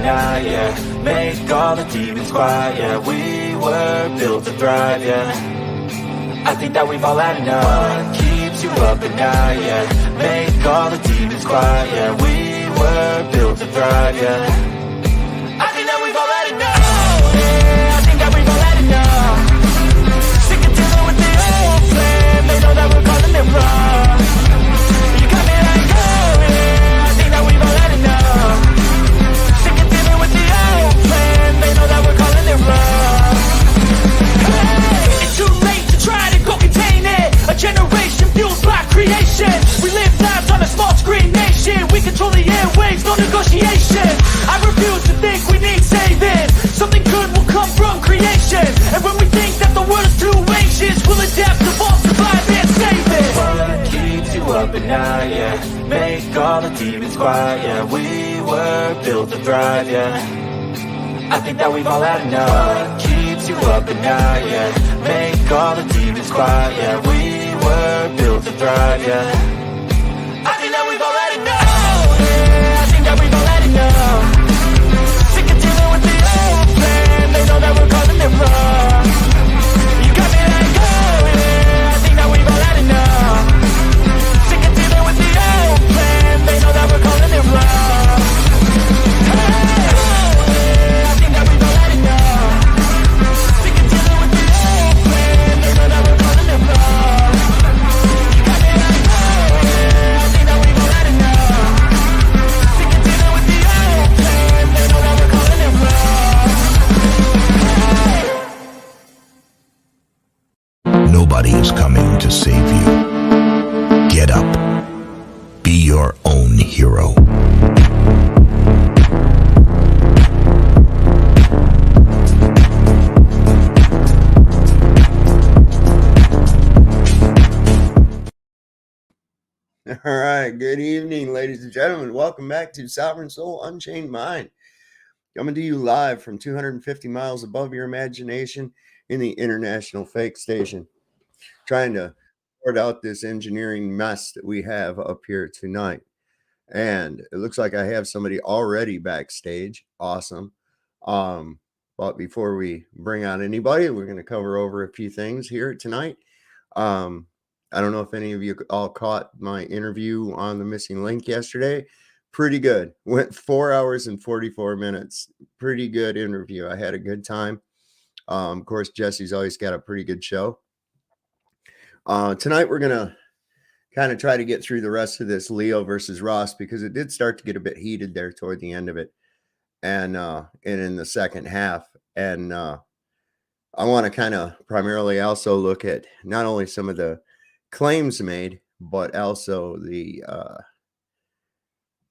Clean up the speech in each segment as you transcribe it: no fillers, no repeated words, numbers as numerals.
night, yeah. Make all the demons quiet, yeah. We were built to thrive, yeah. I think that we've all had enough. What keeps you up at night, yeah. Make all the demons quiet, yeah. We were built to thrive, yeah. I think that we've all had enough. Yeah, I think that we've all had enough. Sick of dealing with the old plan. They know that we're calling it wrong. You got me like, oh yeah, I think that we've all had enough. Sick of dealing with the old plan. They know that we're calling it wrong. Hey, it's too late to try to go contain it. A generation fueled by creation. We live lives on a small screen nation. We control the airwaves, no negotiation. I refuse to think we need saving. Something good will come from creation. And when we think that the world is too anxious, we'll adapt, evolve, survive, and save it. What keeps you up at night, yeah. Make all the demons quiet, yeah. We were built to thrive, yeah. I think that we've all had enough. What keeps you up at night, yeah. Make all the demons quiet, yeah. We were built to thrive, yeah. I think that we've all had enough. Yeah, I think that we've all had enough. Sick of dealing with the old plan. They know that we're calling it wrong. You got me like, oh yeah, I think that we've all had enough. Sick of dealing with the old plan. They know that we're calling it wrong. Hey, oh yeah, I think that we've all had enough. Sick of dealing with the old plan. They know that we're calling it wrong. You got me like, oh yeah, I think that we've all had enough. Sick of dealing with the old plan. They know that we're calling it wrong. Nobody is coming to save you. Get up. Be your own hero. All right, good evening, ladies and gentlemen. Welcome back to Sovereign Soul Unchained Mind. Coming to you live from 250 miles above your imagination in the International Fake Station. Trying to sort out this engineering mess that we have up here tonight. And it looks like I have somebody already backstage. Awesome. But before we bring on anybody, we're going to cover over a few things here tonight. I don't know if any of you all caught my interview on the Missing Link yesterday. Pretty good. Went 4 hours and 44 minutes. Pretty good interview. I had a good time. Of course, Jesse's always got a pretty good show. Tonight, we're going to kind of try to get through the rest of this Leo versus Ross, because it did start to get a bit heated there toward the end of it and in the second half. And I want to kind of primarily also look at not only some of the claims made, but also the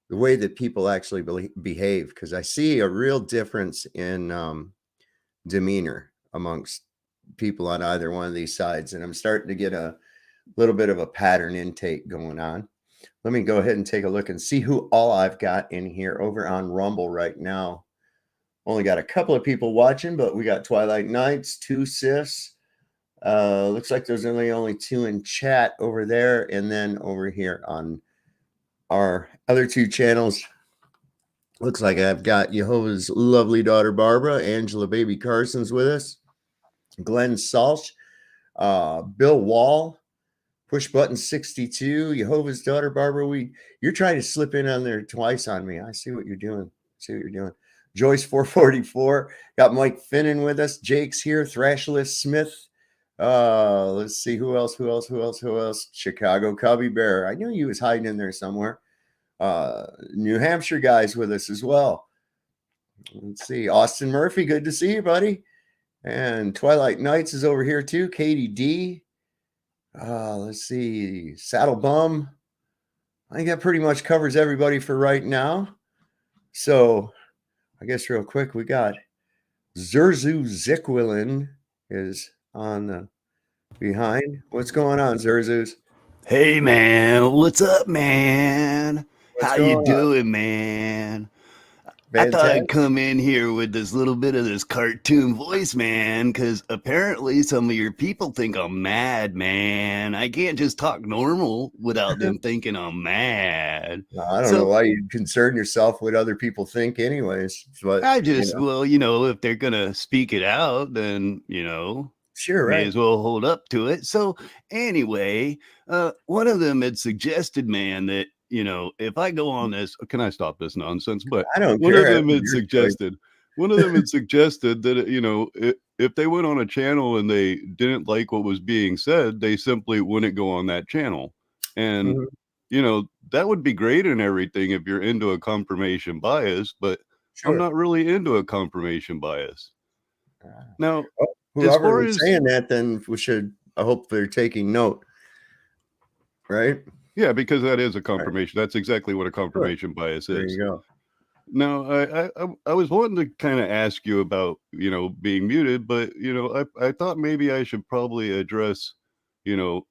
way that people actually behave, because I see a real difference in demeanor amongst people on either one of these sides, and I'm starting to get a little bit of a pattern intake going on. Let me go ahead and take a look and see who all I've got in here over on Rumble right now. Only got a couple of people watching, but we got Twilight Nights, 2 Sis. Looks like there's only 2 in chat over there, and then over here on our other 2 channels, looks like I've got Jehovah's lovely daughter Barbara, Angela Baby Carson's with us, Glenn Salch, Bill Wall, Push Button 62, Jehovah's daughter Barbara. You're trying to slip in on there twice on me. I see what you're doing. Joyce 444, got Mike Finnan with us. Jake's here. Thrashless Smith. Let's see who else. Chicago Cubby Bear. I knew he was hiding in there somewhere. New Hampshire guys with us as well. Let's see. Austin Murphy, good to see you, buddy. And Twilight Nights is over here too. Katie D. Let's see. Saddle Bum. I think that pretty much covers everybody for right now. So I guess real quick, we got Zerzu Zikwilin is on the behind. What's going on, Zerzus? Hey, man. What's up, man? What's How you going on? doing, man? I thought I'd Fantastic. come in here with this little bit of this cartoon voice, man, because apparently some of your people think I'm mad, man. I can't just talk normal without them thinking I'm mad. I don't know why you concern yourself with other people think anyways. But I just, well, if they're going to speak it out, then, sure, may right. as well hold up to it. So anyway, one of them had suggested, man, that, if I go on this, can I stop this nonsense? But I don't one care. of them had That's your choice. suggested that, if they went on a channel and they didn't like what was being said, they simply wouldn't go on that channel. And, Mhm. that would be great and everything if you're into a confirmation bias, but I'm Sure. not really into a confirmation bias. Now, Well, as whoever far was as saying that, then I hope they're taking note, right? yeah, because that is a Right. confirmation. That's exactly what a Sure. confirmation bias There is. you go. Now, I was wanting to kind of ask you about, being muted, but, I thought maybe I should probably address, you know,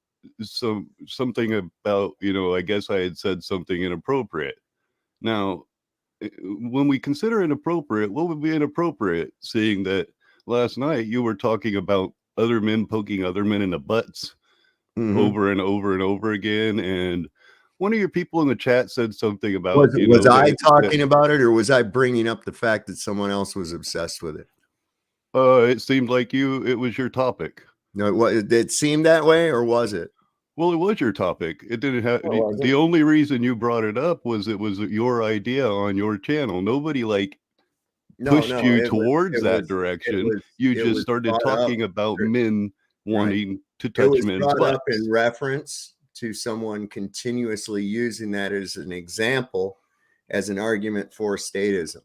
something about, I guess I had said something inappropriate. Now, when we consider inappropriate, what would be inappropriate, seeing that last night you were talking about other men poking other men in the butts Mhm. over and over and over again, and one of your people in the chat said something about, Was I that talking about it, or was I bringing up the fact that someone else was obsessed with it? it seemed like it was your topic. No, did it seem that way, or was it? Well, it was your topic. It didn't have Oh, was the it? only reason you brought it up was it was your idea on your channel. Nobody No, pushed no, you it was towards it that was it direction. was You it just was started brought up. talking about men Right. wanting to It touch was men's brought up in butts. reference to someone continuously using that as an example, as an argument for statism.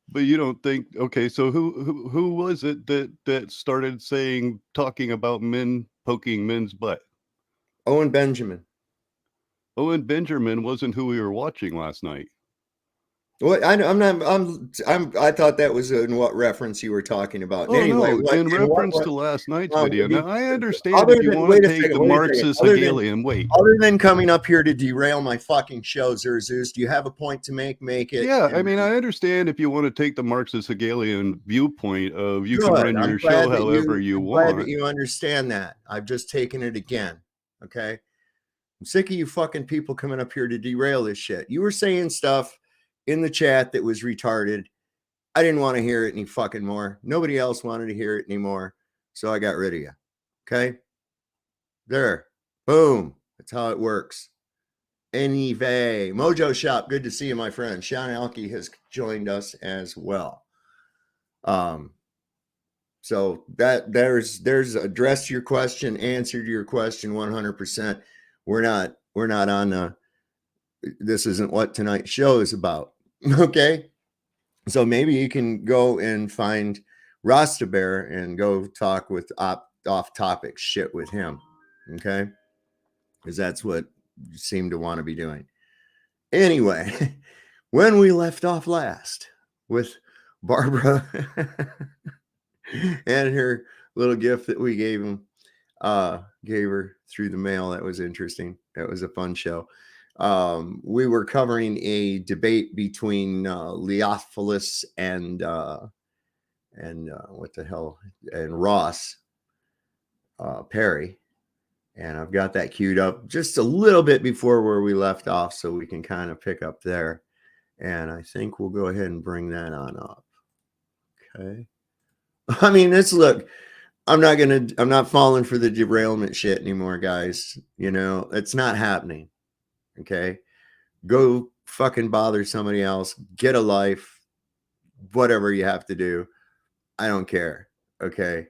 But you don't think, okay, so who was it that started talking about men poking men's butt? Owen Benjamin. Owen Benjamin wasn't who we were watching last night. What I'm not I thought that was in what reference you were talking about. Oh, Anyway, no, what in in reference to last night's well, video. to be Now, I understand other if you than want to wait a take second, the wait a second. Marxist Hegelian, wait. Other than coming up here to derail my fucking show, Zerzus, do you have a point to make? Make it. Yeah, I mean, I understand if you want to take the Marxist Hegelian viewpoint of you can Good. run your show however you I'm glad that want. you understand that. I've just taken it again. Okay. I'm sick of you fucking people coming up here to derail this shit. You were saying stuff in the chat that was retarded. I didn't want to hear it any fucking more. Nobody else wanted to hear it anymore. So I got rid of you. Okay. There. Boom. That's how it works. Anyway, Mojo Shop. Good to see you, my friend. Sean Alke has joined us as well. So there's addressed your question, answered your question 100%. We're not on this isn't what tonight's show is about. Okay. So maybe you can go and find Rasta Bear and go talk with off topic shit with him. Okay. Because that's what you seem to want to be doing. Anyway, when we left off last with Barbara and her little gift that we gave her through the mail. That was interesting. That was a fun show. We were covering a debate between Leophilus and what the hell, and Ross Perry. And I've got that queued up just a little bit before where we left off, so we can kind of pick up there. And I think we'll go ahead and bring that on up. Okay. I mean, look, I'm not falling for the derailment shit anymore, guys. It's not happening. Okay. Go fucking bother somebody else, get a life, whatever you have to do. I don't care. Okay.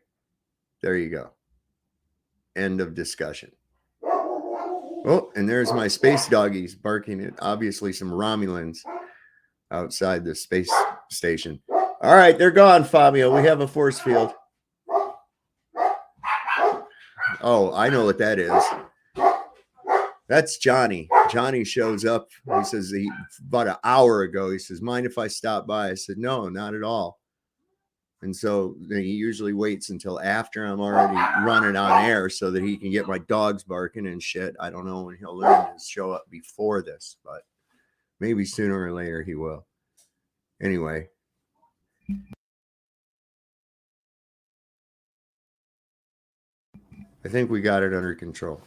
There you go. End of discussion. Oh, and there's my space doggies barking at obviously some Romulans outside the space station. All right, they're gone, Fabio. We have a force field. Oh, I know what that is. That's Johnny. Johnny shows up. He says about an hour ago, he says, mind if I stop by? I said, no, not at all. And so he usually waits until after I'm already running on air so that he can get my dogs barking and shit. I don't know when he'll learn to show up before this, but maybe sooner or later he will. Anyway, I think we got it under control.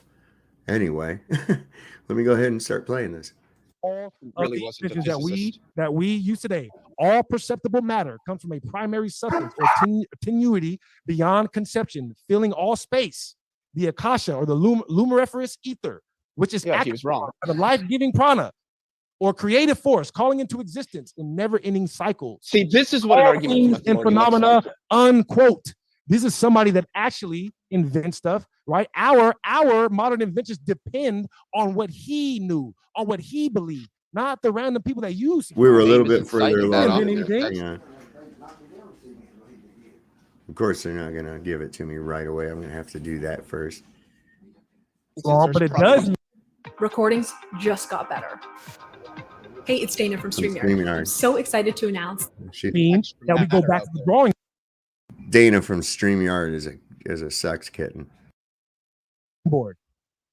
Anyway, let me go ahead and start playing this. All Really of the wasn't a inventions physicist. that we use today, all perceptible matter comes from a primary substance or tenuity beyond conception, filling all space. The akasha or the luminiferous ether, which is Yeah, he was wrong. the life-giving prana or creative force calling into existence in never-ending cycles. See, this is what an All argument from things and authority looks phenomena, like. unquote. This is somebody that actually invents stuff, right? Our modern inventions depend on what he knew, on what he believed, not the random people that use. We were a little Famous bit further inciting that along. on anything. there. Yeah. Of course, they're not going to give it to me right away. I'm going to have to do that first. Wrong, but it does. Recordings just got better. Hey, it's Dana from StreamYard. StreamYard. I'm so excited to announce Mean that we go back to the drawing Dana from StreamYard is a sex kitten. board.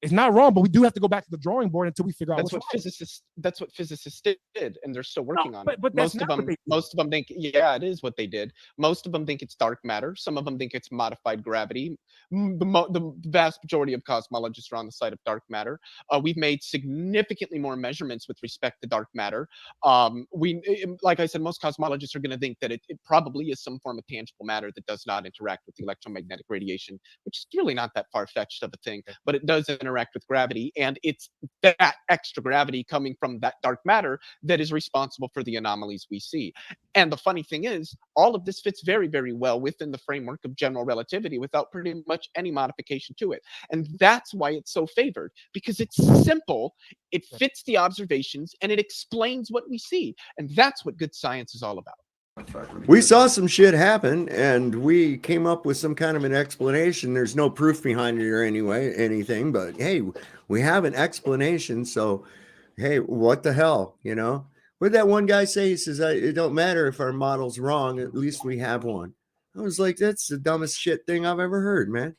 It's not wrong, but we do have to go back to the drawing board until we figure out That's what's what wrong. physicists. That's what physicists did, and they're still working on it. but that's Most of not what them. they did. Most of them think, yeah, it is what they did. Most of them think it's dark matter. Some of them think it's modified gravity. The vast majority of cosmologists are on the side of dark matter. We've made significantly more measurements with respect to dark matter. Like I said, most cosmologists are going to think that it probably is some form of tangible matter that does not interact with the electromagnetic radiation, which is really not that far-fetched of a thing, but it does interact with gravity. And it's that extra gravity coming from that dark matter that is responsible for the anomalies we see. And the funny thing is, all of this fits very, very well within the framework of general relativity without pretty much any modification to it. And that's why it's so favored, because it's simple, it fits the observations, and it explains what we see. And that's what good science is all about. We saw some shit happen and we came up with some kind of an explanation. There's no proof behind it or anything, but hey, we have an explanation. So, hey, what the hell, you know? What did that one guy say? He says, it don't matter if our model's wrong, at least we have one. I was like, that's the dumbest shit thing I've ever heard, man.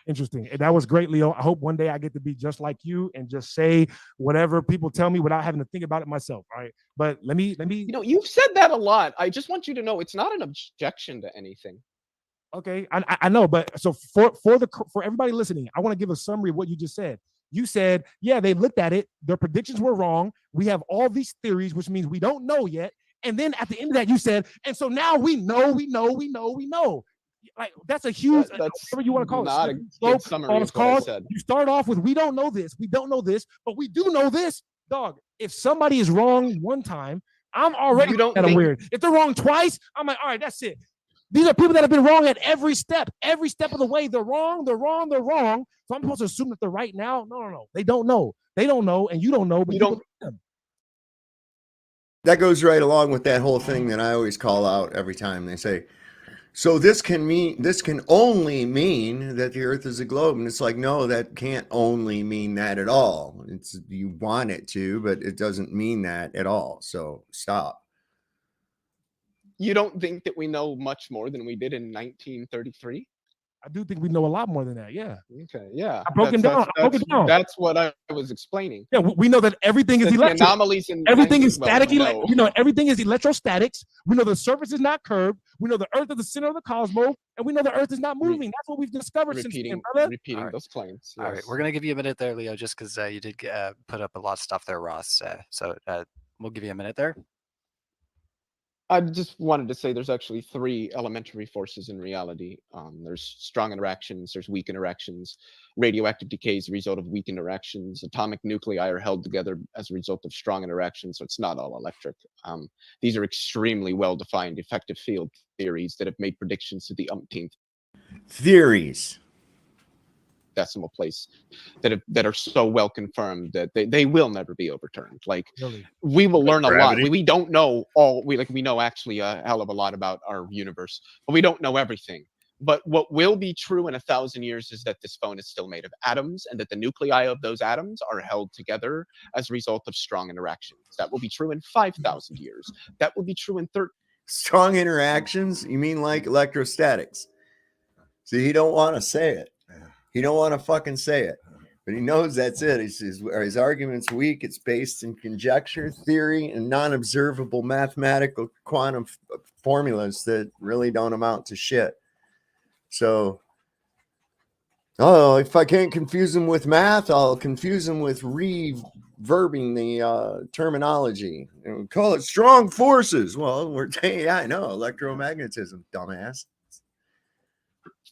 Interesting. That was great, Leo. I hope one day I get to be just like you and just say whatever people tell me without having to think about it myself. All right. But let me. You know, you've said that a lot. I just want you to know it's not an objection to anything. Okay, I know, but so for everybody listening, I want to give a summary of what you just said. You said, yeah, they looked at it, their predictions were wrong. We have all these theories, which means we don't know yet. And then at the end of that, you said, and so now we know. Like that's a huge, That's whatever you want to call not it. a good summary of what I said. You start off with we don't know this, but we do know this. Dog, if somebody is wrong one time, I'm already kind of weird. If they're wrong twice, I'm like, all right, that's it. These are people that have been wrong at every step of the way. They're wrong. So I'm supposed to assume that they're right now? No. They don't know, and you don't know, but you don't. That goes right along with that whole thing that I always call out every time they say, so this can only mean that the earth is a globe. And it's like, no, that can't only mean that at all. It's you want it to, but it doesn't mean that at all. So stop. You don't think that we know much more than we did in 1933? I do think we know a lot more than that. Yeah. Okay. Yeah. I broke it down. That's what I was explaining. Yeah, we know that everything is electric. Anomalies in everything is static. No. We know everything is electrostatics. We know the surface is not curved. We know the Earth is the center of the cosmos, and we know the Earth is not moving. That's what we've discovered since then, brother. Repeating those claims. All right, we're gonna give you a minute there, Leo, just because you did put up a lot of stuff there, Ross. So we'll give you a minute there. I just wanted to say there's actually three elementary forces in reality. There's strong interactions, there's weak interactions. Radioactive decay is a result of weak interactions. Atomic nuclei are held together as a result of strong interactions, so it's not all electric. These are extremely well-defined effective field theories that have made predictions to the umpteenth theories decimal place that are so well confirmed that they will never be overturned. Like Really? we will learn a lot. Gravity? We don't know all. We know actually a hell of a lot about our universe, but we don't know everything. But what will be true in 1,000 years is that this phone is still made of atoms, and that the nuclei of those atoms are held together as a result of strong interactions. That will be true in 5,000 years. That will be true in 30. strong interactions. You mean like electrostatics? See, he don't want to say it. He don't want to fucking say it. But he knows that's it. His argument's weak. It's based in conjecture, theory, and non-observable mathematical quantum formulas that really don't amount to shit. So, if I can't confuse them with math, I'll confuse them with reverbing the terminology. Call it strong forces. Well, I know, electromagnetism, dumbass.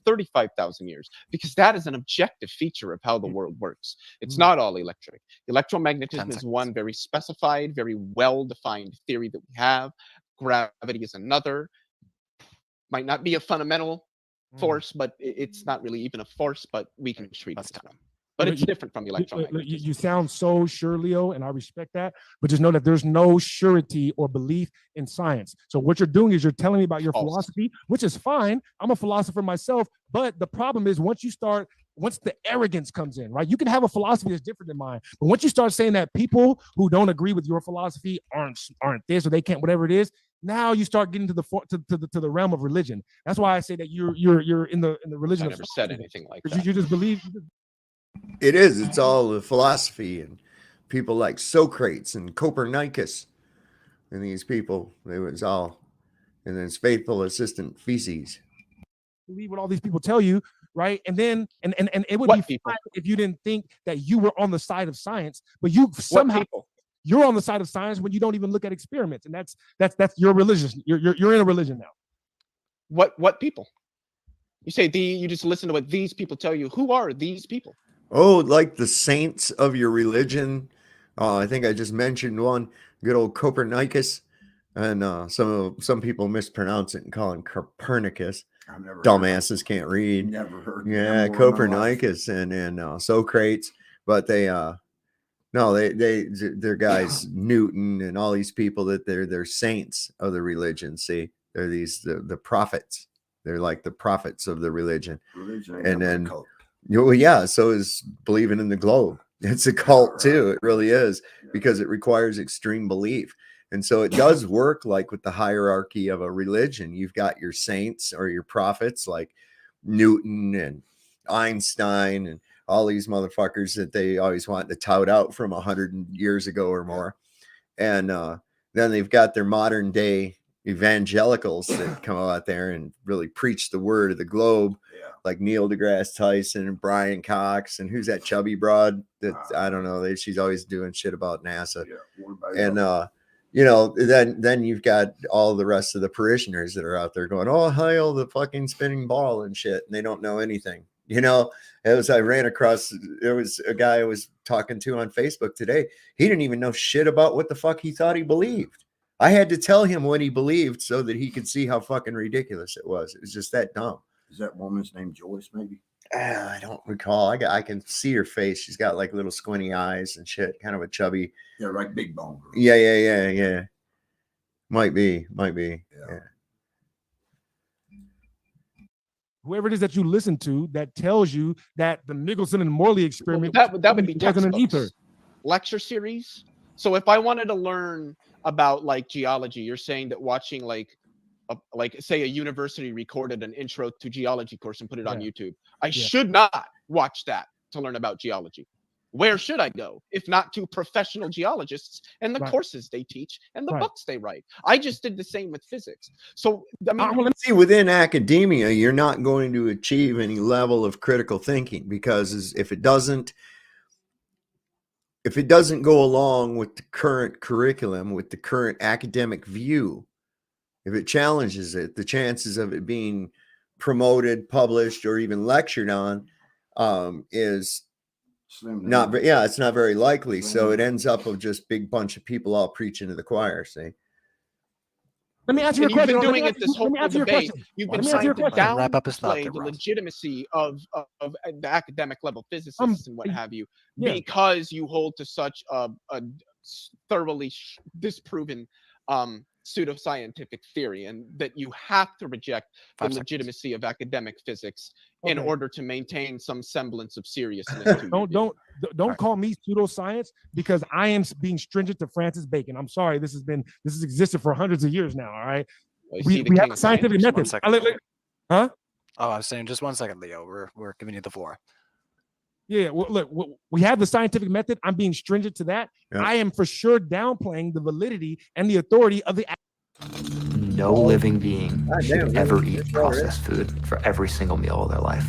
35,000 years, because that is an objective feature of how the world works. It's not all electric. Electromagnetism is one very specified, very well-defined theory that we have. Gravity is another. Might not be a fundamental force, but it's not really even a force, but we can treat it as one. But it's different from electromagnetism. You sound so sure, Leo, and I respect that. But just know that there's no surety or belief in science. So what you're doing is you're telling me about your philosophy, which is fine. I'm a philosopher myself. But the problem is once the arrogance comes in, right? You can have a philosophy that's different than mine. But once you start saying that people who don't agree with your philosophy aren't this or they can't, whatever it is, now you start getting to the realm of religion. That's why I say that you're in the religion. I never said anything like that. You just believe. It is. It's all the philosophy and people like Socrates and Copernicus and these people. It was all, and then his faithful assistant Theses. Believe what all these people tell you, right? And then and it would be fine if you didn't think that you were on the side of science, but you somehow you're on the side of science when you don't even look at experiments, and that's your religion. You're in a religion now. What people? You say you just listen to what these people tell you. Who are these people? Oh, like the saints of your religion. I think I just mentioned one, good old Copernicus, and some people mispronounce it and call him Copernicus. Dumbasses can't read. Never heard. Yeah, Copernicus and Socrates, but they're guys Newton and all these people that they're saints of the religion. See, they're the prophets. They're like the prophets of the religion. And then. Well, yeah, so is believing in the globe. It's a cult too. It really is, because it requires extreme belief. And so it does work like with the hierarchy of a religion. You've got your saints or your prophets like Newton and Einstein and all these motherfuckers that they always want to tout out from 100 years ago or more. And then they've got their modern day evangelicals that come out there and really preach the word of the globe. Like Neil deGrasse Tyson and Brian Cox, and who's that chubby broad that I don't know. She's always doing shit about NASA. And then you've got all the rest of the parishioners that are out there going, "Oh, hail the fucking spinning ball" and shit, and they don't know anything. I ran across, there was a guy I was talking to on Facebook today. He didn't even know shit about what the fuck he thought he believed. I had to tell him what he believed so that he could see how fucking ridiculous it was. It was just that dumb. Is that woman's name Joyce, maybe? I don't recall. I can see her face. She's got like little squinty eyes and shit. Kind of a chubby. Yeah, like big bone girl. Yeah. Might be. Yeah. Whoever it is that you listen to that tells you that the Michelson and Morley experiment that would be wasn't an ether. Lecture series. So if I wanted to learn about like geology, you're saying that watching like say a university recorded an intro to geology course and put it on YouTube. I should not watch that to learn about geology. Where should I go if not to professional geologists and the courses they teach and the books they write? I just did the same with physics. So I mean, see, within academia, you're not going to achieve any level of critical thinking, because if it doesn't go along with the current curriculum, with the current academic view, if it challenges it, the chances of it being promoted, published, or even lectured on is not. It's not very likely. So it ends up of just big bunch of people all preaching to the choir. See. Let me ask you a question. You've been doing it this whole debate. You've been trying to downplay the legitimacy of the academic level physicists and what have you, because you hold to such a thoroughly disproven pseudoscientific theory, and that you have to reject the legitimacy of academic physics in order to maintain some semblance of seriousness. Don't call me pseudoscience, because I am being stringent to Francis Bacon. I'm sorry, this has existed for hundreds of years now. All right, we have a scientific method. Huh? Oh, I was saying just 1 second, Leo. We're giving you the floor. Yeah, well, look, we have the scientific method. I'm being stringent to that. Yeah. I am for sure downplaying the validity and the authority of the No living being God should damn, ever really? eat That's all right. processed food for every single meal of their life.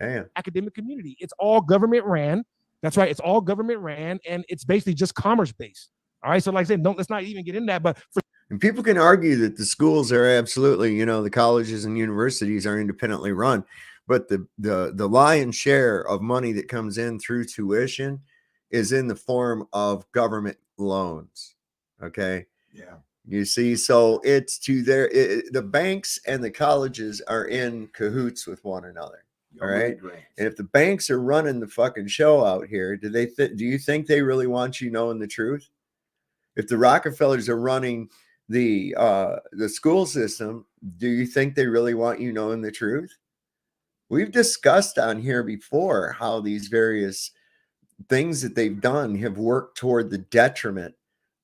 Damn. academic community. It's all government ran. That's right. It's all government ran, and it's basically just commerce based. All right. So, like I said, let's not even get in that. But for And people can argue that the schools are absolutely, the colleges and universities are independently run, but the lion's share of money that comes in through tuition is in the form of government loans. Okay. Yeah. You see, so it's to the banks and the colleges are in cahoots with one another. All right. And if the banks are running the fucking show out here, do you think they really want you knowing the truth? If the Rockefellers are running the school system, do you think they really want you knowing the truth? We've discussed on here before how these various things that they've done have worked toward the detriment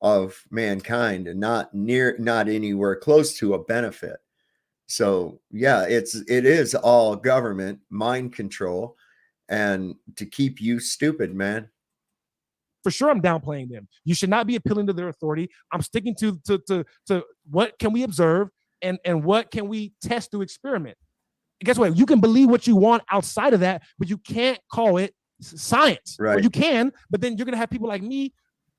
of mankind and not anywhere close to a benefit. So yeah, it is all government mind control and to keep you stupid, man. For sure, I'm downplaying them. You should not be appealing to their authority. I'm sticking to what can we observe and what can we test through experiment. And guess what? You can believe what you want outside of that, but you can't call it science. Right. Or you can, but then you're gonna have people like me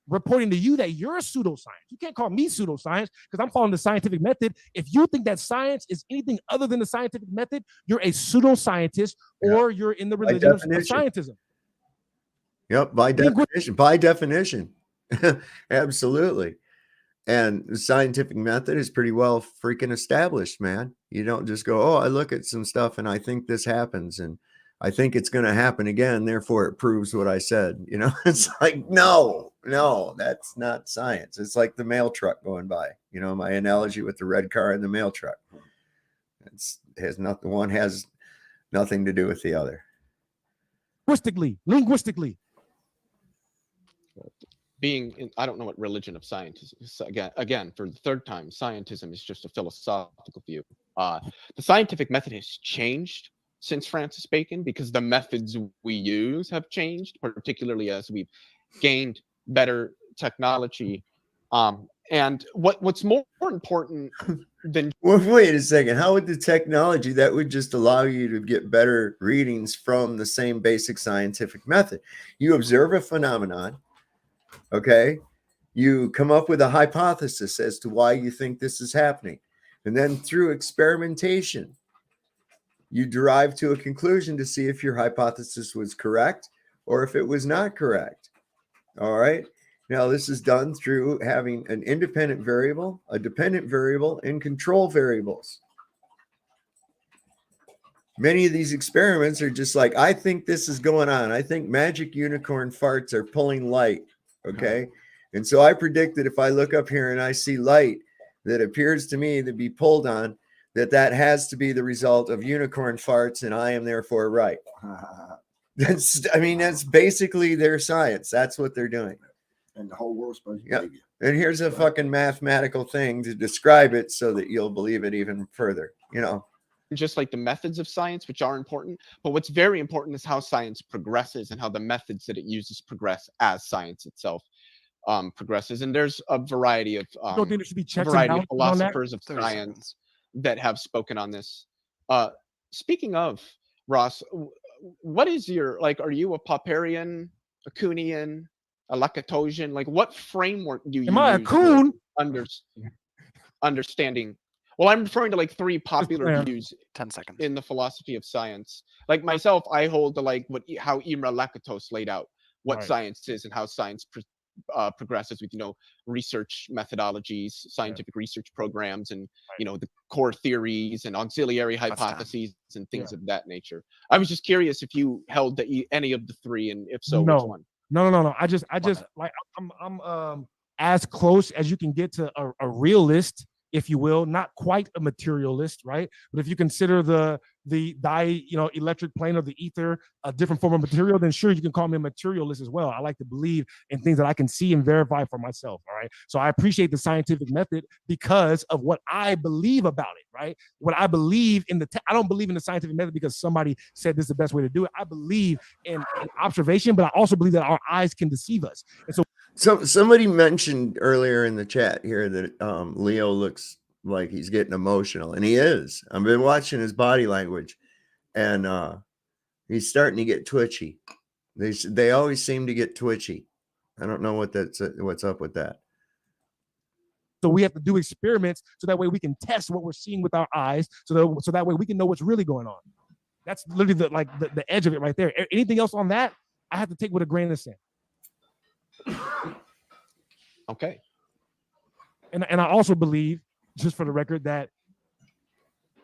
reporting to you that you're a pseudoscience. You can't call me pseudoscience because I'm following the scientific method. If you think that science is anything other than the scientific method, you're a pseudoscientist or you're in the religion of scientism. Yep, by definition. Absolutely. And the scientific method is pretty well freaking established, man. You don't just go, oh, I look at some stuff and I think this happens and I think it's going to happen again, therefore it proves what I said. It's like, no, that's not science. It's like the mail truck going by. My analogy with the red car and the mail truck. One has nothing to do with the other. Linguistically. I don't know what religion of science is. Again, for the third time, scientism is just a philosophical view. The scientific method has changed since Francis Bacon because the methods we use have changed, particularly as we've gained better technology. And what's more important than wait a second, how would the technology that would just allow you to get better readings from the same basic scientific method? You observe a phenomenon, okay, you come up with a hypothesis as to why you think this is happening, and then through experimentation you derive to a conclusion to see if your hypothesis was correct or if it was not correct. All right. Now, this is done through having an independent variable, a dependent variable, and control variables. Many of these experiments are just like, I think this is going on. I think magic unicorn farts are pulling light. Okay. And so I predict that if I look up here and I see light that appears to me to be pulled on, that has to be the result of unicorn farts, and I am therefore right. That's basically their science. That's what they're doing. And the whole world's supposed to believe you. And here's a fucking mathematical thing to describe it so that you'll believe it even further. Just like the methods of science, which are important, but what's very important is how science progresses and how the methods that it uses progress as science itself progresses. And there's a variety of philosophers of science that have spoken on this. Speaking of, Ross, what is your, are you a Popperian, a Kuhnian, a Lacatosian? What framework do you use? Am I a coon? Understanding. Well, I'm referring to three popular views 10 seconds in the philosophy of science. Myself, I hold to how Imre Lakatos laid out what science is and how science progresses with research methodologies, scientific research programs, and the core theories and auxiliary hypotheses and things of that nature. I was just curious if you held any of the three, and if so, which one? No. I just I'm as close as you can get to a realist, if you will, not quite a materialist, right? But if you consider the the electric plane or the ether, a different form of material, then sure, you can call me a materialist as well. I like to believe in things that I can see and verify for myself. All right. So I appreciate the scientific method because of what I believe about it. Right. What I believe in I don't believe in the scientific method because somebody said this is the best way to do it. I believe in observation, but I also believe that our eyes can deceive us. And so somebody mentioned earlier in the chat here that Leo looks like he's getting emotional, and he is. I've been watching his body language, and he's starting to get twitchy. They always seem to get twitchy. I don't know what's up with that. So we have to do experiments so that way we can test what we're seeing with our eyes, so that way we can know what's really going on. That's literally the edge of it right there. Anything else on that, I have to take with a grain of sand. Okay. And I also believe, just for the record, that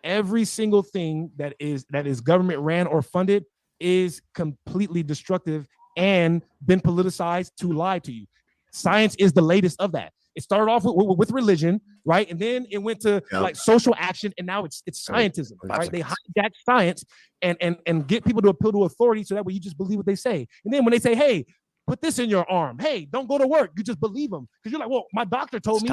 every single thing that is government ran or funded is completely destructive and been politicized to lie to you. Science is the latest of that. It started off with religion, right? And then it went to like social action, and now it's scientism, right? They hijack science and get people to appeal to authority so that way you just believe what they say. And then when they say, hey, put this in your arm, hey, don't go to work, you just believe them because you're like, well, my doctor told me.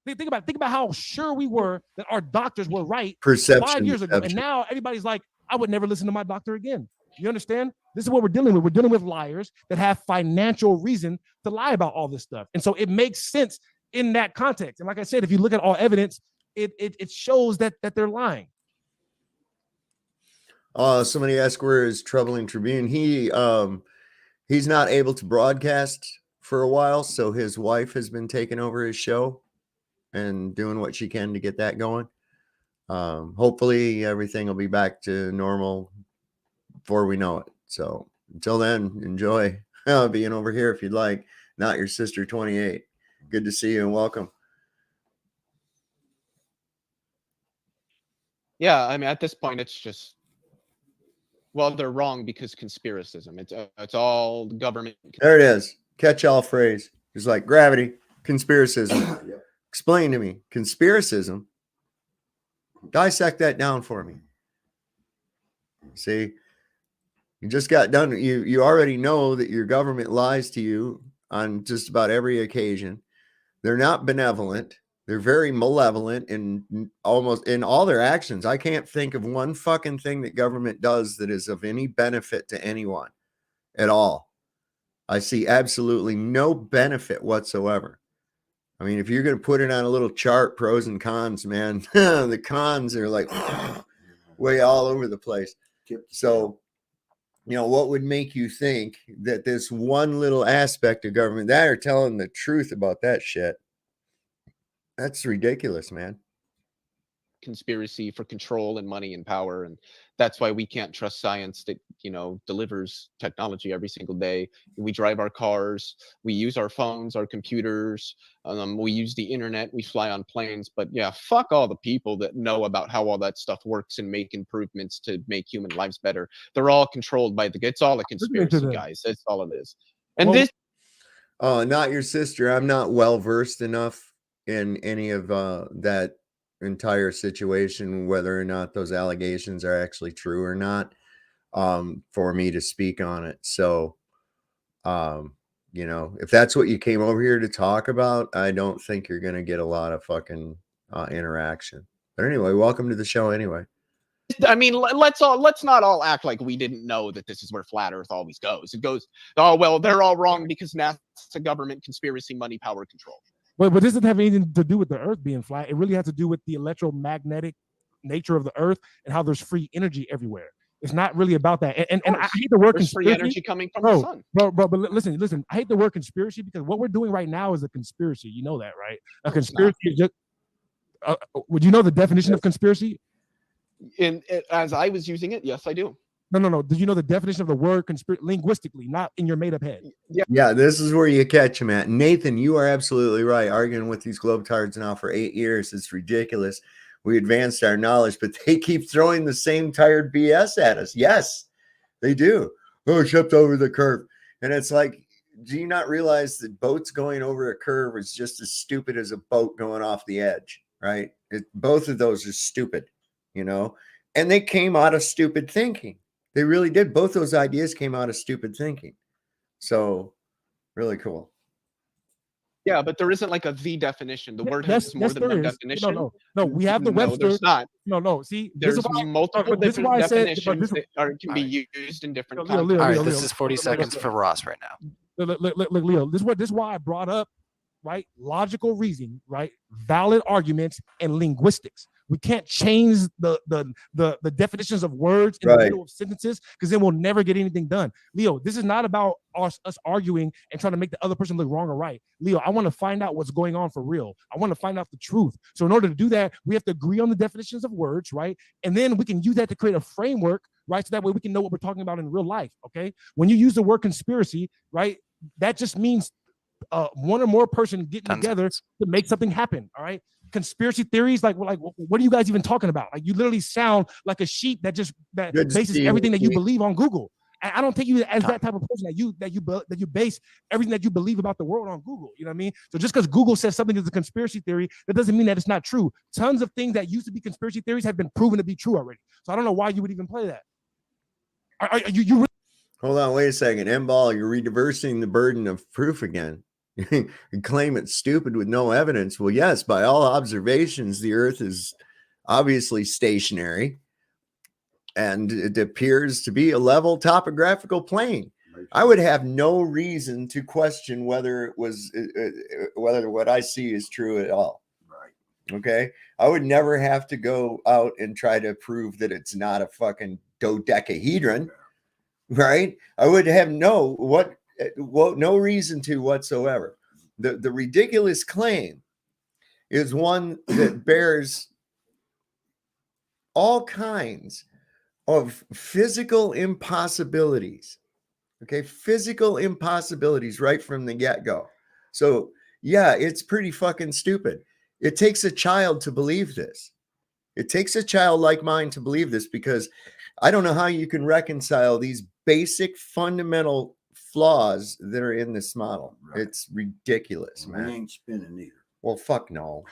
Think about how sure we were that our doctors were right 5 years ago, and now everybody's like, I would never listen to my doctor again. You understand? This is what we're dealing with. We're dealing with liars that have financial reason to lie about all this stuff, and so it makes sense in that context. And like I said, if you look at all evidence, it shows that they're lying. Somebody asked where is Troubling Tribune. He's not able to broadcast for a while, so his wife has been taking over his show and doing what she can to get that going. Hopefully everything will be back to normal before we know it. So until then, enjoy being over here if you'd like. Not Your Sister 28. Good to see you and welcome. Yeah, I mean, at this point, it's just, well, they're wrong because conspiracism. It's all government. There it is. Catch-all phrase. It's like gravity, conspiracism. Explain to me. Conspiracism. Dissect that down for me. See, you just got done. You already know that your government lies to you on just about every occasion. They're not benevolent. They're very malevolent in almost in all their actions. I can't think of one fucking thing that government does that is of any benefit to anyone at all. I see absolutely no benefit whatsoever. I mean, if you're going to put it on a little chart, pros and cons, man, the cons are like way all over the place. So, what would make you think that this one little aspect of government that are telling the truth about that shit? That's ridiculous, man. Conspiracy for control and money and power, and that's why we can't trust science that delivers technology every single day. We drive our cars, we use our phones, our computers, we use the internet, we fly on planes. But yeah, fuck all the people that know about how all that stuff works and make improvements to make human lives better. They're all controlled by it's all a conspiracy, guys. That's all it is. And Not Your Sister. I'm not well versed enough in any of that entire situation, whether or not those allegations are actually true or not, for me to speak on it. So, if that's what you came over here to talk about, I don't think you're going to get a lot of fucking interaction. But anyway, welcome to the show anyway. I mean, let's not all act like we didn't know that this is where flat Earth always goes. It goes, oh, well, they're all wrong because NASA, government, conspiracy, money, power, control. But this doesn't have anything to do with the Earth being flat. It really has to do with the electromagnetic nature of the Earth and how there's free energy everywhere. It's not really about that. And I hate the word conspiracy. Free energy coming from the sun. But listen. I hate the word conspiracy because what we're doing right now is a conspiracy. You know that, right? A conspiracy is just. Would you know the definition of conspiracy? As I was using it, yes, I do. No. Did you know the definition of the word conspiracy linguistically, not in your made-up head? Yeah, this is where you catch him at. Nathan, you are absolutely right. Arguing with these globetards now for 8 years is ridiculous. We advanced our knowledge, but they keep throwing the same tired BS at us. Yes, they do. Oh, tripped over the curve. And it's like, do you not realize that boats going over a curve is just as stupid as a boat going off the edge, right? Both of those are stupid, And they came out of stupid thinking. They really did. Both those ideas came out of stupid thinking. So really cool. Yeah, but there isn't like a the definition. The word has more than there one is. definition. No. We have the No, Webster. there's not. No. See, There's multiple this is different why I said, definitions that can be used in different Leo, contexts. All right, Leo, this is 40 seconds for Ross right now. Look, Leo, this is why I brought up, right? Logical reasoning, right? Valid arguments and linguistics. We can't change the definitions of words in the middle of sentences, because then we'll never get anything done. Leo, this is not about us arguing and trying to make the other person look wrong or right. Leo, I want to find out what's going on for real. I want to find out the truth. So in order to do that, we have to agree on the definitions of words, right? And then we can use that to create a framework, right? So that way we can know what we're talking about in real life, okay? When you use the word conspiracy, right, that just means one or more person getting together to make something happen, all right? Conspiracy theories, like what are you guys even talking about? Like, you literally sound like a sheep that bases everything that you believe on Google. And I don't take you as that type of person that you base everything that you believe about the world on Google. You know what I mean? So just because Google says something is a conspiracy theory, that doesn't mean that it's not true. Tons of things that used to be conspiracy theories have been proven to be true already. So I don't know why you would even play that. Are you really? Hold on, wait a second. M-Ball, you're reversing the burden of proof again. You claim it's stupid with no evidence. Well, yes, by all observations, the Earth is obviously stationary, and it appears to be a level topographical plane. I would have no reason to question whether what I see is true at all. Right. Okay. I would never have to go out and try to prove that it's not a fucking dodecahedron. Right. I would have no reason to whatsoever. The ridiculous claim is one that bears all kinds of physical impossibilities. Okay, physical impossibilities right from the get-go. So yeah, it's pretty fucking stupid. It takes a child to believe this. It takes a child like mine to believe this, because I don't know how you can reconcile these basic fundamental flaws that are in this model. Right. It's ridiculous, man. We ain't spinning either. Well, fuck no.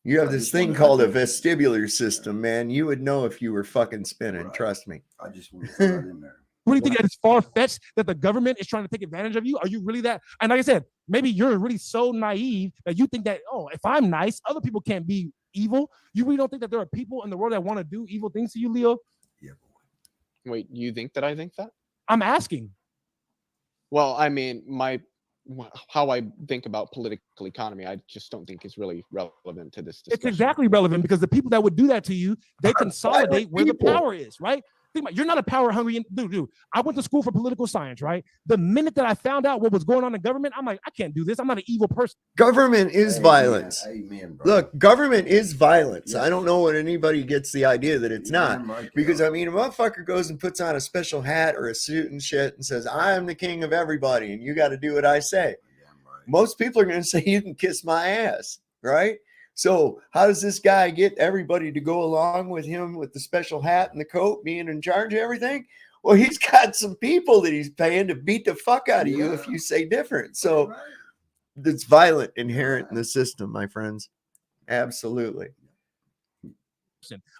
You have this thing called a vestibular system, man. You would know if you were fucking spinning. Right. Trust me. I just want to throw that in there. What do you think that it's far-fetched that the government is trying to take advantage of you? Are you really that? And like I said, maybe you're really so naive that you think that, oh, if I'm nice, other people can't be evil. You really don't think that there are people in the world that want to do evil things to you, Leo? Yeah. Wait, you think that I think that? I'm asking. Well, I mean, how I think about political economy, I just don't think is really relevant to this discussion. It's exactly relevant, because the people that would do that to you, they consolidate where the power is, right? Think about, you're not a power hungry dude. I went to school for political science, right? The minute that I found out what was going on in government, I'm like, I can't do this. I'm not an evil person. Government is violence. Amen, bro. Look, government is violence. Yeah. I don't know when anybody gets the idea that it's not. Right, Because, I mean, a motherfucker goes and puts on a special hat or a suit and shit and says, I'm the king of everybody and you got to do what I say. Right. Most people are going to say, you can kiss my ass, right? So how does this guy get everybody to go along with him with the special hat and the coat, being in charge of everything? Well, he's got some people that he's paying to beat the fuck out of you if you say different. So it's violent inherent in the system, my friends. Absolutely.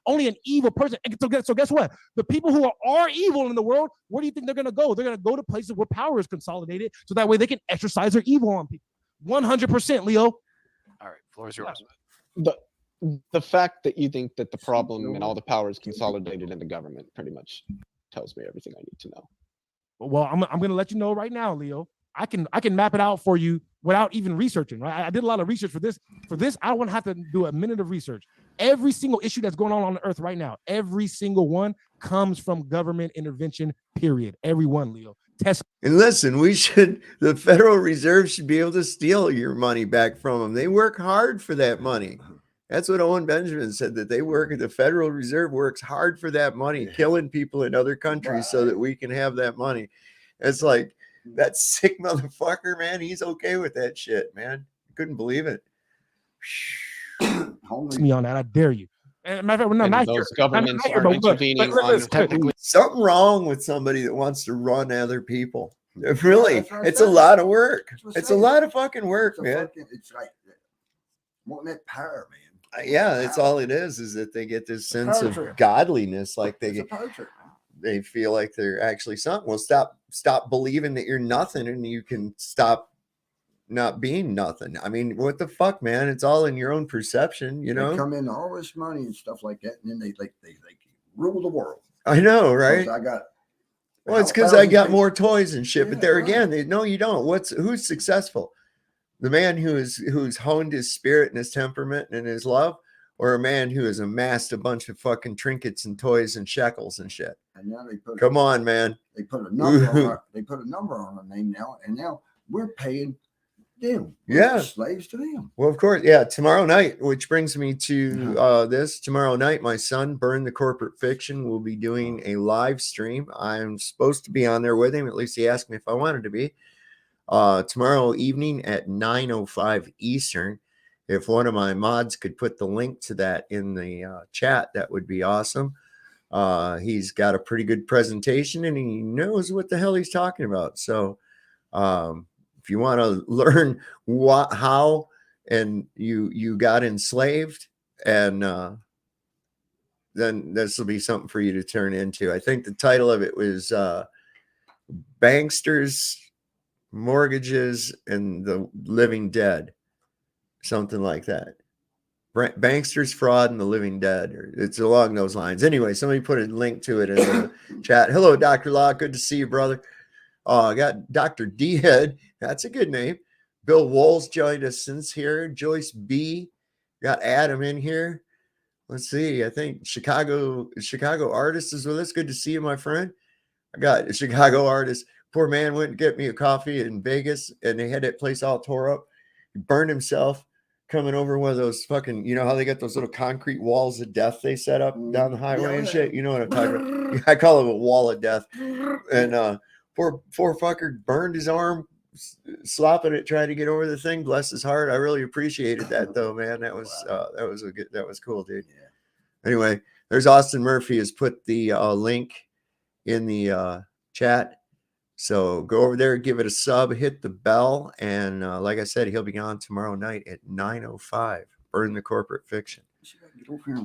Only an evil person. And so guess what? The people who are evil in the world, where do you think they're going to go? They're going to go to places where power is consolidated, so that way they can exercise their evil on people. 100%, Leo. All right, floor is yours. The fact that you think that the problem and all the power is consolidated in the government pretty much tells me everything I need to know. Well, I'm going to let you know right now, Leo. I can map it out for you without even researching. Right? I did a lot of research for this. For this, I don't want to have to do a minute of research. Every single issue that's going on the earth right now, every single one comes from government intervention. Period. Every one, Leo. Test. And listen, the Federal Reserve should be able to steal your money back from them. They work hard for that money. That's what Owen Benjamin said, that the Federal Reserve works hard for that money, killing people in other countries so that we can have that money. It's like, that sick motherfucker, man, he's okay with that shit, man. Couldn't believe it. Me on that. I dare you. And matter of fact, we're not those here. governments are intervening on technically something wrong with somebody that wants to run other people. Really, it's a lot of work. It's a lot of fucking work, man. It's like wanting that power, man. Yeah, that's all it is that they get this sense of power trip. godliness, like It's they a power trip. they feel like they're actually something. Well, stop believing that you're nothing, and you can stop not being nothing. I mean, what the fuck, man? It's all in your own perception, you They know. come in all this money and stuff like that, and then they rule the world. I know, right? I got. Well, it's because I got more toys and shit. But there again, no, you don't. Who's successful? The man who's honed his spirit and his temperament and his love, or a man who has amassed a bunch of fucking trinkets and toys and shekels and shit. And now they put. Come on, man. They put a number on. They put a number on our name now, and now we're paying them. We're slaves to them. Well, of course, yeah. Tomorrow night, which brings me to this. Tomorrow night, my son, Burn the Corporate Fiction, will be doing a live stream. I'm supposed to be on there with him. At least he asked me if I wanted to be. Tomorrow evening at 9:05 Eastern. If one of my mods could put the link to that in the chat, that would be awesome. He's got a pretty good presentation and he knows what the hell he's talking about. So, if you want to learn how and you got enslaved, and then this will be something for you to turn into. I think the title of it was Banksters, Mortgages, and the Living Dead, something like that. Banksters, Fraud, and the Living Dead. It's along those lines. Anyway, somebody put a link to it in the chat. Hello, Dr. Law. Good to see you, brother. I got Dr. D-Head. That's a good name. Bill Walls joined us since here. Joyce B. Got Adam in here. Let's see. I think Chicago Artist is with us. Good to see you, my friend. I got a Chicago Artist. Poor man went and get me a coffee in Vegas, and they had that place all tore up. He burned himself coming over one of those fucking, you know how they got those little concrete walls of death they set up down the highway and shit? You know what I'm talking about? I call it a wall of death. And poor fucker burned his arm slopping it trying to get over the thing. Bless his heart. I really appreciated that though, man. That was cool, dude. Anyway, there's Austin Murphy has put the link in the chat. So go over there, give it a sub, hit the bell, and like I said, he'll be on tomorrow night at 9:05. Burn the Corporate Fiction. Get over here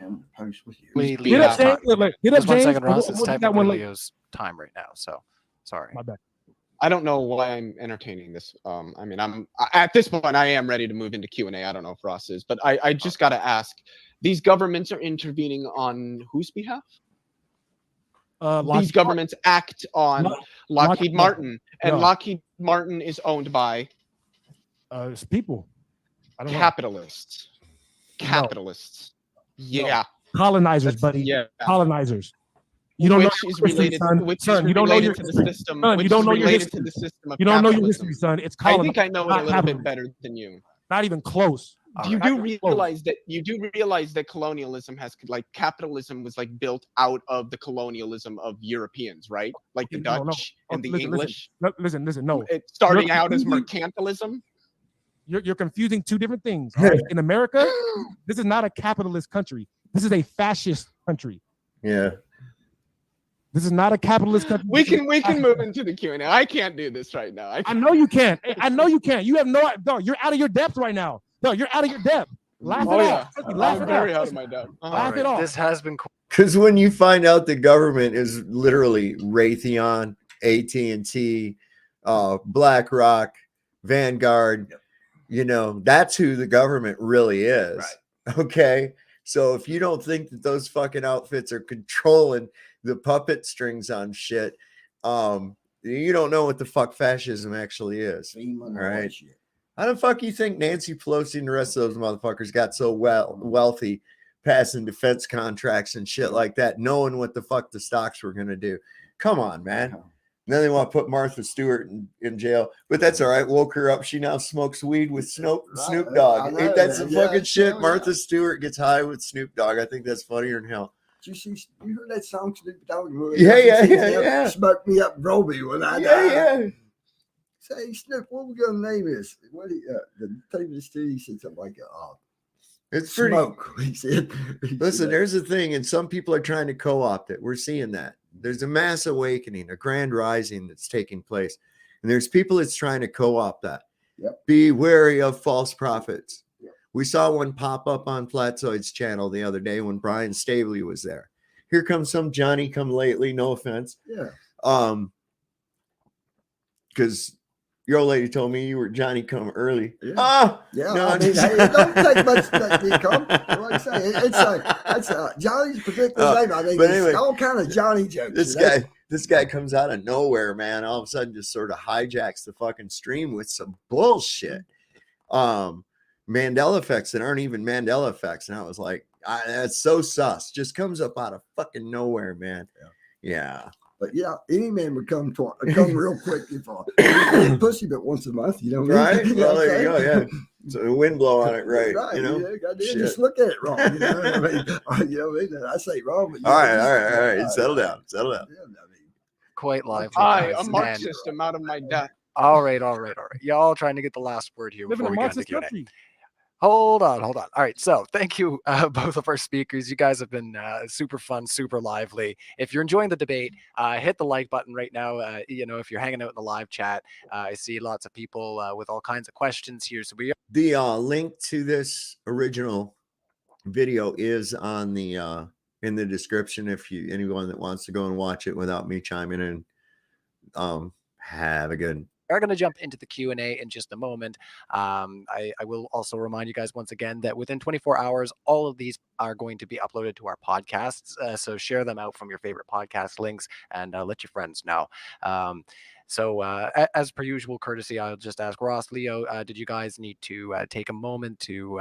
and post with you. We Get up, James. Get up, Just 1 James. second, Ross. It's What you typing got one like- Leo's time right now. So sorry. My bad. I don't know why I'm entertaining this. I mean, I'm at this point, I am ready to move into Q&A. I don't know if Ross is, but I just got to ask, these governments are intervening on whose behalf? These governments act on Lockheed Martin, and Lockheed Martin is owned by it's people. I don't know. capitalists. Capitalists. Yeah. Colonizers, buddy. Yeah. Colonizers. You don't which know your is history, related, son. which Son, is you don't know related your to history. the system. Son, which you don't is know your related history. to the system of You don't know your capitalism. history, son. It's I colonized. think I know it not a little bit capitalism. better than you. Not even close. You Not do even close. realize that colonialism has, like, capitalism was like built out of the colonialism of Europeans, right? Like the No, no. Dutch and the Listen, English. Listen. No. It starting You're out as confusing- mercantilism. You're confusing two different things. All right? In America, this is not a capitalist country. This is a fascist country. Yeah. This is not a capitalist country. We can move into the Q&A. I can't do this right now. I know you can't. I know you can't. You have no. No, you're out of your depth right now. No, you're out of your depth. Laugh Oh, it yeah. off. Laugh I'm it very off. out of my depth. Laugh it off. This has been cool. Because when you find out the government is literally Raytheon, AT&T, BlackRock, Vanguard, you know, that's who the government really is. Right. Okay. So if you don't think that those fucking outfits are controlling the puppet strings on shit, you don't know what the fuck fascism actually is. All right. How the fuck you think Nancy Pelosi and the rest of those motherfuckers got so wealthy passing defense contracts and shit like that, knowing what the fuck the stocks were going to do? Come on, man. And then they want to put Martha Stewart in jail, but that's all right. Woke her up. She now smokes weed with Snoop Dogg. Ain't that some fucking shit? Martha Stewart gets high with Snoop Dogg. I think that's funnier than hell. You heard that song, Snoop Dogg? Yeah. Smoke me up, Roby when I die. Say, Snoop, what we gonna name this? What the TV he said something like, it's pretty. Smoke. He said. Listen, there's a thing, and some people are trying to co-opt it. We're seeing that. There's a mass awakening, a grand rising that's taking place, and there's people that's trying to co-opt that. Yep. Be wary of false prophets. Yep. We saw one pop up on Flatzoid's channel the other day when Brian Stavely was there. Here comes some Johnny come lately, no offense. Yeah. Because your old lady told me you were Johnny come early. Yeah. Ah, Yeah, no, I mean, hey, it don't take much to make me come. Like I say, it's Johnny's particular name. I mean, but it's anyway, all kind of Johnny jokes. This guy comes out of nowhere, man. All of a sudden, just sort of hijacks the fucking stream with some bullshit. Mandela effects that aren't even Mandela effects, and I was like, that's so sus. Just comes up out of fucking nowhere, man. Yeah. But yeah, any man would come real quick if I pussy, but once a month, you know. Right? You Well, know there you go. Yeah. So the wind blow on it, right? You know, goddamn, just look at it wrong. You know what I mean? You know what I mean? I say wrong, but all right. Settle down. Quite lively. Hi, guys, a Marxist. I'm out of my depth. All right. Y'all trying to get the last word here Live in before a we get into Marxist Q&A. country. Hold on. All right. So thank you, both of our speakers. You guys have been super fun, super lively. If you're enjoying the debate, hit the like button right now. If you're hanging out in the live chat, I see lots of people with all kinds of questions here. So the link to this original video is on the in the description. If anyone that wants to go and watch it without me chiming in, have a good. We're going to jump into the Q&A in just a moment. I will also remind you guys once again that within 24 hours, all of these are going to be uploaded to our podcasts. So share them out from your favorite podcast links and let your friends know. So as per usual courtesy, I'll just ask Ross, Leo, did you guys need to take a moment to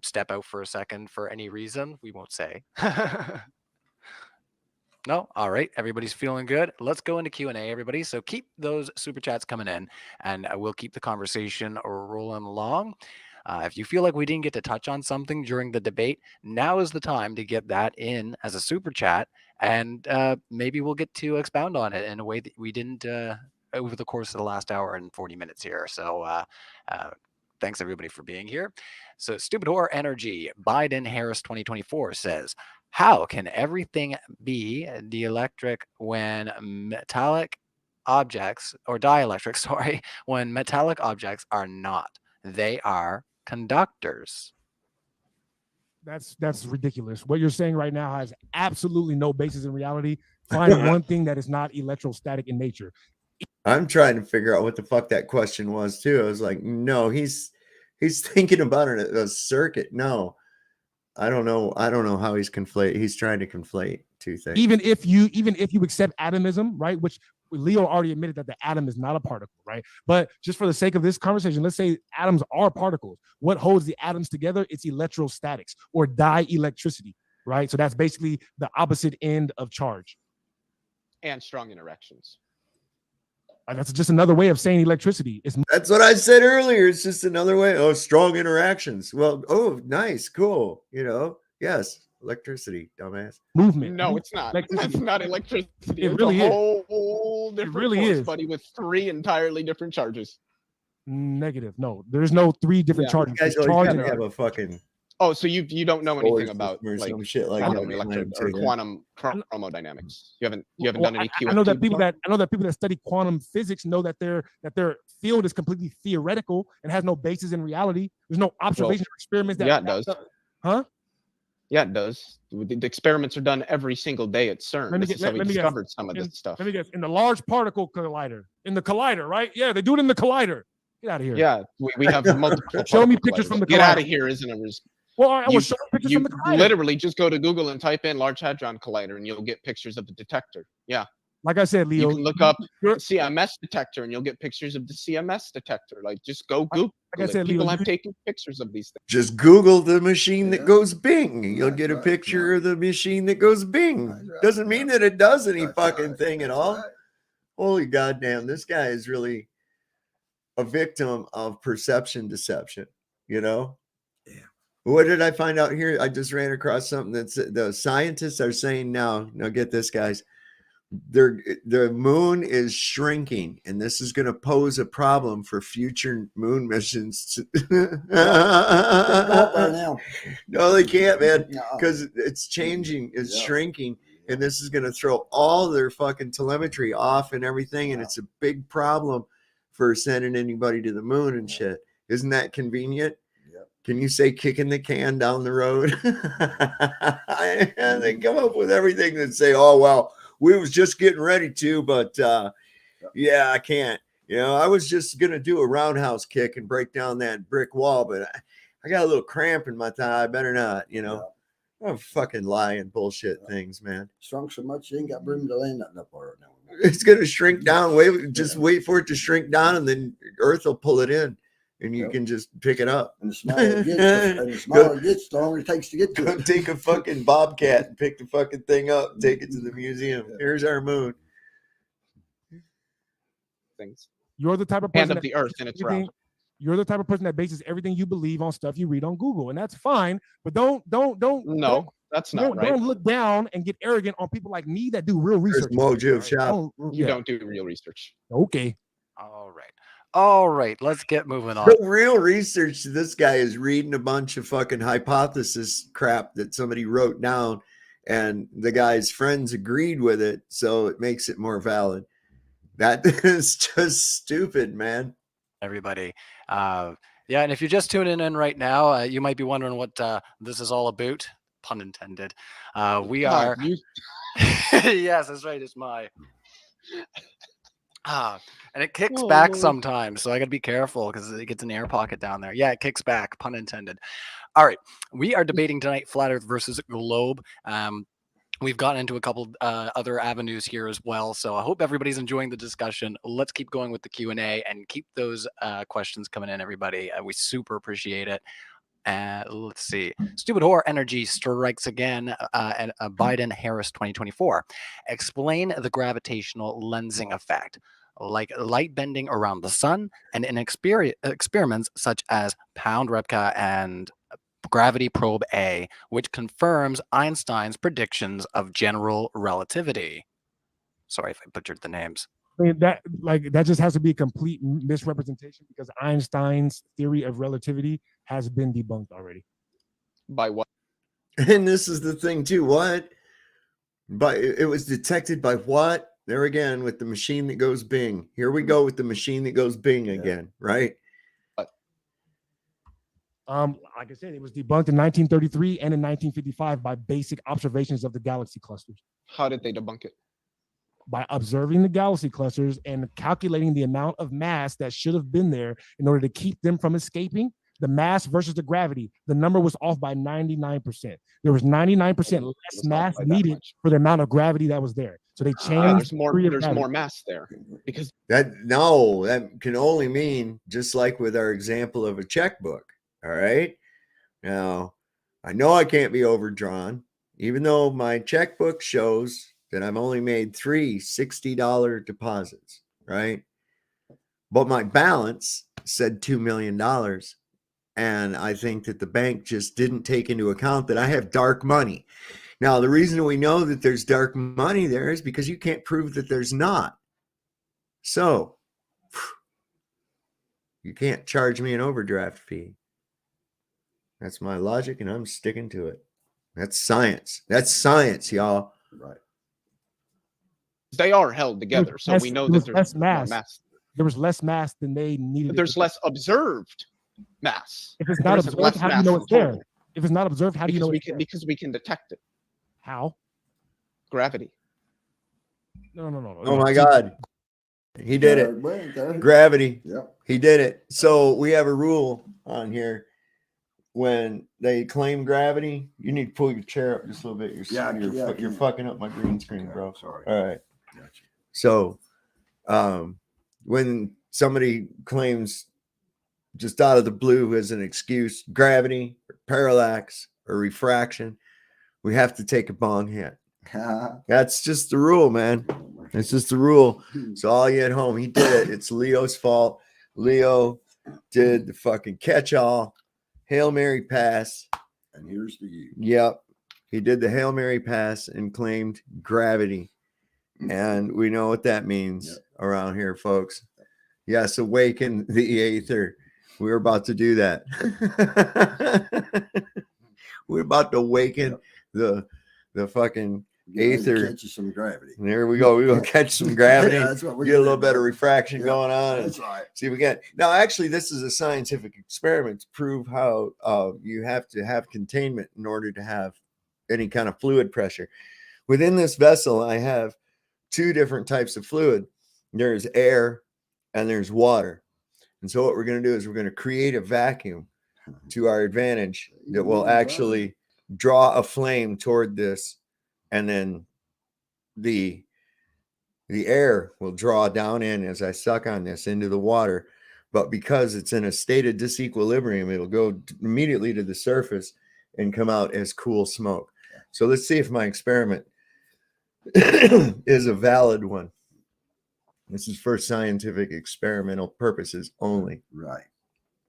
step out for a second for any reason? We won't say. No? All right. Everybody's feeling good. Let's go into Q&A, everybody. So keep those super chats coming in, and we'll keep the conversation rolling along. If you feel like we didn't get to touch on something during the debate, now is the time to get that in as a super chat, and maybe we'll get to expound on it in a way that we didn't over the course of the last hour and 40 minutes here. So thanks, everybody, for being here. So Stupid Whore Energy, Biden Harris 2024 says, how can everything be dielectric when metallic objects, or dielectric, sorry, when metallic objects are not? They are conductors. That's ridiculous. What you're saying right now has absolutely no basis in reality. Find one thing that is not electrostatic in nature. I'm trying to figure out what the fuck that question was too. I was like, no, he's thinking about a circuit. No. I don't know how he's trying to conflate two things. Even if you accept atomism, right? Which Leo already admitted that the atom is not a particle, right? But just for the sake of this conversation, let's say atoms are particles. What holds the atoms together? It's electrostatics or dielectricity, right? So that's basically the opposite end of charge. And strong interactions. That's just another way of saying electricity. That's what I said earlier. It's just another way. Oh, strong interactions. Well, nice, cool. Yes, electricity, dumbass. Movement. No, it's not. That's not electricity. It really is. Whole different force, buddy, with 3 entirely different charges. Negative. No, there's no 3 different charges. You guys always gotta have a fucking. Oh, so you don't know anything about some shit like quantum electric or quantum chromodynamics? You haven't done any QFT? I know that people that study quantum physics know that their field is completely theoretical and has no basis in reality. There's no observation or experiments. It does. Huh? Yeah, it does. The experiments are done every single day at CERN. This is how we discovered some of this stuff. Let me guess. In the Large Particle Collider. In the collider, right? Yeah, they do it in the collider. Get out of here. Yeah, we have multiple. Show me pictures from the collider. Get out of here, isn't it? Well, I will show pictures from the collider. Literally just go to Google and type in Large Hadron Collider, and you'll get pictures of the detector. Yeah. Like I said, Leo, you can look up CMS detector, and you'll get pictures of the CMS detector. Like, just go Google. Like I said, people Leo, have taken pictures of these things. Just Google the machine that goes Bing. You'll get a picture of the machine that goes Bing. Doesn't mean that it does any fucking thing at all. Holy goddamn, this guy is really a victim of perception deception. What did I find out here? I just ran across something that's the scientists are saying now get this, guys. The moon is shrinking, and this is going to pose a problem for future moon missions. No, they can't, man, because it's changing, it's shrinking, and this is going to throw all their fucking telemetry off and everything, and it's a big problem for sending anybody to the moon and shit. Isn't that convenient? Can you say kicking the can down the road? And they come up with everything that say, oh, well, we was just getting ready to, but yeah, I can't. I was just going to do a roundhouse kick and break down that brick wall, but I got a little cramp in my thigh. I better not, I'm fucking lying bullshit things, man. Shrunk so much you ain't got room to land nothing up there now. It's going to shrink down. Wait for it to shrink down, and then Earth will pull it in, and you can just pick it up. And the smaller it gets, the longer it takes to get to it. Take a fucking bobcat and pick the fucking thing up and take it to the museum. Here's our moon. Things. You're the type of Hand person of the earth and its round. You're the type of person that bases everything you believe on stuff you read on Google, and that's fine. But don't. No, that's not right. Don't look down and get arrogant on people like me that do real research. Mojo Shop. You don't do real research. Okay. All right. Let's get moving on. The real research, this guy is reading a bunch of fucking hypothesis crap that somebody wrote down, and the guy's friends agreed with it, so it makes it more valid. That is just stupid, man. Everybody. Yeah, and if you're just tuning in right now, you might be wondering what this is all about. Pun intended. We are. Yes, that's right. It's my. And it kicks back sometimes, so I gotta be careful because it gets an air pocket down there. Yeah, it kicks back. Pun intended. All right, we are debating tonight: flat Earth versus globe. We've gotten into a couple other avenues here as well, so I hope everybody's enjoying the discussion. Let's keep going with the Q&A and keep those questions coming in, everybody. We super appreciate it. Let's see. Stupid Whore Energy strikes again. And Biden Harris 2024. Explain the gravitational lensing effect, like light bending around the sun, and in experiments such as Pound Repka and Gravity Probe A, which confirms Einstein's predictions of general relativity. Sorry if I butchered the names. I mean, that just has to be a complete misrepresentation because Einstein's theory of relativity has been debunked already. By what? And this is the thing too. What? But it was detected by what? There again with the machine that goes bing. Here we go with the machine that goes bing again, right? Like I said, it was debunked in 1933 and in 1955 by basic observations of the galaxy clusters. How did they debunk it? By observing the galaxy clusters and calculating the amount of mass that should have been there in order to keep them from escaping. The mass versus the gravity, the number was off by 99%. There was 99% less mass needed for the amount of gravity that was there. So they changed. There's more mass there because that can only mean just like with our example of a checkbook. All right. Now, I know I can't be overdrawn, even though my checkbook shows that I've only made 3 $60 deposits, right? But my balance said $2 million. And I think that the bank just didn't take into account that I have dark money. Now, the reason we know that there's dark money there is because you can't prove that there's not. So you can't charge me an overdraft fee. That's my logic, and I'm sticking to it. That's science. That's science, y'all. Right. They are held together, so we know that there's more mass. There was less mass than they needed. But there's less observed mass. If it's not observed, how do you know it's there? If it's not observed, how do you know it's there? Because we can detect it. How? Gravity. No. Oh my God. He did it. Gravity. Yep. He did it. So we have a rule on here. When they claim gravity, you need to pull your chair up just a little bit. You're fucking up my green screen, bro. Sorry. All right. Gotcha. So when somebody claims just out of the blue as an excuse, gravity or parallax or refraction, we have to take a bong hit. That's just the rule, man. It's just the rule. So all you at home, he did it. It's Leo's fault. Leo did the fucking catch-all Hail Mary pass. And here's to you. Yep. He did the Hail Mary pass and claimed gravity. And we know what that means around here, folks. Yes, awaken the aether. We're about to do that. We're about to awaken the fucking Aether. Catch you some gravity. There we go. We're going to catch some gravity. Yeah, that's what we're get a gonna little do, bit of bro. refraction Yeah, going on. That's right. See if we can. Now, actually, this is a scientific experiment to prove how you have to have containment in order to have any kind of fluid pressure. Within this vessel, I have two different types of fluid. There's air and there's water. And so what we're going to do is we're going to create a vacuum to our advantage that will actually draw a flame toward this, and then the air will draw down in as I suck on this into the water. But because it's in a state of disequilibrium, it'll go immediately to the surface and come out as cool smoke. So let's see if my experiment is a valid one. This is for scientific experimental purposes only. Right.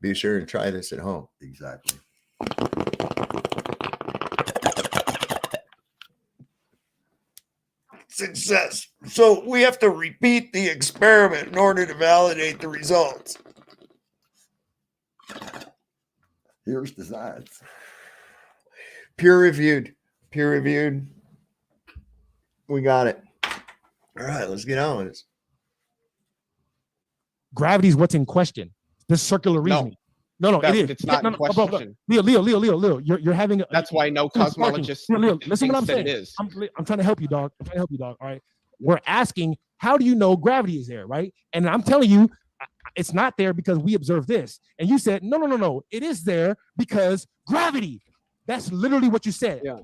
Be sure and try this at home. Exactly. Success. So we have to repeat the experiment in order to validate the results. Here's the science. Peer reviewed. Peer reviewed. We got it. All right, let's get on with this. Gravity is what's in question. This circular reasoning. No, it is. It's not in bro, question. Leo, you're having. That's why no cosmologist Leo, listen what I'm thinks that saying. it is. I'm trying to help you, dog. All right. We're asking, how do you know gravity is there, right? And I'm telling you, it's not there because we observe this. And you said, no. It is there because gravity. That's literally what you said. Yeah.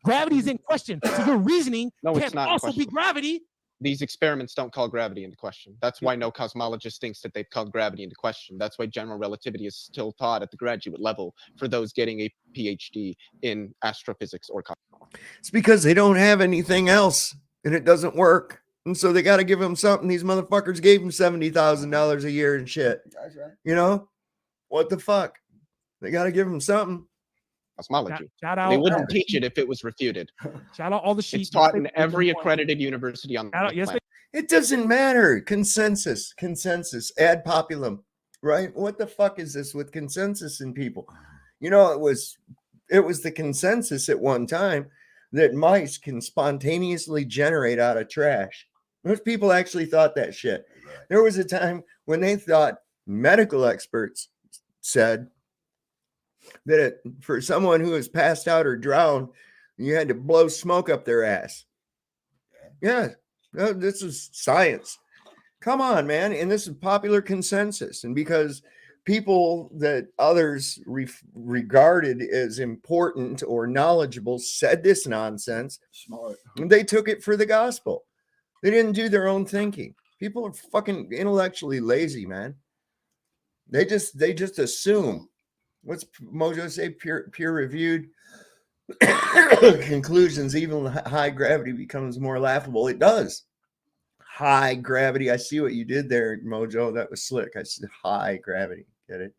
Gravity is in question. So your reasoning No, it's can not in also be question. gravity. These experiments don't call gravity into question. That's why no cosmologist thinks that they've called gravity into question. That's why general relativity is still taught at the graduate level for those getting a PhD in astrophysics or cosmology. It's because they don't have anything else and it doesn't work. And so they got to give them something. These motherfuckers gave them $70,000 a year and shit. That's right. You know? What the fuck? They got to give them something. Cosmology. Shout out. They wouldn't teach it if it was refuted. Shout out all the sheep. It's taught in every accredited university on the planet. It doesn't matter. Consensus. Ad populum. Right? What the fuck is this with consensus in people? You know, it was the consensus at one time that mice can spontaneously generate out of trash. Most people actually thought that shit. There was a time when they thought, medical experts said, that for someone who has passed out or drowned, you had to blow smoke up their ass. Yeah, no, this is science. Come on, man. And this is popular consensus. And because people that others regarded as important or knowledgeable said this nonsense, Smart. they took it for the gospel. They didn't do their own thinking. People are fucking intellectually lazy, man. They just assume. What's Mojo say? Peer reviewed conclusions. Even high gravity becomes more laughable. It does. High gravity. I see what you did there, Mojo. That was slick. I said high gravity. Get it?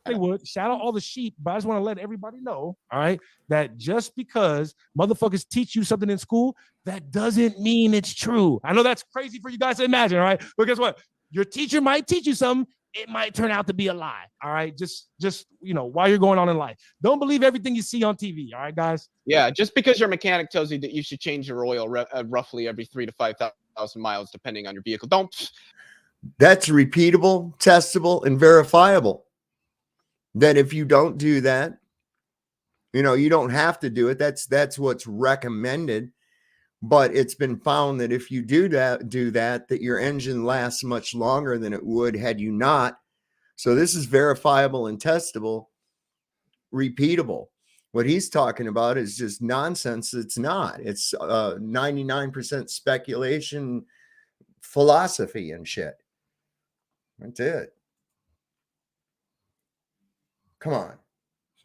They would shout out all the sheep, but I just want to let everybody know, all right, that just because motherfuckers teach you something in school, that doesn't mean it's true. I know that's crazy for you guys to imagine, all right? But guess what? Your teacher might teach you something. It might turn out to be a lie. All right. Just, while you're going on in life, don't believe everything you see on TV. All right, guys. Yeah. Just because your mechanic tells you that you should change your oil roughly every 3,000 to 5,000 miles, depending on your vehicle. That's repeatable, testable, and verifiable. That if you don't do that, you don't have to do it. That's what's recommended. But it's been found that if you do that your engine lasts much longer than it would had you not. So this is verifiable and testable, repeatable. What he's talking about is just nonsense. It's not. It's 99% speculation, philosophy and shit. That's it. Come on.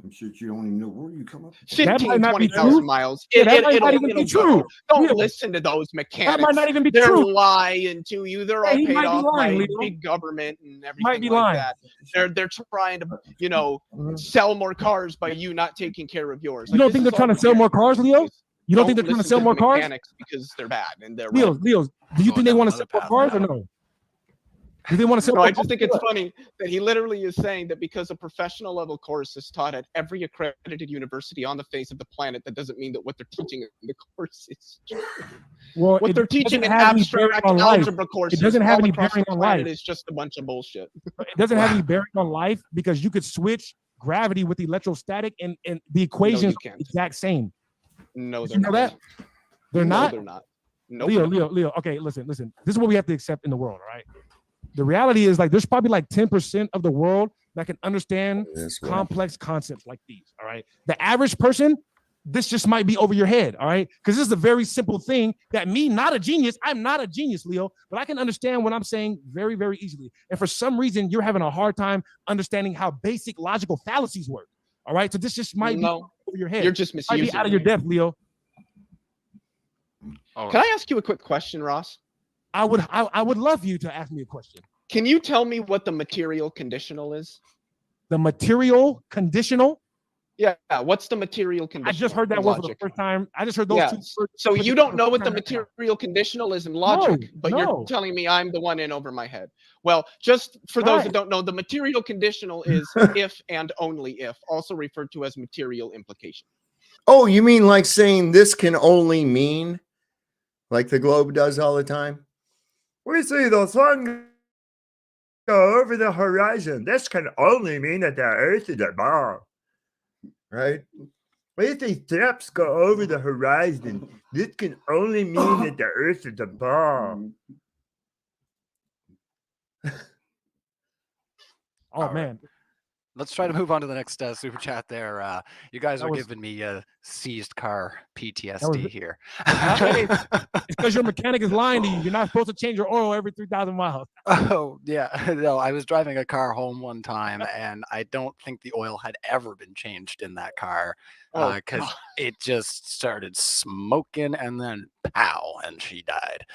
Some shit you don't even know where you come up. 15,000, 20,000 miles. That might not even be true. Don't listen to those mechanics. That might not even be They're true. lying to you. They're all He paid might be off lying, by Leo. big government and everything Might be like lying. that. They're trying to, sell more cars by you not taking care of yours. You don't think they're trying to sell more cars, Leo? You don't think they're trying to listen sell more cars? mechanics because they're bad and they're Leo, wrong. do you think they want to sell more cars or no? Do they want to say? No, I just think it's funny that he literally is saying that because a professional level course is taught at every accredited university on the face of the planet, that doesn't mean that what they're teaching in the course is true. Well, What they're teaching in have any bearing abstract on life. algebra courses It doesn't have all any across bearing the on planet life. is just a bunch of bullshit. It doesn't have any bearing on life because you could switch gravity with electrostatic and the equations are the can't. exact same. No, Did they're you know not. that? They're No, not? they're not. Nope. Leo. Okay, listen. This is what we have to accept in the world, all right? The reality is, like, there's probably like 10% of the world that can understand complex concepts like these, all right? The average person, this just might be over your head, all right? Because this is a very simple thing that me, not a genius, I'm not a genius, Leo, but I can understand what I'm saying very, very easily. And for some reason, you're having a hard time understanding how basic logical fallacies work, all right? So this just might be over your head. You're just Might be misusing out of your me. depth, Leo. Can I ask you a quick question, Ross? I would love you to ask me a question. Can you tell me what the material conditional is? The material conditional? Yeah, what's the material conditional? I just heard that in word for the logic? first time. I just heard those two words. So you don't know what the material conditional is in logic, but no. you're telling me I'm the one in over my head. Well, just for those that don't know, the material conditional is if and only if, also referred to as material implication. Oh, you mean like saying this can only mean, like the globe does all the time? We see the sun go over the horizon. This can only mean that the Earth is a ball. Right? We see ships go over the horizon. This can only mean that the Earth is a ball. Oh, man. Let's try to move on to the next super chat there. You guys That are was- giving me seized car PTSD was- here. Hey, it's because your mechanic is lying to you. You're not supposed to change your oil every 3,000 miles. Oh, yeah. No, I was driving a car home one time, and I don't think the oil had ever been changed in that car because it just started smoking and then pow, and she died.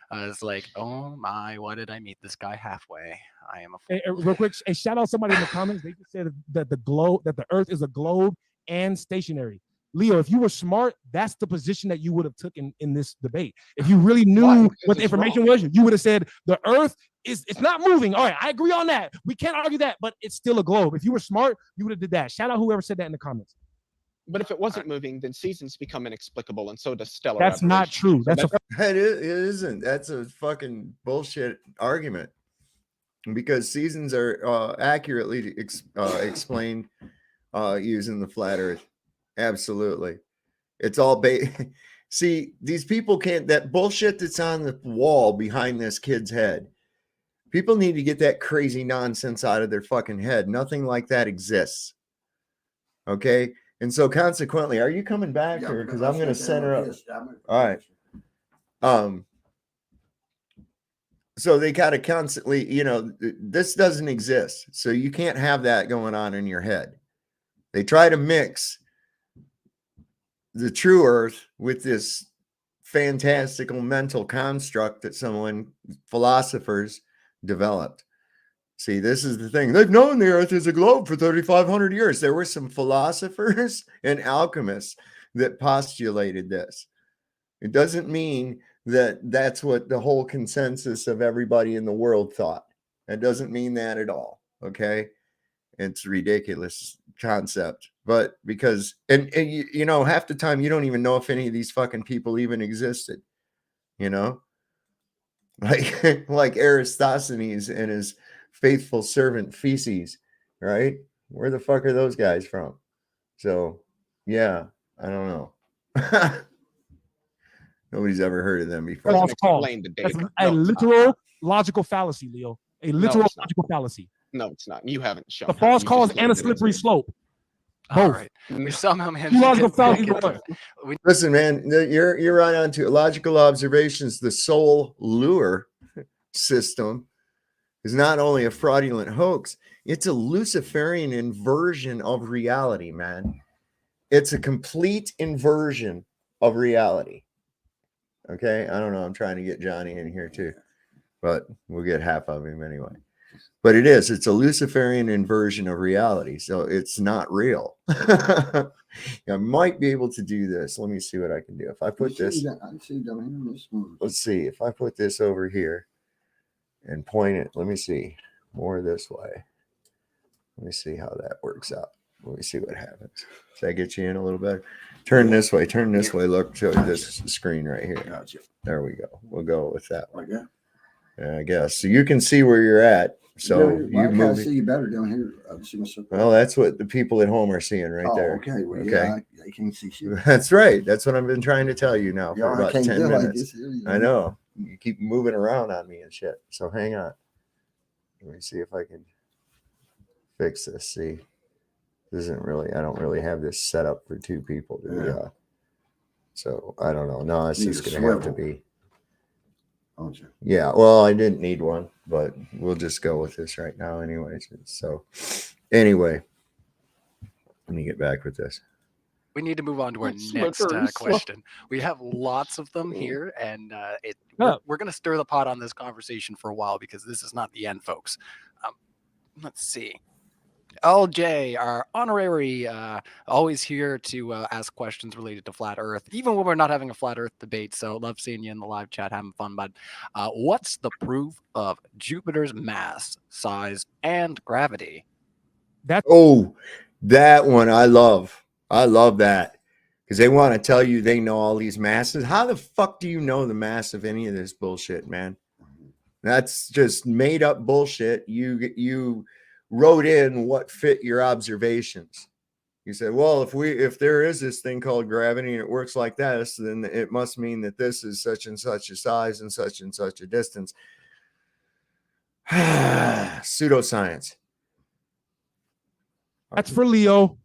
I was like, oh my, why did I meet this guy halfway? I am a fool. Hey, real quick, hey, shout out somebody in the comments. They just said that the Earth is a globe and stationary. Leo, if you were smart, that's the position that you would have took in this debate. If you really knew what the information was, you would have said the Earth it's not moving. All right, I agree on that. We can't argue that, but it's still a globe. If you were smart, you would have did that. Shout out whoever said that in the comments. But if it wasn't moving, then seasons become inexplicable, and so does stellar. That's not true. That's it isn't. That's a fucking bullshit argument. Because seasons are accurately explained using the flat Earth. Absolutely, it's all See, these people can't. That bullshit that's on the wall behind this kid's head. People need to get that crazy nonsense out of their fucking head. Nothing like that exists. Okay. And so consequently, are you coming back or because I'm going to send her up? All right. So they got to constantly, this doesn't exist. So you can't have that going on in your head. They try to mix the true Earth with this fantastical mental construct that philosophers developed. See, this is the thing. They've known the Earth is a globe for 3,500 years. There were some philosophers and alchemists that postulated this. It doesn't mean that that's what the whole consensus of everybody in the world thought. It doesn't mean that at all. Okay. It's a ridiculous concept. But because, and half the time you don't even know if any of these fucking people even existed, like Aristophanes and his faithful servant Theses, right? Where the fuck are those guys from? So, yeah, I don't know. Nobody's ever heard of them before. False cause. That's a literal logical fallacy, Leo. A literal logical fallacy. No, it's not. You haven't shown. The false cause and a slippery slope. All right. We somehow managed Listen, man, you're right on to logical observations. The soul lure system is not only a fraudulent hoax, it's a Luciferian inversion of reality, man. It's a complete inversion of reality. Okay, I don't know. I'm trying to get Johnny in here too, but we'll get half of him anyway. But it's a Luciferian inversion of reality. So it's not real. I might be able to do this. Let me see what I can do. If I put this, let's see if I put this over here and point it. Let me see. More this way. Let me see how that works out. Let me see what happens. Does that get you in a little better? Turn this way. Turn this way. Look, show you this screen right here. Gotcha. There we go. We'll go with that one. Like that. I guess. So you can see where you're at. So Yeah, you I move. see you better down here. I see myself. Well, that's what the people at home are seeing right there. Okay. Well, Okay. yeah, they can't see shit. That's right. That's what I've been trying to tell you now for Yeah, I about can't 10 do like minutes. this here, you I know. You keep moving around on me and shit. So hang on. Let me see if I can fix this. See, this isn't really, I don't really have this set up for two people. Yeah. So I don't know. No, it's Need just a going to have to swivel. be. Don't you? Yeah. Well, I didn't need one, but we'll just go with this right now, anyways. So anyway, let me get back with this. We need to move on to our next Slippers. question. We have lots of them here, and we're going to stir the pot on this conversation for a while because this is not the end, folks. Let's see. LJ, our honorary, always here to ask questions related to flat Earth, even when we're not having a flat Earth debate. So love seeing you in the live chat, having fun, bud. What's the proof of Jupiter's mass, size, and gravity? Oh, that one I love. I love that because they want to tell you they know all these masses. How the fuck do you know the mass of any of this bullshit, man? That's just made up bullshit. You wrote in what fit your observations. You said, well, if there is this thing called gravity and it works like this, then it must mean that this is such and such a size and such a distance. Pseudoscience. That's for Leo.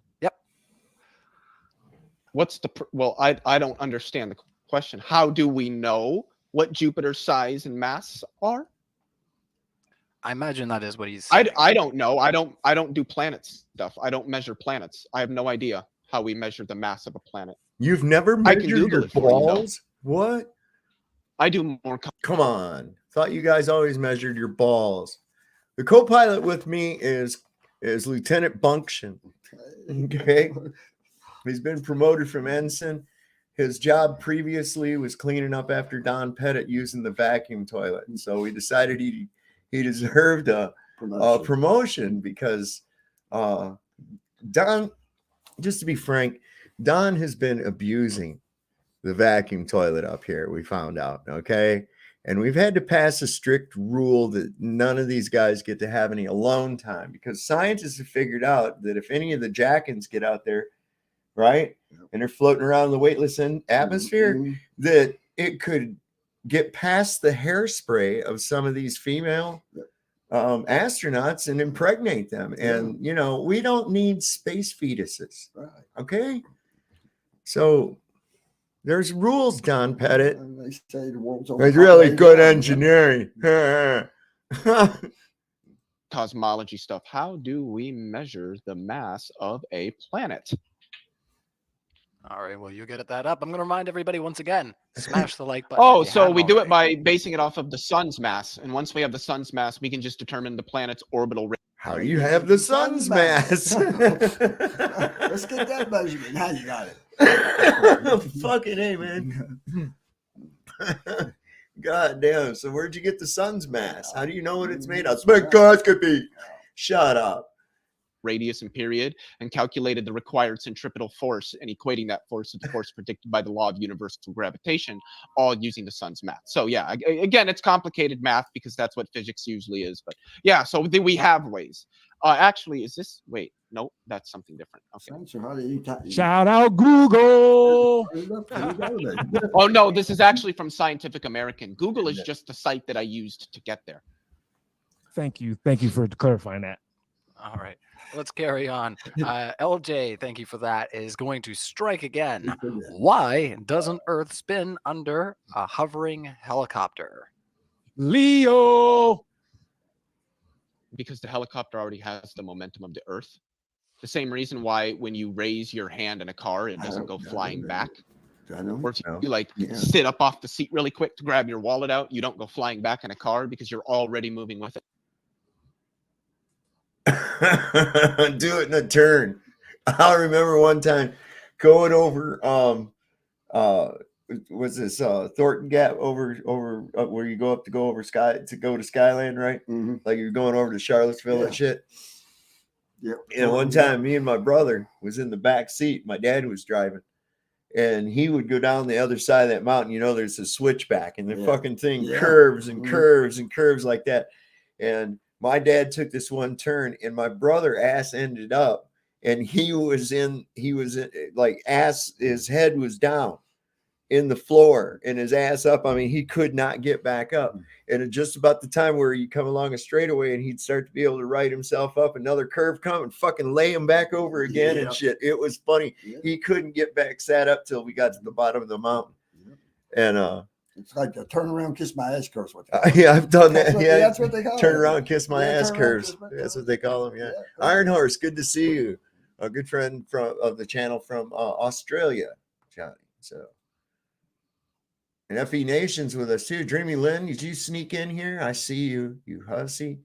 What's the well? I don't understand the question. How do we know what Jupiter's size and mass are? I imagine that is what he's saying. I don't know. I don't do planet stuff. I don't measure planets. I have no idea how we measure the mass of a planet. You've never I can measured Google your it for you, though. balls? What? I do more. Come on. Thought you guys always measured your balls. The co-pilot with me is Lieutenant Bunction. Okay. He's been promoted from ensign. His job previously was cleaning up after Don Pettit using the vacuum toilet. And so we decided he deserved a promotion because Don, just to be frank, Don has been abusing the vacuum toilet up here, we found out, okay? And we've had to pass a strict rule that none of these guys get to have any alone time because scientists have figured out that if any of the jackins get out there, right, and they're floating around the weightless atmosphere, that it could get past the hairspray of some of these female astronauts and impregnate them. And, you know, we don't need space fetuses. Okay. So there's rules, Don Pettit. They say the world's It's really good engineering. Cosmology stuff. How do we measure the mass of a planet? All right, well, you get that up. I'm going to remind everybody once again, smash the like button. Oh, if you so haven't we do it already. by basing it off of the sun's mass. And once we have the sun's mass, we can just determine the planet's orbital rate. How do you have the sun's mass? Let's get that measurement. Now you got it. Fucking A, man. God damn. So where'd you get the sun's mass? How do you know what it's made of? Spectroscopy. Shut up. Radius and period, and calculated the required centripetal force and equating that force to the force predicted by the law of universal gravitation, all using the sun's math. So yeah, again, it's complicated math because that's what physics usually is. But yeah, so we have ways. Actually, is this? Wait, no, that's something different. Okay. So how do you Shout out Google. Oh no, this is actually from Scientific American. Google is just the site that I used to get there. Thank you for clarifying that. All right, let's carry on. LJ, thank you for that, is going to strike again. Why doesn't Earth spin under a hovering helicopter? Leo. Because the helicopter already has the momentum of the Earth. The same reason why when you raise your hand in a car, it doesn't go flying back. Or if you like sit up off the seat really quick to grab your wallet out, you don't go flying back in a car because you're already moving with it. Do it in a turn. I remember one time going over was this Thornton Gap over where you go over Sky to go to Skyland, right? Mm-hmm. Like you're going over to Charlottesville and shit. Yep. And one time, me and my brother was in the back seat. My dad was driving, and he would go down the other side of that mountain. You know, there's a switchback, and the fucking thing curves and curves and curves like that. And my dad took this one turn, and my brother ass ended up, and he was in like ass. His head was down in the floor, and his ass up. I mean, he could not get back up. And at just about the time where you come along a straightaway, and he'd start to be able to right himself up, another curve come and fucking lay him back over again and shit. It was funny. He couldn't get back sat up till we got to the bottom of the mountain. And it's like the turn around, kiss my ass curse. yeah, I've done that. That's what they call turn it. around, kiss my ass curves. That's what they call them. Yeah. Iron Horse, good to see you. A good friend of the channel from Australia, Johnny. So. And FE Nation's with us too. Dreamy Lynn, did you sneak in here? I see you, you hussy.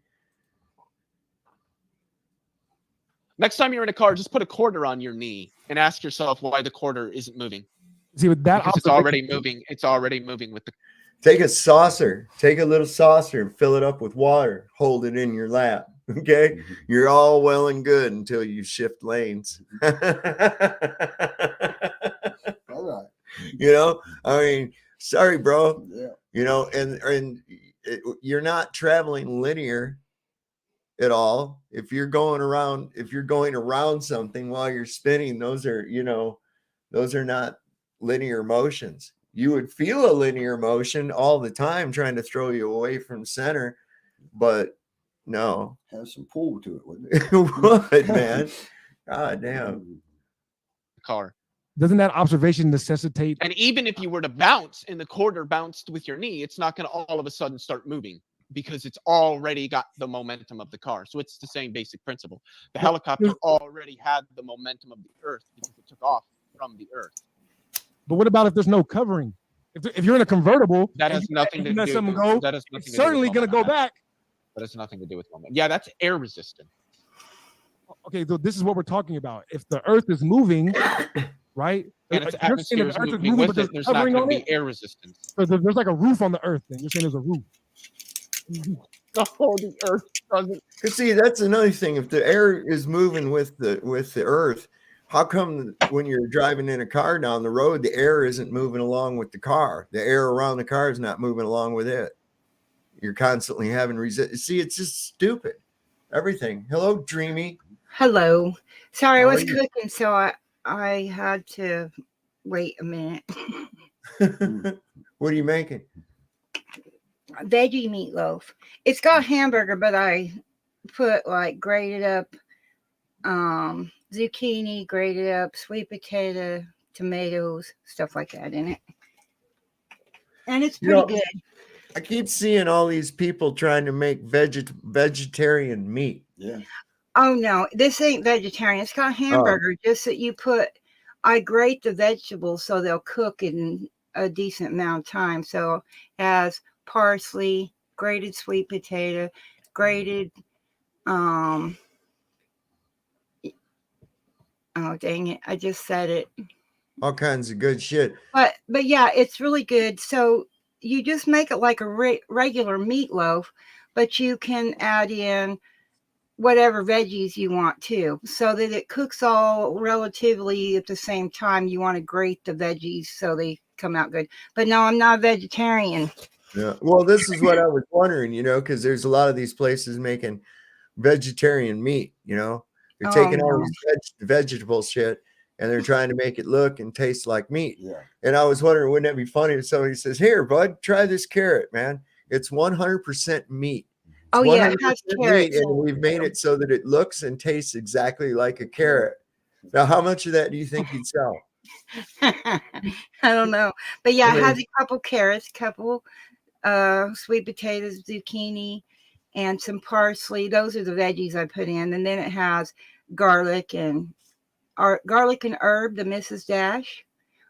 Next time you're in a car, just put a quarter on your knee and ask yourself why the quarter isn't moving. See, with that, because it's already moving. It's already moving with the. Take a saucer, take a little saucer and fill it up with water. Hold it in your lap. Okay, you're all well and good until you shift lanes. All right. You know, I mean, sorry, bro. Yeah. You know, and you're not traveling linear at all. If you're going around something while you're spinning, those are not linear motions. You would feel a linear motion all the time trying to throw you away from center, but no. Have some pull to it, wouldn't it? It would, man. God damn. Car. Doesn't that observation necessitate? And even if you were to bounce and the quarter bounced with your knee, it's not going to all of a sudden start moving because it's already got the momentum of the car. So it's the same basic principle. The helicopter already had the momentum of the earth because it took off from the earth. But what about if there's no covering? If you're in a convertible, that has nothing to do. Let something go. That has nothing it's certainly going to go back. That has nothing to do with moment. Yeah, that's air resistant. Okay, so this is what we're talking about. If the Earth is moving, right? And its atmosphere is moving with it, there's not going to be air resistance. So there's like a roof on the Earth. Then you're saying there's a roof. Oh, the Earth doesn't. See, that's another thing. If the air is moving with the Earth, how come when you're driving in a car down the road, the air isn't moving along with the car? The air around the car is not moving along with it. You're constantly having resist. See, it's just stupid. Everything. Hello, Dreamy. Hello. Sorry, I was cooking, so I had to wait a minute. What are you making? Veggie meatloaf. It's got hamburger, but I put like grated up zucchini, grated up sweet potato, tomatoes, stuff like that in it. And it's pretty good. I keep seeing all these people trying to make vegetarian meat. Yeah. Oh no, this ain't vegetarian. It's got hamburger. Just that you I grate the vegetables so they'll cook in a decent amount of time. So it has parsley, grated sweet potato, grated oh dang it, I just said it. All kinds of good shit. But yeah, it's really good. So you just make it like a regular meatloaf, but you can add in whatever veggies you want to, so that it cooks all relatively at the same time. You want to grate the veggies so they come out good. But no, I'm not a vegetarian. Yeah. Well, this is what I was wondering, because there's a lot of these places making vegetarian meat, they're taking all this vegetable shit and they're trying to make it look and taste like meat. Yeah. And I was wondering, wouldn't that be funny if somebody says, "Here, bud, try this carrot, man. It's 100% meat." Oh yeah, it has carrots. And we've made it so that it looks and tastes exactly like a carrot. Now, how much of that do you think you'd sell? I don't know, but yeah, it has a couple carrots, couple sweet potatoes, zucchini, and some parsley. Those are the veggies I put in, and then it has garlic and herb, the Mrs. Dash.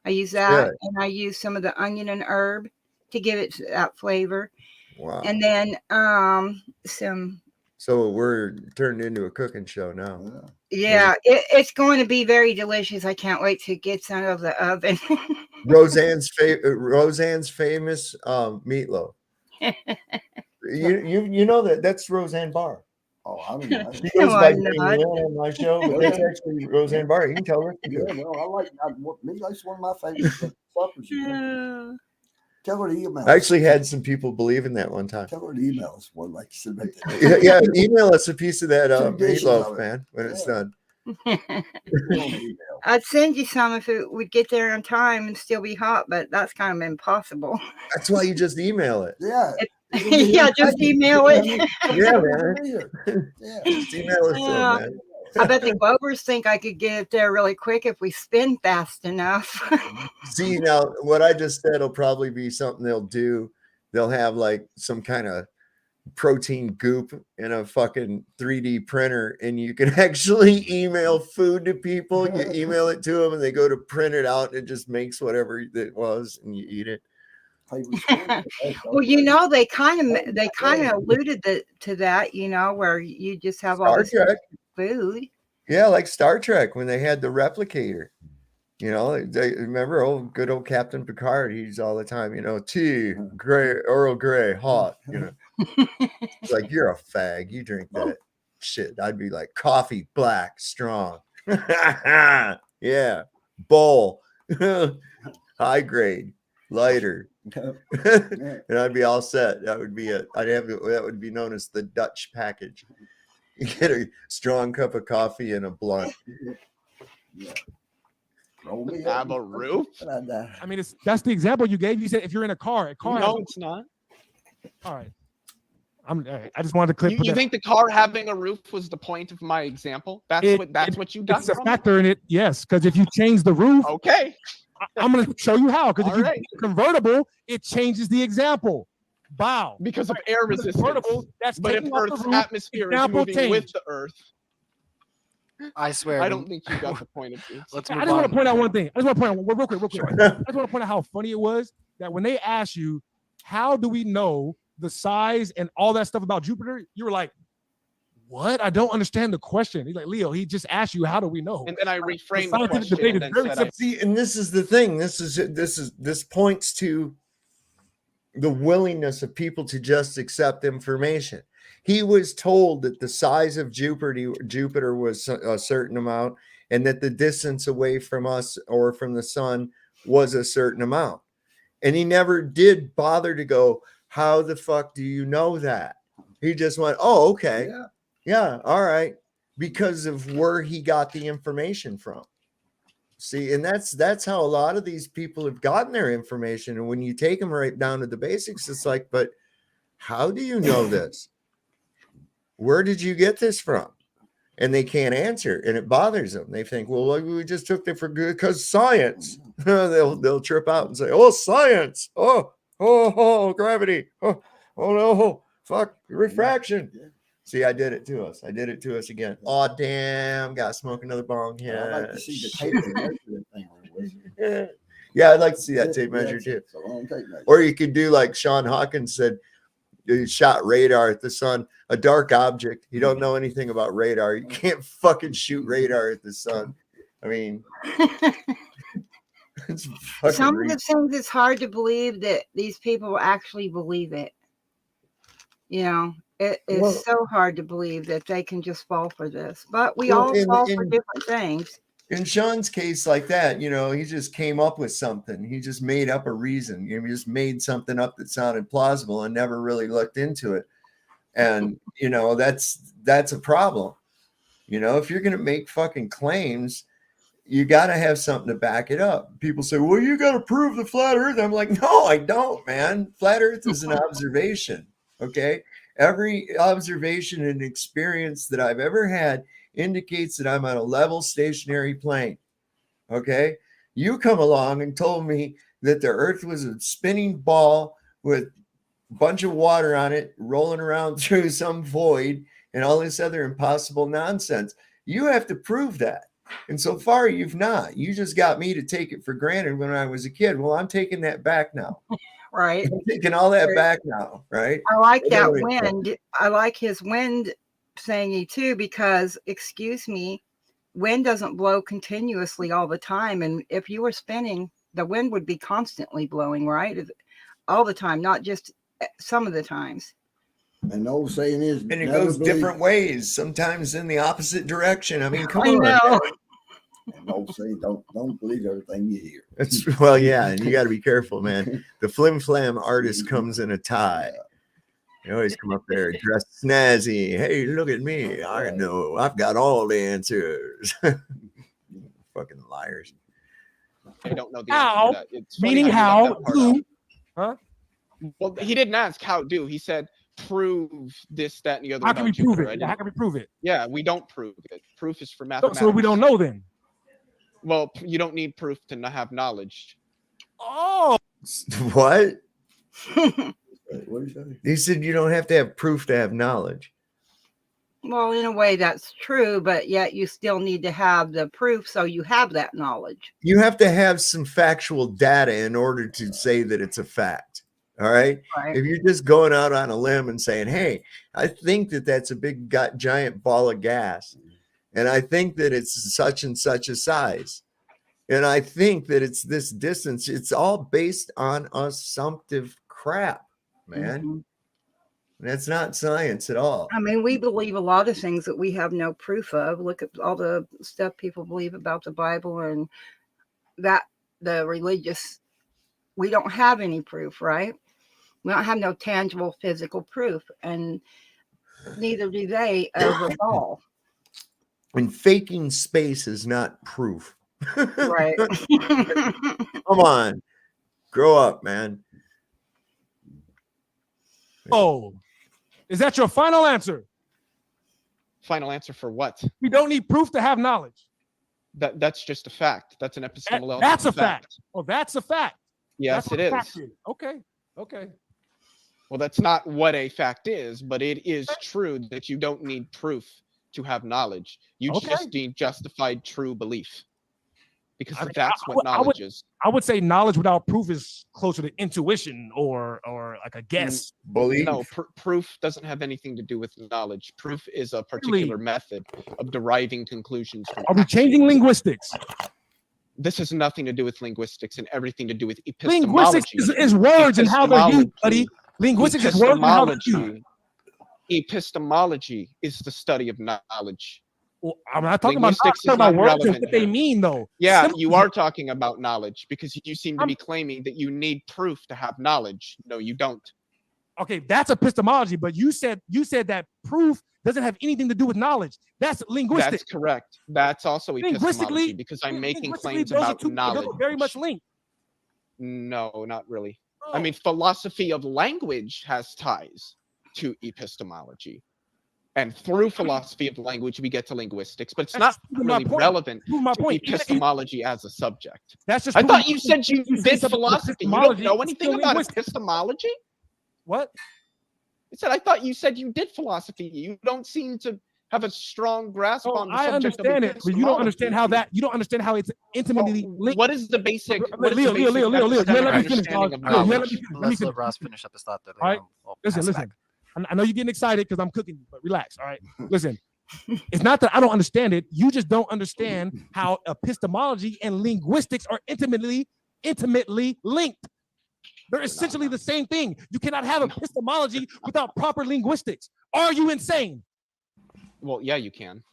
I use that, and I use some of the onion and herb to give it that flavor. Wow. And then some. So we're turned into a cooking show now. Yeah, it's going to be very delicious. I can't wait to get some of the oven. Roseanne's famous meatloaf. You know that's Roseanne Barr. Oh, I don't know. She No, goes by I'm Jane not. Lynn on my show, but that's actually Roseanne Barr. You can tell her. Yeah, well, that's one of my favorite suppers. Yeah. Tell her to email. I actually had some people believe in that one time. Tell her to email us one like you said. Back there. Yeah, email us a piece of that Some dishes of meatloaf, it. man, when it's Yeah. done. I'd send you some if it would get there on time and still be hot, but that's kind of impossible. That's why you just email it. Yeah. Yeah, just email it. Yeah, man. Yeah. Just email us, Yeah. man. I bet the Glovers think I could get it there really quick if we spin fast enough. See, now what I just said will probably be something they'll do. They'll have like some kind of protein goop in a fucking 3D printer, and you can actually email food to people. You email it to them, and they go to print it out, and it just makes whatever it was, and you eat it. Well, they kind of alluded to that, where you just have all Star this Trek. food. Yeah, like Star Trek when they had the replicator. They remember good old Captain Picard. He's all the time, tea, gray, Earl Grey, hot. It's like, you're a fag. You drink that shit. I'd be like, coffee, black, strong. Yeah, bowl, high grade, lighter. And I'd be all set. That would be it. That would be known as the Dutch package. You get a strong cup of coffee and a blunt. Yeah. Have a roof? I mean, that's the example you gave. You said if you're in a car, No, it's not. All right. All right. I just wanted to clip. You think the car having a roof was the point of my example? That's what you got. It's a factor in it, yes. Because if you change the roof, okay, I'm going to show you how. Because if you right. convertible, it changes the example. Bow. Because of air resistance. Convertible, that's but if taking off the Earth's roof, atmosphere is example moving change. with the Earth, I swear. I don't think you got the point of this. Let's I move just want on. to point out one thing. I just want to point out real quick. I just want to point out how funny it was that when they asked you, how do we know the size and all that stuff about Jupiter, you were like, what? I don't understand the question. He's like, Leo, he just asked you, how do we know? And then I reframed the scientific question. debate And is then very said See, and this is the thing. This points to the willingness of people to just accept information. He was told that the size of Jupiter was a certain amount, and that the distance away from us or from the sun was a certain amount. And he never did bother to go, how the fuck do you know that? He just went, oh, okay. Yeah, all right. Because of where he got the information from. See, and that's how a lot of these people have gotten their information. And when you take them right down to the basics, it's like, but how do you know this? Where did you get this from? And they can't answer, and it bothers them. They think, well, we just took it for good because science. they'll trip out and say, oh, science. Oh, gravity. Oh no, fuck, refraction. See, I did it to us. I did it to us again. Oh, damn, got to smoke another bong. Yeah. I'd like to see the tape measure that thing. Yeah, I'd like to see that tape measure too. It's a long tape measure. Or you could do like Sean Hawkins said, he shot radar at the sun, a dark object. You don't know anything about radar. You can't fucking shoot radar at the sun. I mean, it's some of the things it's hard to believe that these people actually believe it. It is so hard to believe that they can just fall for this. But we all fall for different things. In Sean's case, like that, he just came up with something. He just made up a reason. He just made something up that sounded plausible and never really looked into it. And that's a problem. If you're gonna make fucking claims, you got to have something to back it up. People say, well, you got to prove the flat earth. I'm like, no, I don't, man. Flat earth is an observation. Okay. Every observation and experience that I've ever had indicates that I'm on a level stationary plane. Okay. You come along and told me that the earth was a spinning ball with a bunch of water on it rolling around through some void and all this other impossible nonsense. You have to prove that. And so far, you've not. You just got me to take it for granted when I was a kid. Well, I'm taking that back now. Right. I'm taking all that back now. Right. I like that wind. I like his wind thingy too, because, excuse me, wind doesn't blow continuously all the time. And if you were spinning, the wind would be constantly blowing, right? All the time, not just some of the times. And the old saying is, And it never goes believe- different ways, sometimes in the opposite direction. I mean, come I on. know. And the old saying, don't believe everything you hear. It's, well, yeah, and you got to be careful, man. The flim flam artist comes in a tie. They always come up there dressed snazzy. Hey, look at me. I know. I've got all the answers. Fucking liars. I don't know the How? answer to that. It's funny Meaning you left how? that part Who? out. Huh? Well, he didn't ask how do. He said prove this, that, and the other. How can we about prove Jupiter. it? Yeah, how can we prove it? Yeah, we don't prove it. Proof is for So, mathematics. so we don't know then. Well, you don't need proof to not have knowledge. Oh, What? What do you say? He said you don't have to have proof to have knowledge. Well, in a way, that's true, but yet you still need to have the proof so you have that knowledge. You have to have some factual data in order to say that it's a fact. All right. Right. If you're just going out on a limb and saying, hey, I think that that's a big giant ball of gas, and I think that it's such and such a size, and I think that it's this distance, it's all based on assumptive crap, man. Mhm. That's not science at all. I mean, we believe a lot of things that we have no proof of. Look at all the stuff people believe about the Bible and that the religious, we don't have any proof, right? We don't have no tangible physical proof, and neither do they of the ball. And faking space is not proof. Right. Come on. Grow up, man. oh, is that your final answer? Final answer for what? We don't need proof to have knowledge. That's just a fact. That's an epistemological That's a fact. Oh, that's a fact. Yes, That's what it fact is. Okay. Okay. Well, that's not what a fact is, but it is true that you don't need proof to have knowledge. You Okay. just need justified true belief. Because I mean, that's I what would- I knowledge is. I would say knowledge without proof is closer to intuition or like a guess. Believe. No, proof doesn't have anything to do with knowledge. Proof is a particular method of deriving conclusions from Are we changing actions. linguistics? This has nothing to do with linguistics and everything to do with epistemology. Linguistics is words and how they're used, buddy. Linguistics is words and how they're used. Epistemology is the study of knowledge. Well, I'm not talking about, Linguistics is I'm talking about not words and relevant what they here. mean, though. Yeah, Symbols- you are talking about knowledge because you seem to be claiming that you need proof to have knowledge. No, you don't. Okay, that's epistemology, but you said that proof doesn't have anything to do with knowledge. That's linguistic. That's correct. That's also epistemology Linguistically, because I'm making linguistically, claims those are about two- those knowledge. are very much linked. No, not really. Oh. I mean, philosophy of language has ties to epistemology. And through philosophy of language, we get to linguistics, but it's That's not proving my really point. relevant Proving my to point. Even if you- epistemology as a subject. That's just I proving thought my you point. said you You say did something about philosophy. You don't epistemology, know it's anything still about linguistics. epistemology? What? I said, I thought you said you did philosophy. You don't seem to have a strong grasp Oh, on the I subject understand of it, but you don't understand how epistemology. you don't understand how it's intimately linked. What is the basic? What is Leo, the Leo, basic Leo, Leo, Leo, epistemic let me finish, understanding dog. of Leo, let knowledge? me finish. Let me Let's let finish. Ross finish up his thought. There. All right. We'll Listen, pass it listen. back. I know you're getting excited because I'm cooking you, but relax. All right. Listen, it's not that I don't understand it. You just don't understand how epistemology and linguistics are intimately linked. They're essentially the same thing. You cannot have epistemology without proper linguistics. Are you insane? Well, yeah, you can,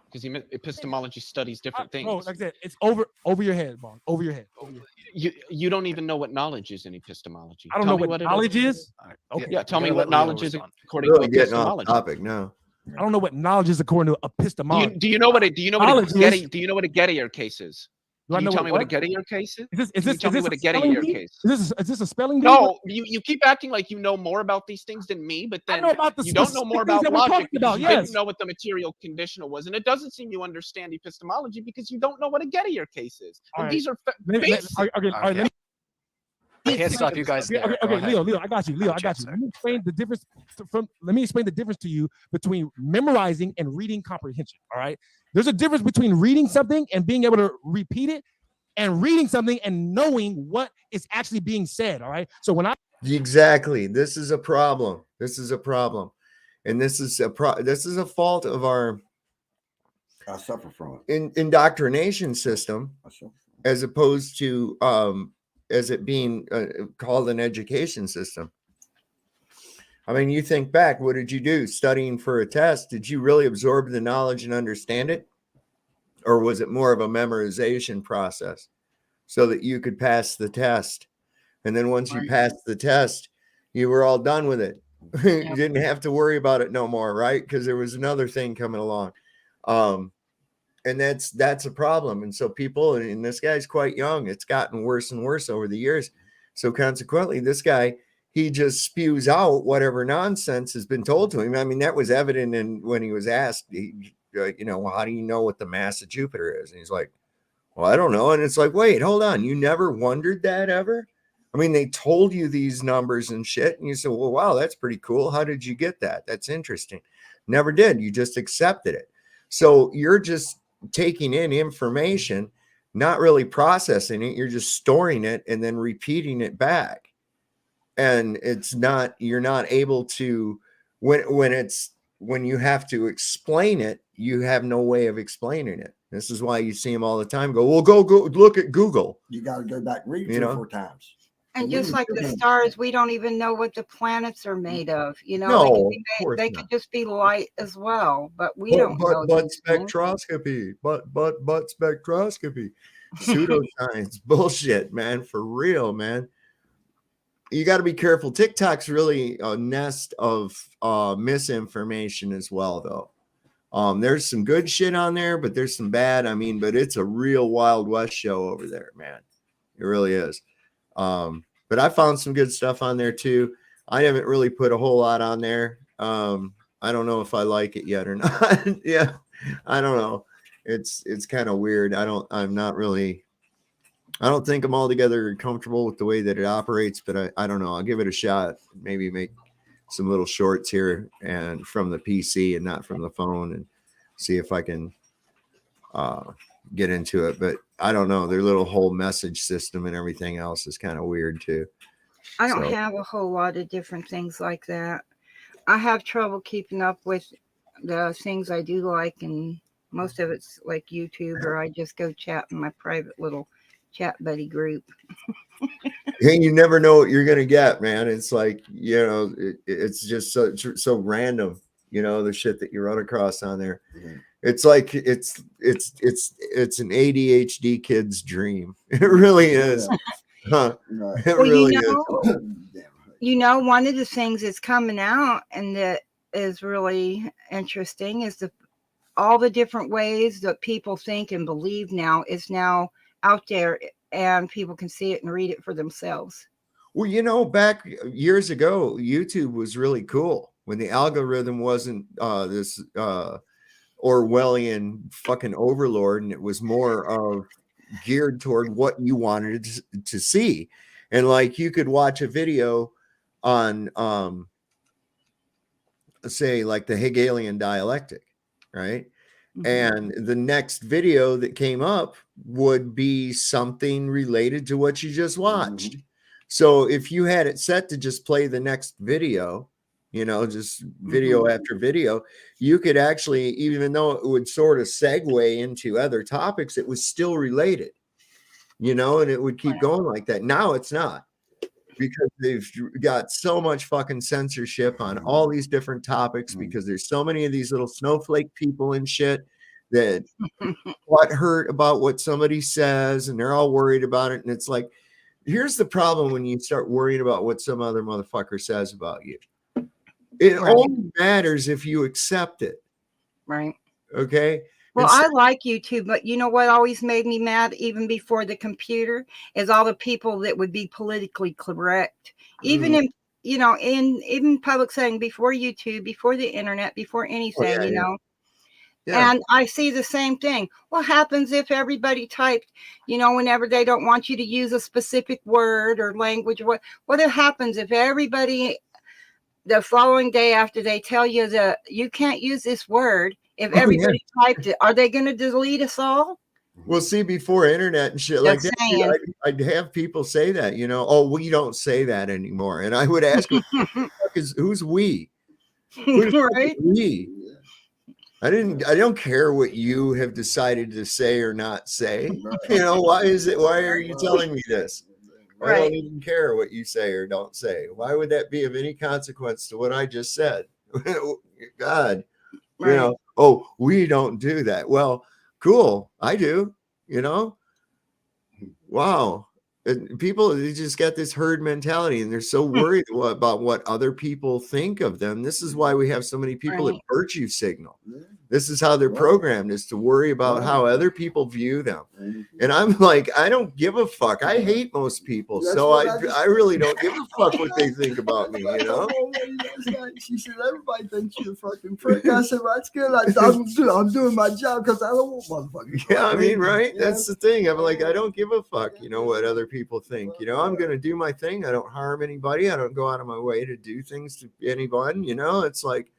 because epistemology studies different things. Bro, like I said, it's over your head, Bong. Over your head. Over your head. You don't even know what knowledge is in epistemology. I don't Tell know me what it knowledge is. All right. Okay. Yeah, tell me Leo what Leo knowledge is respond. according Really to getting off epistemology. topic now. I don't know what knowledge is according to epistemology. Do you know what a Knowledge is- Gettier case is? Do I Can you know tell me what a what? Gettier case is? Is Can you this tell me what a spelling Gettier bee? case? Is this a spelling bee? No, you keep acting like you know more about these things than me, but I then know about the you don't know more specific things about that we're logic talking because about, you yes. didn't know what the material conditional was, and it doesn't seem you understand epistemology because you don't know what a Gettier case is. All And right. these are Let me- basic. all right, let me- I can't stop you guys there. Okay, Go okay, ahead. Leo, I got you. Leo, I got Chance you. there. Let me explain the difference let me explain the difference to you between memorizing and reading comprehension. All right. There's a difference between reading something and being able to repeat it and reading something and knowing what is actually being said. All right. So when I Exactly. This is a problem. This is a problem. And this is a fault of our I suffer from it. indoctrination system. I suffer from as opposed to as it being called an education system. I mean, you think back, what did you do studying for a test? Did you really absorb the knowledge and understand it? Or was it more of a memorization process so that you could pass the test? And then once you passed the test, you were all done with it. You didn't have to worry about it no more, right? Because there was another thing coming along. And that's a problem. And so people, and this guy's quite young, it's gotten worse and worse over the years. So consequently, this guy, he just spews out whatever nonsense has been told to him. I mean, that was evident in when he was asked, you know, well, how do you know what the mass of Jupiter is? And he's like, well, I don't know. And it's like, wait, hold on. You never wondered that ever? I mean, they told you these numbers and shit. And you said, well, wow, that's pretty cool. How did you get that? That's interesting. Never did. You just accepted it. So you're just taking in information, not really processing it. You're just storing it and then repeating it back. And it's not, you're not able to, when you have to explain it, you have no way of explaining it. This is why you see them all the time go, well, go look at Google. You got to go back, read You three or know? 4 times. And just like the stars, we don't even know what the planets are made of. You know, No, they of could, course they not. could just be light as well, but we don't know. But these things. spectroscopy, but spectroscopy, pseudoscience, bullshit, man, for real, man. You got to be careful. TikTok's really a nest of misinformation as well, though. There's some good shit on there, but there's some bad. I mean, but it's a real Wild West show over there, man. It really is. But I found some good stuff on there too. I haven't really put a whole lot on there. I don't know if I like it yet or not. Yeah, I don't know. It's kind of weird. I don't think I'm altogether comfortable with the way that it operates, but I don't know. I'll give it a shot. Maybe make some little shorts here and from the PC and not from the phone, and see if I can get into it. But I don't know. Their little whole message system and everything else is kind of weird too. I don't have a whole lot of different things like that. I have trouble keeping up with the things I do like, and most of it's like YouTube, or I just go chat in my private little chat buddy group. And you never know what you're gonna get, man. It's like, you know, it's just so random, you know, the shit that you run across on there. Yeah. It's like it's an ADHD kid's dream. It really is. Huh. Right. It Well, really you know, one of the things that's coming out and that is really interesting is all the different ways that people think and believe now is now out there, and people can see it and read it for themselves. Well, you know, back years ago, YouTube was really cool when the algorithm wasn't this Orwellian fucking overlord, and it was more of geared toward what you wanted to see. And like, you could watch a video on say like the Hegelian dialectic, right? Mm-hmm. And the next video that came up would be something related to what you just watched. Mm-hmm. So if you had it set to just play the next video, you know, just video after video, you could actually, even though it would sort of segue into other topics, it was still related, you know, and it would keep going like that. Now it's not, because they've got so much fucking censorship on all these different topics, because there's so many of these little snowflake people and shit that what hurt about what somebody says, and they're all worried about it. And it's like, here's the problem when you start worrying about what some other motherfucker says about you. It only matters if you accept it. Right. Okay. Well, I like YouTube, but you know what always made me mad, even before the computer, is all the people that would be politically correct, even in, you know, even public setting, before YouTube, before the internet, before anything, you know. Yeah. And I see the same thing. What happens if everybody typed, you know, whenever they don't want you to use a specific word or language? What happens if everybody, the following day after they tell you that you can't use this word, if everybody typed it, are they going to delete us all? Well, see, before internet and shit like that, I'd have people say that, you know, oh, we don't say that anymore. And I would ask, who's we? Who's right? We? I don't care what you have decided to say or not say. You know, why are you telling me this? I Right. don't even care what you say or don't say. Why would that be of any consequence to what I just said? God, you Right. know, oh, we don't do that. Well, cool. I do, you know. Wow. And people, they just got this herd mentality and they're so worried about what other people think of them. This is why we have so many people that Right. virtue signal. This is how they're programmed, is to worry about how other people view them. And I'm like, I don't give a fuck. I hate most people. That's So what I really don't give a fuck what they think about me, you know? She said, everybody thinks you're a fucking prick. I said, well, that's good. I'm doing my job because I don't want motherfuckers. Yeah, I mean, right? Yeah. That's the thing. I'm like, I don't give a fuck, you know, what other people think. You know, I'm going to do my thing. I don't harm anybody. I don't go out of my way to do things to anyone, you know? It's like,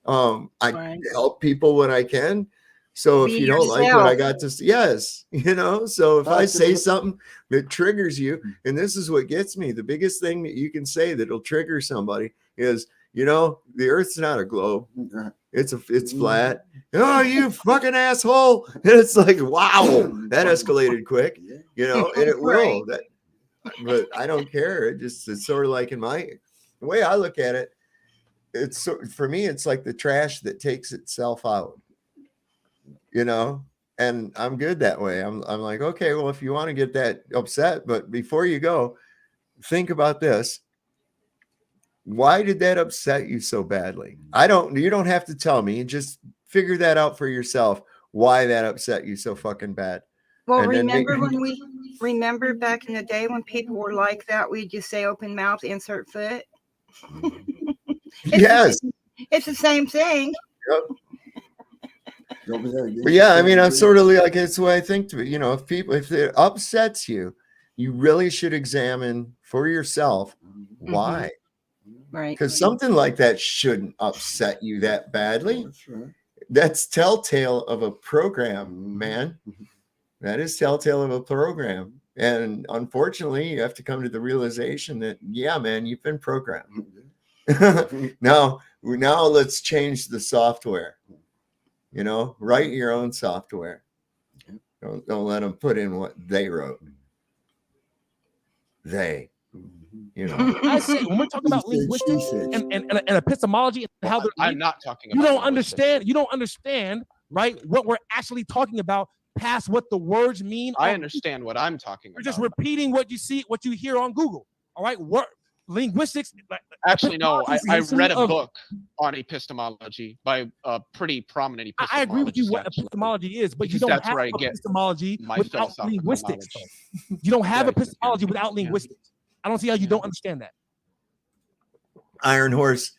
I Right. help people when I can. So if Be you don't like what I yourself. got to say, yes, you know, so if I say Absolutely. something that triggers you, and this is what gets me, the biggest thing that you can say that'll trigger somebody is, you know, the earth's not a globe. It's flat. Oh, you fucking asshole. And it's like, wow, that escalated quick, you know, and it will. Right. But I don't care. It's sort of like the way I look at it, for me, it's like the trash that takes itself out, you know, and I'm good that way. I'm like, okay, well, if you want to get that upset, but before you go, think about this. Why did that upset you so badly? You don't have to tell me. Just figure that out for yourself. Why that upset you so fucking bad. Well, And then remember back in the day when people were like that, we'd just say open mouth, insert foot. Yes. It's the same thing. Yep. But yeah, I mean, I'm sort of like, it's the way I think to it. You know, if it upsets you, you really should examine for yourself why. Right. Because something like that shouldn't upset you that badly. That's right. That's telltale of a program, man. That is telltale of a program. And unfortunately, you have to come to the realization that, yeah, man, you've been programmed. Now let's change the software. You know, write your own software. Don't let them put in what they wrote. They, you know. I say when we're talking about linguistics and epistemology and how they're, I'm not talking you about don't understand. You don't understand, right? What we're actually talking about past what the words mean. I understand what I'm talking You're about. just repeating what you see, what you hear on Google. All right, linguistics. Actually, no. I read a of- book on epistemology by a pretty prominent epistemologist. I agree with you what actually. epistemology is, but you Because don't that's have where I get epistemology my without philosophical linguistics. knowledge. You don't have Yeah, epistemology without linguistics. I don't see how you don't understand that. Iron Horse,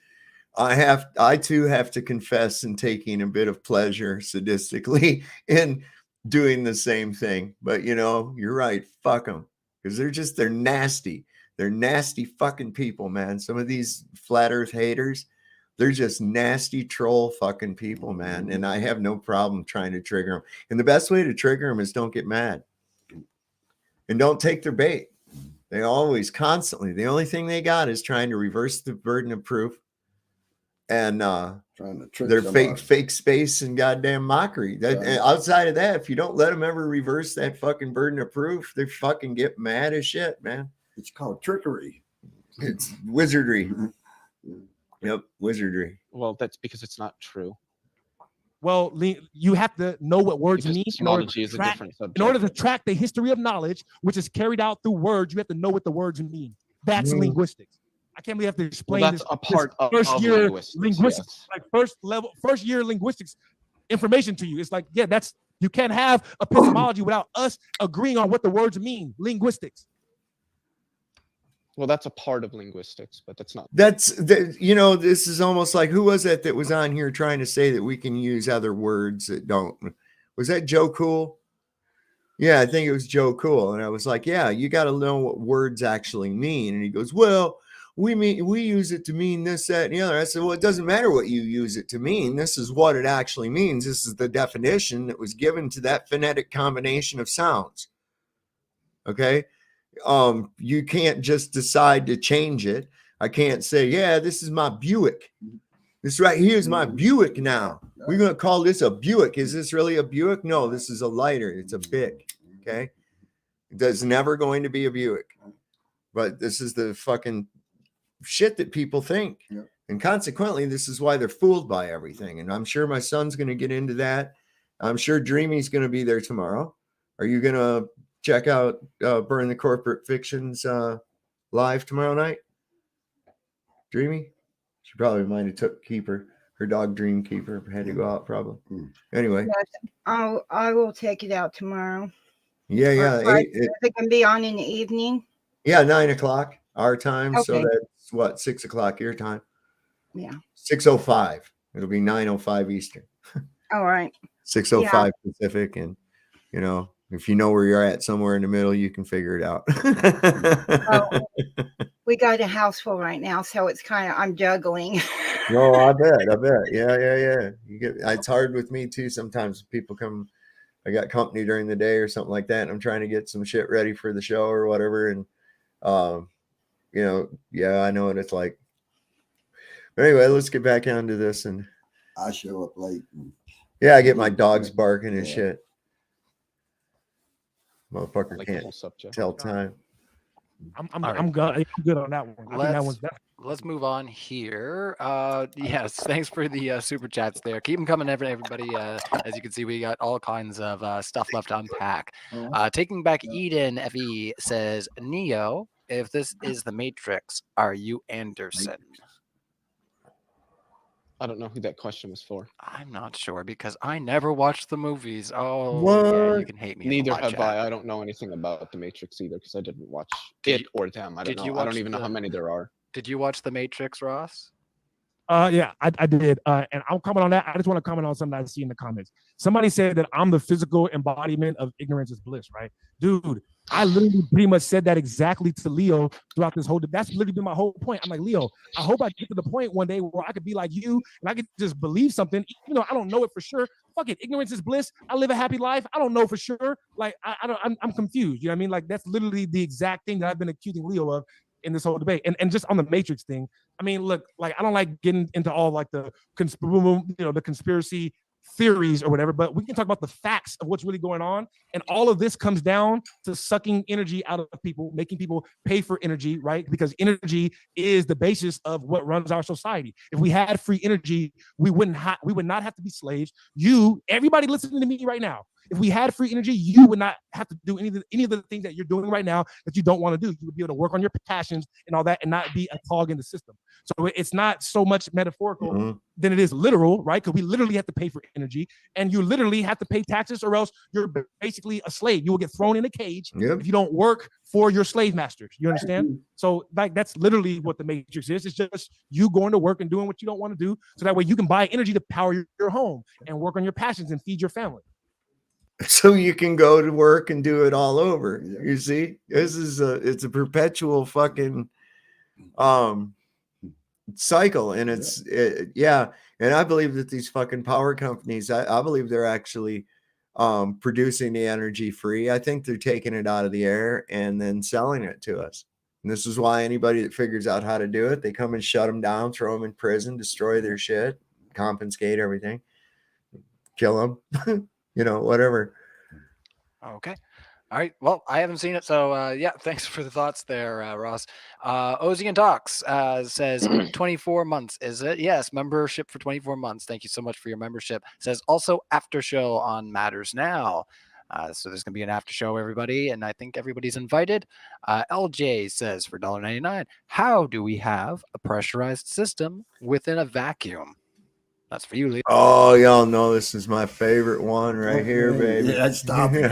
I too have to confess in taking a bit of pleasure sadistically in doing the same thing. But you know, you're right. Fuck them. Because they're nasty. They're nasty fucking people, man. Some of these flat earth haters, they're just nasty troll fucking people, man. And I have no problem trying to trigger them. And the best way to trigger them is don't get mad. And don't take their bait. They always, constantly, the only thing they got is trying to reverse the burden of proof. And Trying to trick their somebody. fake space and goddamn mockery. And outside of that, if you don't let them ever reverse that fucking burden of proof, they fucking get mad as shit, man. It's called trickery. It's wizardry. Yep, wizardry. Well, that's because it's not true. Well, you have to know what words mean in order, Epistemology is a track, different subject. in order to track the history of knowledge, which is carried out through words. You have to know what the words mean. That's linguistics. I can't believe I have to explain Well, that's this. a part of first-year linguistics, yes. like first year linguistics information to you. It's like, yeah, you can't have epistemology without us agreeing on what the words mean. Linguistics. Well, that's a part of linguistics, but that's not. You know, this is almost like, who was that was on here trying to say that we can use other words that don't? Was that Joe Cool? Yeah, I think it was Joe Cool. And I was like, yeah, you got to know what words actually mean. And he goes, well, we use it to mean this, that, and the other. I said, well, it doesn't matter what you use it to mean. This is what it actually means. This is the definition that was given to that phonetic combination of sounds. Okay. You can't just decide to change it. I can't say, yeah, this is my Buick. This right here is my Buick now. We're going to call this a Buick. Is this really a Buick? No, this is a lighter. It's a Bic. Okay. It's never going to be a Buick. But this is the fucking shit that people think. Yep. And consequently, this is why they're fooled by everything. And I'm sure my son's going to get into that. I'm sure Dreamy's going to be there tomorrow. Are you going to check out Burn the Corporate Fictions live tomorrow night? Dreamy? She probably might have took Keeper. Her dog Dream Keeper had to go out probably. Anyway. Yes, I will take it out tomorrow. Yeah, yeah. It can be on in the evening. Yeah, 9 o'clock our time. Okay. So that's what, 6 o'clock your time? Yeah. 6:05. It'll be 9:05 Eastern. All right. 6:05 Pacific. And you know, if you know where you're at somewhere in the middle, you can figure it out. We got a house full right now, so it's kind of I'm juggling. No, I bet. Yeah. It's hard with me too. Sometimes people come, I got company during the day or something like that, and I'm trying to get some shit ready for the show or whatever. And you know, yeah, I know what it's like. But anyway, let's get back onto this. And I show up late. Yeah, I get my dogs barking and shit. Motherfucker can't tell time. I'm good on that one. I think that one's better. Let's move on here. Yes, thanks for the super chats there. Keep them coming, everybody. As you can see, we got all kinds of stuff left to unpack. Taking Back Eden FE says, Neo, if this is the Matrix, are you Anderson? I don't know who that question was for. I'm not sure because I never watched the movies. Oh, what? Yeah, you can hate me. Neither have I. I don't know anything about the Matrix either because I didn't watch it or them. I don't know. I don't even know how many there are. Did you watch the Matrix, Ross? Yeah, I did. And I'll comment on that. I just want to comment on something I see in the comments. Somebody said that I'm the physical embodiment of ignorance is bliss, right? Dude, I literally pretty much said that exactly to Leo throughout this whole. That's literally been my whole point. I'm like, Leo, I hope I get to the point one day where I could be like you and I could just believe something, even though I don't know it for sure. Fuck it, ignorance is bliss. I live a happy life. I don't know for sure. Like I'm confused. You know what I mean? Like that's literally the exact thing that I've been accusing Leo of in this whole debate. And just on the Matrix thing, I mean, look, like I don't like getting into all like the conspiracy theories or whatever, but we can talk about the facts of what's really going on. And all of this comes down to sucking energy out of people, making people pay for energy, right? Because energy is the basis of what runs our society. If we had free energy, we would not have to be slaves. Everybody listening to me right now, if we had free energy, you would not have to do any of the things that you're doing right now that you don't want to do. You would be able to work on your passions and all that and not be a cog in the system. So it's not so much metaphorical than it is literal, right? Because we literally have to pay for energy and you literally have to pay taxes or else you're basically a slave. You will get thrown in a cage if you don't work for your slave masters. You understand? So like that's literally what the Matrix is. It's just you going to work and doing what you don't want to do so that way you can buy energy to power your home and work on your passions and feed your family. So you can go to work and do it all over. You see, it's a perpetual fucking cycle, and and I believe that these fucking power companies, I believe they're actually producing the energy free. I think they're taking it out of the air and then selling it to us. And this is why anybody that figures out how to do it, they come and shut them down, throw them in prison, destroy their shit, confiscate everything, kill them. You know, whatever. Okay. All right. Well, I haven't seen it. So, yeah, thanks for the thoughts there, Ross. Ozian Talks says 24 months, is it? Yes, membership for 24 months. Thank you so much for your membership. Says also after show on Matters Now. So there's going to be an after show, everybody, and I think everybody's invited. LJ says for $1.99, how do we have a pressurized system within a vacuum? That's for you, Lee. Oh, y'all know this is my favorite one right here, baby. Yeah, that's topics.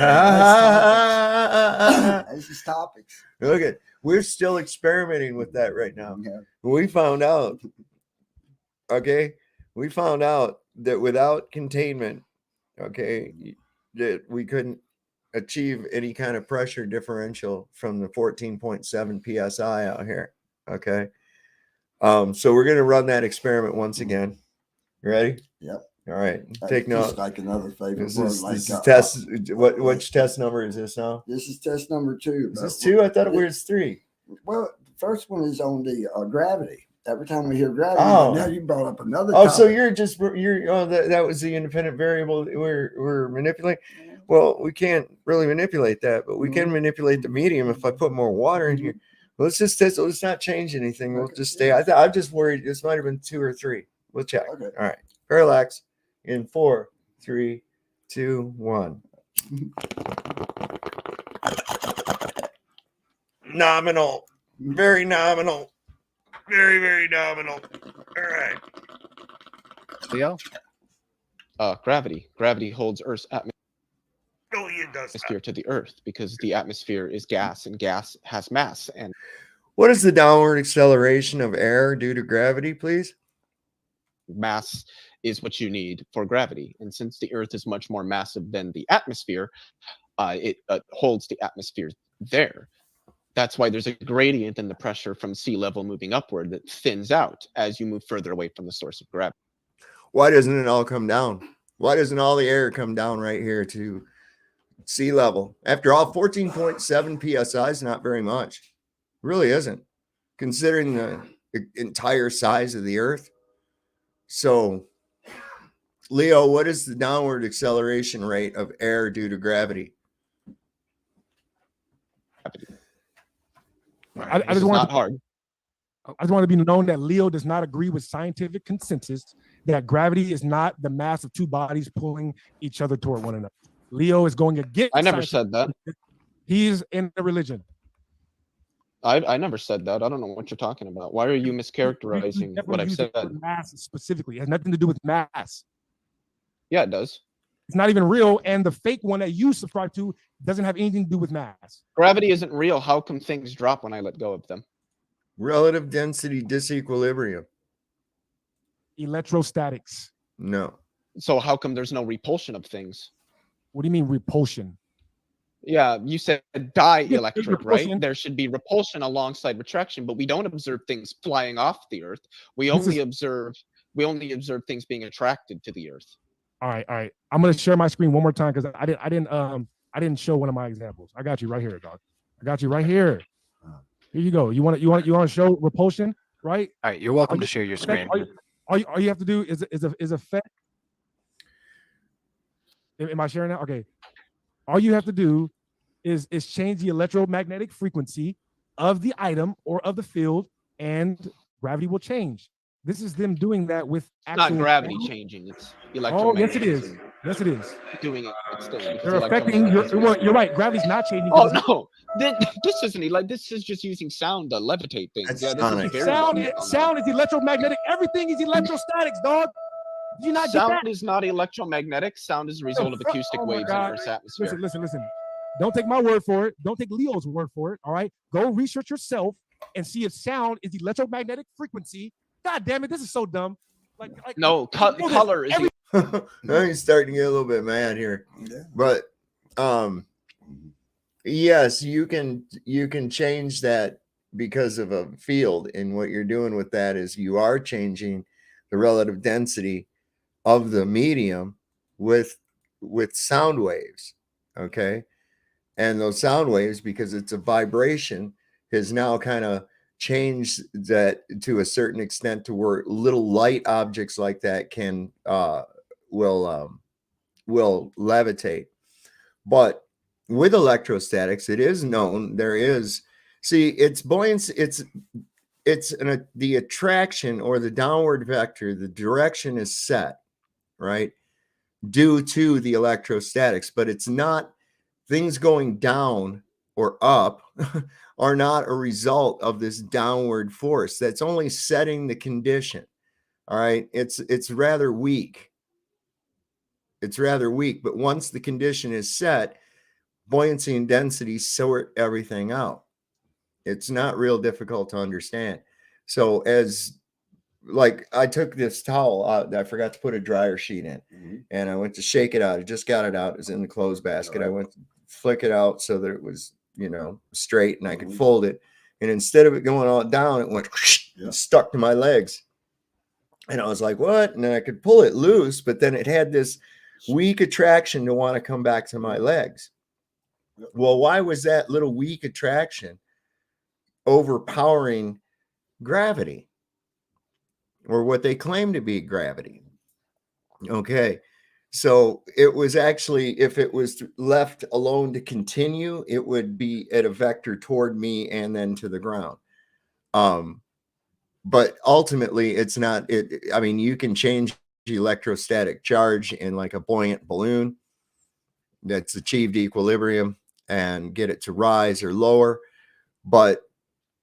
That's just topics. Look at, we're still experimenting with that right now. Yeah. We found out, that without containment, that we couldn't achieve any kind of pressure differential from the 14.7 PSI out here. Okay. So we're going to run that experiment once again. You ready? Yep. All right. That's Take note. just like another favorite This word. is test. Which test number is this now? This is test number 2. Is this 2? I thought it was 3. Well, the first one is on the gravity. every time we hear gravity, Oh. now you brought up another. Oh, so topic. that was the independent variable that we're manipulating. Well, we can't really manipulate that, but we can manipulate the medium if I put more water in here. Let's just test. Let's not change anything. We'll just stay. I'm just worried. This might have been 2 or 3. We'll check. Okay. All right. Parallax in 4, 3, 2, 1. Nominal. Very nominal. Very, very nominal. All right. Leo? Gravity. Gravity holds Earth's Oh, it does. atmosphere to the Earth because the atmosphere is gas and gas has mass. And What is the downward acceleration of air due to gravity, please? mass is what you need for gravity. And since the Earth is much more massive than the atmosphere, it holds the atmosphere there. That's why there's a gradient in the pressure from sea level moving upward that thins out as you move further away from the source of gravity. Why doesn't it all come down? Why doesn't all the air come down right here to sea level? After all, 14.7 psi is not very much. Really isn't, considering the entire size of the Earth. So, Leo, what is the downward acceleration rate of air due to gravity? I This just is want not hard. I just want to be known that Leo does not agree with scientific consensus that gravity is not the mass of two bodies pulling each other toward one another. Leo is going against. I never scientific said that. He's in the religion. I never said that. I don't know what you're talking about. Why are you mischaracterizing Never what I've used the said? word mass specifically. It has nothing to do with mass. Yeah, it does. It's not even real, and the fake one that you subscribe to doesn't have anything to do with mass. Gravity isn't real. How come things drop when I let go of them? Relative density disequilibrium. Electrostatics. No. So how come there's no repulsion of things? What do you mean repulsion? Yeah, you said dielectric, repulsion. right? There should be repulsion alongside retraction, but we don't observe things flying off the Earth. We This only is- observe things being attracted to the Earth. All right. I'm gonna share my screen one more time because I didn't show one of my examples. I got you right here, dog. I got you right here. Here you go. You want to show repulsion, right? All right, you're welcome to share your screen. All you have to do is affect. Am I sharing now? Okay. All you have to do is change the electromagnetic frequency of the item or of the field, and gravity will change. This is them doing that with It's not actual gravity sound. changing. It's Oh, electromagnetic. yes, it is. Yes, it is. Doing it instead. because They're affecting. You're right. Gravity's not changing. Oh no! This isn't like this is just using sound to levitate things. That's Yeah, this sonic. is very Sound is electromagnetic. Everything is electrostatics, dog. Do you not get Sound that? is not electromagnetic. Sound is a result of acoustic Oh my waves in God. Earth's atmosphere. Listen. Don't take my word for it. Don't take Leo's word for it. All right. Go research yourself and see if sound is electromagnetic frequency. God damn it. This is so dumb. Like No, you know this. color is I'm starting to get a little bit mad here. Yeah. But yes, you can change that because of a field, and what you're doing with that is you are changing the relative density of the medium with sound waves. Okay. And those sound waves, because it's a vibration, has now kind of changed that to a certain extent to where little light objects like that can will levitate. But with electrostatics, it is known it's buoyancy, the attraction or the downward vector, the direction is set, right, due to the electrostatics, but it's not things going down or up are not a result of this downward force. That's only setting the condition. All right. It's rather weak. It's rather weak, but once the condition is set, buoyancy and density sort everything out. It's not real difficult to understand. So like I took this towel out, I forgot to put a dryer sheet in, and I went to shake it out. I just got it out. It was in the clothes basket. I went to flick it out so that it was, straight and I could fold it. And instead of it going all down, it went stuck to my legs. And I was like, what? And then I could pull it loose, but then it had this weak attraction to want to come back to my legs. Well, why was that little weak attraction overpowering gravity? or what they claim to be gravity. Okay. So it was actually, if it was left alone to continue, it would be at a vector toward me and then to the ground. But ultimately it's not it. I mean, you can change the electrostatic charge in like a buoyant balloon that's achieved equilibrium and get it to rise or lower. But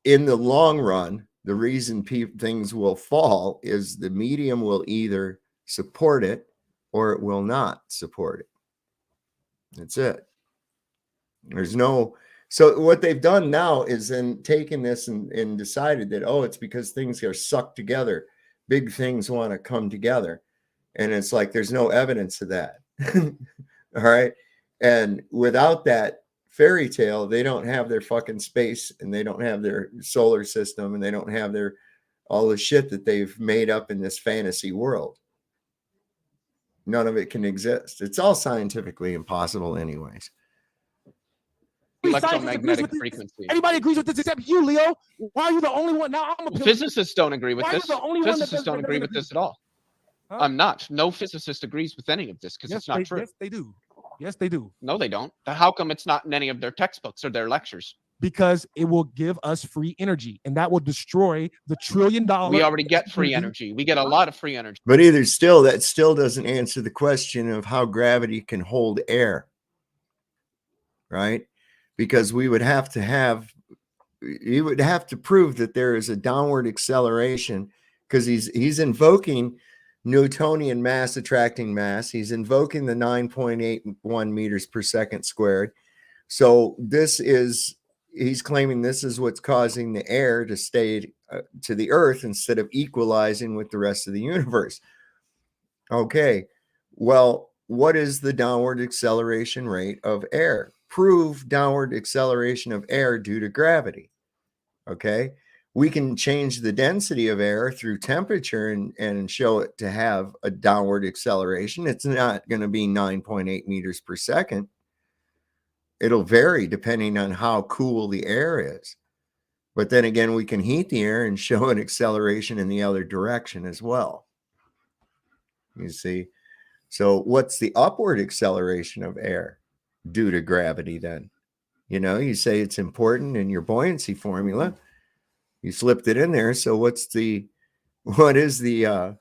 in the long run, the reason things will fall is the medium will either support it or it will not support it. That's it. There's no, so what they've done now is then taken this and decided that, oh, it's because things are sucked together. Big things want to come together. And it's like, there's no evidence of that. All right. And without that fairy tale, they don't have their fucking space, and they don't have their solar system, and they don't have their, all the shit that they've made up in this fantasy world. None of it can exist. It's all scientifically impossible anyways. Electromagnetic frequency. Everybody agrees with this except you, Leo. Why are you the only one? Now I'm a physicists don't agree with Why are you this. the only one that Physicists don't agree with this at all. Huh? I'm not. No physicist agrees with any of this because it's not true. Yes, they do. Yes, they do. No, they don't. How come it's not in any of their textbooks or their lectures? Because it will give us free energy, and that will destroy the $1 trillion. We already get free energy. We get a lot of free energy. But either still, that still doesn't answer the question of how gravity can hold air, right? Because we would have to have, you would have to prove that there is a downward acceleration, because he's invoking Newtonian mass attracting mass. He's invoking the 9.81 meters per second squared. So this is, he's claiming this is what's causing the air to stay to the earth instead of equalizing with the rest of the universe. Okay, well, what is the downward acceleration rate of air? Prove downward acceleration of air due to gravity. Okay, we can change the density of air through temperature and show it to have a downward acceleration. It's not going to be 9.8 meters per second. It'll vary depending on how cool the air is. But then again, we can heat the air and show an acceleration in the other direction as well. You see? So what's the upward acceleration of air due to gravity then? You know, you say it's important in your buoyancy formula. You slipped it in there. So what is the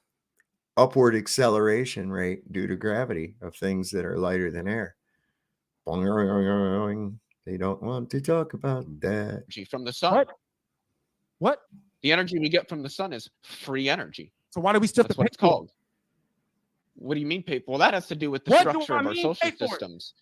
upward acceleration rate due to gravity of things that are lighter than air? They don't want to talk about that. Energy from the sun. What? The energy we get from the sun is free energy. So why do we still have That's to what pay it's for it? called. What do you mean pay for? Well, that has to do with the What do structure I of our mean social pay for it? systems.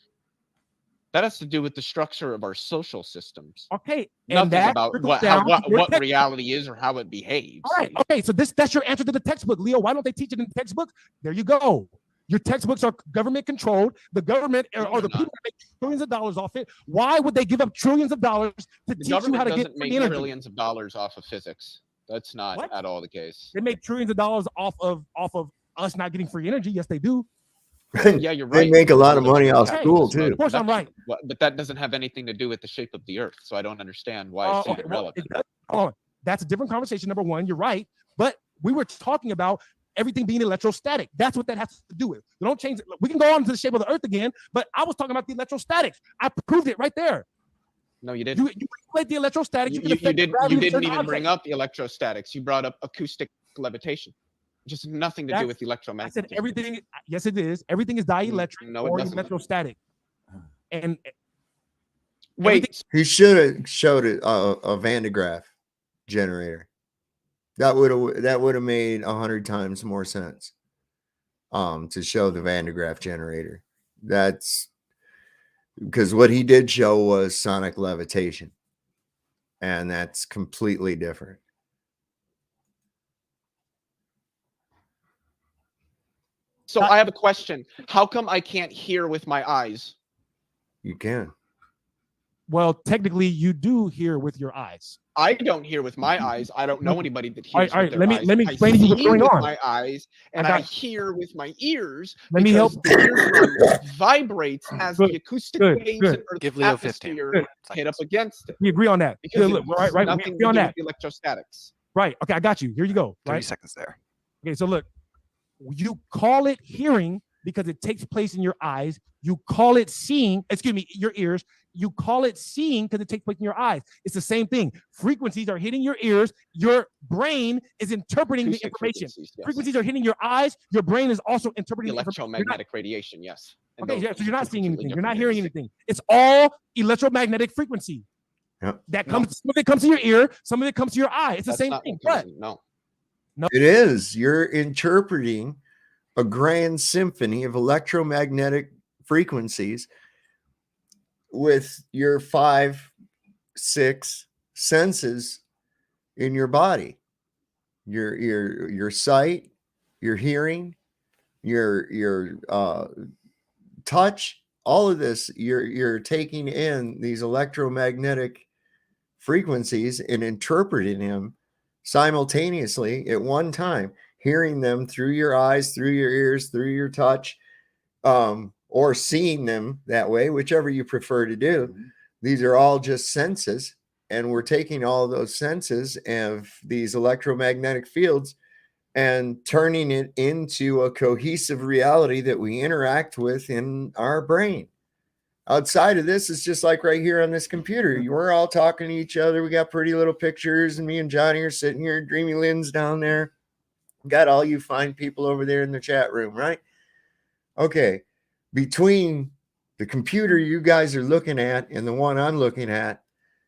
That has to do with the structure of our social systems. Okay. And Nothing that about trickles what down to your textbook. reality is or how it behaves. All right. Okay. So that's your answer to the textbook, Leo. Why don't they teach it in the textbook? There you go. Your textbooks are government controlled. The government or the people that make trillions of dollars off it. Why would they give up trillions of dollars to The teach you how government to get doesn't free make energy? trillions of dollars off of physics. That's not What? at all the case. They make trillions of dollars off of us not getting free energy. Yes, they do. Yeah, you're right. They make a lot of money off Okay. school too. Of course, I'm right. But that doesn't have anything to do with the shape of the earth. So I don't understand why it's Okay, well, irrelevant. hold on. That's a different conversation. Number one, you're right. But we were talking about everything being electrostatic. That's what that has to do with. We don't change it. We can go on to the shape of the earth again, but I was talking about the electrostatics. I proved it right there. No, you didn't. You manipulate the electrostatics. You can affect the didn't. gravity You of didn't certain even bring objects. up electrostatics. You brought up acoustic levitation. Just nothing to do with I electromagnetic. said everything. Yes, it is. Everything is dielectric No, it or doesn't. electrostatic. And Wait, He should have showed a Van de Graaff generator. That would have made 100 times more sense. To show the Van de Graaff generator. That's because what he did show was sonic levitation, and that's completely different. so I have a question. How come I can't hear with my eyes? You can. well, technically, you do hear with your eyes. I don't hear with my eyes. I don't know anybody that All hears right, with their let me eyes. let me I explain to you what's see going with on. my eyes, and I I got- hear with my ears. Let me because help. the eardrum vibrates as Good, the acoustic good, waves good. in Earth's Give Leo 15 atmosphere hit up against it. We agree on that. Because Good, look, it right, has right. We nothing agree to on do that. with the electrostatics. Right. Okay, I got you. Here you go. 30 Right. seconds there. Okay, so look, you call it hearing because it takes place in your eyes. You call it seeing, excuse me, your ears. You call it seeing because it takes place in your eyes. It's the same thing. Frequencies are hitting your ears. Your brain is interpreting the Acoustic information. frequencies, yes. Frequencies are hitting your eyes. Your brain is also interpreting the information. Electromagnetic radiation, yes. And Okay, those yeah, so you're not seeing completely anything. You're not different hearing things. anything. It's all electromagnetic frequency. Yep. That comes, some of it comes to your ear, some of it comes to your eye. It's the That's same not thing. what But comes in, no. It is. You're interpreting a grand symphony of electromagnetic frequencies with your 5, 6 senses in your body. Your sight, your hearing, your touch, all of this, you're taking in these electromagnetic frequencies and interpreting them simultaneously at one time, hearing them through your eyes, through your ears, through your touch, or seeing them that way, whichever you prefer to do. These are all just senses, and we're taking all of those senses of these electromagnetic fields and turning it into a cohesive reality that we interact with in our brain. Outside of this, it's just like right here on this computer. We're all talking to each other. We got pretty little pictures, and me and Johnny are sitting here. Dreamy Lynn's down there. Got all you fine people over there in the chat room, right? Okay. Between the computer you guys are looking at and the one I'm looking at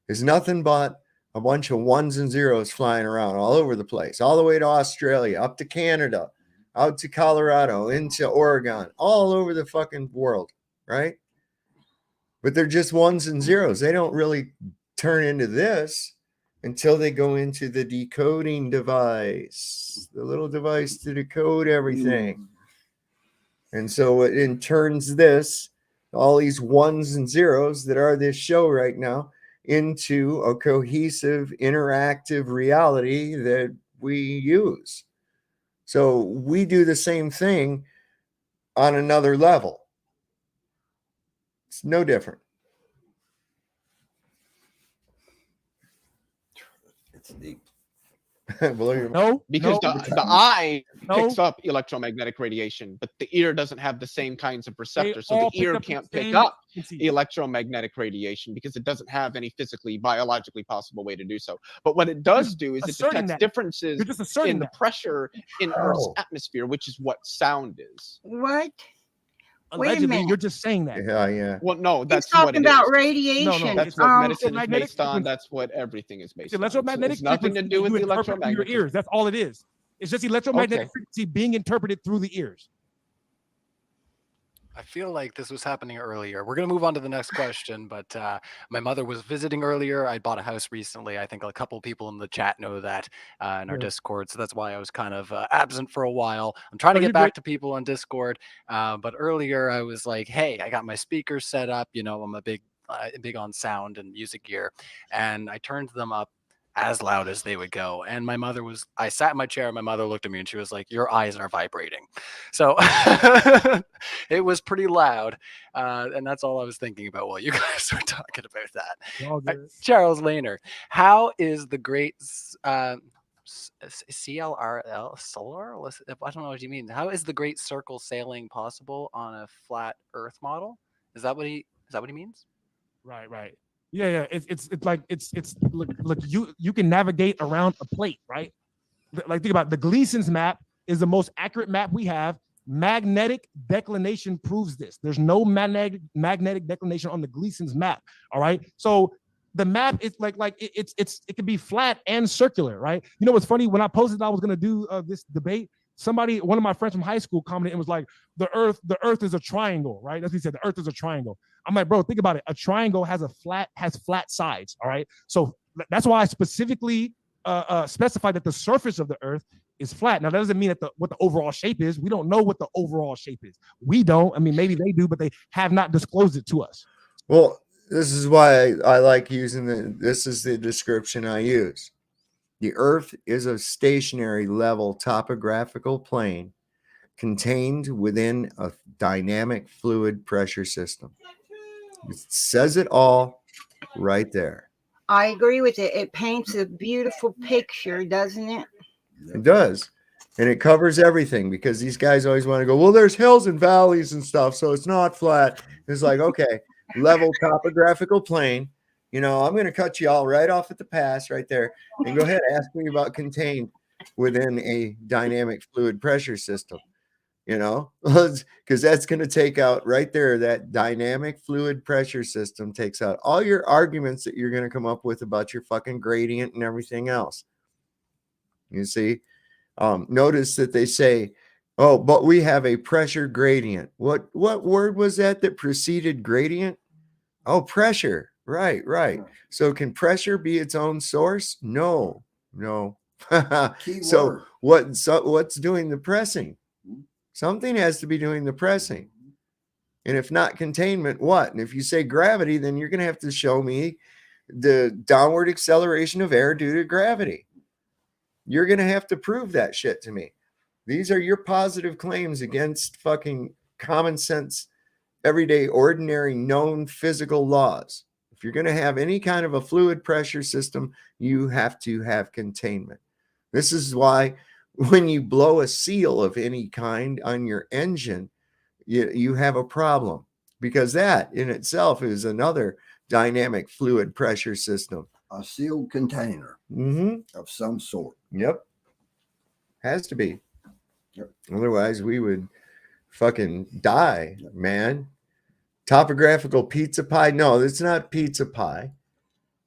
is nothing but a bunch of ones and zeros flying around all over the place, all the way to Australia, up to Canada, out to Colorado, into Oregon, all over the fucking world, right? But they're just ones and zeros. They don't really turn into this until they go into the decoding device, the little device to decode everything. And so it turns this, all these ones and zeros that are this show right now, into a cohesive, interactive reality that we use. So we do the same thing on another level. It's no different. It's deep. No, Because no, the eye no. picks up electromagnetic radiation, but the ear doesn't have the same kinds of receptors. So all the pick ear up the can't pick same up frequency. electromagnetic radiation because it doesn't have any physically, biologically possible way to do so. But what it does do is it asserting detects that. differences You're just asserting in the that. pressure in Earth's atmosphere, which is what sound is. What? Wait a Allegedly, minute. you're just saying that. Yeah. Well, no, He's that's what talking it about is. radiation. That's what medicine is electromagnetic based on. frequency. That's what everything is based It's on. electromagnetic It's nothing to frequency do that with you the interpret through your electromagnetic. ears. That's all it is. It's just electromagnetic Okay. frequency being interpreted through the ears. I feel like this was happening earlier. We're going to move on to the next question, but my mother was visiting earlier. I bought a house recently. I think a couple people in the chat know that in our Yeah. Discord, so that's why I was kind of absent for a while. I'm trying to No, get you're back good. to people on Discord, but earlier I was like, hey, I got my speakers set up. You know, I'm a big on sound and music gear, and I turned them up as loud as they would go. And my mother was, I sat in my chair, and my mother looked at me and she was like, your eyes are vibrating. So it was pretty loud. And that's all I was thinking about while you guys were talking about that. All good. Charles Lehner, how is the great CLRL solar? I don't know what you mean. How is the great circle sailing possible on a flat Earth model? Is that what he means? Right. Yeah. It's like look, you can navigate around a plate, right? Like think about it. The Gleason's map is the most accurate map we have. Magnetic declination proves this. There's no magnetic declination on the Gleason's map. All right. So the map is it can be flat and circular, right? You know what's funny? When I posted I was gonna do this debate, one of my friends from high school commented and was like, the earth is a triangle, right? That's what he said. The earth is a triangle. I'm like, bro, think about it. A triangle has flat sides. All right. So that's why I specifically specified that the surface of the earth is flat. Now that doesn't mean that what the overall shape is. We don't know what the overall shape is. We don't. I mean, maybe they do, but they have not disclosed it to us. Well, this is why I like using this is the description I use. The Earth is a stationary level topographical plane contained within a dynamic fluid pressure system. It says it all right there. I agree with it. It paints a beautiful picture, doesn't it? It does. And it covers everything because these guys always want to go, well, there's hills and valleys and stuff, so it's not flat. It's like, okay, level topographical plane. You know, I'm going to cut you all right off at the pass right there and go ahead, ask me about contained within a dynamic fluid pressure system, you know, because that's going to take out right there. That dynamic fluid pressure system takes out all your arguments that you're going to come up with about your fucking gradient and everything else. You see? Notice that they say, oh, but we have a pressure gradient. What word was that preceded gradient? Oh, pressure. Right. So can pressure be its own source? No. So what's doing the pressing? Something has to be doing the pressing. And if not containment, what? And if you say gravity, then you're going to have to show me the downward acceleration of air due to gravity. You're going to have to prove that shit to me. These are your positive claims against fucking common sense, everyday, ordinary, known physical laws. If you're going to have any kind of a fluid pressure system, you have to have containment. This is why when you blow a seal of any kind on your engine, you have a problem, because that in itself is another dynamic fluid pressure system. A sealed container of some sort. Yep. Has to be. Yep. Otherwise, we would fucking die, man. Topographical pizza pie. No, it's not pizza pie.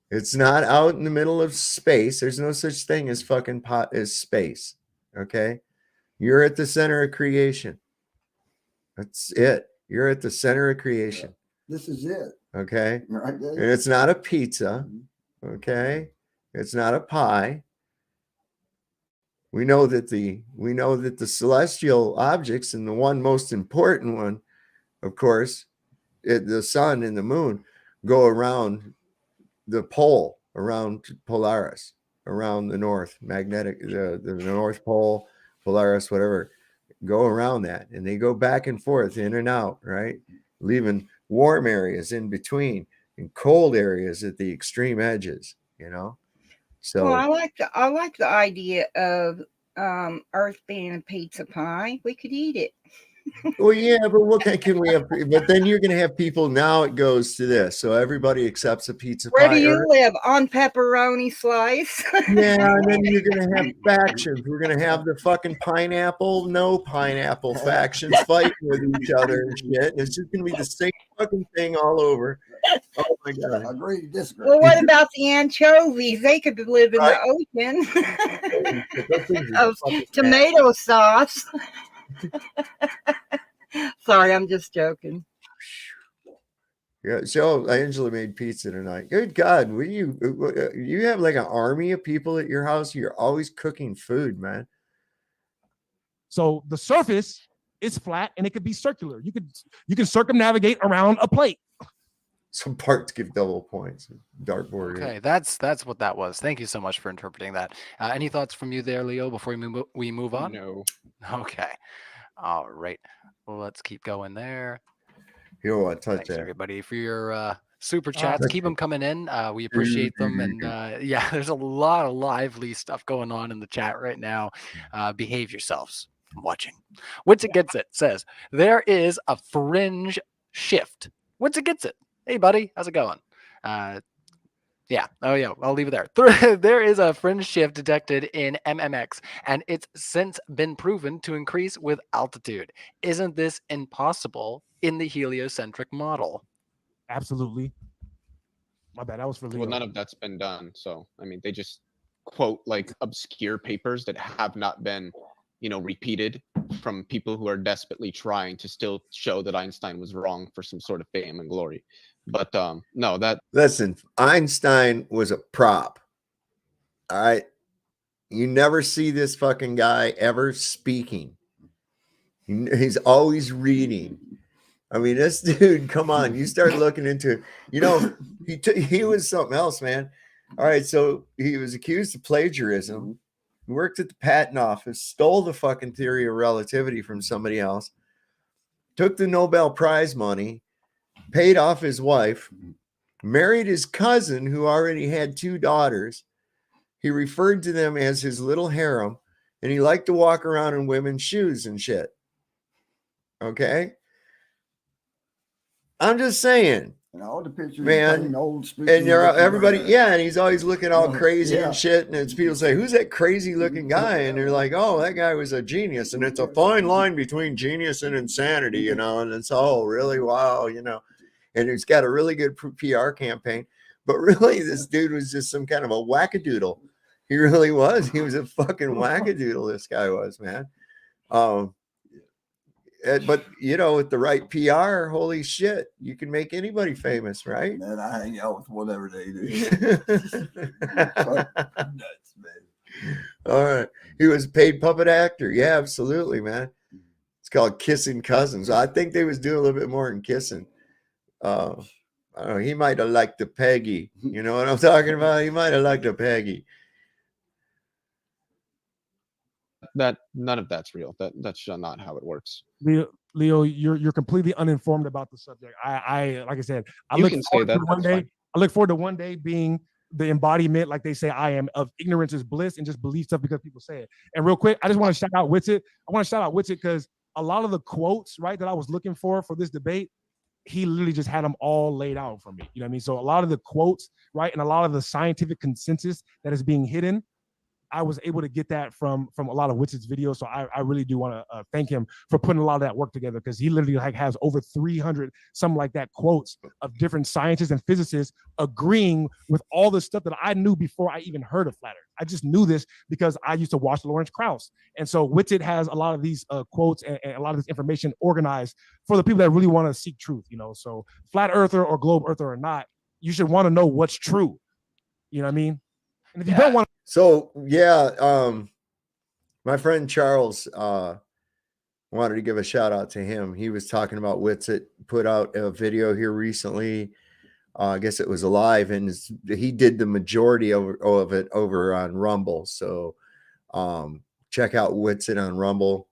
It's not out in the middle of space. There's no such thing as fucking as space. Okay. You're at the center of creation. That's it. You're at the center of creation. This is it. Okay. Right, and it's not a pizza. Okay. It's not a pie. We know that the celestial objects, and the one most important one, of course, the sun and the moon, go around the pole, around Polaris, around the north magnetic, the North Pole, Polaris, whatever, go around that, and they go back and forth, in and out, right? Leaving warm areas in between and cold areas at the extreme edges, you know. So well, I like the idea of Earth being a pizza pie. We could eat it. Well, yeah, but what can we have? But then you're going to have people. Now it goes to this, so everybody accepts a pizza Where pie. do you live? On pepperoni slice? Yeah, and then you're going to have factions. We're going to have the fucking pineapple, no pineapple factions fighting with each other and shit. And it's just going to be the same fucking thing all over. Oh my god! Agree to disagree. Well, what about the anchovies? They could live in the ocean. Of tomato sauce. Sorry, I'm just joking. Yeah, so Angela made pizza tonight. Good God, you have like an army of people at your house? You're always cooking food, man. So the surface is flat and it could be circular. You can circumnavigate around a plate. Some parts give double points. Dartboard. Okay, that's what that was. Thank you so much for interpreting that. Any thoughts from you there, Leo, before we move on? No. Okay. All right. Well, let's keep going there. You don't want to touch Thanks, that. everybody, for your super chats. Keep them coming in. We appreciate them. And yeah, there's a lot of lively stuff going on in the chat right now. Behave yourselves. I'm watching. Witsit Gets It says, there is a fringe shift. Witsit Gets It. Hey, buddy. How's it going? Yeah. Oh, yeah. I'll leave it there. There is a fringe shift detected in MMX, and it's since been proven to increase with altitude. Isn't this impossible in the heliocentric model? Absolutely. My bad. That was for Leo. Well, none of that's been done. So, I mean, they just quote like obscure papers that have not been, repeated from people who are desperately trying to still show that Einstein was wrong for some sort of fame and glory. But no, listen, Einstein was a prop. All right. You never see this fucking guy ever speaking. He's always reading. I mean, this dude, come on. You start looking into it. He was something else, man. All right. So he was accused of plagiarism. He worked at the patent office, stole the fucking theory of relativity from somebody else, took the Nobel Prize money, paid off his wife, married his cousin who already had 2 daughters. He referred to them as his little harem, and he liked to walk around in women's shoes and shit. Okay, I'm just saying. And all the pictures, man, old and you're everybody, yeah, and he's always looking all Oh, crazy yeah. and shit. And it's people say, "Who's that crazy looking guy?" And they're like, "Oh, that guy was a genius." And it's a fine line between genius and insanity, you know. And it's really wow, you know. And he's got a really good PR campaign, but really, this dude was just some kind of a wackadoodle. He really was. He was a fucking wackadoodle. This guy was, man. But you know, with the right PR, holy shit, you can make anybody famous, right? Man, I hang out with whatever they do. Nuts, man. All right. He was a paid puppet actor. Yeah, absolutely, man. It's called Kissing Cousins. I think they was doing a little bit more than kissing. I don't know. He might have liked the Peggy. You know what I'm talking about? He might have liked the Peggy. That none of that's real. That's not how it works. Leo, you're completely uninformed about the subject. I like I said, I You look can say forward that, to one that's day. fine. I look forward to one day being the embodiment, like they say I am, of ignorance is bliss, and just believe stuff because people say it. And real quick, I just want to shout out Witsit. I want to shout out Witsit because a lot of the quotes, right, that I was looking for this debate, he literally just had them all laid out for me. You know what I mean? So a lot of the quotes, right, and a lot of the scientific consensus that is being hidden, I was able to get that from a lot of Witsit's videos. So I really do want to thank him for putting a lot of that work together, because he literally has over 300, something like that, quotes of different scientists and physicists agreeing with all the stuff that I knew before I even heard of flat Earth. I just knew this because I used to watch Lawrence Krauss. And so Witsit has a lot of these quotes and a lot of this information organized for the people that really want to seek truth, you know. So flat earther or globe earther or not, you should want to know what's true. You know what I mean? And if you don't want, so yeah, my friend Charles wanted to give a shout out to him. He was talking about Witsit put out a video here recently. I guess it was live, and he did the majority of it over on Rumble. So check out Witsit on Rumble.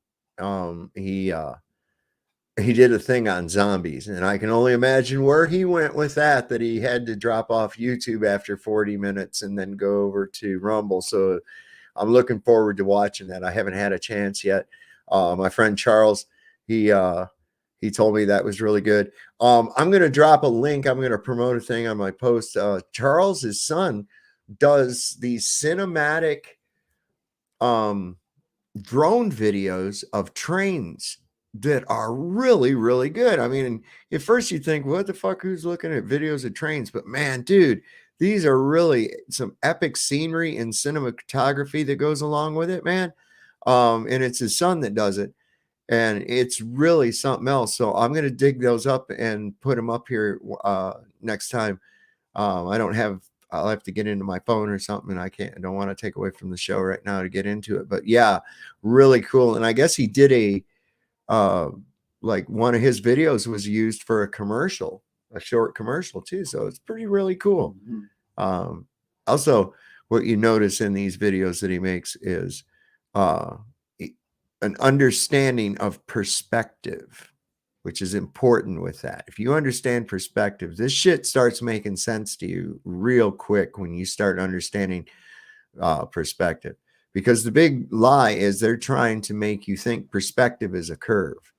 He did a thing on zombies, and I can only imagine where he went with that he had to drop off YouTube after 40 minutes and then go over to Rumble. So I'm looking forward to watching that. I haven't had a chance yet. My friend Charles, he told me that was really good. I'm going to drop a link. I'm going to promote a thing on my post. Charles, his son, does these cinematic drone videos of trains that are really, really good. I mean, at first you think, what the fuck, who's looking at videos of trains? But man, dude, these are really some epic scenery and cinematography that goes along with it, man. And it's his son that does it. And it's really something else. So I'm going to dig those up and put them up here next time. I'll have to get into my phone or something. I don't want to take away from the show right now to get into it. But yeah, really cool. And I guess he did like one of his videos was used for a short commercial too. So it's really cool. Also, what you notice in these videos that he makes is an understanding of perspective, which is important with that. If you understand perspective, this shit starts making sense to you real quick when you start understanding perspective. Because the big lie is they're trying to make you think perspective is a curve.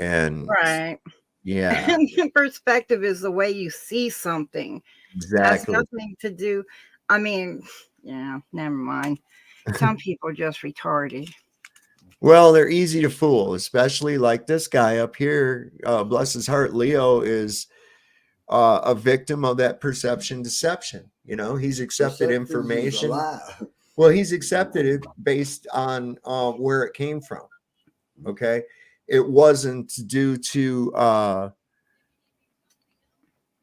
And right. Yeah. Perspective is the way you see something. Exactly. That's nothing to do. I mean, yeah, never mind. Some people are just retarded. Well, they're easy to fool, especially like this guy up here. Bless his heart, Leo is a victim of that perception deception. You know, he's accepted information. Well, he's accepted it based on where it came from. Okay. It wasn't due to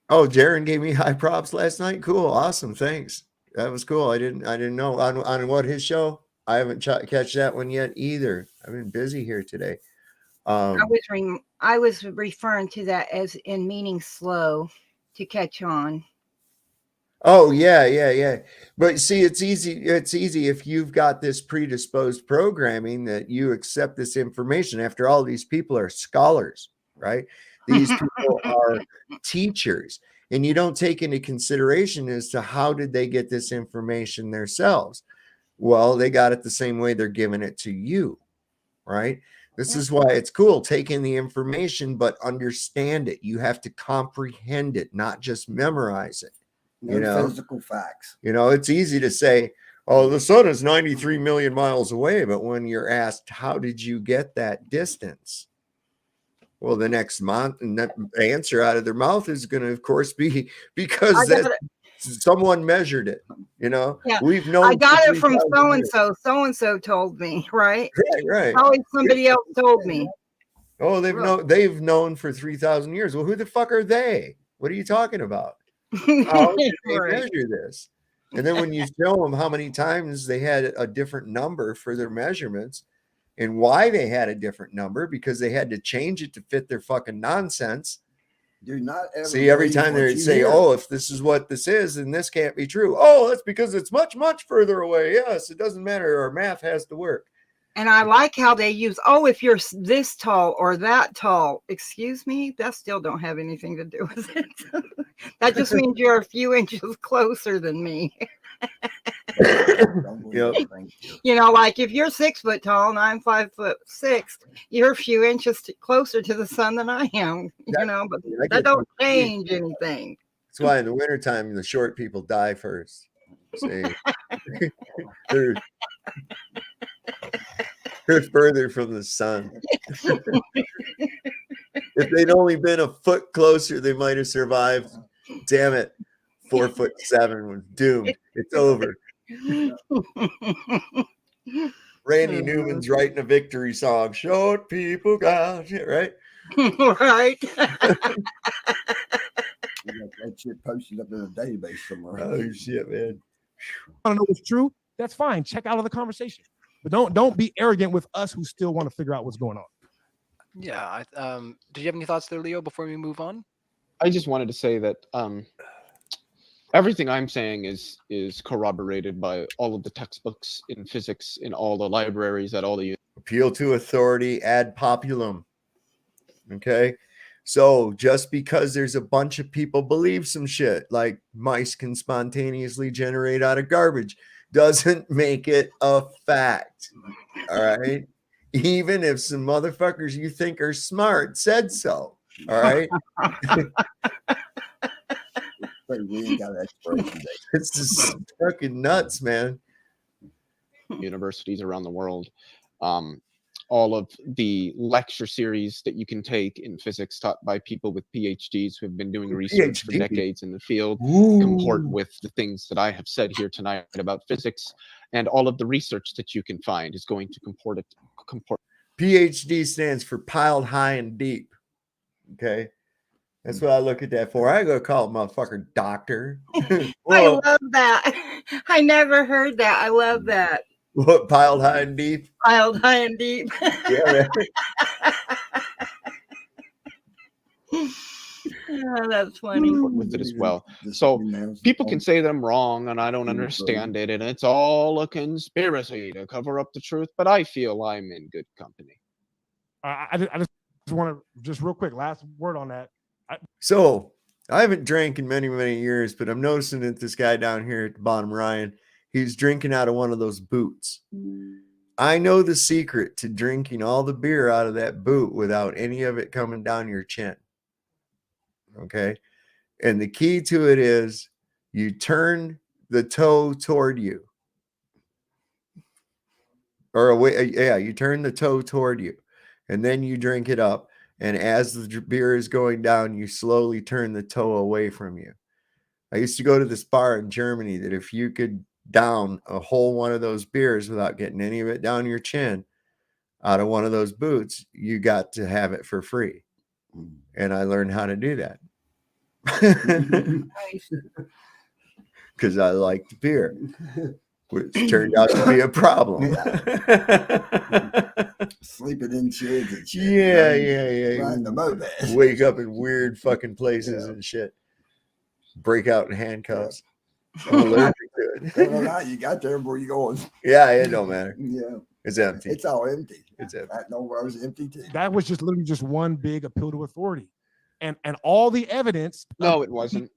Jaron gave me high props last night. Cool. Awesome. Thanks. That was cool. I didn't know on what his show. I haven't catch that one yet either. I've been busy here today. I was referring to that as in meaning slow to catch on. Oh yeah. But see, it's easy if you've got this predisposed programming that you accept this information. After all, these people are scholars, right? These people are teachers, and you don't take into consideration as to how did they get this information themselves. Well, they got it the same way they're giving it to you, right? This is why it's cool. Take in the information, but understand it. You have to comprehend it, not just memorize it. No physical facts. It's easy to say, oh, the sun is 93 million miles away. But when you're asked, how did you get that distance? Well, the next month, and that answer out of their mouth is going to, of course, be because someone measured it. Yeah. We've known. I got it from so and so. So and so told me, right? Right. Probably somebody else told me. Oh, they've known for 3,000 years. Well, who the fuck are they? What are you talking about? How did they measure this? And then when you show them how many times they had a different number for their measurements and why they had a different number, because they had to change it to fit their fucking nonsense. Do not ever see every time they say, oh, if this is what this is, then this can't be true. Oh, that's because it's much, much further away. Yes, it doesn't matter. Our math has to work. And I like how they use, oh, if you're this tall or that tall, excuse me, that still don't have anything to do with it. That just means you're a few inches closer than me. Like if you're 6 foot tall and I'm 5'6", you're a few inches closer to the sun than I am, but that don't change anything. That's why in the wintertime, the short people die first. See, they're further from the sun. If they'd only been a foot closer, they might have survived. Damn it. 4'7" was doomed. It's over. Randy Newman's writing a victory song. Short people got it, right? Right. That shit posted up in a database somewhere. Oh shit, man. I don't know what's true. That's fine. Check out of the conversation. But don't be arrogant with us who still want to figure out what's going on. Yeah. Did you have any thoughts there, Leo, before we move on? I just wanted to say that everything I'm saying is corroborated by all of the textbooks in physics in all the libraries at all the appeal to authority ad populum. Okay. So just because there's a bunch of people believe some shit like mice can spontaneously generate out of garbage doesn't make it a fact. All right. Even if some motherfuckers you think are smart said so. All right. We ain't got an expiration date. It's just fucking nuts, man. Universities around the world. All of the lecture series that you can take in physics taught by people with PhDs who have been doing research for decades in the field comport with the things that I have said here tonight about physics, and all of the research that you can find is going to comport. PhD stands for piled high and deep. Okay. That's what I look at that for. I go call it motherfucker doctor. I love that. I never heard that. I love that. What, piled high and deep? Piled high and deep. Yeah, Oh, that's funny. With it as well. So people can say that I'm wrong and I don't understand it, and it's all a conspiracy to cover up the truth, but I feel I'm in good company. I just want to, just real quick, last word on that. So I haven't drank in many, many years, but I'm noticing that this guy down here at the bottom, Ryan, he's drinking out of one of those boots. I know the secret to drinking all the beer out of that boot without any of it coming down your chin. Okay. And the key to it is you turn the toe toward you. Or away. Yeah, you turn the toe toward you. And then you drink it up. And as the beer is going down, you slowly turn the toe away from you. I used to go to this bar in Germany that if you could down a whole one of those beers without getting any of it down your chin out of one of those boots, you got to have it for free. And I learned how to do that. Because I liked beer, which turned out to be a problem. Sleeping in sheds and shit. Yeah. Riding the moped. Wake up in weird fucking places and shit. Break out in handcuffs. I'm allergic to it. Well, you got there before you going. Yeah, it don't matter. Yeah. It's empty. It's all empty. It's empty. That nowhere was empty too. That was just literally just one big appeal to authority. And all the evidence. No, it wasn't.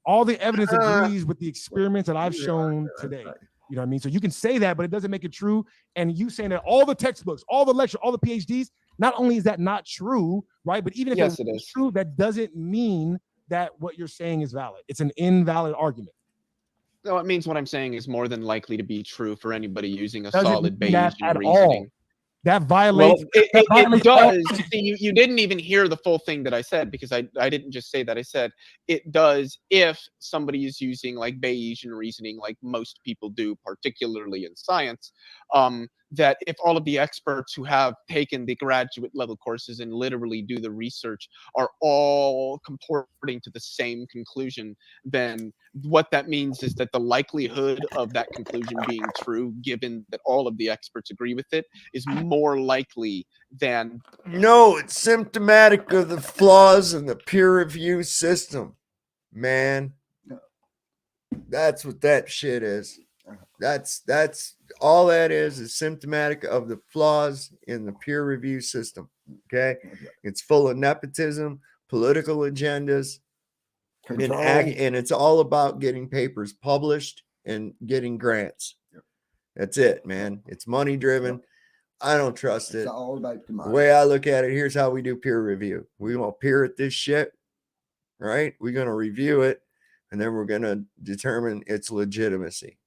All the evidence agrees with the experiments that I've shown today. You know what I mean? So you can say that, but it doesn't make it true. And you saying that all the textbooks, all the lecture, all the PhDs, not only is that not true, right? But even if Yes, it it is is. true, that doesn't mean that what you're saying is valid. It's an invalid argument. No, it means what I'm saying is more than likely to be true for anybody using a Doesn't solid mean that Bayesian at reasoning. all. That Well, violates. it violates does. See, you didn't even hear the full thing that I said, because I didn't just say that. I said it does if somebody is using like Bayesian reasoning, like most people do, particularly in science. That if all of the experts who have taken the graduate level courses and literally do the research are all comporting to the same conclusion, then what that means is that the likelihood of that conclusion being true, given that all of the experts agree with it, is more likely than. No, it's symptomatic of the flaws in the peer review system, man. That's what that shit is. That's all that is symptomatic of the flaws in the peer review system. Okay, it's full of nepotism, political agendas, and it's all about getting papers published and getting grants. That's it, man. It's money driven. I don't trust it. It's all about the The money. way I look at it, here's how we do peer review. We're gonna peer at this shit, right? We're gonna review it, and then we're gonna determine its legitimacy.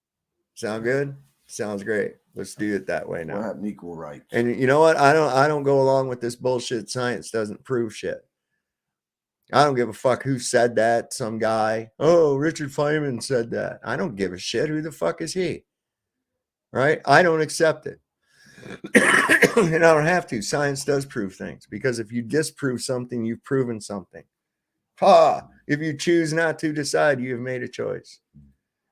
Sound good? Sounds great. Let's do it that way now. We'll have an equal right. And you know what? I don't go along with this bullshit. Science doesn't prove shit. I don't give a fuck who said that. Some guy. Oh, Richard Feynman said that. I don't give a shit. Who the fuck is he? Right? I don't accept it. And I don't have to. Science does prove things, because if you disprove something, you've proven something. If you choose not to decide, you have made a choice.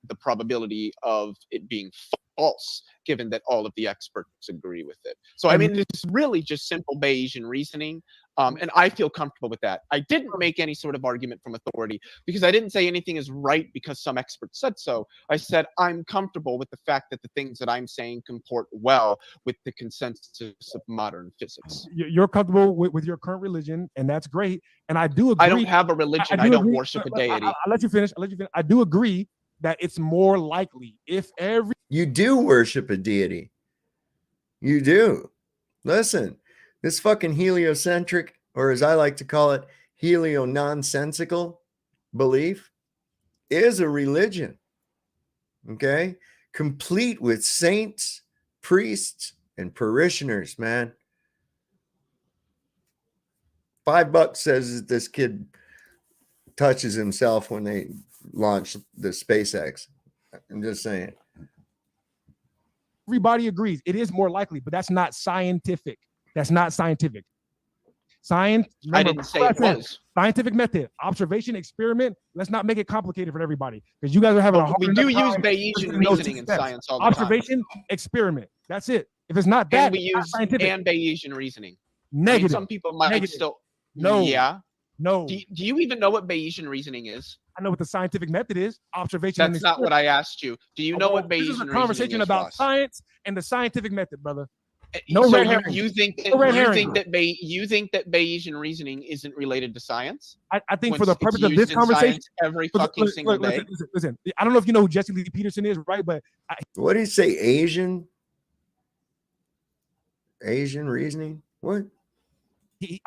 The probability of it being false, given that all of the experts agree with it. So, I mean, it's really just simple Bayesian reasoning. And I feel comfortable with that. I didn't make any sort of argument from authority, because I didn't say anything is right because some expert said so. I said I'm comfortable with the fact that the things that I'm saying comport well with the consensus of modern physics. You're comfortable with your current religion, and that's great. And I do agree. I don't have a religion. I don't worship a deity. I'll let you finish. I do agree that it's more likely if every. You do worship a deity. You do. Listen, this fucking heliocentric, or as I like to call it, helio-nonsensical belief is a religion. Okay? Complete with saints, priests, and parishioners, man. $5 says that this kid touches himself when they launch the SpaceX. I'm just saying. Everybody agrees it is more likely, but that's not scientific. That's not scientific. Science. Remember, I didn't say it was. Scientific method, observation, experiment. Let's not make it complicated for everybody, because you guys are having a hard We do time use Bayesian reasoning in science all the observation, experiment. That's it. If it's not that, and we it's not use scientific. and Bayesian reasoning. Negative. I mean, some people might Negative. still. No. Yeah. No. Do you even know what Bayesian reasoning is? I know what the scientific method is. Observation. That's not what I asked you. Do you know what Bayesian This is a reasoning conversation is, about Ross? science and the scientific method, brother. No So red herring. you think that No red you herring. think that you think that Bayesian reasoning isn't related to science? I think When for the it's purpose of used this in conversation, science every fucking single day. Listen. I don't know if you know who Jesse Lee Peterson is, right? But What did he say? Asian reasoning? What?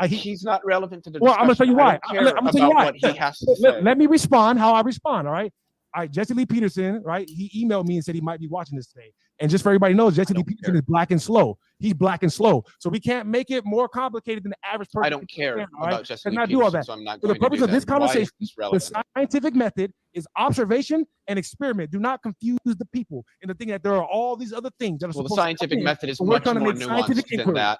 He's not relevant to the Well, I'm gonna tell you why. I don't care I'm gonna tell you about why. what he has to say. Let me respond how I respond. All right. All right. Jesse Lee Peterson, right? He emailed me and said he might be watching this today. And just for everybody knows, Jesse Lee Peterson is black and slow. He's black and slow. So we can't make it more complicated than the average person. I don't care all right? about Jesse Lee Let's not do all Peterson, that. so I'm not For the going to purpose do of this that. Why is conversation, this the relevant? scientific method is observation and experiment. Do not confuse the people into thinking that there are all these other things that are Well, the supposed to scientific come in. method is So we're much trying to more make scientific nuanced than inquiry. that.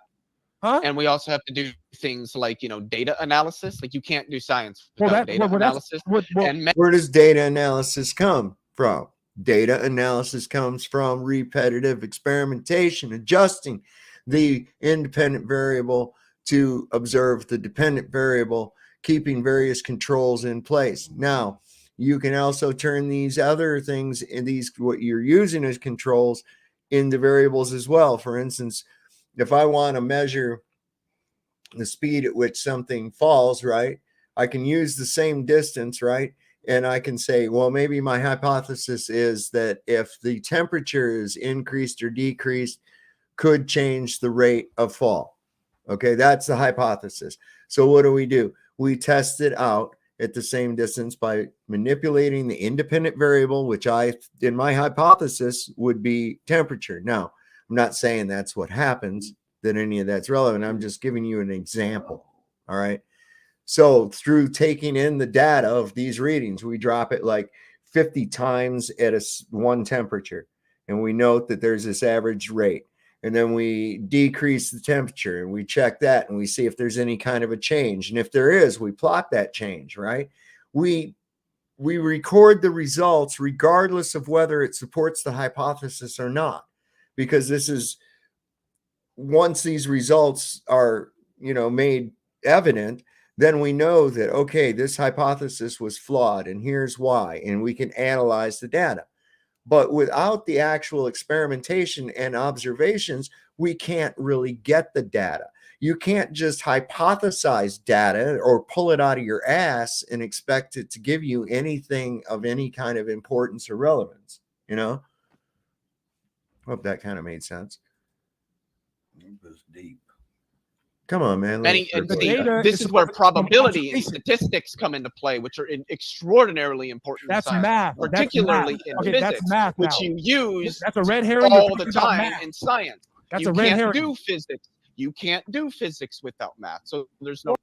Huh? And we also have to do things like, data analysis. Like you can't do science Well, without that's data well, that's analysis. And Where does data analysis come from? Data analysis comes from repetitive experimentation, adjusting the independent variable to observe the dependent variable, keeping various controls in place. Now, you can also turn these other things in these, what you're using as controls, into variables as well. For instance, if I want to measure the speed at which something falls, right, I can use the same distance, right, and I can say, well, maybe my hypothesis is that if the temperature is increased or decreased, could change the rate of fall. Okay, that's the hypothesis. So what do? We test it out at the same distance by manipulating the independent variable, which in my hypothesis would be temperature. Now, I'm not saying that's what happens, that any of that's relevant. I'm just giving you an example. All right. So through taking in the data of these readings, we drop it like 50 times at one temperature. And we note that there's this average rate. And then we decrease the temperature and we check that and we see if there's any kind of a change. And if there is, we plot that change, right? We record the results regardless of whether it supports the hypothesis or not, because this is, once these results are, made evident, then we know that, okay, this hypothesis was flawed and here's why, and we can analyze the data. But without the actual experimentation and observations, we can't really get the data. You can't just hypothesize data or pull it out of your ass and expect it to give you anything of any kind of importance or relevance, Hope that kind of made sense. It was deep. Come on, man. This is where probability and statistics come into play, which are extraordinarily important. That's in science, math, particularly in physics, that's math which now. you use that's a red herring all the time in science. That's you a red can't herring. do physics. You can't do physics without math. So there's no.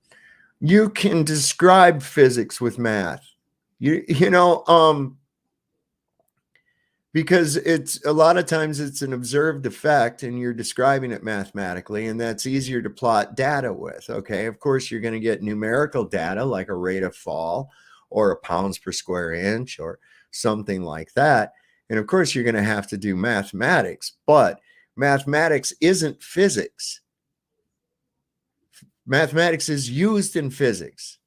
You can describe physics with math. Because it's a lot of times it's an observed effect and you're describing it mathematically, and that's easier to plot data with. Okay, of course you're going to get numerical data like a rate of fall or a pounds per square inch or something like that, and of course you're going to have to do mathematics, but mathematics isn't physics. Mathematics is used in physics.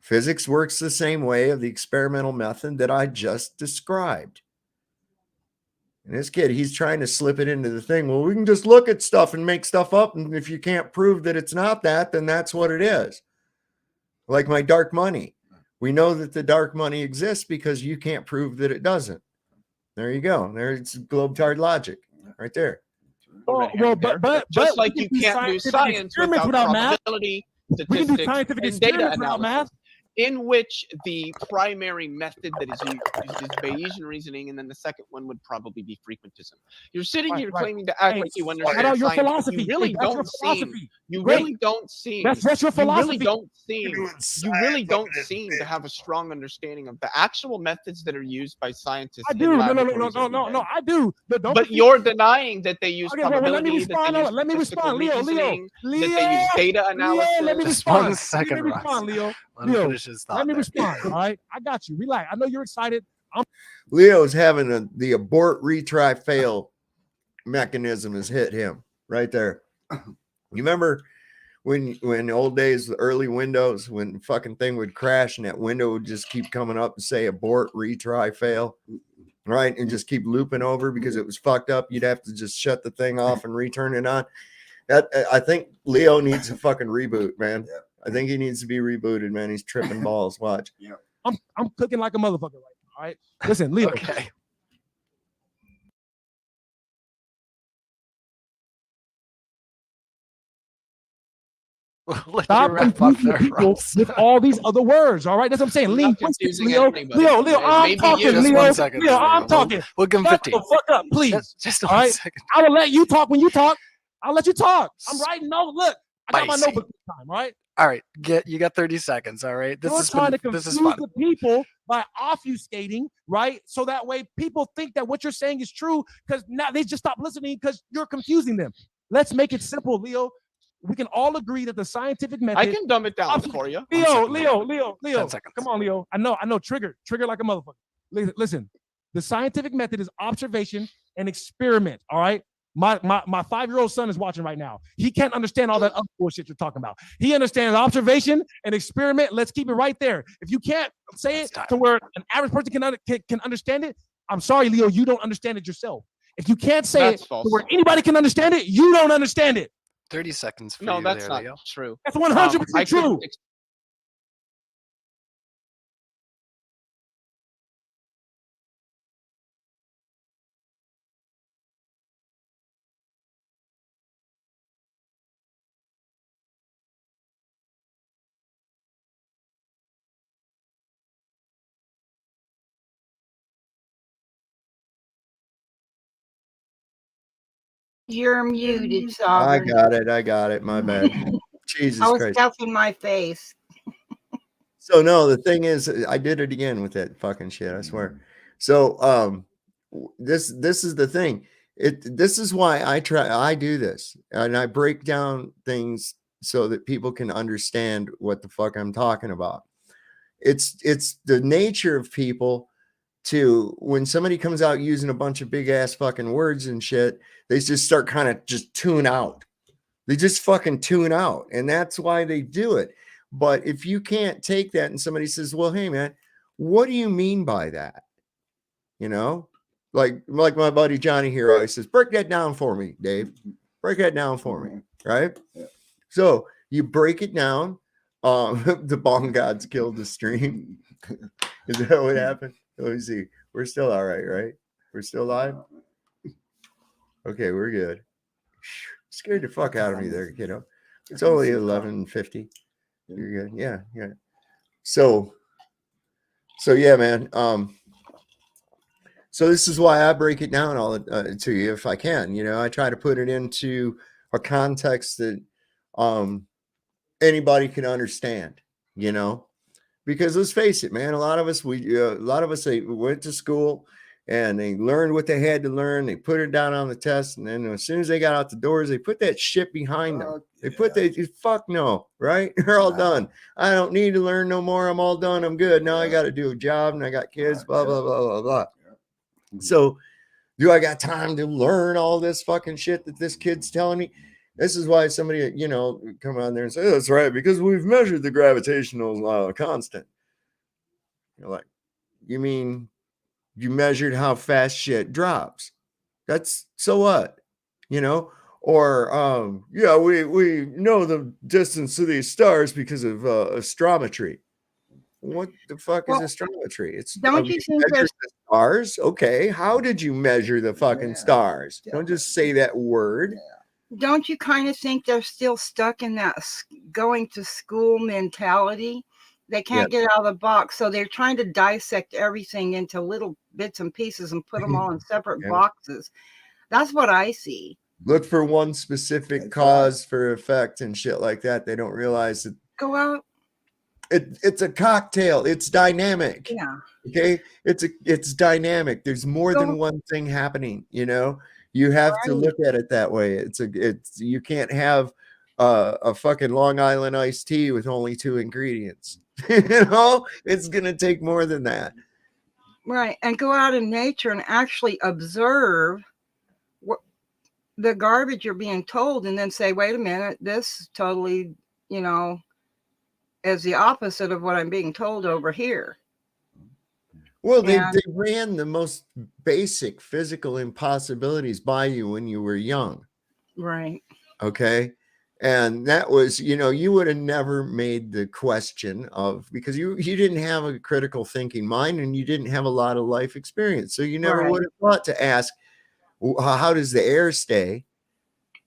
Physics works the same way of the experimental method that I just described. And this kid, he's trying to slip it into the thing. Well, we can just look at stuff and make stuff up. And if you can't prove that it's not that, then that's what it is. Like my dark money. We know that the dark money exists because you can't prove that it doesn't. There you go. There's globe-tard logic right there. But just like you can't do science without probability, we can do statistics, scientific and data experiments without analysis. math. In which the primary method that is used is Bayesian reasoning, and then the second one would probably be frequentism. You're sitting here claiming to act like you understand your science, philosophy. but you really That's your don't philosophy. seem. You Great. really don't seem. That's your philosophy. You really don't seem to have a strong understanding of the actual methods that are used by scientists. I do. No. I do. But you're denying that they use Okay, probability. let me respond. Leo. That they use data analysis. Let me Just respond. 1 second, Let me respond, Leo. Let him finish his thought Let me there. respond. All right, I got you. Relax. I know you're excited. Leo's having the abort, retry, fail mechanism has hit him right there. You remember when old days, the early Windows, when the fucking thing would crash and that window would just keep coming up and say abort, retry, fail, right? And just keep looping over because it was fucked up. You'd have to just shut the thing off and return it on. I think Leo needs a fucking reboot, man. Yeah. I think he needs to be rebooted, man. He's tripping balls. Watch. Yeah. I'm cooking like a motherfucker right now. All right. Listen, Leo. Okay. Let Stop you wrap up confusing there, people Russ. with all these other words. All right, that's what I'm saying. You're Lean not linguistics, confusing Leo. anybody. Leo, I'm Maybe talking. you. Just Leo, 1 second. Leo, I'm We'll- talking. We'll give him Shut 15. the fuck up, please. Just All 1 right? second. I will let you talk when you talk. I'll let you talk. I'm writing notes. Look, I got my Spicy. notebook this time. All right. All right, you got 30 seconds. All right, You're trying to this confuse is fun. the people by obfuscating, right? So that way people think that what you're saying is true because now they just stop listening because you're confusing them. Let's make it simple, Leo. We can all agree that the scientific method. I can dumb it down for you. Leo. 10 seconds. Come on, Leo. I know. Trigger like a motherfucker. Listen, the scientific method is observation and experiment. All right. My 5-year-old son is watching right now. He can't understand all that other bullshit you're talking about. He understands observation and experiment. Let's keep it right there. If you can't say it to where an average person can understand it, I'm sorry, Leo, you don't understand it yourself. If you can't say it to where anybody can understand it, you don't understand it. 30 seconds for No, you that's there, not Leo. true. That's 100% true. You're muted, I Sovereign. I got it. My bad. Jesus I was Christ. stuffing my face. So no, the thing is, I did it again with that fucking shit. I swear. So this is the thing. This is why I do this, and I break down things so that people can understand what the fuck I'm talking about. It's the nature of people to, when somebody comes out using a bunch of big ass fucking words and shit, they just start kind of just tune out. They just fucking tune out, and that's why they do it. But if you can't take that and somebody says, well, hey man, what do you mean by that? You know, like my buddy Johnny here always says, break that down for me, Dave. Break that down for me. Right. Yeah. So you break it down. The bomb gods killed the stream. Is that what happened? Let me see. We're still all right, right? We're still live. Okay, we're good. Scared the fuck out of me there, kiddo. It's only 11:50. You're good. Yeah, yeah. So yeah, man. So this is why I break it down all to you if I can. You know, I try to put it into a context that anybody can understand. You know, because let's face it, man. A lot of us they went to school and they learned what they had to learn. They put it down on the test, and then as soon as they got out the doors, they put that shit behind them. They put fuck no, right? They're all done. I don't need to learn no more. I'm all done. I'm good. Now I got to do a job, and I got kids. Blah blah blah blah blah. So, do I got time to learn all this fucking shit that this kid's telling me? This is why somebody, you know, come on there and say, oh, that's right, because we've measured the gravitational constant. You're like, you mean you measured how fast shit drops? That's so what? You know? Or yeah, we know the distance of these stars because of astrometry. What the fuck is astrometry? It's Don't you think measure there's the stars? Okay, how did you measure the fucking stars? Don't just say that word. Don't you kind of think they're still stuck in that going to school mentality? They can't get out of the box, so they're trying to dissect everything into little bits and pieces and put them all in separate boxes. That's what I see. Look for one specific cause for effect and shit like that. They don't realize that. Go out. It's a cocktail. It's dynamic. Yeah. Okay. It's dynamic. There's more than one thing happening. You know, you have to look at it that way. You can't have a fucking Long Island iced tea with only 2 ingredients. You know, it's gonna take more than that. Right. And go out in nature and actually observe what the garbage you're being told, and then say, wait a minute, this totally, you know, is the opposite of what I'm being told over here. Well, they ran the most basic physical impossibilities by you when you were young. Right. Okay. And that was, you know, you would have never made the question of, because you didn't have a critical thinking mind and you didn't have a lot of life experience. So you never would have thought to ask, how does the air stay?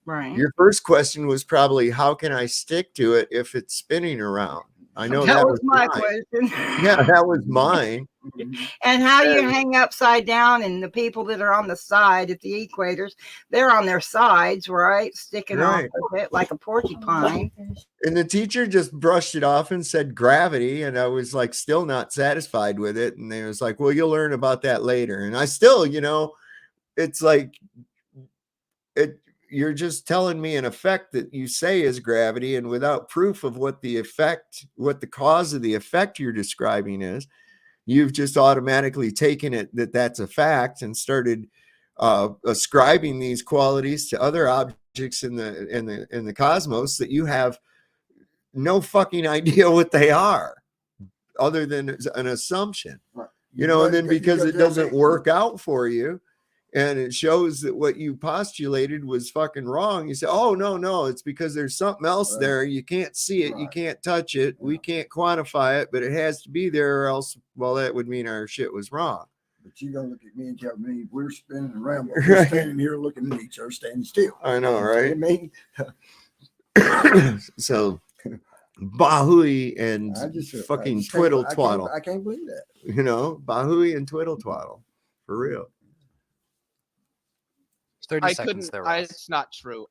Right. Your first question was probably, how can I stick to it if it's spinning around? I know that was my question. Yeah, that was mine. And how you hang upside down, and the people that are on the side at the equators, they're on their sides, right? Sticking off of it like a porcupine. And the teacher just brushed it off and said gravity. And I was like, still not satisfied with it. And they was like, well, you'll learn about that later. And I still, you know, it's like, you're just telling me an effect that you say is gravity, and without proof of what the cause of the effect you're describing is, you've just automatically taken it that's a fact and started ascribing these qualities to other objects in the cosmos that you have no fucking idea what they are, other than an assumption. You know, and then because it doesn't work out for you, and it shows that what you postulated was fucking wrong, you say, oh, no, it's because there's something else there. You can't see it. You can't touch it. We can't quantify it, but it has to be there, or else, well, that would mean our shit was wrong. But you don't look at me and tell me we're spinning around. We're standing here looking at each other, standing still. I know, right? I mean, so, Bahui and fucking twiddle twaddle. I can't believe that. You know, Bahui and twiddle twaddle. For real. 30 I seconds couldn't. there, I, Ross. it's not true.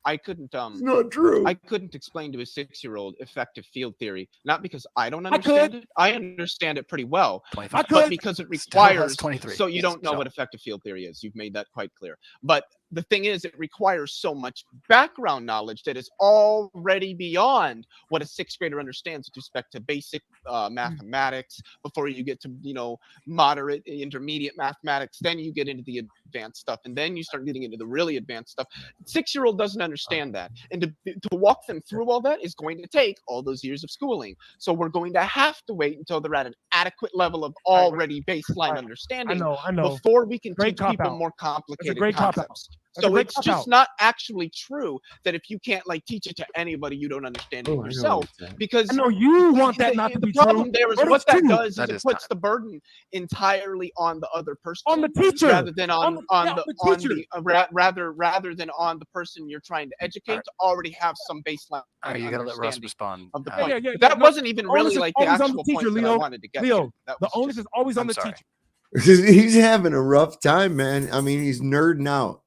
I couldn't. It's not true. I couldn't explain to a 6-year-old effective field theory, not because I don't I understand could. it. I understand it pretty well, 25. I but could. because it Still has requires. 23. So you don't know Sean. what effective field theory is. You've made that quite clear. But the thing is, it requires so much background knowledge that is already beyond what a 6th grader understands with respect to basic mathematics. Before you get to moderate, intermediate mathematics, then you get into the advanced stuff, and then you start getting into the really advanced stuff. 6-year-old doesn't understand that, and to walk them through all that is going to take all those years of schooling. So we're going to have to wait until they're at an adequate level of already baseline understanding I know. before we can Great teach people cop-out. more That's a complicated great cop-out. concepts. That's a So great it's cop-out. just not actually true that if you can't teach it to anybody, you don't understand it yourself. Because I know you want that not to be the problem true. there is but what it's that true. does That is is it puts the burden entirely on the other person, On the teacher. rather than On the teacher. rather than on the person you're trying to educate to already have some baseline. All right, you gotta let Russ understanding respond. of the Yeah, point. yeah, But that no, wasn't even the onus really is like the always on actual the teacher, point that I Leo. wanted to get Leo, to. That the was onus just- is always on I'm the sorry. teacher. He's having a rough time, man. I mean, he's nerding out.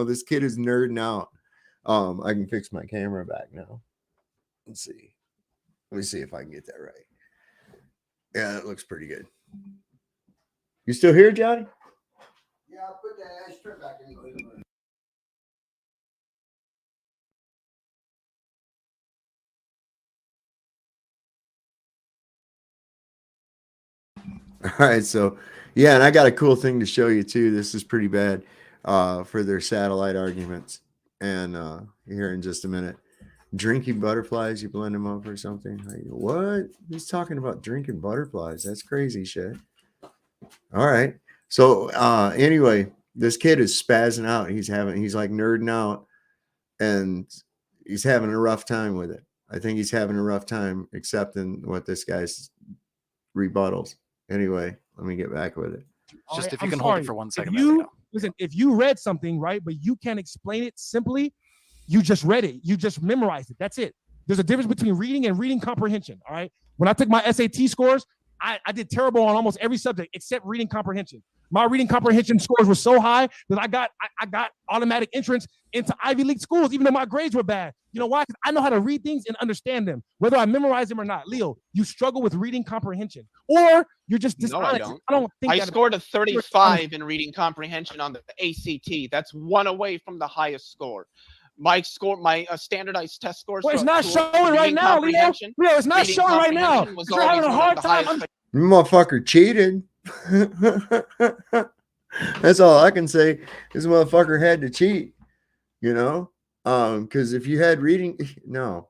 This kid is nerding out. I can fix my camera back now. Let's see. Let me see if I can get that right. Yeah, that looks pretty good. You still here, Johnny? Yeah, I'll put that ashtray back in the room. All right, so yeah, and I got a cool thing to show you too. This is pretty bad for their satellite arguments. And here in just a minute. Drinking butterflies, you blend them up or something. Like, what? He's talking about drinking butterflies. That's crazy shit. All right. So anyway, this kid is spazzing out. He's like nerding out, and he's having a rough time with it. I think he's having a rough time accepting what this guy's rebuttals. Anyway, let me get back with it. Just if you I'm can hold sorry. it for 1 If second. There we you go. listen, if you read something right, but you can't explain it simply, you just read it. You just memorized it. That's it. There's a difference between reading and reading comprehension. All right. When I took my SAT scores, I did terrible on almost every subject except reading comprehension. My reading comprehension scores were so high that I got automatic entrance into Ivy League schools, even though my grades were bad. You know why? Because I know how to read things and understand them, whether I memorize them or not. Leo, you struggle with reading comprehension, or you're just No, dishonest. I don't. think I that- scored a 35 in reading comprehension on the ACT. That's one away from the highest score. My standardized test scores. Well, it's for- not for showing right reading now, Leo. comprehension- Leo, it's not reading showing right now. comprehension was You're having always a one of hard the time. highest. Motherfucker cheated. That's all I can say. This motherfucker had to cheat, because if you had reading, no,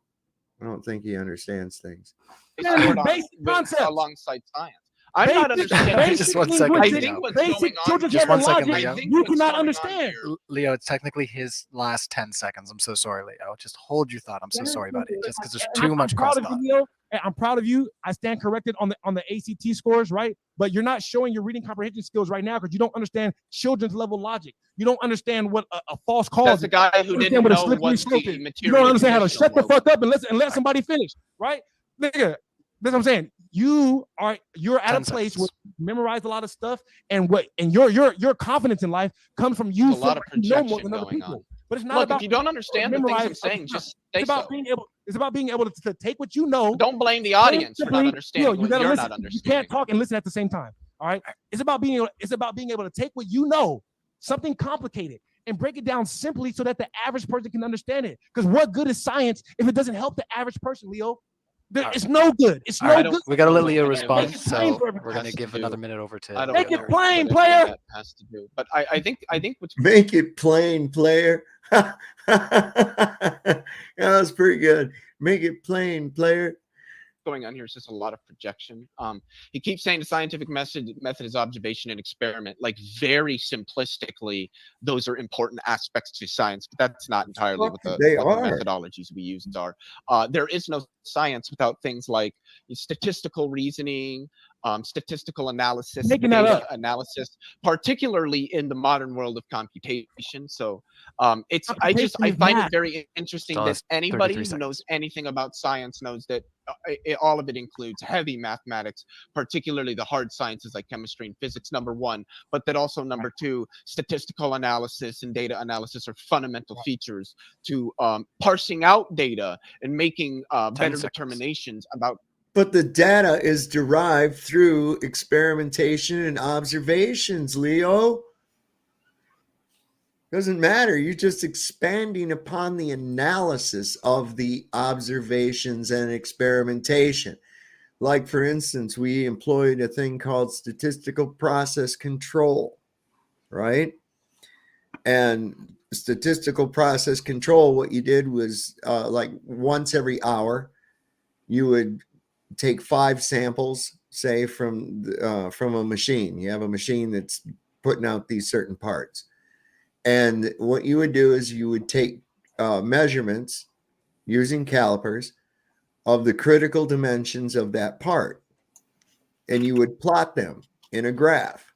I don't think he understands things. Yeah, scored on basic with- concepts. alongside science. I'm not understanding. Just 1 second, I Leo. think what's Basic going on. children's Just 1 second, logic, Leo. you cannot understand. Leo, it's technically his last 10 seconds. I'm so sorry, Leo. Just hold your thought. I'm so sorry, buddy. Just because there's too much I'm proud cross of thought. you, Leo. And I'm proud of you. I stand corrected on the ACT scores, right? But you're not showing your reading comprehension skills right now because you don't understand children's level logic. You don't understand what a false cause That's is. the guy who You didn't understand what a know slippery what slope the is. You material. don't understand how to shut the conditional fuck up and let somebody finish, right? Nigga, that's what I'm saying. You're at a 10 place seconds. where you memorize a lot of stuff, and your confidence in life comes from you There's a lot of feeling like you know more projection than other going people. on. But it's not Look, about if you don't understand the things memorize I'm other saying, stuff. just say It's about so. being able. It's about being able to take what you know. Don't blame the audience for not Simply, understanding Leo, what gotta you're listen. not You understanding. can't talk and listen at the same time. All right. It's about being able to take what you know, something complicated, and break it down simply so that the average person can understand it. Because what good is science if it doesn't help the average person, Leo? It's no good. It's All no right, good. we got to let know Leo what respond. Make it plain So for everybody. we're going to Has to give do. another minute over to I don't Make know it what plain, anything player. That has to do, but I think what's Make it plain, player. That was pretty good. Make it plain, player. going on here is just a lot of projection. He keeps saying the scientific method is observation and experiment. Like very simplistically, those are important aspects to science, but that's not entirely what the methodologies we use are. There is no science without things like statistical reasoning, statistical analysis, Making that data up. analysis, particularly in the modern world of computation. So I Computation is find it math. very interesting Still that has anybody 33 who knows seconds. anything about science knows that all of it includes heavy mathematics, particularly the hard sciences like chemistry and physics, number one, but that also number two, statistical analysis and data analysis are fundamental features to parsing out data and making better seconds. determinations about. But the data is derived through experimentation and observations, Leo. Doesn't matter. You're just expanding upon the analysis of the observations and experimentation. Like, for instance, we employed a thing called statistical process control, right? And statistical process control, what you did was like once every hour, you would take 5 samples, say from a machine. You have a machine that's putting out these certain parts. And what you would do is you would take measurements using calipers of the critical dimensions of that part, and you would plot them in a graph.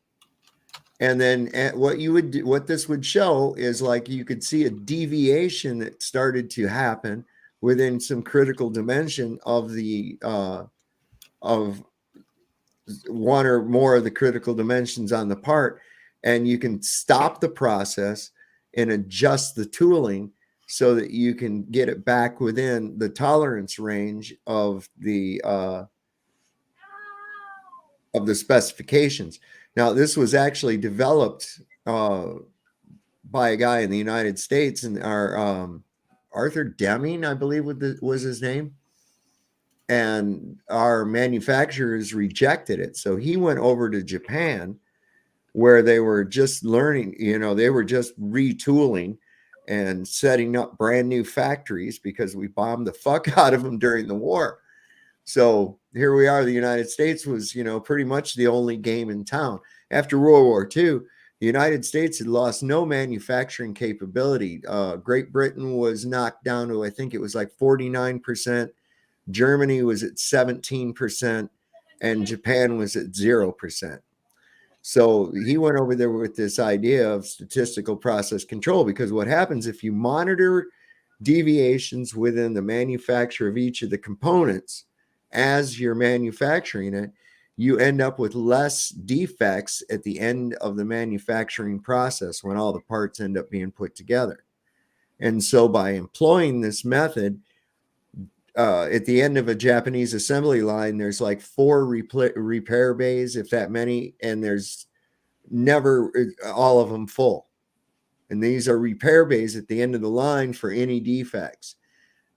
And then what you would do, what this would show is like you could see a deviation that started to happen within some critical dimension of the of one or more of the critical dimensions on the part, and you can stop the process and adjust the tooling so that you can get it back within the tolerance range of the specifications. Now, this was actually developed by a guy in the United States, and our Arthur Deming, I believe, was his name. And our manufacturers rejected it. So he went over to Japan, where they were just learning, they were just retooling and setting up brand new factories because we bombed the fuck out of them during the war. So here we are. The United States was, pretty much the only game in town. After World War II, the United States had lost no manufacturing capability. Great Britain was knocked down to, I think it was like 49%. Germany was at 17%, and Japan was at 0%. So he went over there with this idea of statistical process control, because what happens if you monitor deviations within the manufacture of each of the components as you're manufacturing it, you end up with less defects at the end of the manufacturing process when all the parts end up being put together. And so by employing this method, at the end of a Japanese assembly line, there's like 4 repair bays, if that many, and there's never all of them full. And these are repair bays at the end of the line for any defects.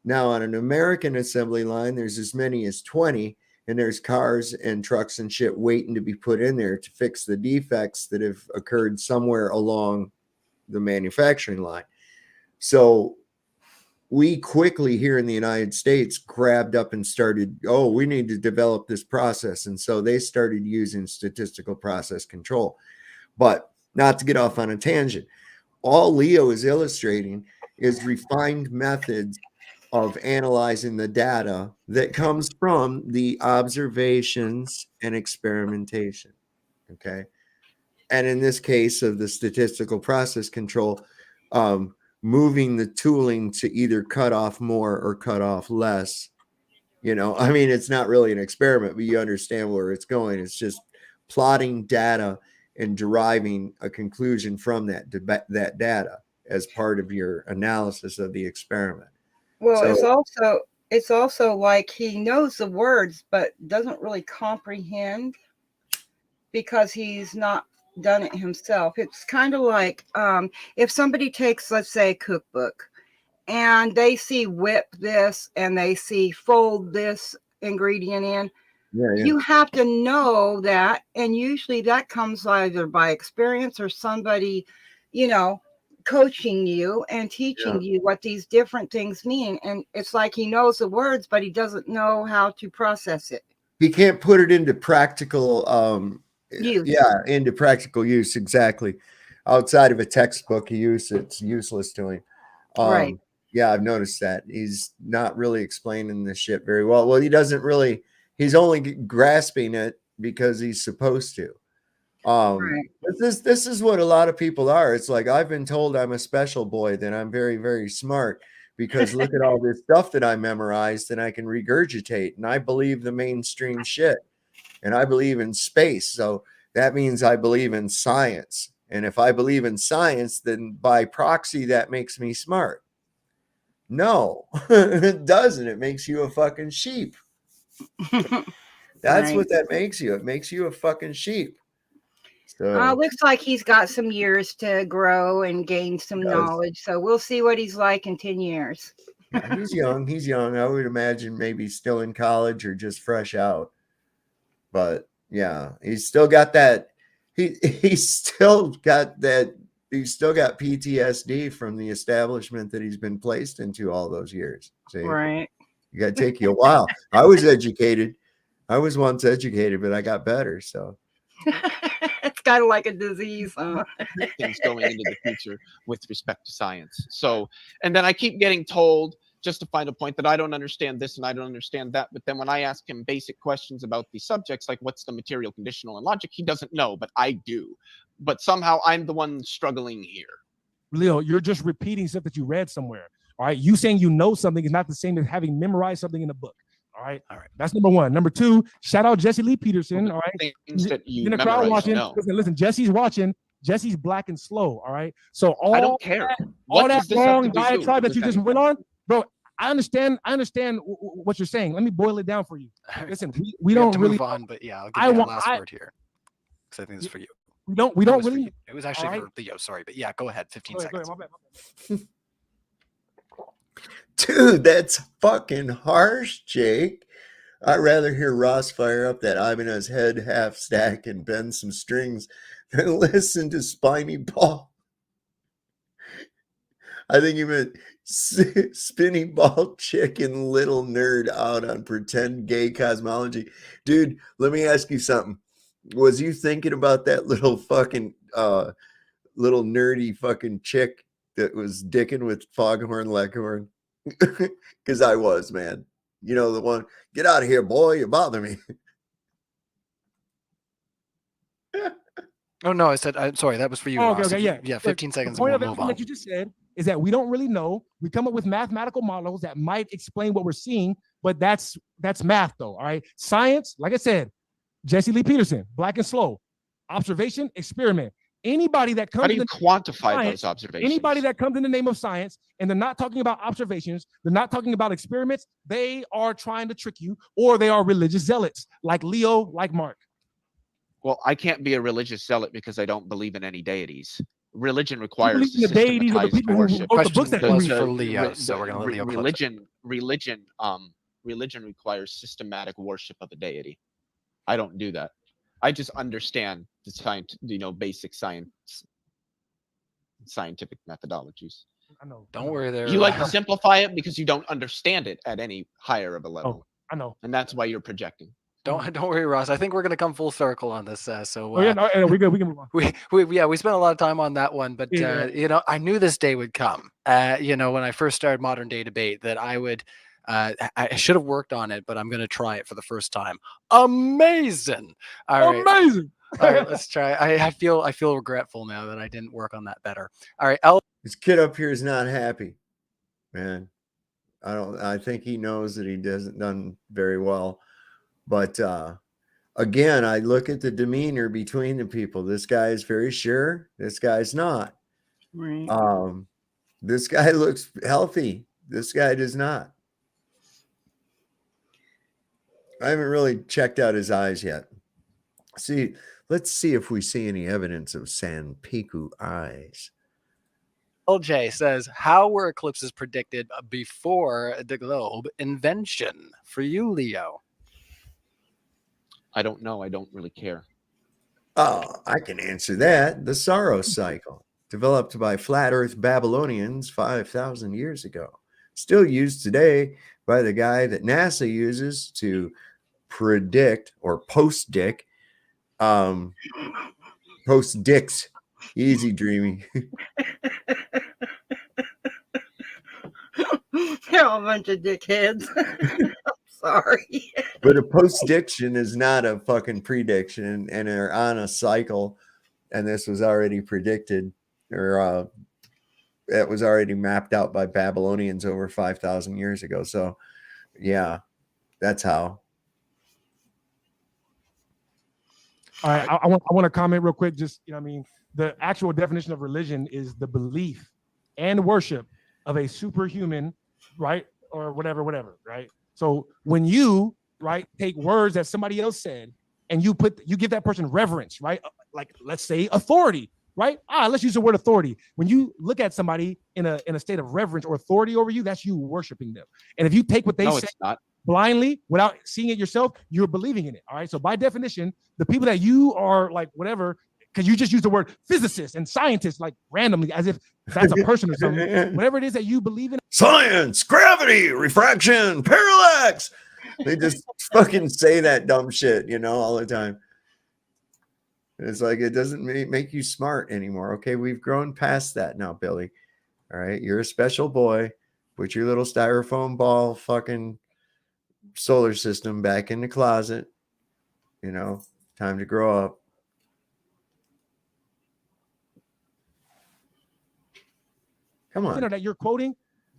Now, on an American assembly line, there's as many as 20, and there's cars and trucks and shit waiting to be put in there to fix the defects that have occurred somewhere along the manufacturing line. So we quickly here in the United States grabbed up and started, we need to develop this process. And so they started using statistical process control. But not to get off on a tangent, all Leo is illustrating is refined methods of analyzing the data that comes from the observations and experimentation. Okay. And in this case of the statistical process control, moving the tooling to either cut off more or cut off less. It's not really an experiment, but you understand where it's going. It's just plotting data and deriving a conclusion from that data as part of your analysis of the experiment. Well, it's also like he knows the words, but doesn't really comprehend because he's not done it himself. It's kind of like if somebody takes, let's say, a cookbook, and they see whip this and they see fold this ingredient in. Yeah. You have to know that, and usually that comes either by experience or somebody, coaching you and teaching you what these different things mean. And it's like he knows the words, but he doesn't know how to process it. He can't put it into practical use. Yeah, into practical use. Exactly. Outside of a textbook use, it's useless to him. Right. Yeah, I've noticed that. He's not really explaining this shit very well. Well, he doesn't really, he's only grasping it because he's supposed to. Right. This is what a lot of people are. It's like, I've been told I'm a special boy, that I'm very, very smart, because look at all this stuff that I memorized and I can regurgitate, and I believe the mainstream shit, and I believe in space. So that means I believe in science. And if I believe in science, then by proxy, that makes me smart. No, it doesn't. It makes you a fucking sheep. That's Right. what that makes you. It makes you a fucking sheep. So Looks like he's got some years to grow and gain some He does. knowledge. So we'll see what he's like in 10 years. yeah, he's young. He's young. I would imagine maybe still in college or just fresh out. But yeah, he's still got that. He's still got that. He's still got PTSD from the establishment that he's been placed into all those years. See, Right. you got to take you a while. I was educated. I was once educated, but I got better. So It's kind of like a disease. Huh? Things going into the future with respect to science. So, and then I keep getting told, just to find a point, that I don't understand this and I don't understand that. But then when I ask him basic questions about these subjects, like what's the material, conditional, and logic, he doesn't know, but I do. But somehow I'm the one struggling here. Leo, you're just repeating stuff that you read somewhere. All right. You saying you know something is not the same as having memorized something in a book. All right. All right. That's number one. Number two, shout out Jesse Lee Peterson. All right. Things that you In the crowd memorize, watching. no. Listen, Jesse's watching. Jesse's black and slow. All right. So all I don't care. all What that does this have long to do diatribe that with you just anything? went on, bro. I understand what you're saying. Let me boil it down for you. Listen, we have don't to really move on, but yeah, I'll give I you the want- last I- word here because I think it's for you. we don't It was for really. you. It was actually Alright. for Leo. Sorry, but yeah, go ahead. 15 Go ahead, seconds. my bad. dude, that's fucking harsh, Jake. I'd rather hear Ross fire up that Ibanez head half stack and bend some strings than listen to Spiny Ball. I think you meant Spinny Ball Chicken Little Nerd out on pretend gay cosmology. Dude, let me ask you something. Was you thinking about that little fucking little nerdy fucking chick that was dicking with Foghorn Leghorn? Because I was, man. You know, the one, get out of here, boy, you bother me. Oh no, I said I'm sorry. That was for you. Oh, okay, Ross. okay, If you- yeah. yeah. Look, 15 the seconds, and point we'll of move everything on. that you just said is that we don't really know. We come up with mathematical models that might explain what we're seeing, but that's math, though. All right, science, like I said, Jesse Lee Peterson, black and slow, observation, experiment. Anybody that comes How do you in quantify science, those observations? anybody that comes in the name of science and they're not talking about observations, they're not talking about experiments, they are trying to trick you, or they are religious zealots like Leo, like Mark. Well, I can't be a religious zealot because I don't believe in any deities. Religion You requires believe in the deities of the systematized people who worship. wrote the books that Question we was read. for Leo, so we're gonna let Leo close it. Religion requires systematic worship of a deity. I don't do that. I just understand the basic scientific methodologies. I know. Don't worry there. You like to simplify it because you don't understand it at any higher of a level. Oh, I know. And that's why you're projecting. Don't worry, Ross. I think we're gonna come full circle on this. So Oh yeah, no, we're good. We can move on. we spent a lot of time on that one, but Yeah. I knew this day would come. When I first started Modern Day Debate, that I would. I should have worked on it, but I'm gonna try it for the first time. Amazing! All right. Amazing. All right, let's try. I feel regretful now that I didn't work on that better. All right, This kid up here is not happy, man. I think he knows that he hasn't done very well. But again, I look at the demeanor between the people. This guy is very sure. This guy's not. Right. This guy looks healthy. This guy does not. I haven't really checked out his eyes yet. Let's see if we see any evidence of Sanpiku eyes. LJ says, how were eclipses predicted before the globe invention? For you, Leo. I don't know. I don't really care. Oh, I can answer that. The Saros cycle, developed by flat Earth Babylonians 5,000 years ago, still used today by the guy that NASA uses to predict or post-dick, post-dicks. Easy, Dreamy. They're all a bunch of dickheads. sorry. But a post-diction is not a fucking prediction, and they're on a cycle, and this was already predicted, or it was already mapped out by Babylonians over 5,000 years ago. So, yeah, that's how. All right, I want to comment real quick. Just, you know, what I mean, the actual definition of religion is the belief and worship of a superhuman, right, or whatever, right. So when you, right, take words that somebody else said and you give that person reverence, right, like let's say authority, right? Let's use the word authority. When you look at somebody in a state of reverence or authority over you, that's you worshiping them. And if you take what they say blindly without seeing it yourself, you're believing in it. All right. So by definition, the people that you are like whatever, because you just use the word physicist and scientist like randomly as if that's a person or something. Whatever it is that you believe in. Science, gravity, refraction, parallax. They just fucking say that dumb shit, you know, all the time. It's like, it doesn't make you smart anymore. Okay, we've grown past that now, Billy. All right, you're a special boy. Put your little styrofoam ball fucking solar system back in the closet. You know, time to grow up. Come on. That you're quoting,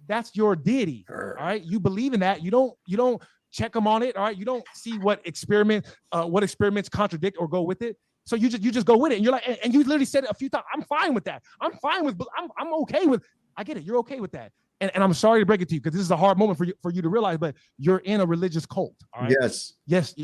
that's your deity. All right, you believe in that. You don't check them on it. All right, you don't see what experiments contradict or go with it. So you just go with it, and you're like, and you literally said it a few times. I'm fine with that. I'm okay with. I get it. You're okay with that. And I'm sorry to break it to you because this is a hard moment for you to realize, but you're in a religious cult. All right? Yes.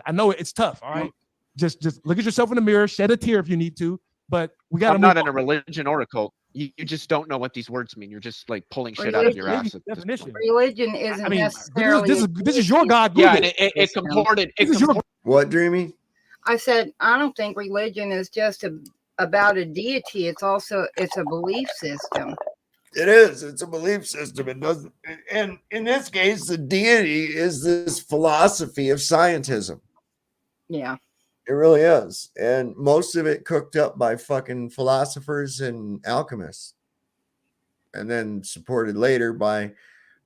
I know it's tough. All right. Just look at yourself in the mirror, shed a tear if you need to. But we got. I'm not in a religion or a cult. You just don't know what these words mean. You're just like pulling shit out of your ass. Religion isn't necessarily. This is your God. Yeah, and it comported. What, Dreamy? I said I don't think religion is just about a deity. It's a belief system. It is. It's a belief system. It doesn't. And in this case, the deity is this philosophy of scientism. Yeah. It really is. And most of it cooked up by fucking philosophers and alchemists. And then supported later by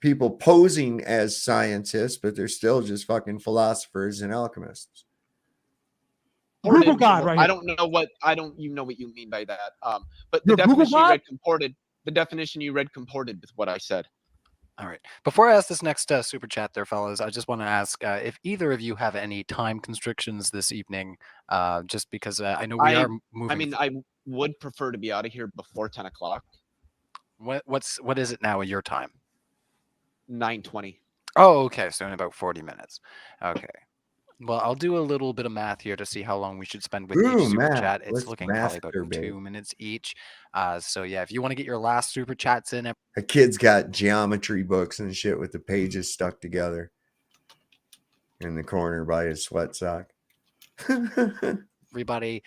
people posing as scientists, but they're still just fucking philosophers and alchemists. Google God, right? I don't know what you mean by that. But the definition you read comported. The definition you read comported with what I said. All right. Before I ask this next super chat there, fellas, I just want to ask if either of you have any time constrictions this evening, just because I know we are moving. I mean, I would prefer to be out of here before 10 o'clock. What is it now at your time? 9:20. Oh, okay. So in about 40 minutes. Okay. Well, I'll do a little bit of math here to see how long we should spend with each super chat. It's looking probably about 2 minutes each. So yeah, if you want to get your last super chats in. A kid's got geometry books and shit with the pages stuck together in the corner by his sweat sock. Everybody,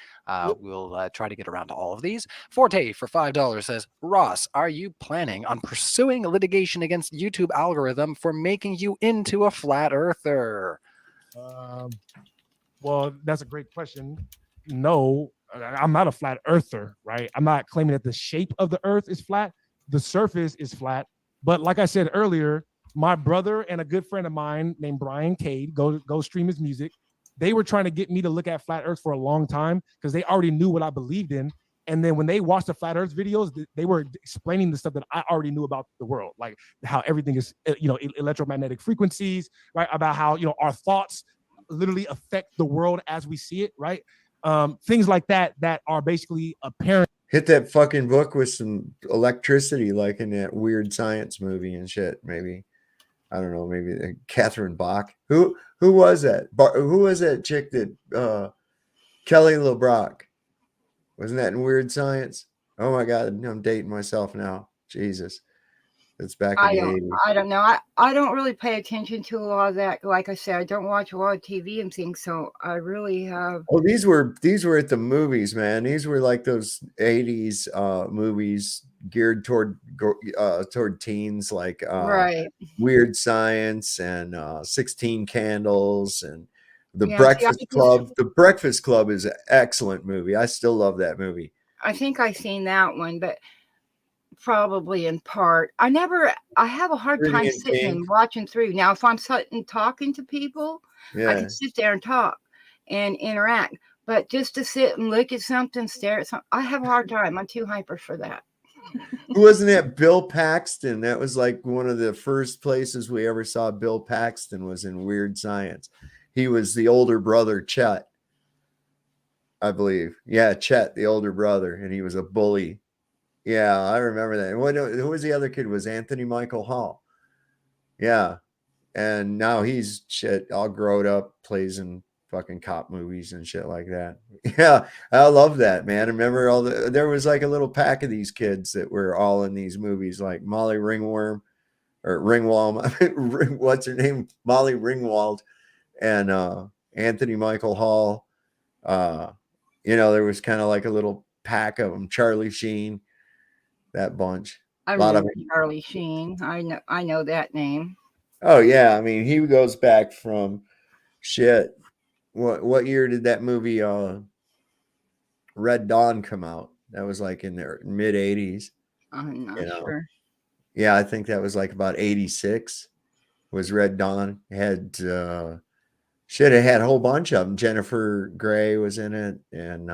we'll try to get around to all of these. Forte for $5 says, Ross, are you planning on pursuing litigation against YouTube algorithm for making you into a flat earther? Well, that's a great question. No, I'm not a flat earther, right? I'm not claiming that the shape of the earth is flat. The surface is flat. But like I said earlier, my brother and a good friend of mine named Brian Cade, go stream his music. They were trying to get me to look at flat earth for a long time because they already knew what I believed in. And then when they watched the flat earth videos, they were explaining the stuff that I already knew about the world, like how everything is, electromagnetic frequencies, right? About how, our thoughts literally affect the world as we see it, right? Things like that are basically apparent. Hit that fucking book with some electricity, like in that weird science movie and shit. Maybe, I don't know. Maybe Catherine Bach. Who was that? Who was that chick that Kelly LeBrock? Wasn't that in Weird Science? Oh my God, I'm dating myself now. Jesus. It's back in the 80s. I don't know. I don't really pay attention to a lot of that. Like I said, I don't watch a lot of TV and things, so I really have. Oh, these were at the movies, man. These were like those 80s movies geared toward teens, like right. Weird Science and 16 Candles and The Breakfast Club. The Breakfast Club is an excellent movie. I still love that movie. I think I've seen that one, but Probably in part. I have a hard time Indian sitting King. and watching through. Now, if I'm sitting talking to people, I Yeah. can sit there and talk and interact. But just to sit and look at something, stare at something, I have a hard time. I'm too hyper for that. Who wasn't that? Bill Paxton. That was like one of the first places we ever saw Bill Paxton was in Weird Science. He was the older brother, Chet, I believe. Yeah, Chet, the older brother, and he was a bully. Yeah, I remember that. Who was the other kid? It was Anthony Michael Hall. Yeah, and now he's shit all grown up, plays in fucking cop movies and shit like that. Yeah, I love that, man. Remember there was like a little pack of these kids that were all in these movies, like Molly Ringworm or Ringwald. What's her name? Molly Ringwald and Anthony Michael Hall. There was kind of like a little pack of them. Charlie Sheen, that bunch. I A lot of remember Charlie Sheen. I know that name. Oh yeah, I mean he goes back from shit. What year did that movie Red Dawn come out? That was like in the mid 80s. I'm not sure. Yeah, I think that was like about 86 was Red Dawn. It had it had a whole bunch of them. Jennifer Grey was in it and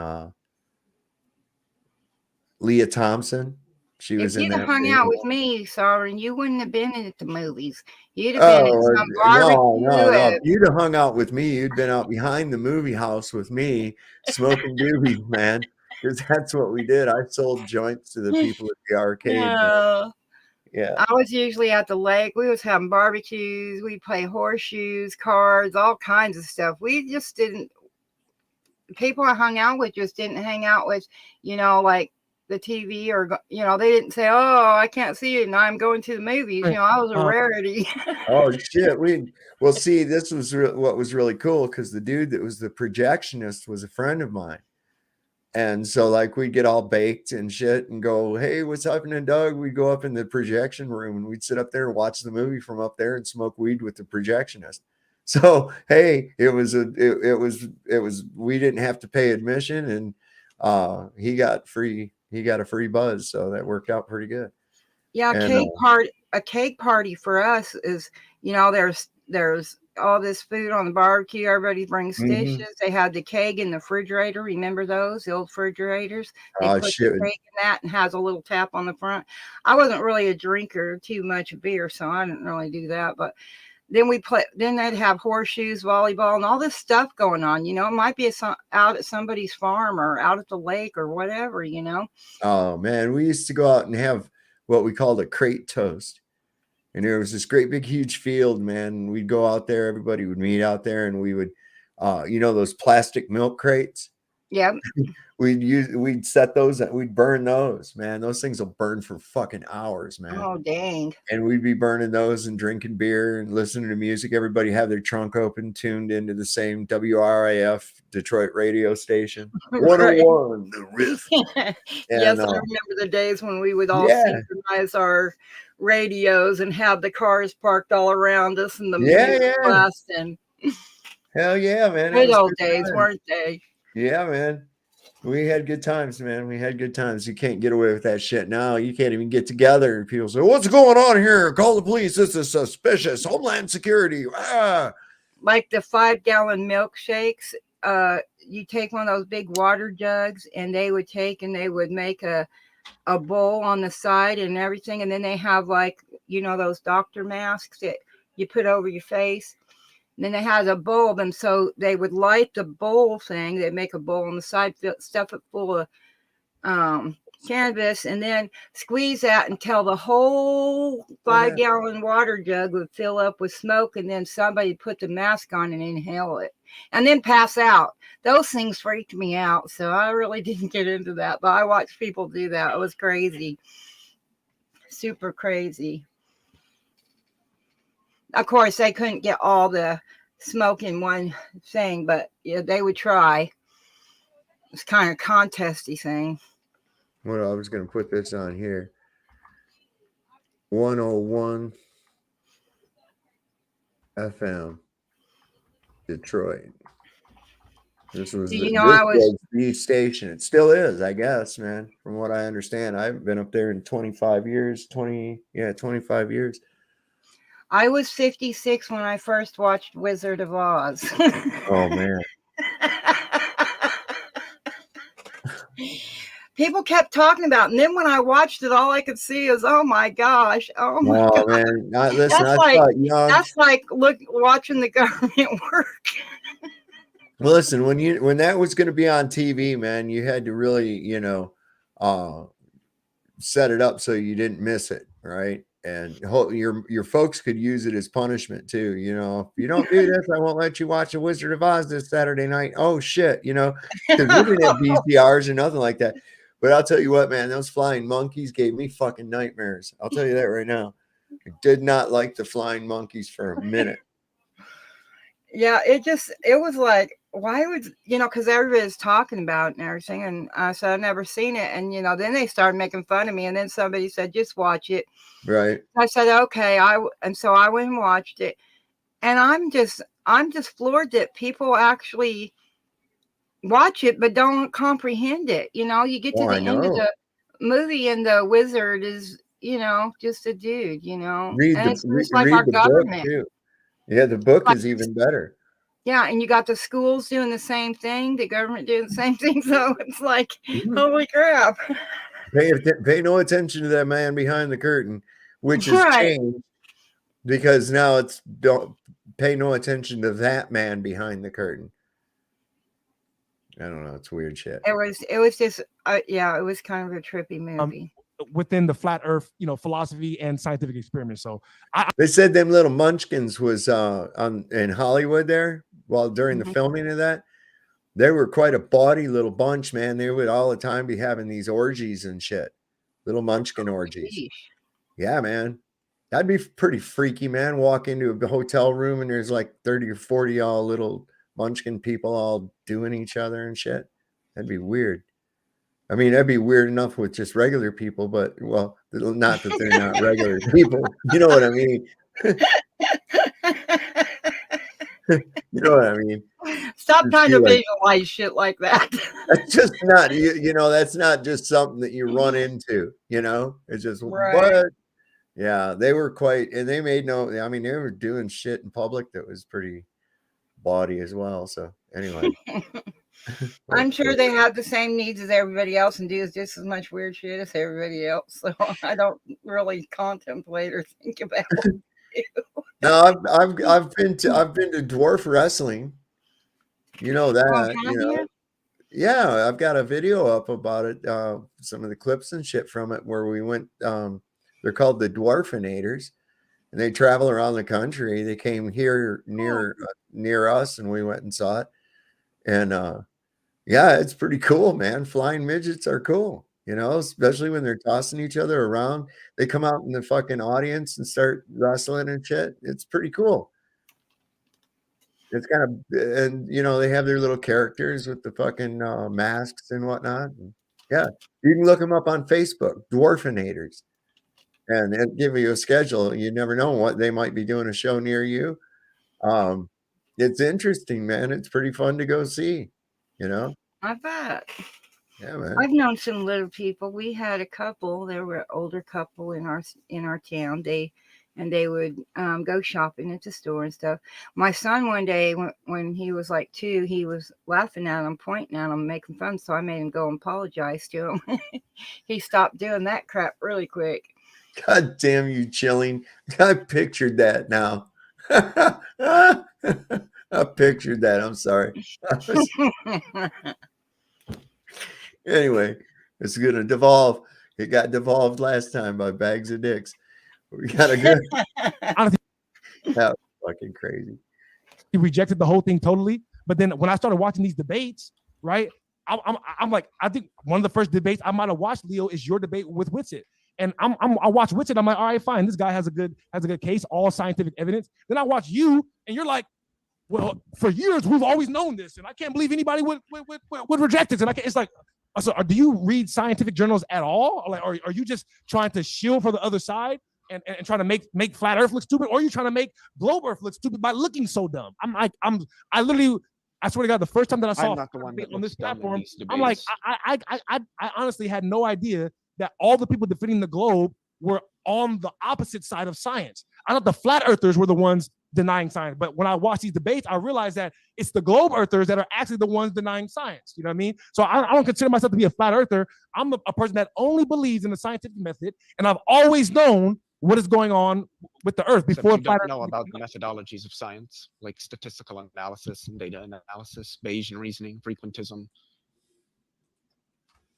Leah Thompson. She was If in you'd that have hung movie. out with me, Soren, you wouldn't have been at the movies. You'd have been at some barbecue. No. If you'd have hung out with me, you'd been out behind the movie house with me smoking doobies, man. Because that's what we did. I sold joints to the people at the arcade. No. Yeah. I was usually at the lake. We was having barbecues. We play horseshoes, cards, all kinds of stuff. We just didn't. People I hung out with just didn't hang out with, like the TV or, they didn't say, oh, I can't see it and I'm going to the movies. I was a rarity. Oh, shit. Well, see, this was what was really cool because the dude that was the projectionist was a friend of mine. And so, like, we'd get all baked and shit and go, hey, what's happening, Doug? We'd go up in the projection room and we'd sit up there and watch the movie from up there and smoke weed with the projectionist. So, hey, it was we didn't have to pay admission and he got a free buzz. So that worked out pretty good. Yeah. A cake party for us is, there's all this food on the barbecue. Everybody brings dishes. They had the keg in the refrigerator. Remember those, the old refrigerators? They put the cake in that and has a little tap on the front. I wasn't really a drinker too much of beer, so I didn't really do that. But then then they'd have horseshoes, volleyball, and all this stuff going on. It might be out at somebody's farm or out at the lake or whatever, Oh, man. We used to go out and have what we called a crate toast. And there was this great big huge field, man. We'd go out there, everybody would meet out there, and we would, those plastic milk crates. Yep. We'd set those, we'd burn those, man. Those things will burn for fucking hours, man. Oh, dang. And we'd be burning those and drinking beer and listening to music. Everybody have their trunk open, tuned into the same WRIF Detroit radio station. 101, the riff. Yes, I remember the days when we would all synchronize our radios and have the cars parked all around us and the music blasting. Hell yeah, man. Good old days, weren't they? Yeah, man. We had good times, man. We had good times. You can't get away with that shit now. You can't even get together. And people say, what's going on here? Call the police. This is suspicious. Homeland Security. Ah. Like the 5-gallon milkshakes. You take one of those big water jugs and they would make a bowl on the side and everything. And then they have those doctor masks that you put over your face. And then they had a bulb, and so they would light the bowl thing. They'd make a bowl on the side, stuff it full of cannabis, and then squeeze that until the whole 5-gallon water jug would fill up with smoke, and then somebody put the mask on and inhale it, and then pass out. Those things freaked me out, so I really didn't get into that, but I watched people do that. It was crazy. Super crazy. Of course, they couldn't get all the smoke in one thing, but they would try. It's kind of contesty thing. Well, I was going to put this on here. 101 FM, Detroit. This was Did the, you know this I was was the station. It still is, I guess, man. From what I understand, I haven't been up there in 25 years. 25 years. I was 56 when I first watched Wizard of Oz. Oh man. People kept talking about it. And then when I watched it, all I could see is, oh my gosh, oh my Oh god. man. Listen, That's I like thought young. that's like watching the government work. Well, listen, when that was going to be on TV, man, you had to really, set it up so you didn't miss it, right? And your folks could use it as punishment too. If you don't do this, I won't let you watch The Wizard of Oz this Saturday night. Oh shit, because we didn't have VCRs or nothing like that. But I'll tell you what, man, those flying monkeys gave me fucking nightmares. I'll tell you that right now. I did not like the flying monkeys for a minute. Yeah, it was like, why would, because everybody's talking about it and everything. And I said, I've never seen it. And, then they started making fun of me. And then somebody said, just watch it. Right. I said, okay. And so I went and watched it. And I'm just floored that people actually watch it, but don't comprehend it. You get to the end of the movie and the wizard is, just a dude, and it's just like our government. Book too. Yeah, the book is even better. Yeah, and you got the schools doing the same thing, the government doing the same thing. So it's like, holy crap. Pay no attention to that man behind the curtain, which has changed because now don't pay no attention to that man behind the curtain. I don't know. It's weird shit. It was just, it was kind of a trippy movie. Within the flat earth, philosophy and scientific experiments. So they said them little munchkins was in Hollywood there during the filming of that. They were quite a bawdy little bunch, man. They would all the time be having these orgies and shit. Little munchkin orgies. Yeah, man. That'd be pretty freaky, man. Walk into a hotel room and there's like 30 or 40 all little munchkin people all doing each other and shit. That'd be weird. I mean, that'd be weird enough with just regular people, but not that they're not regular people. You know what I mean? You know what I mean? Stop trying to visualize shit like that. That's just not, that's not just something that you run into, It's just, what? Yeah, they were and they made they were doing shit in public that was pretty bawdy as well. So anyway. I'm sure they have the same needs as everybody else and do just as much weird shit as everybody else. So I don't really contemplate or think about it. No, I've been to dwarf wrestling. You know that. Yeah, I've got a video up about it. Some of the clips and shit from it where we went. They're called the Dwarfinators, and they travel around the country. They came here near us, and we went and saw it. And yeah, it's pretty cool, man. Flying midgets are cool, especially when they're tossing each other around. They come out in the fucking audience and start wrestling and shit. It's pretty cool. It's kind of, and they have their little characters with the fucking masks and whatnot. And yeah, you can look them up on Facebook, Dwarfinators, and it'll give you a schedule. You never know what they might be doing a show near you. It's interesting, man. It's pretty fun to go see, I bet. Yeah, man. I've known some little people. We had a couple. There were an older couple in our town. They would go shopping at the store and stuff. My son one day when he was like 2, he was laughing at him, pointing at him, making fun. So I made him go and apologize to him. He stopped doing that crap really quick. God damn you, Chilling. I pictured that now. I pictured that. I'm sorry. Anyway, it's going to devolve. It got devolved last time by Bags of Dicks. We got a good. That was fucking crazy. He rejected the whole thing totally. But then when I started watching these debates, right, I'm like, I think one of the first debates I might have watched, Leo, is your debate with Witsit. And I watch Witsit. I'm like, all right, fine. This guy has a good case, all scientific evidence. Then I watch you, and you're like, well, for years we've always known this, and I can't believe anybody would reject it. And it's like, so do you read scientific journals at all? Or like, are you just trying to shield for the other side and trying to make flat Earth look stupid, or are you trying to make globe Earth look stupid by looking so dumb? I I swear to God, the first time that I saw I'm not the one that on this looks dumb in platform, these I'm like, debates. I honestly had no idea that all the people defending the globe were on the opposite side of science. I thought the flat earthers were the ones denying science. But when I watch these debates, I realized that it's the globe earthers that are actually the ones denying science. You know what I mean? So I don't consider myself to be a flat earther. I'm a person that only believes in the scientific method. And I've always known what is going on with the earth before. You don't know about the methodologies of science, like statistical analysis and data analysis, Bayesian reasoning, frequentism.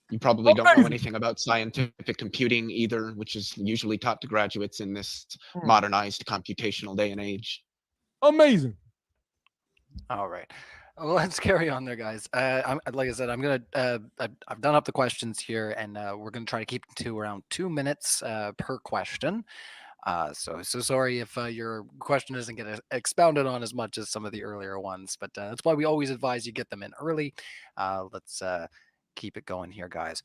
You probably don't know anything about scientific computing either, which is usually taught to graduates in this modernized computational day and age. Amazing. All right. Well, let's carry on there, guys. Like I said, I'm gonna I've done up the questions here, and we're gonna try to keep to around 2 minutes per question. So sorry if your question doesn't get expounded on as much as some of the earlier ones, but that's why we always advise you get them in early. Let's keep it going here, guys.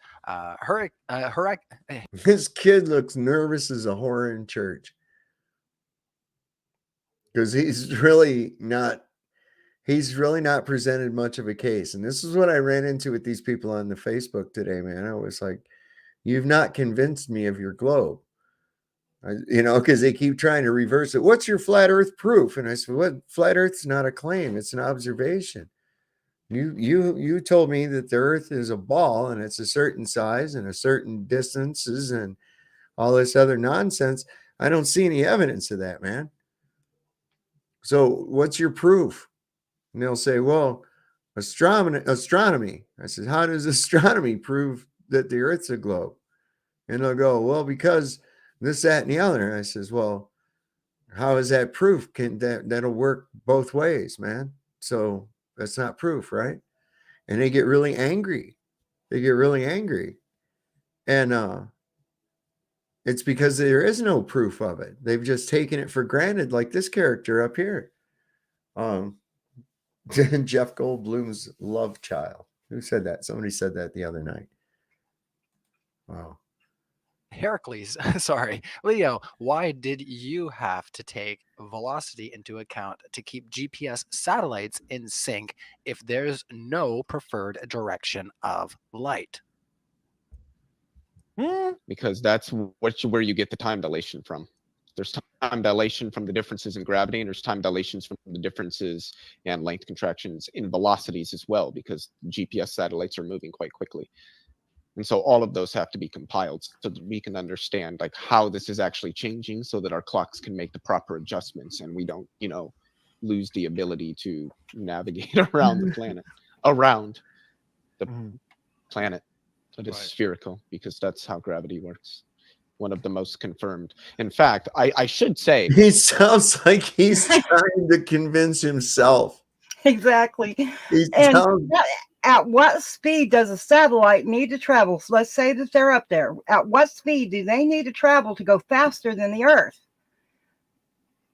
This kid looks nervous as a whore in church because he's really not presented much of a case. And this is what I ran into with these people on the Facebook today, man. I was like, you've not convinced me of your globe. Because they keep trying to reverse it. What's your flat earth proof? And I said, what? Flat earth's not a claim. It's an observation. You told me that the earth is a ball and it's a certain size and a certain distances and all this other nonsense. I don't see any evidence of that, man. So what's your proof? And they'll say, well, astronomy. I said, how does astronomy prove that the earth's a globe? And they'll go, well, because this, that, and the other. And I says, well, how is that proof? That'll work both ways, man. So that's not proof, right? And they get really angry. And it's because there is no proof of it. They've just taken it for granted, like this character up here. Jeff Goldblum's love child. Who said that? Somebody said that the other night. Wow. Heracles, sorry. Leo, why did you have to take velocity into account to keep GPS satellites in sync if there's no preferred direction of light? Because that's where you get the time dilation from. There's time dilation from the differences in gravity, and there's time dilations from the differences and length contractions in velocities as well, because GPS satellites are moving quite quickly. And so all of those have to be compiled so that we can understand like how this is actually changing, so that our clocks can make the proper adjustments and we don't, lose the ability to navigate around the planet, that is spherical, because that's how gravity works. One of the most confirmed. In fact, I should say, he sounds like he's trying to convince himself. Exactly. At what speed does a satellite need to travel? So let's say that they're up there. At what speed do they need to travel to go faster than the Earth?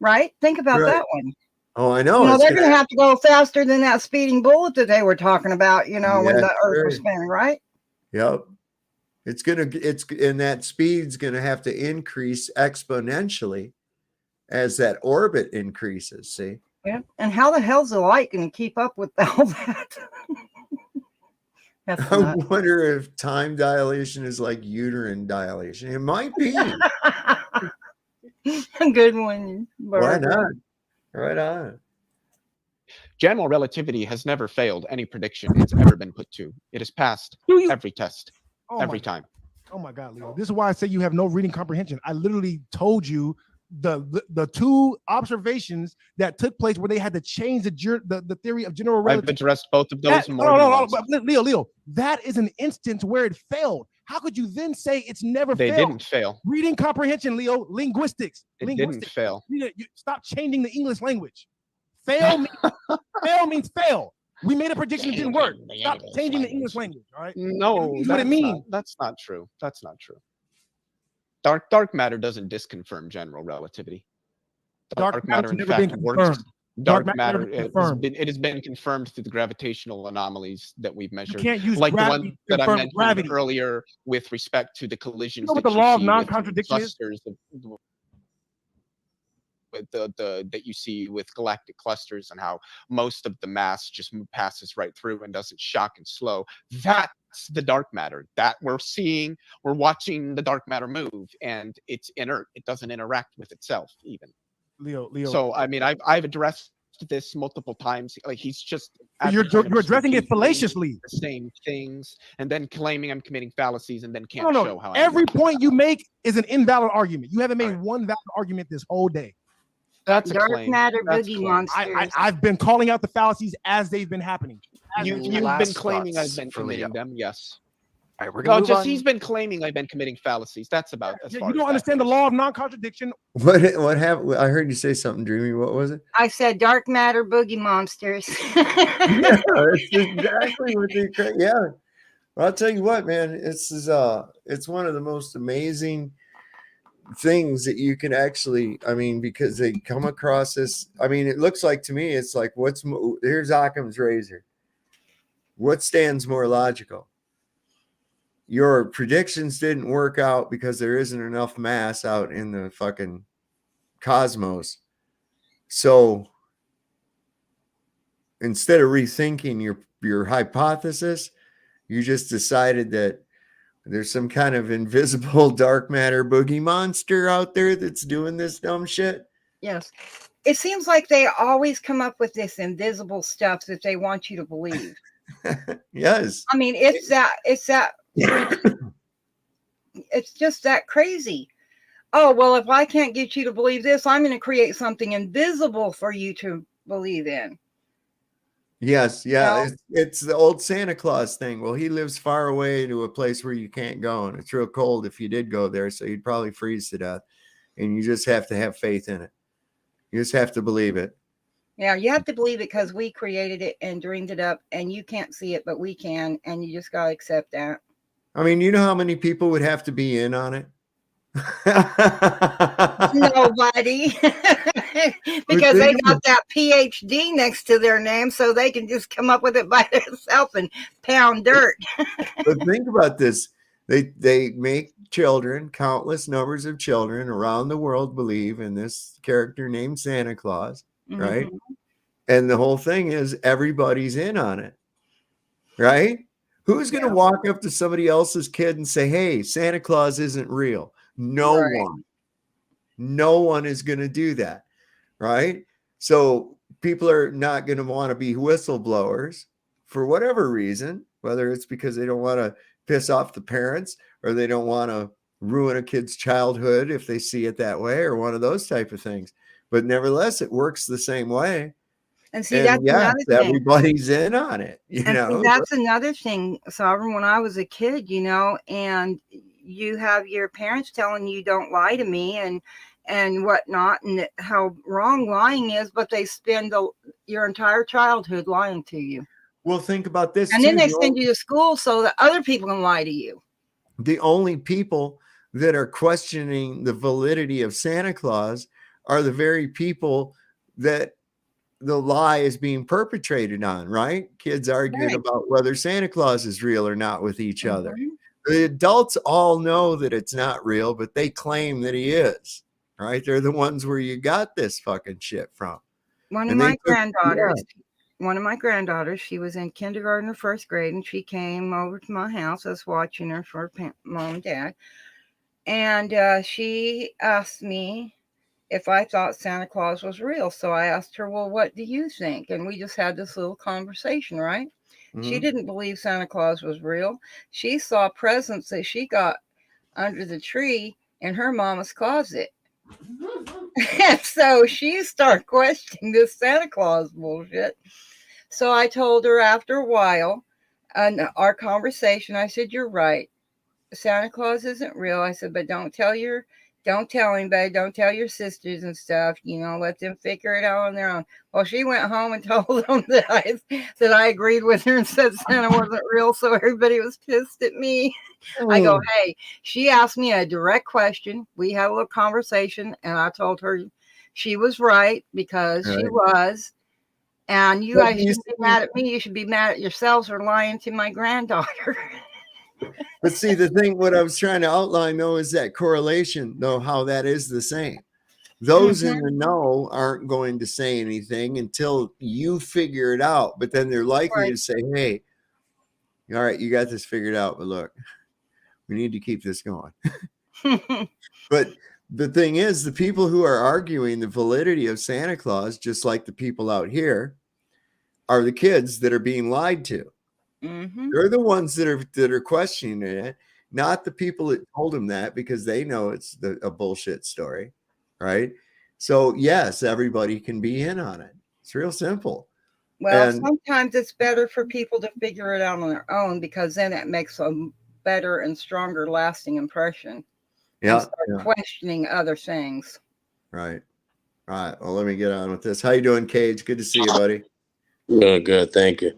Right? Think about that one. Oh, I know. They're going to have to go faster than that speeding bullet that they were talking about, when the Earth was spinning, right? Yep. And that speed's going to have to increase exponentially as that orbit increases. See? Yeah. And how the hell's the light going to keep up with all that? I wonder if time dilation is like uterine dilation. It might be. A good one. Why not? Right on. General relativity has never failed any prediction it's ever been put to. It has passed every test, every time. Oh my God, Leo. This is why I say you have no reading comprehension. I literally told you the two observations that took place where they had to change the theory of general relativity. I've addressed both of those Leo, that is an instance where it failed. How could you then say it's never failed? They didn't fail. Reading comprehension, Leo. Linguistics. It didn't fail. Stop changing the English language. Fail means fail. We made a prediction, it didn't work. Stop changing the English language, all right? No, that's what it means. That's not true. That's not true. Dark matter doesn't disconfirm general relativity. Dark matter in fact works. Dark matter it has been confirmed through the gravitational anomalies that we've measured. You can't use like the one that I mentioned earlier earlier with respect to the collisions. You know what the law of non-contradiction is? with the that you see with galactic clusters and how most of the mass just passes right through and doesn't shock and slow. That's the dark matter that we're seeing. We're watching the dark matter move, and it's inert. It doesn't interact with itself even. Leo. So I mean, I've addressed this multiple times. Like, he's just You're addressing it fallaciously. the same things, and then claiming I'm committing fallacies, and then No, can't no. show how. Every point you make is an invalid argument. You haven't made one valid argument this whole day. That's a Dark claim. matter That's boogie claim. monsters. I've been calling out the fallacies as they've been happening. You've Last been claiming I've thoughts been for committing Leo. them. Yes. All right, we're gonna No, move just on. he's been claiming I've been committing fallacies. That's about as far You as don't that understand the goes. law of non-contradiction. What happened? I heard you say something, Dreamy. What was it? I said dark matter boogie monsters. Yeah, that's exactly what they. Yeah, well, I'll tell you what, man. It's one of the most amazing things that you can actually. I mean, because they come across this. I mean, it looks like to me, it's like here's Occam's razor. What stands more logical? Your predictions didn't work out because there isn't enough mass out in the fucking cosmos. So instead of rethinking your hypothesis, you just decided that there's some kind of invisible dark matter boogie monster out there that's doing this dumb shit. Yes. It seems like they always come up with this invisible stuff that they want you to believe. Yes. I mean, it's just that crazy. Oh, well, if I can't get you to believe this, I'm going to create something invisible for you to believe in. Yes, yeah, No. it's the old Santa Claus thing. Well, he lives far away to a place where you can't go, and it's real cold if you did go there, so you'd probably freeze to death. And you just have to have faith in it. You just have to believe it. Yeah, you have to believe it because we created it and dreamed it up, and you can't see it, but we can, and you just got to accept that. I mean, you know how many people would have to be in on it? Nobody. Because they got that PhD next to their name, so they can just come up with it by themselves and pound dirt. But think about this. They make children, countless numbers of children around the world believe in this character named Santa Claus, right? Mhm. And the whole thing is everybody's in on it, right? Who's going to walk up to somebody else's kid and say, hey, Santa Claus isn't real? No Right. one. No one is going to do that, right? So people are not going to want to be whistleblowers for whatever reason, whether it's because they don't want to piss off the parents or they don't want to ruin a kid's childhood if they see it that way or one of those type of things. But nevertheless, it works the same way. And see, that's yes, another thing. everybody's in on it, you And know. see, that's another thing, Sovereign, when I was a kid, you know, and you have your parents telling you don't lie to me and whatnot, and how wrong lying is, but they spend your entire childhood lying to you. Well, think about this. And then too. they send you to school so that other people can lie to you. The only people that are questioning the validity of Santa Claus are the very people that the lie is being perpetrated on, right? Kids arguing about whether Santa Claus is real or not with each other. The adults all know that it's not real, but they claim that he is, right? They're the ones where you got this fucking shit from. One of my granddaughters, she was in kindergarten or first grade, and she came over to my house. I was watching her for mom and dad. And she asked me if I thought Santa Claus was real. So I asked her, well, what do you think? And we just had this little conversation, right? She didn't believe Santa Claus was real. She saw presents that she got under the tree in her mama's closet. And so she started questioning this Santa Claus bullshit. So I told her after a while, in our conversation, I said, you're right. Santa Claus isn't real. I said, but don't tell anybody, don't tell your sisters and stuff, you know, let them figure it out on their own. Well, she went home and told them that I agreed with her and said Santa wasn't real, so everybody was pissed at me. I go, hey, she asked me a direct question. We had a little conversation, and I told her she was right because she was. And you guys shouldn't be mad at me. You should be mad at yourselves for lying to my granddaughter. But see, the thing, what I was trying to outline, though, is that correlation, though, how that is the same. Those in the know aren't going to say anything until you figure it out. But then they're likely to say, hey, all right, you got this figured out. But look, we need to keep this going. But the thing is, the people who are arguing the validity of Santa Claus, just like the people out here, are the kids that are being lied to. They're the ones that are questioning it, not the people that told them that, because they know it's a bullshit story, right? So yes, everybody can be in on it. It's real simple. Well, sometimes it's better for people to figure it out on their own, because then it makes a better and stronger lasting impression. Yeah, start questioning other things. Right. All right. Well, let me get on with this. How you doing, Cage? Good to see you, buddy. Good. Thank you.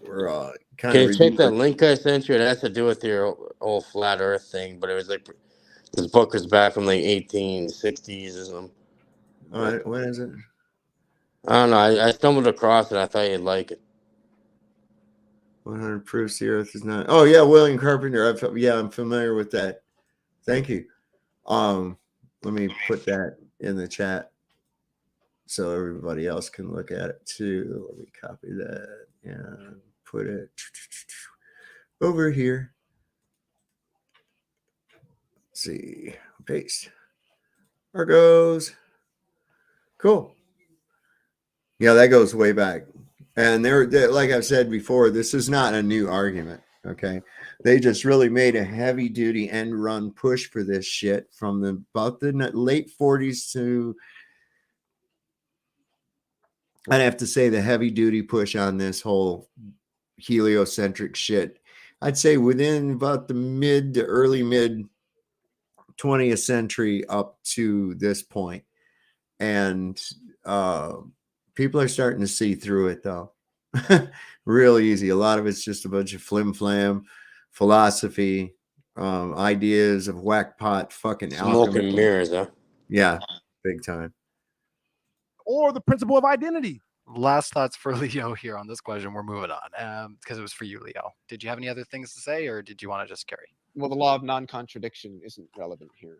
We're Can you check that link I sent you? It has to do with your whole flat Earth thing, but it was like this book was back from like 1860s or something. All right. When is it? I don't know. I stumbled across it. I thought you'd like it. 100 proofs the Earth is not. Oh yeah, William Carpenter. I'm familiar with that. Thank you. Let me put that in the chat so everybody else can look at it too. Let me copy that and put it over here. Let's see. Paste. There goes. Cool. Yeah, that goes way back. And they're like I've said before, this is not a new argument. Okay. They just really made a heavy duty end run push for this shit from about the late 40s to, I'd have to say, the heavy duty push on this whole heliocentric shit. I'd say within about the mid to early mid 20th century up to this point. And people are starting to see through it though. Real easy. A lot of it's just a bunch of flim flam philosophy, ideas of whackpot fucking Smoke and mirrors, huh? Yeah, big time. Or the principle of identity. Last thoughts for Leo here on this question. We're moving on because it was for you, Leo. Did you have any other things to say, or did you want to just carry? Well, the law of non-contradiction isn't relevant here,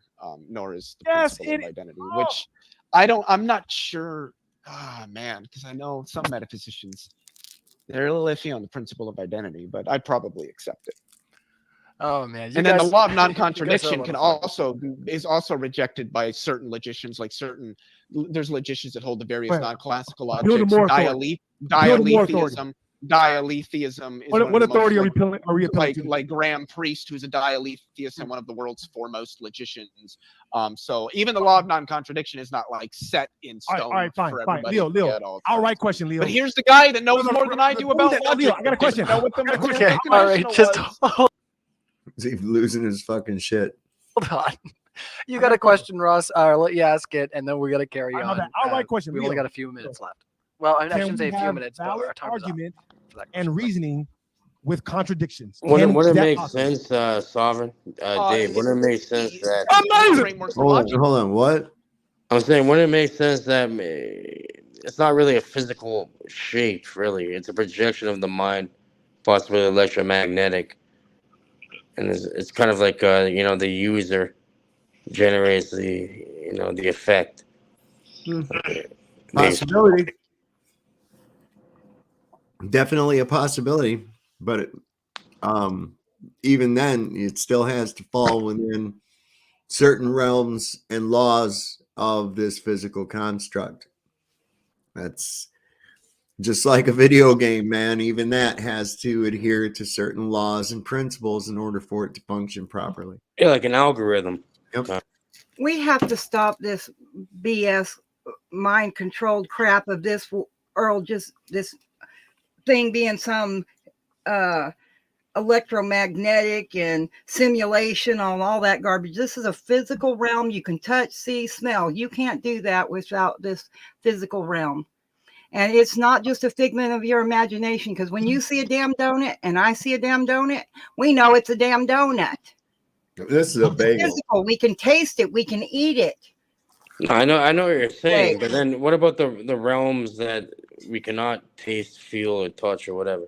nor is the principle of identity, which I'm not sure. Man, because I know some metaphysicians, they're a little iffy on the principle of identity, but I'd probably accept it. Oh man! And then the law of non-contradiction is also rejected by certain logicians. Like there's logicians that hold the various non-classical objects. Dialetheism. Dialetheism is what authority are we appealing to? Like Graham Priest, who's a dialetheist and one of the world's foremost logicians. So even the law of non-contradiction is not like set in stone. All right, fine. Leo. All right, question, Leo. But here's the guy that knows more than I do about logic. Leo, I got a question. Okay, all right, just hold. Is he losing his fucking shit? Hold on. You got a question, Ross? I'll let you ask it, and then we're gonna carry on. All right, question. We've only got a few minutes left. Well, I shouldn't say a few minutes, but our time argument and reasoning with contradictions. Wouldn't it make sense, Sovereign? Dave, wouldn't it make sense that... Hold on, what? I'm saying, wouldn't it make sense that it's not really a physical shape, really? It's a projection of the mind, possibly electromagnetic. And it's kind of like, the user generates the effect. Possibility. Definitely a possibility, but even then, it still has to fall within certain realms and laws of this physical construct. That's just like a video game, man. Even that has to adhere to certain laws and principles in order for it to function properly. Yeah, like an algorithm. Yep. We have to stop this BS mind-controlled crap of this world, just this thing being some electromagnetic and simulation on all that garbage. This is a physical realm. You can touch, see, smell. You can't do that without this physical realm. And it's not just a figment of your imagination, because when you see a damn donut and I see a damn donut, we know it's a damn donut. This is a bagel. Physical. We can taste it. We can eat it. I know what you're saying, but then what about the realms that we cannot taste, feel, or touch, or whatever?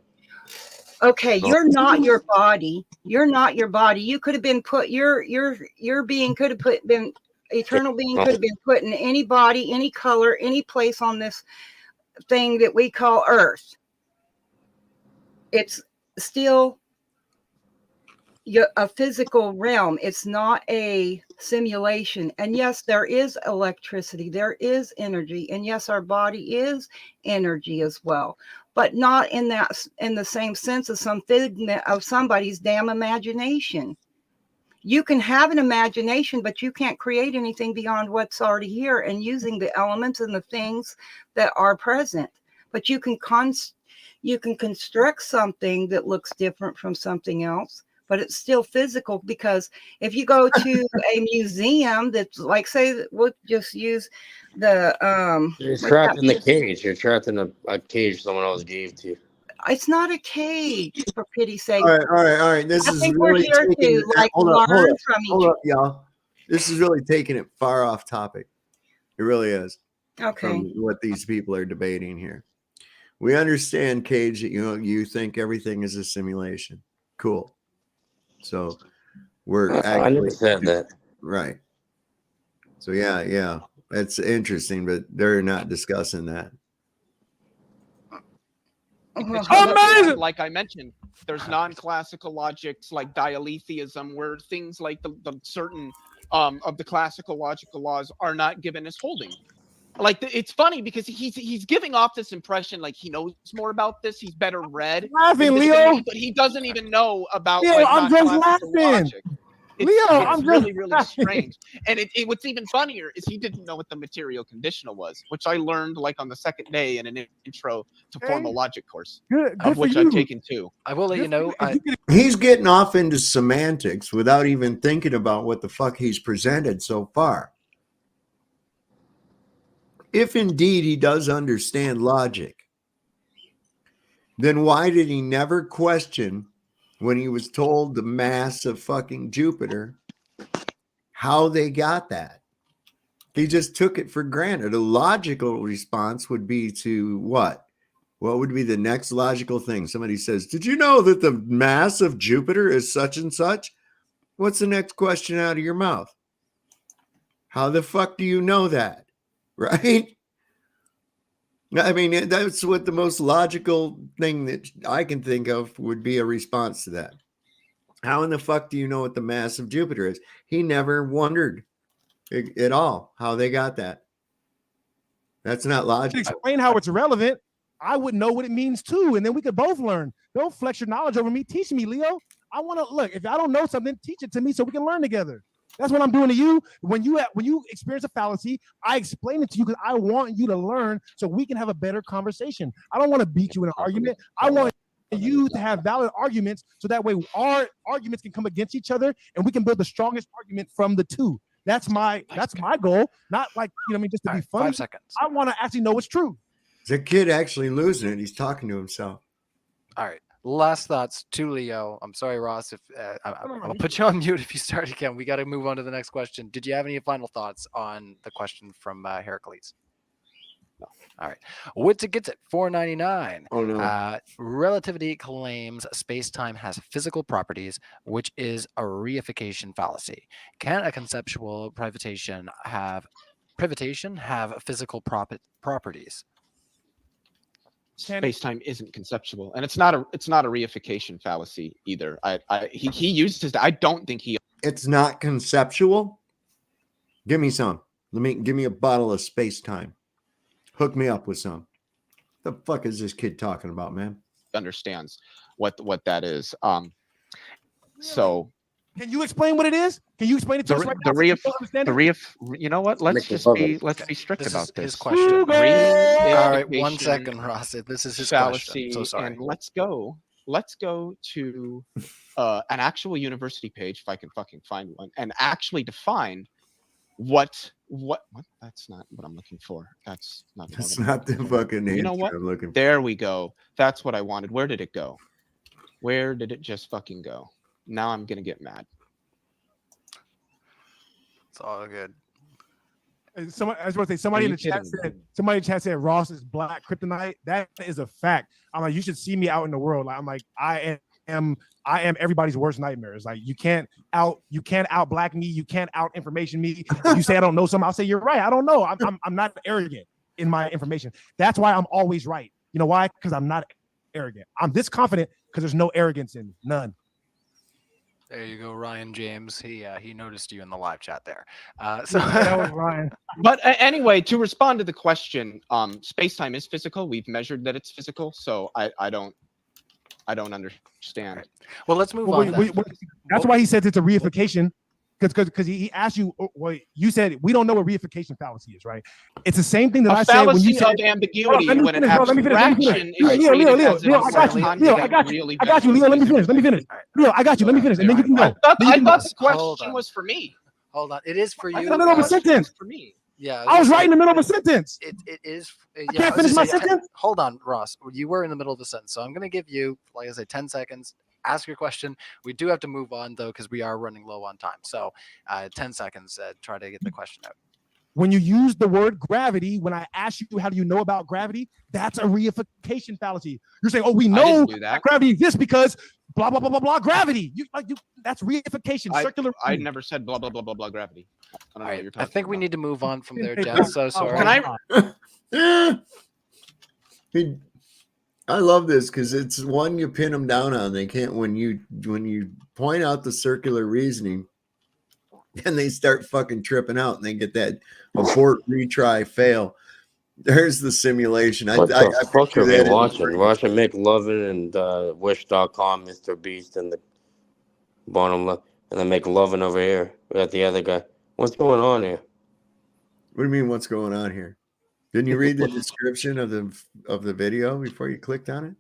Okay, you're not your body. You're not your body. You could have been put. Your being could have been Eternal being could have been put in any body, any color, any place on this thing that we call Earth. It's still a physical realm. It's not a simulation. And yes, there is electricity, there is energy, and yes, our body is energy as well, but not in the same sense as some figment of somebody's damn imagination. You can have an imagination, but you can't create anything beyond what's already here and using the elements and the things that are present. But you can construct something that looks different from something else, but it's still physical. Because if you go to a museum that's like, say, we'll just use the You're trapped in the cage. You're trapped in a cage someone else gave to you. It's not a cage, for pity's sake. All right. This I is think really we're here taking to like learn from each Hold up, y'all. This is really taking it far off topic. It really is. Okay. From what these people are debating here. We understand, Cage, that you think everything is a simulation. Cool. So we're I never said that. Right. So yeah. That's interesting, but they're not discussing that. Amazing! Like I mentioned, there's non-classical logics like dialetheism, where things like the certain of the classical logical laws are not given as holding. Like it's funny because he's giving off this impression like he knows more about this, he's better read. Laughing, Leo. But he doesn't even know about. Leo, like, I'm just non-classical laughing. logic. Leo, I'm just really laughing. strange. And what's even funnier is he didn't know what the material conditional was, which I learned like on the second day in an intro to formal logic course, Good of which for I've you. taken two. I will let you know. He's getting off into semantics without even thinking about what the fuck he's presented so far. If indeed he does understand logic, then why did he never question when he was told the mass of fucking Jupiter, how they got that? He just took it for granted. A logical response would be to what? What would be the next logical thing? Somebody says, did you know that the mass of Jupiter is such and such? What's the next question out of your mouth? How the fuck do you know that? Right? I mean, that's what the most logical thing that I can think of would be a response to that. How in the fuck do you know what the mass of Jupiter is? He never wondered at all how they got that. That's not logical. Explain how it's relevant. I would know what it means too, and then we could both learn. Don't flex your knowledge over me. Teach me, Leo. I want to look. If I don't know something, teach it to me so we can learn together. That's what I'm doing to you. When you experience a fallacy, I explain it to you because I want you to learn so we can have a better conversation. I don't want to beat you in an argument. I want you to have valid arguments so that way our arguments can come against each other and we can build the strongest argument from the two. That's my goal. Not like, just to be funny. 5 seconds. I want to actually know what's true. The kid actually losing it. He's talking to himself. All right. Last thoughts to Leo. I'm sorry, Ross. If I'll put you on mute if you start again. We got to move on to the next question. Did you have any final thoughts on the question from Heracles? No. All right. Witsit gets it. $4.99. Oh no. Relativity claims space-time has physical properties, which is a reification fallacy. Can a conceptual privatation have physical properties? Space-time isn't conceptual, and it's not a reification fallacy either. He used his. I don't think he. It's not conceptual. Give me some. Give me a bottle of space-time. Hook me up with some. The fuck is this kid talking about, man? Understands what that is. So. Can you explain what it is? Can you explain it to us right now? You know what? Let's be strict about this. His question. All right, 1 second, Ross. This is his fallacy. question. So sorry. And let's go to an actual university page if I can fucking find one and actually define what that's not what I'm looking for. That's not the fucking answer you know what? I'm looking for. There we go. That's what I wanted. Where did it go? Where did it just fucking go? Now I'm gonna get mad. It's all good. Somebody in the chat said Ross is black kryptonite. That is a fact. I'm like, you should see me out in the world. I'm like, I am am everybody's worst nightmare. It's like you can't out black me, you can't out information me. If you say I don't know something, I'll say you're right. I don't know. I'm not arrogant in my information. That's why I'm always right. You know why? Because I'm not arrogant. I'm this confident because there's no arrogance in me. None. There you go, Ryan James. He noticed you in the live chat there. So that was Ryan. But anyway, to respond to the question, space-time is physical. We've measured that it's physical, so I don't understand. Well, let's move on. That's why he said it's a reification, because he asked you. Well, you said we don't know what reification fallacy is, right? It's the same thing that I said when you said ambiguity when an abstraction is treated as an I got you. Leo, let me finish. Leo, I got you. Let me finish, and then you can go. I thought the question was for me. Hold on. It is for you. In the middle of a sentence. For me. Yeah, I was right in the middle of a sentence. It is. I can't finish my sentence. Hold on, Ross. You were in the middle of the sentence, so I'm going to give you, like I said, 10 seconds. Ask your question. We do have to move on though, because we are running low on time. So, 10 seconds. Try to get the question out. When you use the word gravity, when I ask you how do you know about gravity, that's a reification fallacy. You're saying, oh, we know that gravity exists because blah blah blah blah blah gravity. That's reification. Circular. I never said blah blah blah blah blah gravity. I don't know what you're talking about. I think we need to move on from there, Jen. So sorry. Can I love this because it's one you pin them down on. They can't when you point out the circular reasoning, and they start fucking tripping out and they get that abort, retry, fail. There's the simulation. What the fuck are we watching? Watching McLovin and Wish.com, Mr. Beast, and the bottom left, and then McLovin over here. We got the other guy. What's going on here? What do you mean? What's going on here? Didn't you read the description of the video before you clicked on it?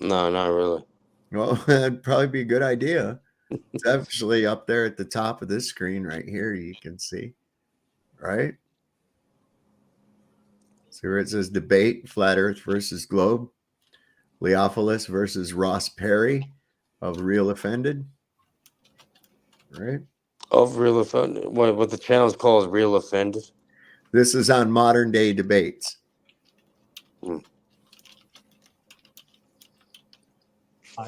No, not really. Well, that'd probably be a good idea. It's actually up there at the top of this screen right here. You can see, right? So where it says debate, flat Earth versus globe, Leophilus versus Ross Perry of Real Offended, right? Of Real Offended. What the channel's called is Real Offended. This is on modern day debates.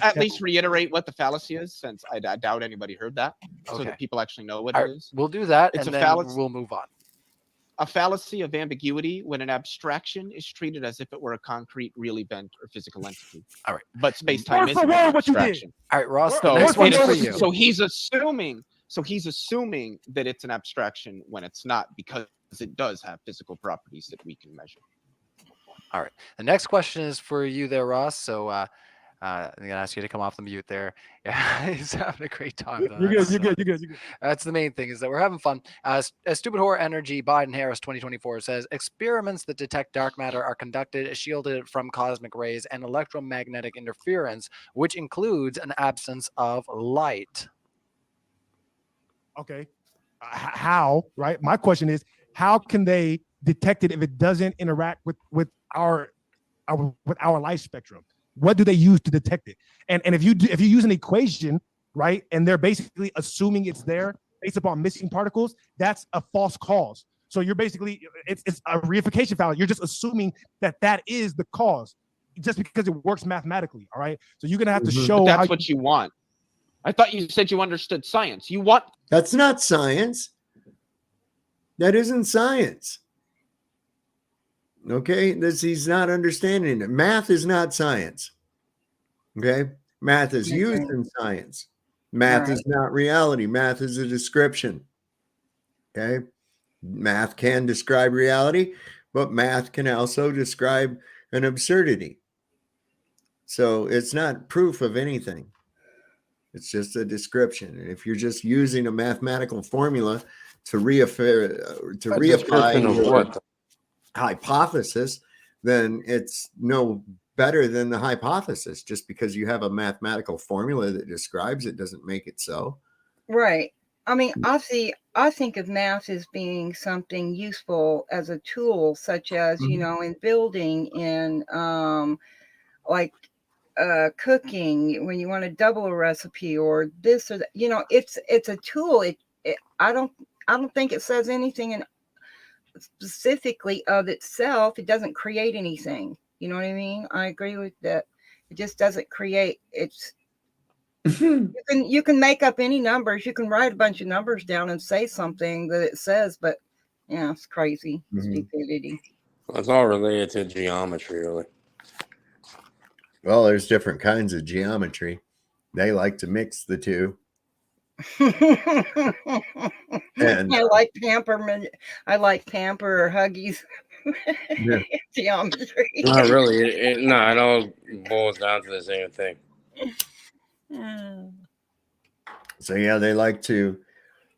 At least reiterate what the fallacy is, since I doubt anybody heard that, so that people actually know what it is. We'll do that, It's and a then fallacy. we'll move on. A fallacy of ambiguity when an abstraction is treated as if it were a concrete, real event or physical entity. All right. But space-time is an what you did. abstraction. All right, Ross, the So, next one is for you. so he's assuming that it's an abstraction when it's not, because it does have physical properties that we can measure. All right. The next question is for you there, Ross. So I'm going to ask you to come off the mute there. Yeah, he's having a great time. Though. You're good. That's the main thing, is that we're having fun. Stupid Horror Energy Biden-Harris 2024 says, experiments that detect dark matter are conducted shielded from cosmic rays and electromagnetic interference, which includes an absence of light. Okay. How, right? My question is, how can they detect it if it doesn't interact with our light spectrum? What do they use to detect it? And if you use an equation, right, and they're basically assuming it's there based upon missing particles, that's a false cause. So you're basically it's a reification fallacy. You're just assuming that is the cause, just because it works mathematically. All right. So you're gonna have to show. But that's what you want. I thought you said you understood science. You want. That's not science. That isn't science. Okay, he's not understanding it. Math is not science. Okay, math is used in science. Math is not reality. Math is a description. Okay, math can describe reality, but math can also describe an absurdity. So it's not proof of anything. It's just a description. And if you're just using a mathematical formula to reify your hypothesis, then it's no better than the hypothesis. Just because you have a mathematical formula that describes it doesn't make it so. Right. I mean, I think of math as being something useful as a tool, such as, you know, in building, in cooking, when you want to double a recipe or this or that, you know, it's a tool. I don't think it says anything in specifically of itself. It doesn't create anything. You know what I mean? I agree with that. It just doesn't create. You can make up any numbers. You can write a bunch of numbers down and say something that it says, but yeah, it's crazy. Stupidity. Well, it's all related to geometry, really. Well, there's different kinds of geometry. They like to mix the two. And I like pamperment. I like pamper or Huggies yeah. geometry. Not really. It all boils down to the same thing. So yeah, they like to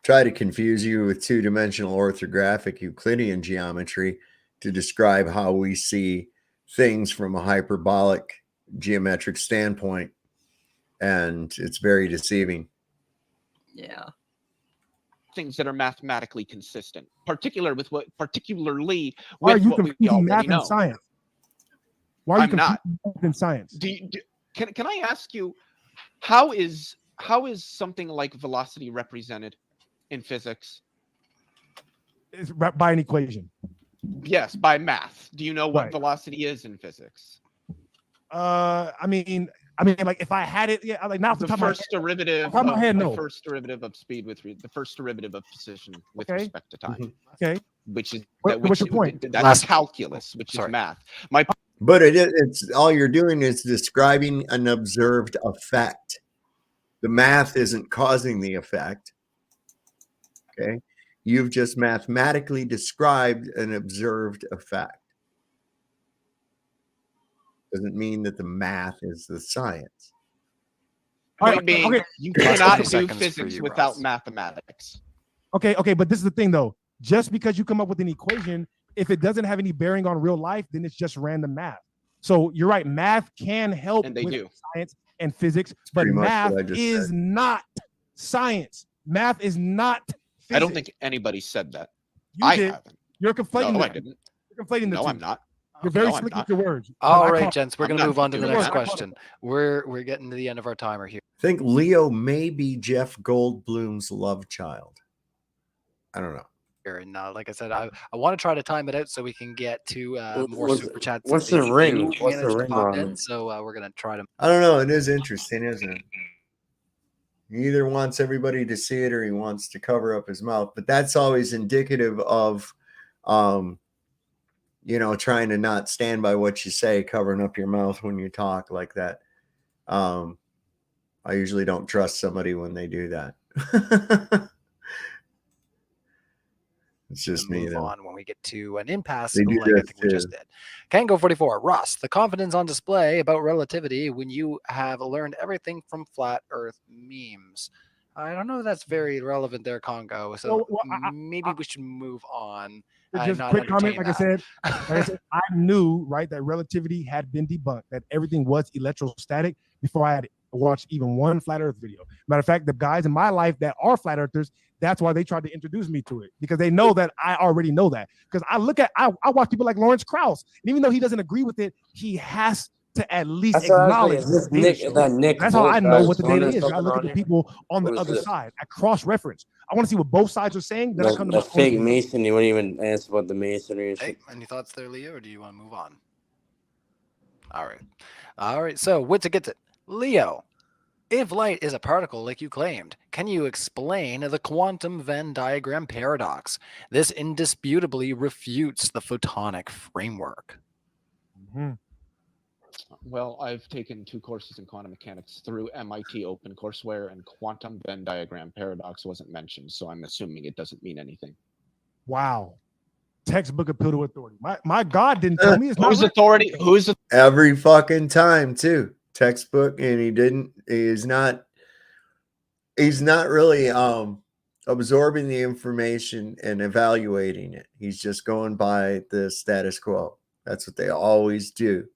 try to confuse you with two-dimensional orthographic Euclidean geometry to describe how we see things from a hyperbolic geometric standpoint, and it's very deceiving. Yeah. Things that are mathematically consistent, particularly with what we confusing math already know. and science? Why are you I'm not. confusing math and science? Can I ask you, how is something like velocity represented in physics? It's by an equation. Yes, by math. Do you know what Right. velocity is in physics? I mean, like if I had it, yeah, like not off the top of my head. Derivative. Off the top of my head, no. The first derivative of speed the first derivative of position with Okay. respect to time. Okay. Which is What's your point? That's calculus, which is math. But it's all you're doing is describing an observed effect. The math isn't causing the effect. Okay. You've just mathematically described an observed effect. Doesn't mean that the math is the science. Point being, you cannot do physics without mathematics. Okay, but this is the thing though. Just because you come up with an equation, if it doesn't have any bearing on real life, then it's just random math. So you're right, math can help with science and physics, but pretty much math what I just is said. not science. Math is not physics. I don't think anybody said that. You I did. haven't. You're conflating No, the I two. didn't. You're conflating the No, two. I'm not. You're very No, I'm slick not. with your words. All I right, caught- gents, we're I'm going to not move on to the doing next that. question. We're getting to the end of our timer here. I think Leo may be Jeff Goldblum's love child. I don't know. And like I said, I want to try to time it out so we can get to more super chats. What's that the they ring? do What's the manage to ring pop on in, it? So we're going to try to. I don't know. It is interesting, isn't it? He either wants everybody to see it or he wants to cover up his mouth. But that's always indicative of, trying to not stand by what you say, covering up your mouth when you talk like that. I usually don't trust somebody when they do that. It's just me, move though. on when we get to an impasse, They do like I this think we just too. did. Kango 44, Russ, the confidence on display about relativity when you have learned everything from flat Earth memes. I don't know if that's very relevant there, Congo. So maybe we should move on. Just not quick comment, entertain like I said, I knew right that relativity had been debunked, that everything was electrostatic before I had watched even one flat Earth video. Matter of fact, the guys in my life that are flat earthers, that's why they tried to introduce me to it, because they know that I already know that. Because I watch people like Lawrence Krauss, and even though he doesn't agree with it, he has to at least That's what I was acknowledge saying. Is this the data Nick- shows. that Nick That's how I know Wolf what the guy data doing is. I something look at on the here? people on the What is other this? side. I cross-reference. I want to see what both sides are saying. Then I come to The my own fake conclusion. Mason, you wouldn't even answer about the masonry and Hey, shit. any thoughts there, Leo, or do you want to move on? All right. So, Witsa gets it. Leo, if light is a particle like you claimed, can you explain the quantum Venn diagram paradox? This indisputably refutes the photonic framework. Well, I've taken 2 courses in quantum mechanics through MIT OpenCourseWare, and quantum Venn diagram paradox wasn't mentioned, so I'm assuming it doesn't mean anything. Wow. Textbook appeal to authority. My God didn't tell me it's not Who's written. authority? Who's Every fucking time, too. Textbook, and he's not really absorbing the information and evaluating it. He's just going by the status quo. That's what they always do.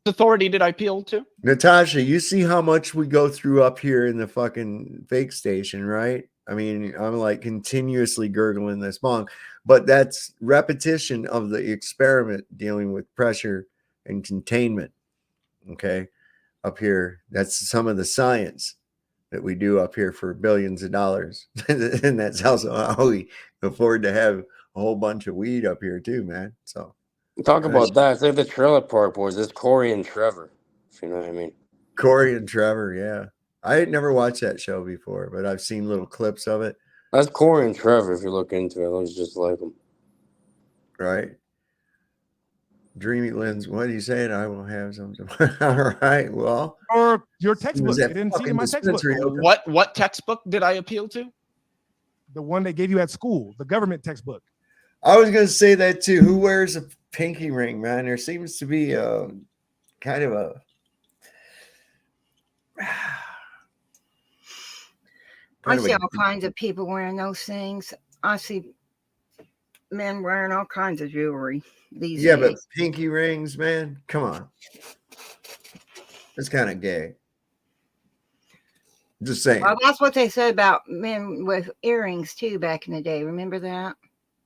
authority did I appeal to? Natasha, you see how much we go through up here in the fucking fake station, right? I mean, I'm like continuously gurgling this bong, but that's repetition of the experiment dealing with pressure and containment. Okay. Up here, that's some of the science that we do up here for billions of dollars. And that's also how we afford to have a whole bunch of weed up here too, man. So Talk about that. It's like the Trailer Park Boys. It's Corey and Trevor, if you know what I mean. Corey and Trevor, yeah. I had never watched that show before, but I've seen little clips of it. That's Corey and Trevor. If you look into it, looks just like them. Right. Dreamy Lens, what are you saying? I will have something. All right. Well, or your textbook. was You that didn't see it in my fucking textbook. dispensary open? What textbook did I appeal to? The one they gave you at school, the government textbook. I was going to say that too. Who wears a pinky ring, man? There seems to be kind of a. I see all kinds of people wearing those things. I see men wearing all kinds of jewelry these days. But pinky rings, man. Come on. It's kind of gay. Just saying. Well, that's what they said about men with earrings too back in the day. Remember that?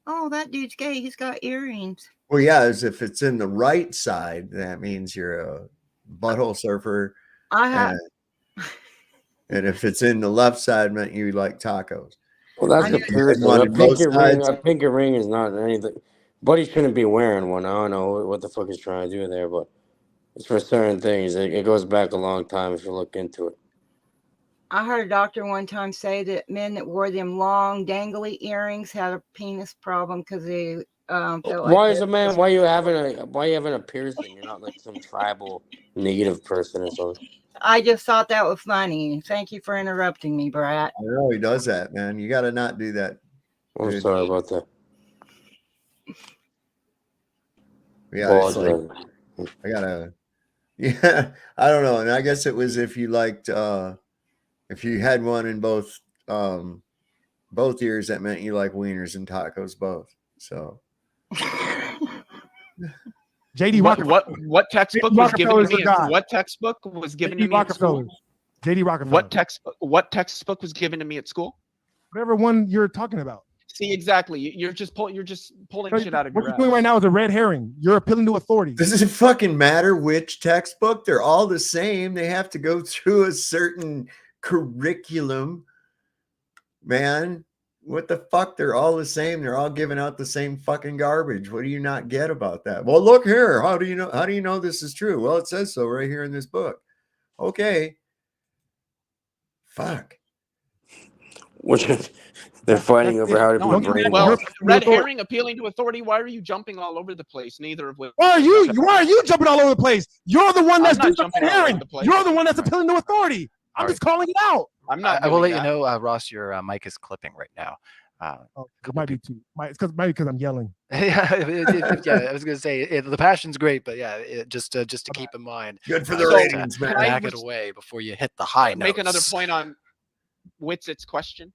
Oh, that dude's gay. He's got earrings. Well, yeah, as if it's in the right side, that means you're a butthole surfer. I have. And if it's in the left side, meant you like tacos. Well, that's the piercing. A pinky ring is not anything. Buddy shouldn't be wearing one. I don't know what the fuck he's trying to do there, but it's for certain things. It goes back a long time if you look into it. I heard a doctor one time say that men that wore them long, dangly earrings had a penis problem because they felt like. Why is a man? Why you having a piercing? You're not like some tribal native person or something. I just thought that was funny. Thank you for interrupting me, Brat. I know he does that, man. You got to not do that. I'm sorry about that. Yeah, it's like, I gotta. Yeah, I don't know, and I guess it was if you liked, if you had one in both ears, that meant you like wieners and tacos both. So. JD Rockefeller. What textbook was given to me? What textbook was given to me at school? JD Rockefeller. What textbook was given to me at school? Whatever one you're talking about. See, exactly. You're just pulling shit out of your What you're doing right now is a red herring. You're appealing to authority. Does it fucking matter which textbook? They're all the same. They have to go through a certain curriculum. Man, what the fuck? They're all the same. They're all giving out the same fucking garbage. What do you not get about that? Well, look here. How do you know this is true? Well, it says so right here in this book. Okay. Fuck. They're fighting over how to be brainwashed. Well, red herring appealing to authority. Why are you jumping all over the place? Neither of which. Why are you jumping all over the place? You're the one that's doing the red herring. You're the one that's appealing to authority. I'm just calling it out. I'm not. I will let you know, Ross. Your mic is clipping right now. It might be too. It's because I'm yelling. Yeah, I was gonna say the passion's great, but yeah, just to keep in mind. Good for the ratings, man. Back it away before you hit the high notes. Make another point on Witzett's question.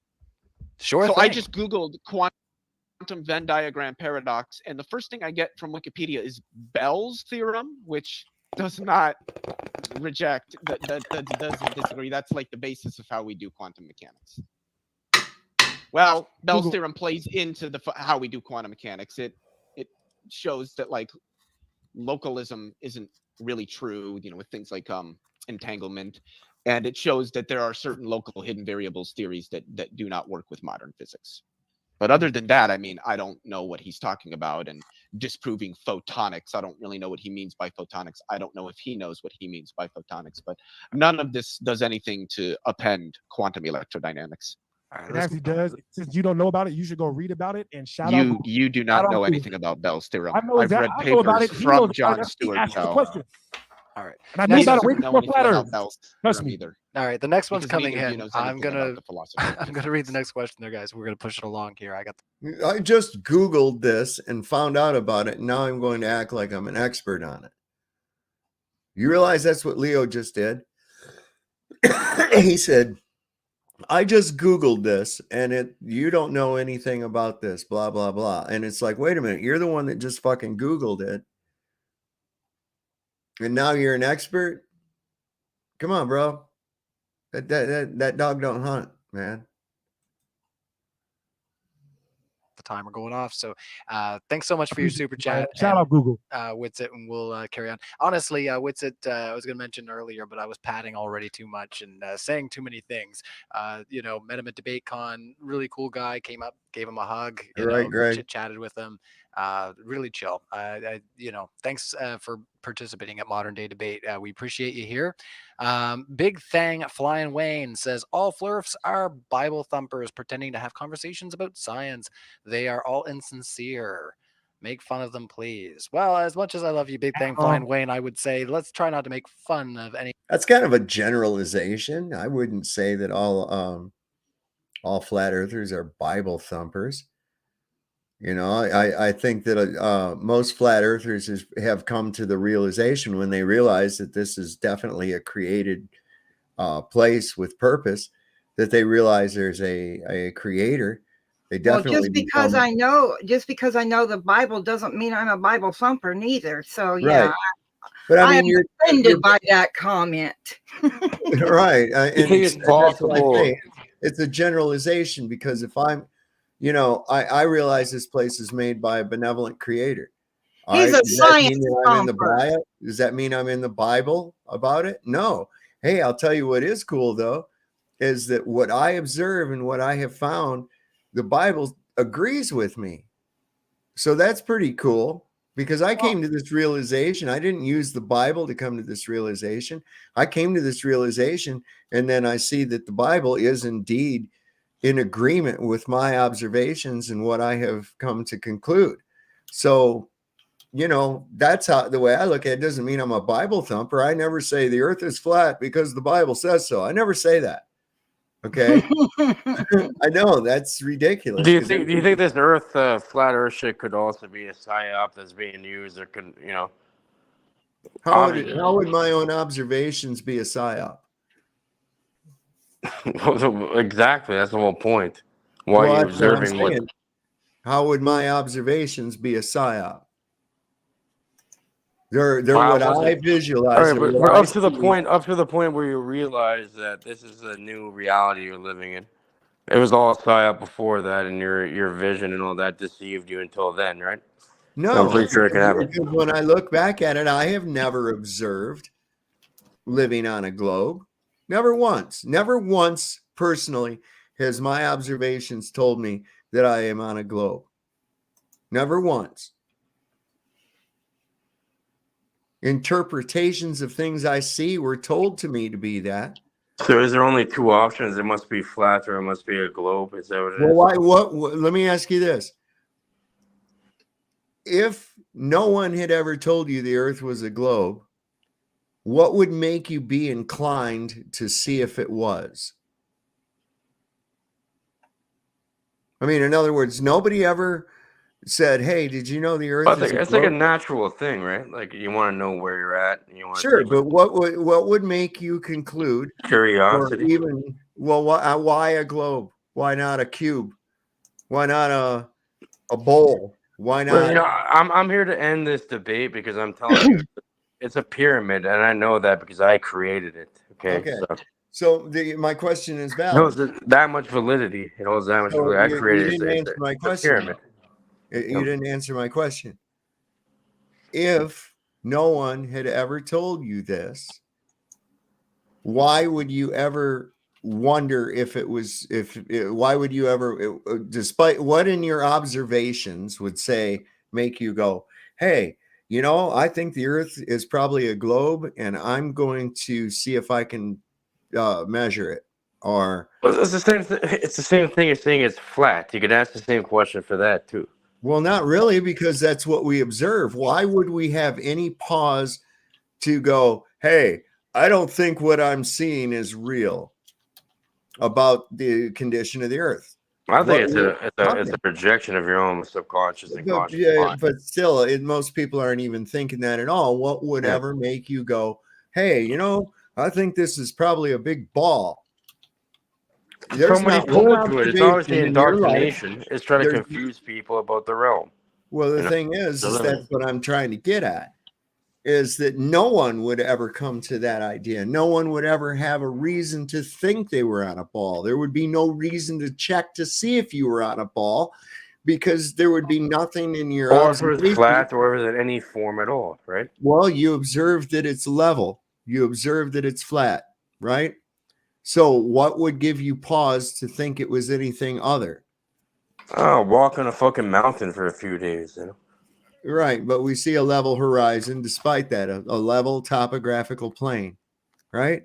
Sure. So I just Googled quantum Venn diagram paradox, and the first thing I get from Wikipedia is Bell's theorem, which does not reject that doesn't disagree. That's like the basis of how we do quantum mechanics. Well, Bell's theorem plays into how we do quantum mechanics. It shows that like localism isn't really true, with things like entanglement, and it shows that there are certain local hidden variables theories that do not work with modern physics. But other than that, I mean, I don't know what he's talking about. And disproving photonics, I don't really know what he means by photonics. I don't know if he knows what he means by photonics, but none of this does anything to append quantum electrodynamics. It actually does. Since you don't know about it, you should go read about it and shout out. You do not know anything about Bell's theorem. I've read papers from John Stuart Bell. All right. And I knew about it way before Flat Earth. Trust me. Either. All right. The next one's Because coming neither of you in. knows I'm anything gonna read the next question there, guys. We're gonna push it along here. I just Googled this and found out about it. And now I'm going to act like I'm an expert on it. You realize that's what Leo just did? He said, I just Googled this and you don't know anything about this, blah, blah, blah. And it's like, wait a minute, you're the one that just fucking Googled it. And now you're an expert? Come on, bro. That dog don't hunt, man. The timer going off. So thanks so much for your super chat. Shout out Google. Witsit, and we'll carry on. Honestly, Witsit, I was going to mention earlier, but I was patting already too much and saying too many things. Met him at DebateCon, really cool guy, came gave him a hug, Right, Greg. chit chatted with him. Really chill. Thanks for participating at Modern Day Debate. We appreciate you here. Big Thang Flying Wayne says all flurfs are Bible thumpers pretending to have conversations about science. They are all insincere. Make fun of them, please. Well, as much as I love you, Big Thang Flying Wayne, I would say let's try not to make fun of any. That's kind of a generalization. I wouldn't say that all flat earthers are Bible thumpers. I think that most flat earthers have come to the realization when they realize that this is definitely a created place with purpose, that they realize there's a creator. They definitely just because I know the Bible doesn't mean I'm a Bible thumper neither. So yeah, right. But I mean, you're offended by that comment. Right. You think it's possible? It's a generalization, because if I'm, I realize this place is made by a benevolent creator. He's a science thumper. Does that mean I'm in the Bible about it? No. Hey, I'll tell you what is cool, though, is that what I observe and what I have found, the Bible agrees with me. So that's pretty cool, because I came to this realization. I didn't use the Bible to come to this realization. I came to this realization, and then I see that the Bible is indeed in agreement with my observations and what I have come to conclude. So, that's how the way I look at it. Doesn't mean I'm a Bible thumper. I never say the earth is flat because the Bible says so. I never say that. Okay. I know that's ridiculous. Do you think this Earth flat Earth shit could also be a psyop that's being used, or could how would my own observations be a psyop? Exactly, that's the whole point. Why are you observing what? How would my observations be a psyop? They're what I visualize. Right, but up to the point where you realize that this is a new reality you're living in. It was all psyop before that, and your vision and all that deceived you until then, right? No, so I'm pretty sure it can happen. Because when I look back at it, I have never observed living on a globe. Never once personally has my observations told me that I am on a globe. Never once. Interpretations of things I see were told to me to be that. So is there only two options? It must be flat or it must be a globe. Is that what it is? Well, let me ask you this. If no one had ever told you the earth was a globe, what would make you be inclined to see if it was? I mean, in other words, nobody ever said, "Hey, did you know the earth is a globe?" It's like a natural thing, right? Like you want to know where you're at. And you want sure, but what would make you conclude? Curiosity. Or even, why a globe? Why not a cube? Why not a bowl? Why not? Well, I'm here to end this debate because I'm telling you, it's a pyramid, and I know that because I created it. Okay. So my question is valid. It holds that much validity. It holds that much validity. I created it. You didn't answer my question. Pyramid. You didn't answer my question. If no one had ever told you this, why would you ever wonder if it was? Why would you ever, despite what in your observations would say, make you go, "Hey, I think the earth is probably a globe, and I'm going to see if I can measure it." Or it's the same. It's the same thing as saying it's flat. You could ask the same question for that too. Well, not really, because that's what we observe. Why would we have any pause to go, "Hey, I don't think what I'm seeing is real about the condition of the earth"? I think it's a projection of your own subconscious and conscious mind. But still, most people aren't even thinking that at all. What would ever make you go, "Hey, I think this is probably a big ball"? Somebody told you it. It's always the indoctrination. It's trying to confuse people about the realm. Well, the thing is that's what I'm trying to get at, is that no one would ever come to that idea. No one would ever have a reason to think they were on a ball. There would be no reason to check to see if you were on a ball, because there would be nothing in your or if it's flat or if it's in any form at all, right? Well, you observed that it's level. You observed that it's flat, right? So what would give you pause to think it was anything other? Oh, walk on a fucking mountain for a few days, you know. Right, but we see a level horizon despite that, a level topographical plane, right?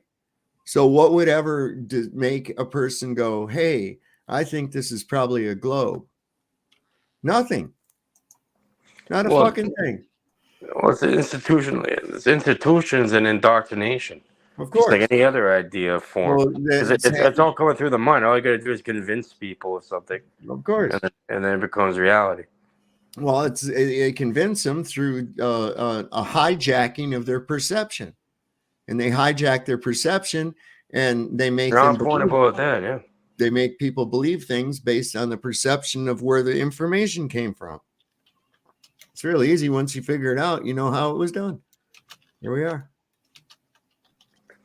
So what would ever make a person go, hey, I think this is probably a globe? Nothing. Not a fucking thing. Well, it's institutional. It's institutions and indoctrination. Of Just course. like any other idea of form. Well, 'Cause it's all coming through the mind. All you got to do is convince people of something. Of course. And then it becomes reality. Well, it convince them through a hijacking of their perception, and they hijack their perception, and they make You're them on point about that, yeah. They make people believe things based on the perception of where the information came from. It's really easy once you figure it out. You know how it was done. Here we are.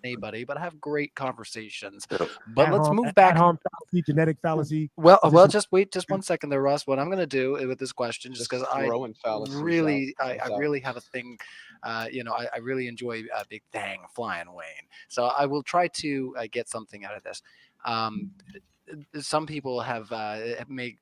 Anybody, but have great conversations. At But let's home- move back. At home fallacy, genetic fallacy. Well, position- just wait just one second there, Russ. What I'm going to do with this question, just because I throwing fallacies really, out. I really have a thing. I really enjoy Big Bang flying Wayne. So I will try to get something out of this. Some people have made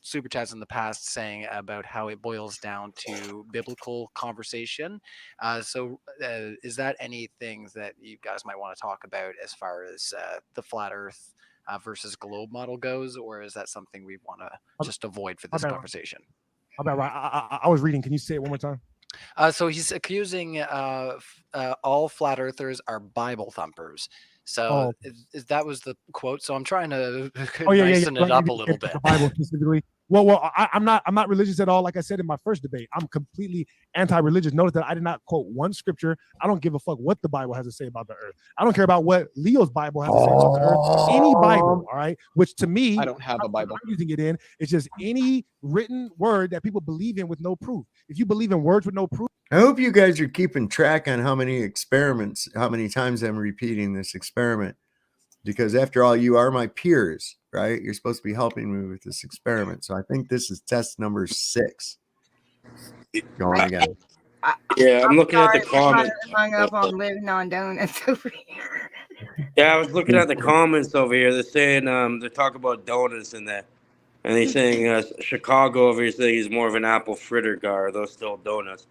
super chats in the past saying about how it boils down to biblical conversation. Is that anything that you guys might want to talk about as far as the flat Earth versus globe model goes, or is that something we want to just avoid for this Okay. conversation? I was reading. Can you say it one more time? So he's accusing all flat earthers are Bible thumpers. So that was the quote. So I'm trying to nicen it up a little bit. The Bible specifically. Well, I'm not religious at all. Like I said in my first debate, I'm completely anti-religious. Notice that I did not quote one scripture. I don't give a fuck what the Bible has to say about the earth. I don't care about what Leo's Bible has to say about the earth. Any Bible, all right? Which to me, I don't have a Bible. I'm using it in. It's just any written word that people believe in with no proof. If you believe in words with no proof, I hope you guys are keeping track on how many times I'm repeating this experiment, because after all, you are my peers, right? You're supposed to be helping me with this experiment. So I think this is test number 6 going again. Yeah, I'm looking at the comments. Hung up on living on donuts over here. Yeah, I was looking at the comments over here. They're saying they talk about donuts and that, and they're saying Chicago over here saying he's more of an apple fritter guy. Or those still donuts?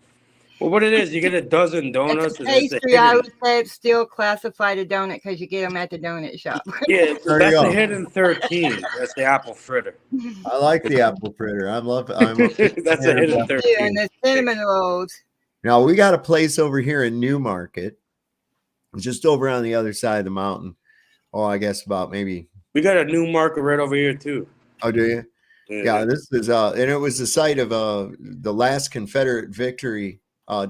Well, what it is, you get a dozen donuts. It's a pastry. I would say it's still classified a donut because you get them at the donut shop. Yeah, There that's you the go. hidden 13. That's the apple fritter. I like the apple fritter. I'm That's a hidden And 13. the cinnamon rolls. Now we got a place over here in Newmarket, just over on the other side of the mountain. Oh, I guess about maybe. We got a new market right over here too. Oh, do you? Yeah, this is and it was the site of the last Confederate victory,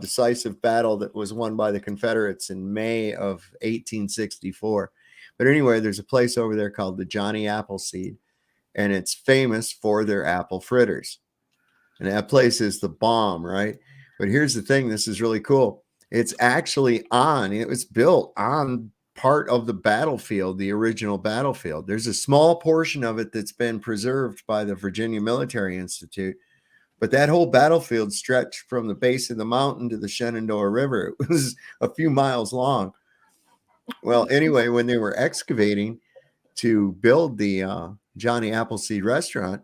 decisive battle that was won by the Confederates in May of 1864. But anyway, there's a place over there called the Johnny Appleseed, and it's famous for their apple fritters. And that place is the bomb, right? But here's the thing, this is really cool. It was built on part of the battlefield, the original battlefield. There's a small portion of it that's been preserved by the Virginia Military Institute, but that whole battlefield stretched from the base of the mountain to the Shenandoah River. It was a few miles long. Well, anyway, when they were excavating to build the Johnny Appleseed restaurant,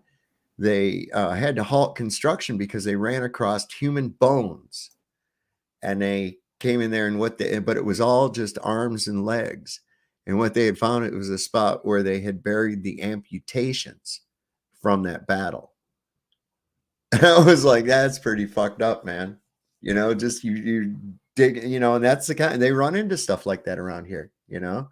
they had to halt construction because they ran across human bones, and they came in there, and but it was all just arms and legs. And what they had found, it was a spot where they had buried the amputations from that battle. And I was like, that's pretty fucked up, man. You know, just you dig, you know, and that's the kind, they run into stuff like that around here, you know,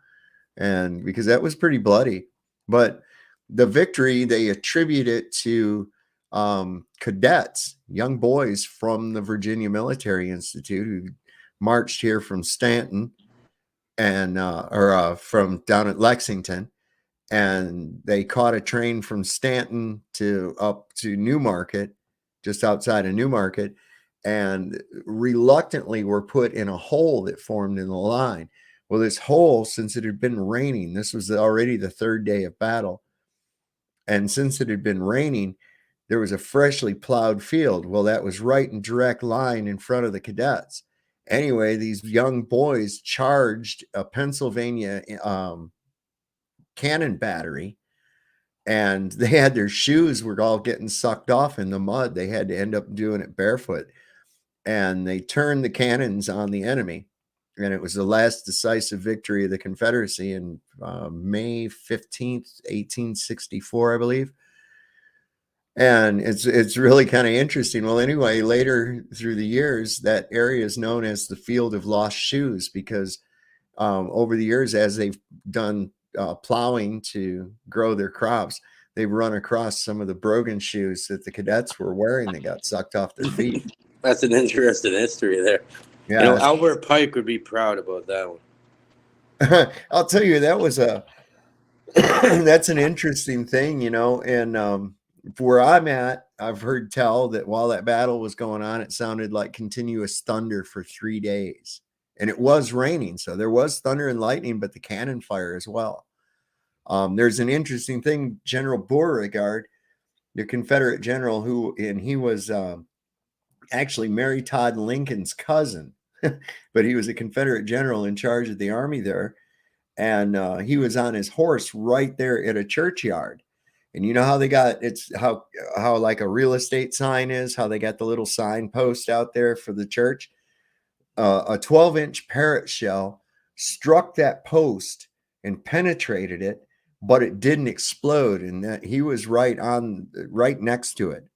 and because that was pretty bloody. But the victory, they attribute it to cadets, young boys from the Virginia Military Institute who marched here from Stanton and from down at Lexington, and they caught a train from Stanton up to Newmarket, just outside of Newmarket, and reluctantly were put in a hole that formed in the line. Well, this hole, since it had been raining, this was already the 3rd day of battle, and since it had been raining, there was a freshly plowed field. Well, that was right in direct line in front of the cadets. Anyway, these young boys charged a Pennsylvania cannon battery and they had their shoes were all getting sucked off in the mud. They had to end up doing it barefoot, and they turned the cannons on the enemy. And it was the last decisive victory of the Confederacy in May 15th, 1864, I believe. And it's really kind of interesting. Well, anyway, later through the years, that area is known as the Field of Lost Shoes, because over the years, as they've done plowing to grow their crops, they've run across some of the brogan shoes that the cadets were wearing. They got sucked off their feet. That's an interesting history there. Yeah, you know, Albert Pike would be proud about that one. I'll tell you, that was that's an interesting thing, you know. And where I'm at, I've heard tell that while that battle was going on, it sounded like continuous thunder for 3 days. And it was raining, so there was thunder and lightning, but the cannon fire as well. There's an interesting thing. General Beauregard, the Confederate general, he was actually Mary Todd Lincoln's cousin, but he was a Confederate general in charge of the army there. And he was on his horse right there at a churchyard. And you know how they got, it's how like a real estate sign is, how they got the little signpost out there for the church. A 12-inch parrot shell struck that post and penetrated it, but it didn't explode. And that he was right next to it.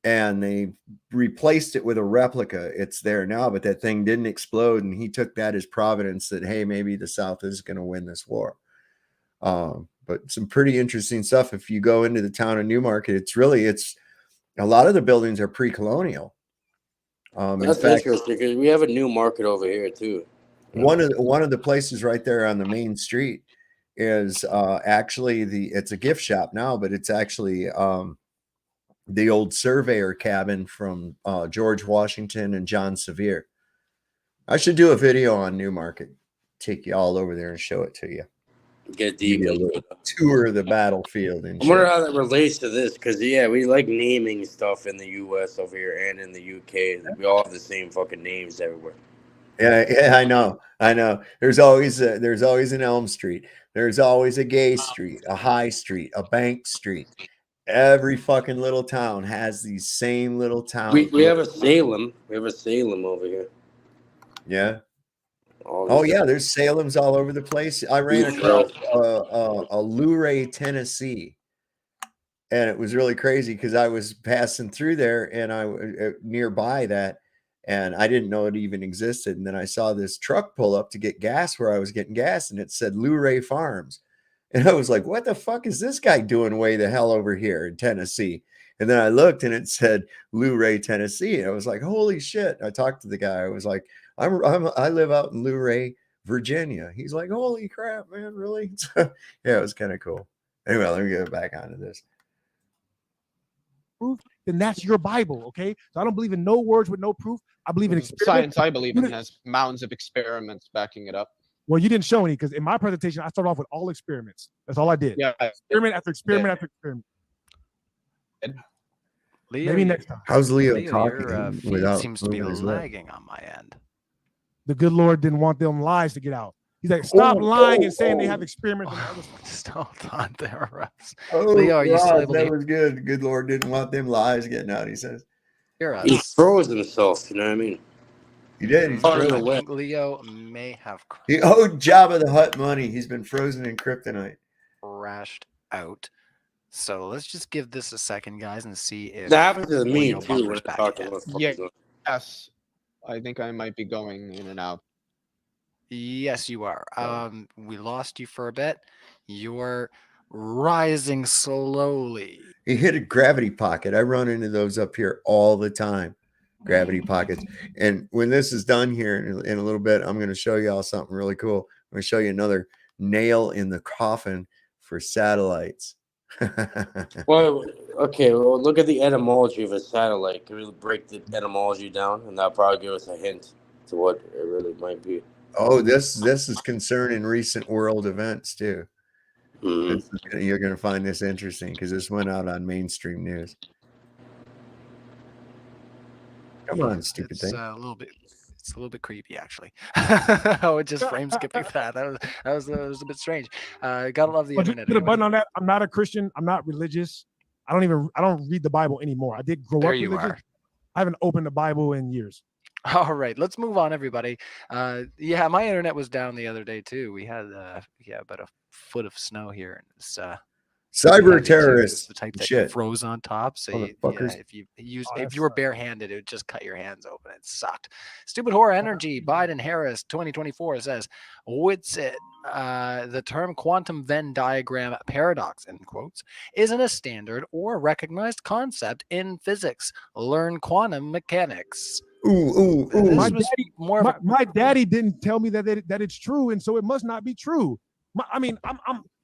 And they replaced it with a replica. It's there now, but that thing didn't explode. And he took that as providence that, hey, maybe the South is going to win this war. But some pretty interesting stuff. If you go into the town of Newmarket, it's a lot of the buildings are pre-colonial. That's interesting because we have a new market over here too. One of the places right there on the main street is actually it's a gift shop now, but it's actually the old surveyor cabin from George Washington and John Sevier. I should do a video on Newmarket, take you all over there and show it to you. Get deep a little tour of the battlefield. And I wonder how that relates to this, because we like naming stuff in the U.S. over here and in the U.K. We all have the same fucking names everywhere. Yeah, I know. There's always an Elm Street. There's always a Gay Street, a High Street, a Bank Street. Every fucking little town has these same little towns. We have a Salem. We have a Salem over here. Yeah. Oh yeah, there's Salems all over the place. I ran across a Luray, Tennessee, and it was really crazy because I was passing through there and I nearby that, and I didn't know it even existed. And then I saw this truck pull up to get gas where I was getting gas, and it said Luray Farms, and I was like, "What the fuck is this guy doing way the hell over here in Tennessee?" And then I looked, and it said Luray, Tennessee. And I was like, "Holy shit!" I talked to the guy. I was like, I live out in Luray, Virginia. He's like, "Holy crap, man, really?" Yeah, it was kind of cool. Anyway, let me get back onto this. Proof, then that's your Bible, okay? So I don't believe in no words with no proof. I believe in experiments. Science, I believe in, has mountains of experiments backing it up. Well, you didn't show any because in my presentation, I started off with all experiments. That's all I did. Yeah. Experiment after experiment after experiment. Leo, maybe next time. How's Leo Leo, talking your feed without seems to be moving his leg? lagging on my end. The good Lord didn't want them lies to get out. He's like, stop lying and saying they have experiments. On the other side. Still thought they were us. Oh, Leo, are you still God, able that to was good. The good Lord didn't want them lies getting out, he says. hear us? He froze himself, you know what I mean? He did. He's Part of frozen. the way. I think Leo may have He owed Jabba the Hutt money. He's been frozen in kryptonite. crashed out. So let's just give this a second, guys, and see if That happened to me audio too buffers when I back talked in. about Yeah. fucking. Yes, I think I might be going in and out. Yes, you are. We lost you for a bit. You're rising slowly. He hit a gravity pocket. I run into those up here all the time. Gravity pockets. And when this is done here in a little bit, I'm going to show you all something really cool. I'm going to show you another nail in the coffin for satellites. Well, okay. Well, look at the etymology of a satellite. Can we break the etymology down, and that'll probably give us a hint to what it really might be. Oh, this is concerning recent world events too. You're going to find this interesting because this went out on mainstream news. Come on, stupid It's thing. a little bit. It's a little bit creepy, actually. How it just frame skipping that. That was a bit strange. Gotta love the internet. Put a button on that. I'm not a Christian. I'm not religious. I don't read the Bible anymore. I did grow There up you religious. are. I haven't opened the Bible in years. All right, let's move on, everybody. Yeah, my internet was down the other day too. We had about a foot of snow here, and it's Cyber terrorists. the type and that shit. froze on top. So Motherfuckers. if you were barehanded, it would just cut your hands open. It sucked. Stupid horror energy. Biden Harris 2024 says, "What's it? The term quantum Venn diagram paradox (in quotes) isn't a standard or recognized concept in physics. Learn quantum mechanics." Ooh. My daddy didn't tell me that it's true, and so it must not be true.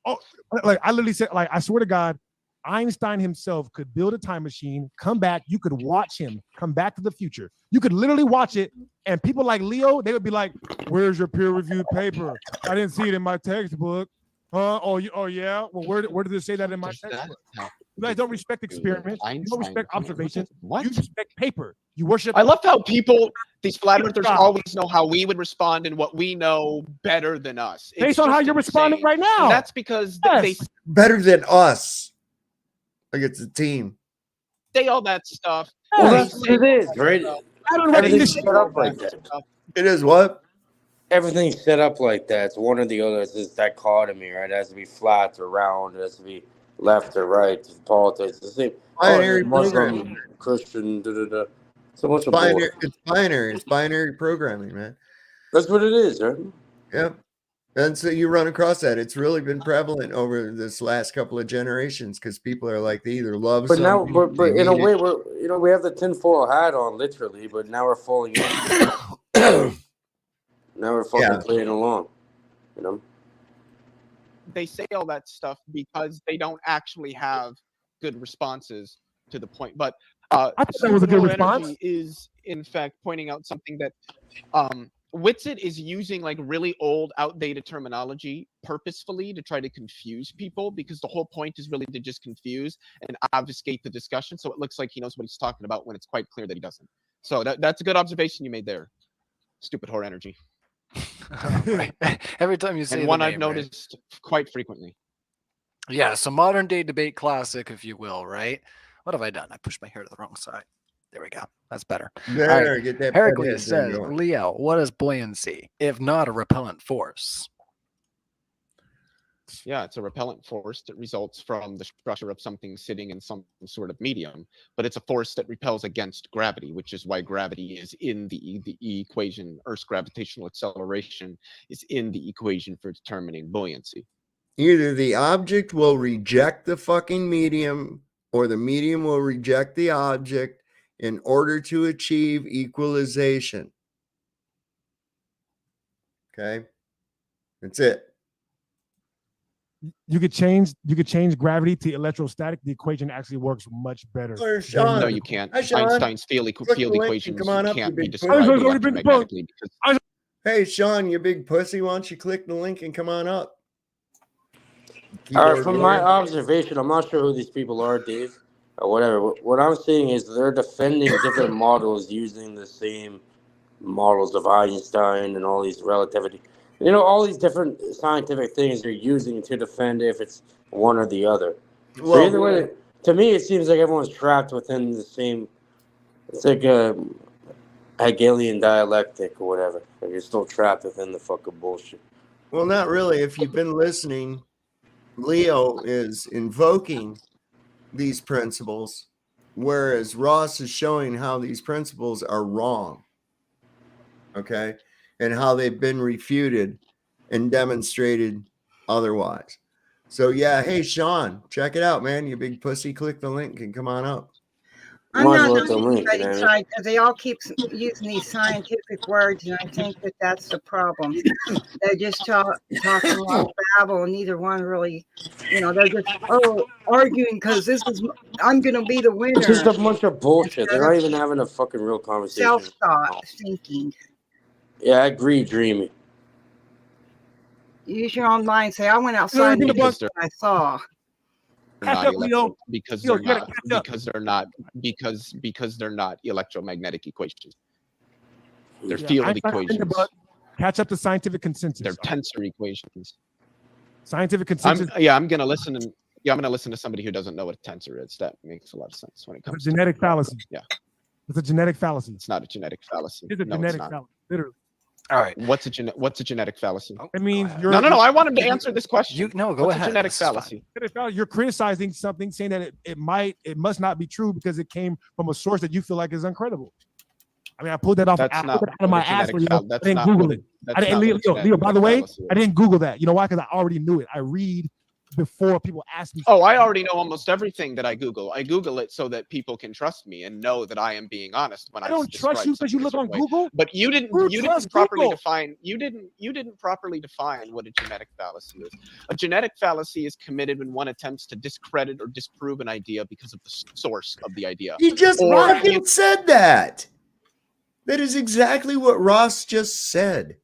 I literally said, like, I swear to God, Einstein himself could build a time machine, come back. You could watch him come back to the future. You could literally watch it, and people like Leo, they would be like, "Where's your peer-reviewed paper? I didn't see it in my textbook." Oh yeah. Well, where did it say that in my textbook? You guys don't respect experiments. You don't respect observations. You respect paper. You worship. I love how these flat earthers always know how we would respond and what we know better than us. Based on how you're responding right now. And that's because they Better than us. Like it's a team. say all that stuff. Well, that's what it is, right? Everything's set up like that. It is what? Everything's set up like that. It's one or the other. It's this dichotomy, right? It has to be flat or round. It has to be left or right. It's politics. It's the same. Binary Muslim, programming. Christian, so much of Binary, it's binary. It's binary programming, man. That's what it is, right? Yep. And so you run across that. It's really been prevalent over this last couple of generations because people are like, they either love But now, something, but they in a hate way, it. we have the tinfoil hat on, literally. But now we're falling in. Now we're fucking playing along, you know. They say all that stuff because they don't actually have good responses to the point. But I thought that was a good Supernormal response. Energy is in fact pointing out something that Witsit is using like really old, outdated terminology purposefully to try to confuse people, because the whole point is really to just confuse and obfuscate the discussion. So it looks like he knows what he's talking about when it's quite clear that he doesn't. So that's a good observation you made there. Stupid horror energy. Right. Every time you say And the one I've name, right? noticed quite frequently. Yeah, so modern day debate classic, if you will, right? What have I done? I pushed my hair to the wrong side. There we go. That's better. There, All right. get that Heracles bedhead thing says, going. Leo, what is buoyancy, if not a repellent force? Yeah, it's a repellent force that results from the structure of something sitting in some sort of medium, but it's a force that repels against gravity, which is why gravity is in the equation. Earth's gravitational acceleration is in the equation for determining buoyancy. Either the object will reject the fucking medium or the medium will reject the object in order to achieve equalization. Okay? That's it. You could change gravity to electrostatic. The equation actually works much better. Where's Sean? No, you can't. Hi, Sean. Einstein's field Click the link and equations come on up, can't you be big described pussy. electromagnetically because Hey, Sean, you big pussy. Why don't you click the link and come on up? All right, from my observation, I'm not sure who these people are, Dave, or whatever. What I'm seeing is they're defending different models using the same models of Einstein and all these relativity. You know, all these different scientific things they're using to defend if it's one or the other. Well, So either way, to me, it seems like everyone's trapped within the same. It's like a Hegelian dialectic or whatever. Like you're still trapped within the fucking bullshit. Well, not really. If you've been listening, Leo is invoking these principles, whereas Ross is showing how these principles are wrong. Okay? And how they've been refuted and demonstrated otherwise. So, yeah, hey, Sean, check it out, man. You big pussy. Click the link and come on up. I'm Might as not well on the link, anybody's man. side because they all keep using these scientific words, and I think that that's the problem. They're just talking a lot of babble, and neither one really, they're just arguing because I'm going to be the winner. It's just a bunch of bullshit. They're not even having a fucking real conversation. Self-thought thinking. Yeah, I agree, Dreamy. Use your own mind. Say, I went outside and looked what I saw. Because they're not electromagnetic equations. They're Yeah, field Einstein in the equations. butt. Catch up to scientific consensus. They're tensor equations. Scientific consensus. I'm gonna listen to somebody who doesn't know what a tensor is. That makes a lot of sense when it It's a comes genetic fallacy. Yeah. It's a genetic fallacy. It's not a genetic fallacy. It's a No, genetic not. fallacy. Literally. All right. What's a genetic fallacy? It means ahead. you're No. I want him to answer this question. Go What's ahead. a genetic This is fine. fallacy? you're criticizing something, saying that it must not be true because it came from a source that you feel like is incredible. I mean, I pulled that off That's I not pulled it out of my what a ass. genetic Leo. fall- that's I didn't not Google what it. it- that's I didn't, not Leo, what a Leo, by the genetic way, fallacy is. I didn't Google that. You know why? Because I already knew it. I read before people ask me. Oh, I already know almost everything that I Google. I Google it so that people can trust me and know that I am being honest when I don't describe trust you because you something a look on certain way. Google. But you didn't trust properly Google. define you didn't properly define what a genetic fallacy is. A genetic fallacy is committed when one attempts to discredit or disprove an idea because of the source of the idea. He just Or fucking said that. That is exactly what Ross just said.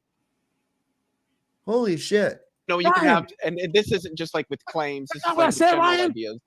Holy shit. No, you can Ryan. have, and this isn't just like with claims. This That's is not what I like with said, general Ryan. ideas.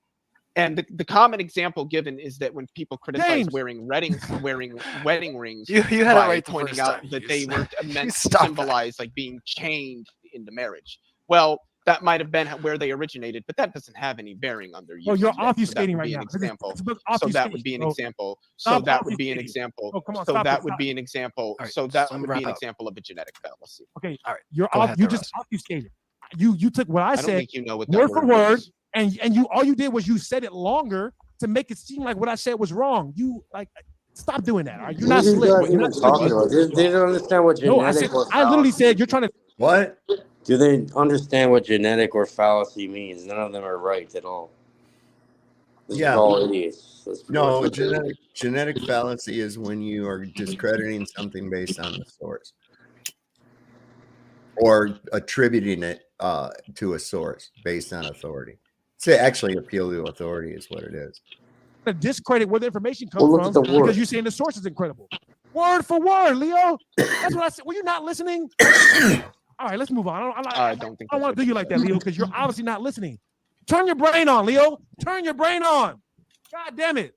And the common example given is that when people criticize James. wearing wedding rings, You had it by right the pointing first out time. that You they were meant to stop that. symbolize like being chained into marriage. Well, that might have been where they originated, but that doesn't have any bearing on their use. Oh, you're today. obfuscating right An now. example. It's So that would be an obfuscation, bro. example. So Stop that would be an obfuscating. example. Oh, come on, So stop that it, would stop. be an example. All right, So that so let me would be wrap an up. example of a genetic fallacy. Okay, All right. you're Go off. ahead You there, just obfuscated. You took what I I don't said think you know what that word for word word, is. and you all you did was you said it longer to make it seem like what I said was wrong. You like stop doing that. All right? You're What not are you slick. guys You're even not slick. talking about? They don't understand what No, I genetic said or I literally fallacy said you're trying to. What? Do they understand what genetic or fallacy means? None of them are right at all. This Yeah. is all idiots. No, genetic fallacy is when you are discrediting something based on the source or attributing it to a source based on authority. It's actually appeal to authority is what it is. To discredit where the information Well, comes look at from the word. because you're saying the source is incredible. Word for word, Leo. That's what I said. Were you not listening? All right, let's move on. I don't think I don't want that's to do you like that, Leo, because you're obviously not listening. Turn your brain on, Leo. Turn your brain on. God damn it.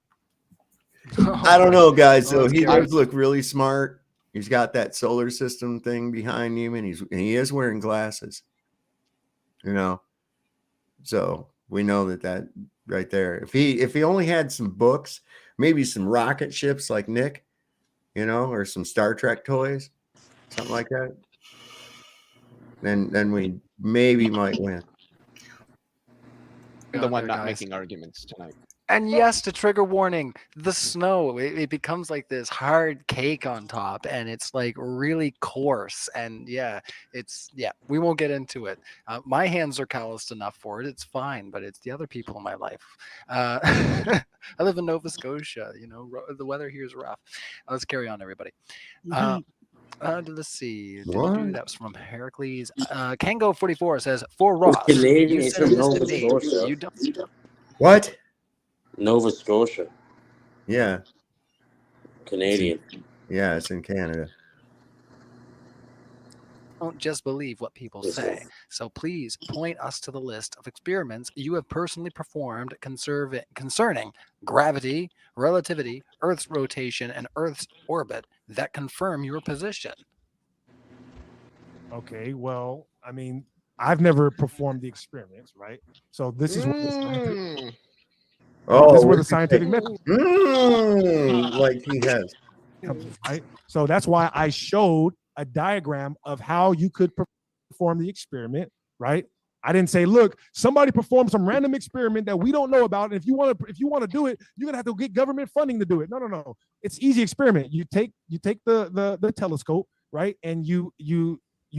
I don't know, guys. So Oh, he scary. does look really smart. He's got that solar system thing behind him, and he is wearing glasses. You know, so we know that right there. If he only had some books, maybe some rocket ships like Nick, you know, or some Star Trek toys, something like that, then we maybe might win. I'm the one there, not guys. making arguments tonight. And yes, to trigger warning, the snow, it becomes like this hard cake on top and it's like really coarse. And yeah, we won't get into it. My hands are calloused enough for it. It's fine, but it's the other people in my life. I live in Nova Scotia, you know, the weather here is rough. Let's carry on, everybody. Let's see. What? That was from Heracles. Kango44 says, for Ross, Canadian, you it's said from this Nova debate, Scotia. you don't What? Nova Scotia, Yeah, Canadian. yeah, it's in Canada. don't just believe what people say. So please point us to the list of experiments you have personally performed concerning gravity, relativity, Earth's rotation, and Earth's orbit that confirm your position. Okay, well, I mean, I've never performed the experiments, right? So this is what this is where the scientific method like he has. comes, right? So that's why I showed a diagram of how you could perform the experiment, right? I didn't say, look, somebody performed some random experiment that we don't know about. And if you want to do it, you're gonna have to get government funding to do it. No. It's easy experiment. You take the telescope, right? And you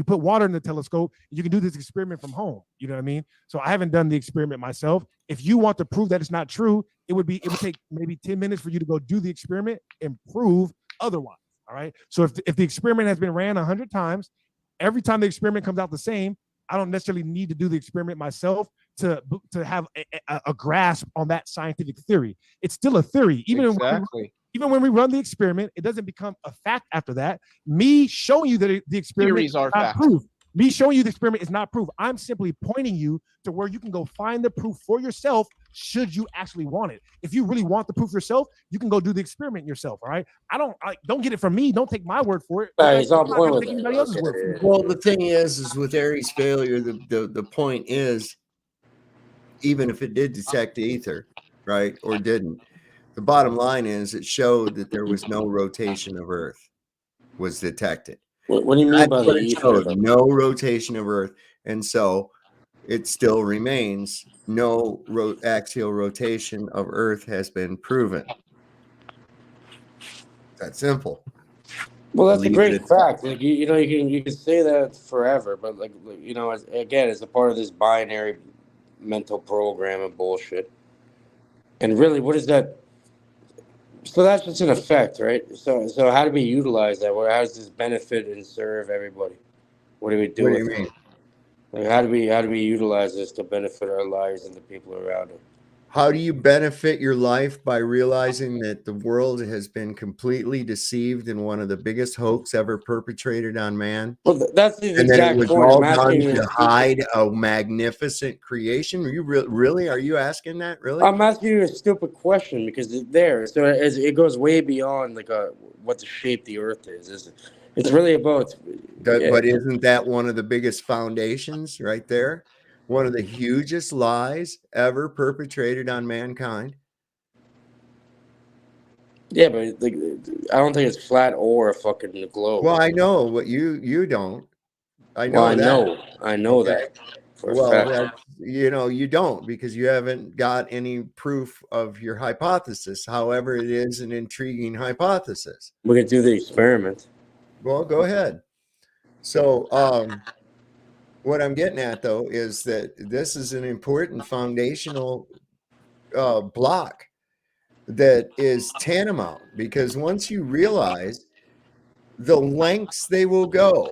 put water in the telescope. You can do this experiment from home. You know what I mean? So I haven't done the experiment myself. If you want to prove that it's not true, it would take maybe 10 minutes for you to go do the experiment and prove otherwise. All right. So if the experiment has been ran 100 times, every time the experiment comes out the same, I don't necessarily need to do the experiment myself to have a grasp on that scientific theory. It's still a theory. Even when we run the experiment, it doesn't become a fact after that. Me showing you that the experiment Theories are is not facts. proof. Me showing you the experiment is not proof. I'm simply pointing you to where you can go find the proof for yourself should you actually want it. If you really want the proof yourself, you can go do the experiment yourself, all right? Don't get it from me. Don't take my word for it. He's on I'm not point gonna with take it. anybody else's word for it. Well, the thing is with Aries failure, the point is, even if it did detect ether, right, or didn't, the bottom line is it showed that there was no rotation of Earth was detected. What do you mean by the ether? No rotation of Earth, and so it still remains no axial rotation of Earth has been proven. That's simple. Well, that's a great fact. Like you know, you can say that forever, but like you know, again, it's a part of this binary mental program and bullshit. And really, what is that? So that's just an effect, right? So how do we utilize that? How does this benefit and serve everybody? What do we do? What do you mean? Like, how do we utilize this to benefit our lives and the people around it? How do you benefit your life? By realizing that the world has been completely deceived in one of the biggest hoax ever perpetrated on man. Well, that's the and exact then it was point. all I'm done asking to hide a magnificent creation. Are you really? Are you asking that? Really? I'm asking you a stupid question because it's there. So it goes way beyond like what the shape the Earth is. It's really about. But isn't that one of the biggest foundations right there? One of the hugest lies ever perpetrated on mankind. Yeah, but like, I don't think it's flat or a fucking globe. Well, I know what you don't. I know I know that. Well, you know, you don't because you haven't got any proof of your hypothesis. However, it is an intriguing hypothesis. We can do the experiment. Well, go ahead. So, what I'm getting at, though, is that this is an important foundational block that is tantamount, because once you realize the lengths they will go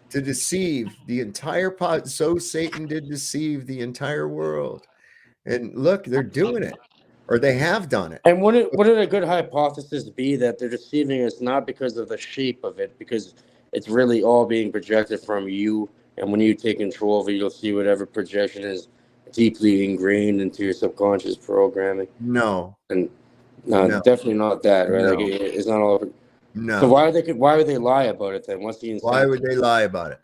to deceive the entire pot, so Satan did deceive the entire world. And look, they're doing it, or they have done it. And wouldn't a good hypothesis be that they're deceiving us not because of the shape of it, because it's really all being projected from you, and when you take control of it, you'll see whatever projection is deeply ingrained into your subconscious programming. No. And no, definitely not that, right? No. Like it's not all. No. So why would they lie about it then? What's the incentive? Why would they lie about it?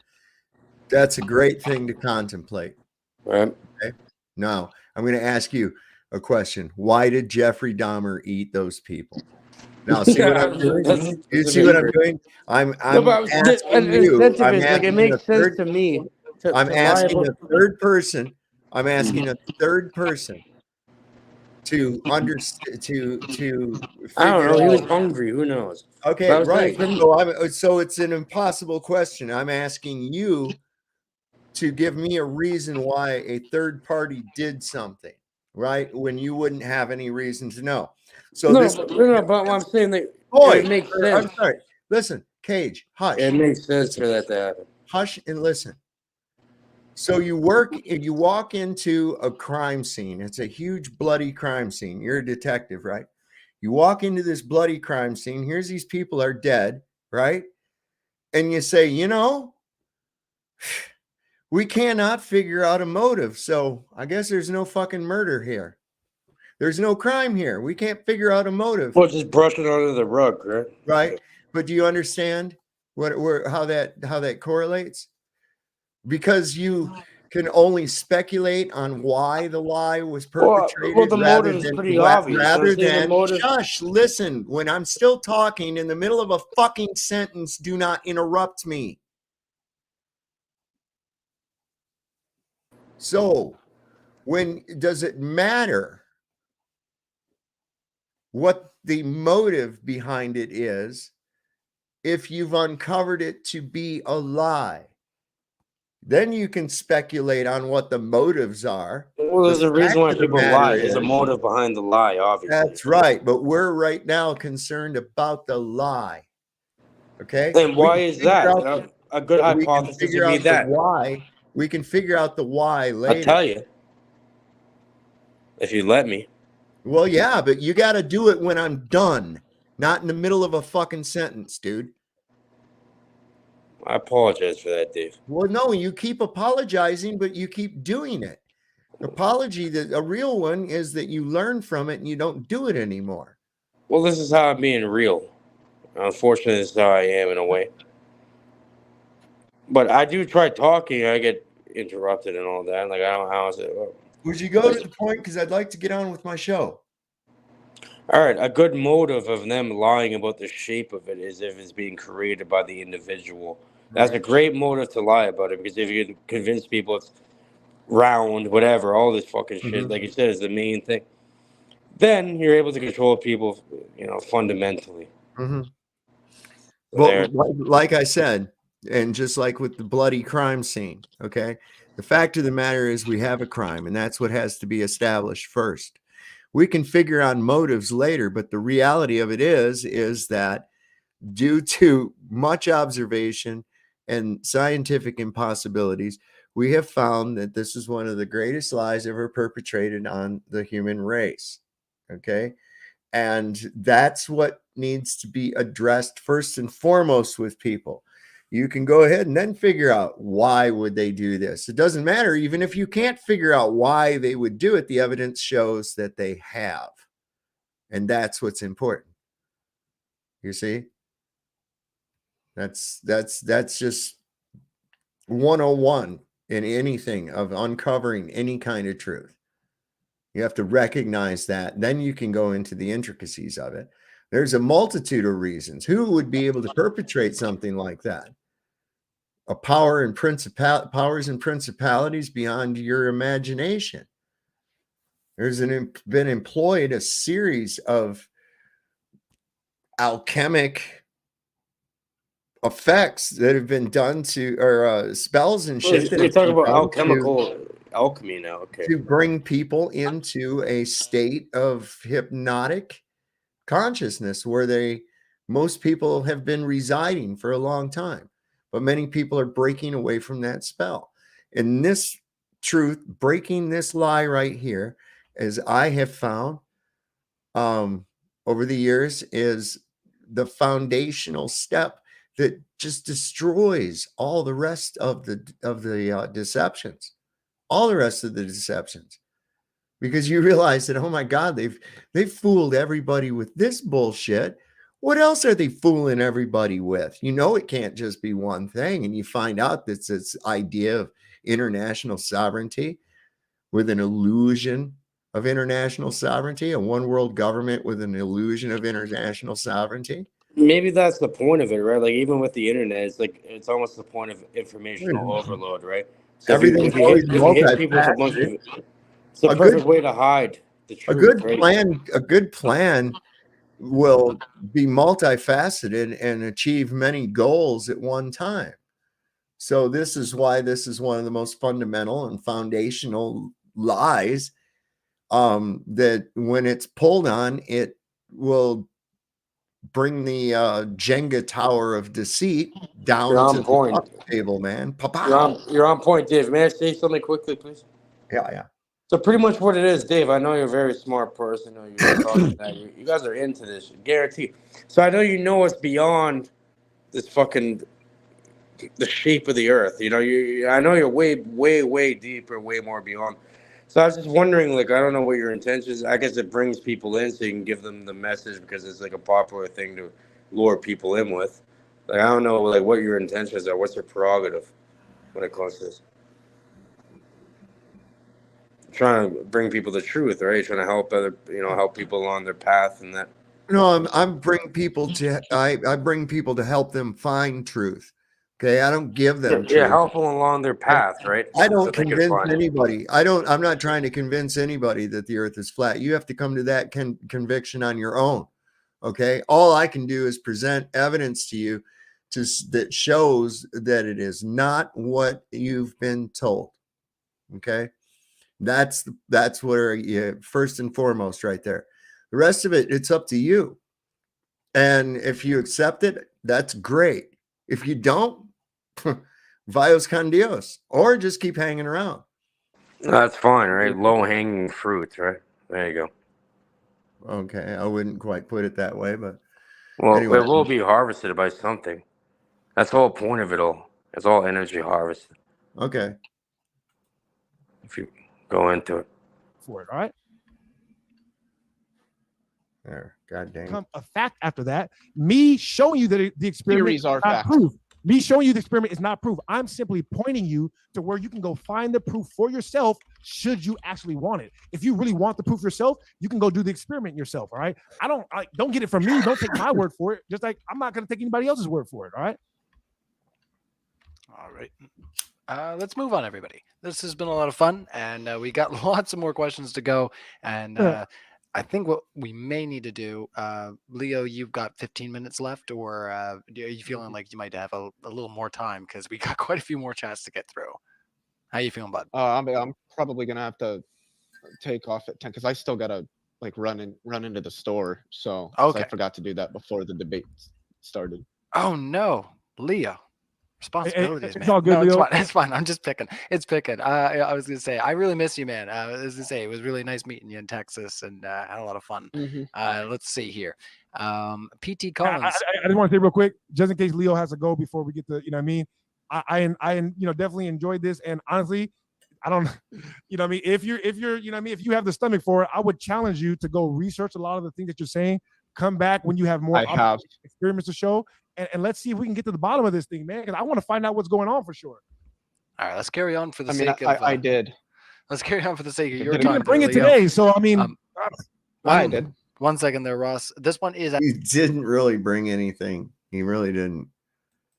That's a great thing to contemplate. Right. Okay. Now, I'm going to ask you a question. Why did Jeffrey Dahmer eat those people? Now, see what I'm doing? You see what I'm doing? I'm asking you. I'm like it makes sense to me. I'm asking a third person. I'm asking a third person to understand. To I don't know. He was hungry. Who knows? Okay, right. So it's an impossible question. I'm asking you to give me a reason why a third party did something, right? When you wouldn't have any reason to know. So but I'm saying that it makes sense. I'm sorry. Listen, Cage, hush. It makes sense for that to happen. Hush and listen. So you walk into a crime scene. It's a huge bloody crime scene. You're a detective, right? You walk into this bloody crime scene. Here's these people are dead, right? And you say, you know, we cannot figure out a motive. So I guess there's no fucking murder here. There's no crime here. We can't figure out a motive. Well, just brush it under the rug, right? Right. But do you understand how that correlates? Because you can only speculate on why the lie was perpetrated. Well, the motive is pretty obvious. Rather than shush, listen. When I'm still talking in the middle of a fucking sentence, do not interrupt me. So, when does it matter what the motive behind it is if you've uncovered it to be a lie? Then you can speculate on what the motives are. Well, there's a reason why people lie. There's a motive behind the lie, obviously. That's right. But we're right now concerned about the lie. Okay? And why is that? A good hypothesis would be that. Why? We can figure out the why later. I'll tell you. If you let me. Well, yeah, but you got to do it when I'm done, not in the middle of a fucking sentence, dude. I apologize for that, Dave. Well, no, you keep apologizing, but you keep doing it. Apology, a real one, is that you learn from it and you don't do it anymore. Well, this is how I'm being real. Unfortunately, this is how I am in a way. But I do try talking. I get interrupted and all that. Like, I don't know how is it. Would you go to the point? Because I'd like to get on with my show. All right, a good motive of them lying about the shape of it is if it's being created by the individual. That's a great motive to lie about it, because if you can convince people it's round, whatever, all this fucking shit, like you said, is the main thing, then you're able to control people, fundamentally. Well, like I said, and just like with the bloody crime scene, okay, the fact of the matter is we have a crime, and that's what has to be established first. We can figure out motives later, but the reality of it is that due to much observation and scientific impossibilities, we have found that this is one of the greatest lies ever perpetrated on the human race. Okay. And that's what needs to be addressed first and foremost with people. You can go ahead and then figure out why would they do this. It doesn't matter. Even if you can't figure out why they would do it, the evidence shows that they have. And that's what's important. You see? That's just 101 in anything of uncovering any kind of truth. You have to recognize that. Then you can go into the intricacies of it. There's a multitude of reasons. Who would be able to perpetrate something like that? A powers and principalities beyond your imagination. There's been employed a series of alchemic effects that have been done to, or spells and shit. You're talking about alchemy now, okay? To bring people into a state of hypnotic consciousness where most people have been residing for a long time, but many people are breaking away from that spell. And this truth, breaking this lie right here, as I have found over the years, is the foundational step that just destroys all the rest of the deceptions, all the rest of the deceptions. Because you realize that, oh my God, they've fooled everybody with this bullshit. What else are they fooling everybody with? It can't just be one thing. And you find out that this idea of international sovereignty with an illusion of international sovereignty, a one world government with an illusion of international sovereignty. Maybe that's the point of it, right? Like, even with the internet, it's almost the point of informational overload, right? So everything's always multifaceted. It's the perfect way to hide the truth. A good plan will be multifaceted and achieve many goals at one time. So this is why this is one of the most fundamental and foundational lies, that when it's pulled on, it will bring the Jenga tower of deceit down to the top table, man. You're on point, Dave. May I say something quickly, please? Yeah. So pretty much what it is, Dave, I know you're a very smart person. I know you're talking that. You guys are into this, guaranteed. So I know you know us beyond this fucking, the shape of the earth. I know you're way, way, way deeper, way more beyond. So I was just wondering, like, I don't know what your intentions. I guess it brings people in so you can give them the message, because it's like a popular thing to lure people in with. Like, I don't know, like, what your intentions are. What's your prerogative when it comes to this? Trying to bring people the truth, right? Trying to help help people along their path and that. No, I bring people to help them find truth. Okay, I don't give them truth. Help them along their path, right? I don't convince anybody. I'm not trying to convince anybody that the earth is flat. You have to come to that conviction on your own. Okay, all I can do is present evidence to you that shows that it is not what you've been told. Okay. That's where first and foremost right there. The rest of it, it's up to you. And if you accept it, that's great. If you don't, Vios con Dios, or just keep hanging around. That's fine, right? Low hanging fruits, right? There you go. Okay, I wouldn't quite put it that way, but well, anyway. It will be harvested by something. That's the whole point of it all. It's all energy harvested. Okay. If you go into it. For it, all right? There. God dang. Come a fact after that. Me showing you that the experiment Theories are is not facts. proof. Me showing you the experiment is not proof. I'm simply pointing you to where you can go find the proof for yourself should you actually want it. If you really want the proof yourself, you can go do the experiment yourself, all right? Don't get it from me. Don't take my word for it. Just like I'm not going to take anybody else's word for it, all right? All right. Let's move on, everybody. This has been a lot of fun, and we got lots of more questions to go. And I think what we may need to do, Leo, you've got 15 minutes left, or are you feeling like you might have a little more time because we got quite a few more chats to get through? How you feeling, bud? I'm probably gonna have to take off at 10 because I still gotta like run into the store. So Okay. I forgot to do that before the debate started. Oh no, Leo. Responsibilities, it's man. all good, No, it's Leo. fine. It's fine. I'm just picking. It's picking. I was gonna say I really miss you, man. I was gonna say it was really nice meeting you in Texas, and had a lot of fun. Let's see here. PT Collins. I just want to say real quick, just in case Leo has to go before we get to, you know what I mean? I definitely enjoyed this, and honestly, I don't, you know what I mean? If you're, you know what I mean? If you have the stomach for it, I would challenge you to go research a lot of the things that you're saying. Come back when you have more experiments to show, and let's see if we can get to the bottom of this thing, man. Because I want to find out what's going on for sure. All right, let's carry on for the sake of. I did. Let's carry on for the sake of your You time. didn't bring it Leo. today, so I mean, I did. 1 second there, Ross. This one is He didn't really bring anything. He really didn't.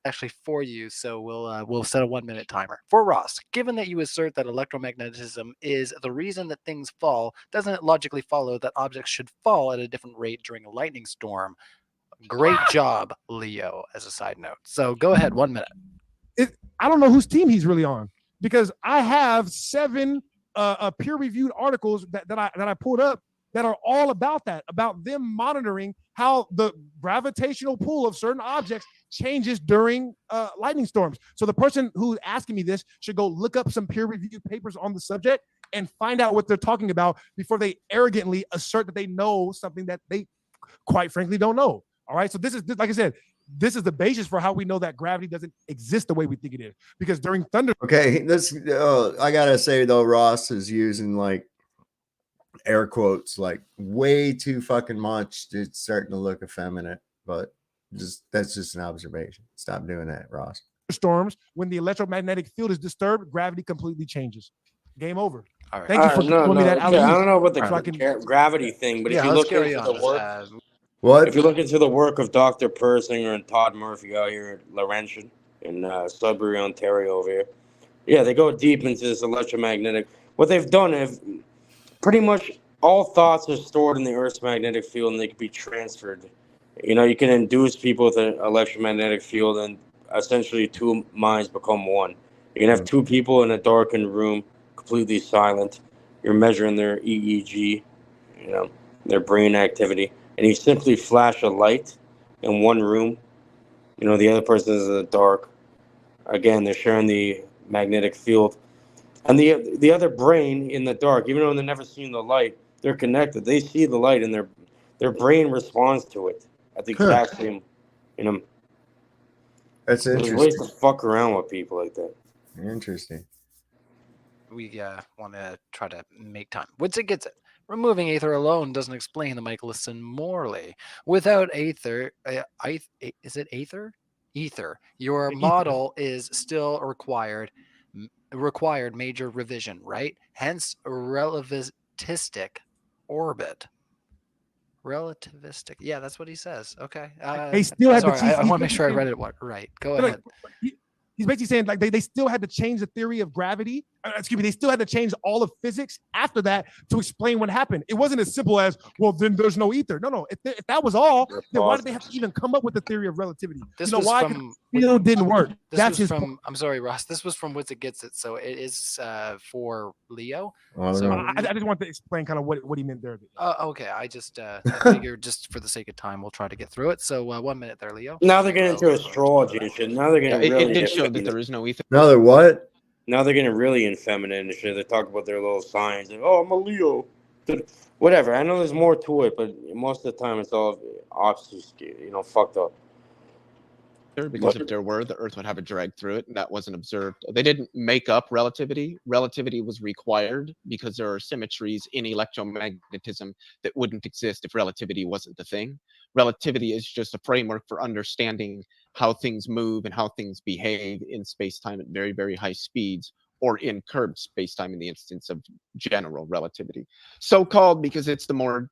actually for you, so we'll set a 1 minute timer for Ross. Given that you assert that electromagnetism is the reason that things fall, doesn't it logically follow that objects should fall at a different rate during a lightning storm? Great job, Leo, as a side note. So go ahead, 1 minute. I don't know whose team he's really on, because I have 7 peer-reviewed articles that I pulled up that are all about that, about them monitoring how the gravitational pull of certain objects changes during lightning storms. So the person who's asking me this should go look up some peer-reviewed papers on the subject and find out what they're talking about before they arrogantly assert that they know something that they quite frankly don't know. All right. So this is, like I said, this is the basis for how we know that gravity doesn't exist the way we think it is. Because during thunder. Okay, this I gotta say though, Ross is using like air quotes like way too fucking much. It's starting to look effeminate, but that's just an observation. Stop doing that, Ross. Storms, when the electromagnetic field is disturbed, gravity completely changes. Game over. All right. Thank you for showing me that. I don't know about the So I can- gravity thing, but if you let's look carry into on. the work, What? if you look into the work of Dr. Persinger and Todd Murphy out here at Laurentian in Sudbury, Ontario over here, yeah, they go deep into this electromagnetic. What they've done is pretty much all thoughts are stored in the Earth's magnetic field, and they can be transferred. You know, you can induce people with an electromagnetic field, and essentially 2 minds become one. You can have 2 people in a darkened room, completely silent. You're measuring their EEG, you know, their brain activity, and you simply flash a light in one room. You know, the other person is in the dark. Again, they're sharing the magnetic field. And the other brain in the dark, even though they've never seen the light, they're connected. They see the light, and their brain responds to it at the exact same, you know. That's There's ways interesting. to fuck around with people like that. Interesting. We want to try to make time. Witsit gets it. Removing Aether alone doesn't explain the Michelson Morley. Without Aether, is it Aether? Ether. Your model is still required major revision, right? Hence, relativistic orbit. Relativistic. Yeah, that's what he says. Okay. They still had to sorry, I he's want to make sure I basically- read it right. Go No, no, ahead. He's basically saying like they still had to change the theory of gravity. Excuse me, they still had to change all of physics after that to explain what happened. It wasn't as simple as, well, then there's no ether. No. If that was all, then why did they have to even come up with the theory of relativity? This you know was why? from- It didn't work. This That's was his from. I'm sorry, Ross. This was from Witsit Gets It. So it is for Leo. Well, So I just want to explain kind of what he meant there. okay. I just I figured just for the sake of time, we'll try to get through it. So 1 minute there, Leo. Now they're getting into astrology and shit. Now they're getting really It did show that effeminate. there is no ether. Now they're what? Now they're getting really effeminate and shit. They talk about their little signs. Like, oh, I'm a Leo. Whatever. I know there's more to it, but most of the time it's all opposite, you know, fucked up. because if there were, the Earth would have a drag through it, and that wasn't observed. They didn't make up relativity. Relativity was required because there are symmetries in electromagnetism that wouldn't exist if relativity wasn't the thing. Relativity is just a framework for understanding how things move and how things behave in space-time at very, very high speeds, or in curved space-time in the instance of general relativity. So-called because it's the more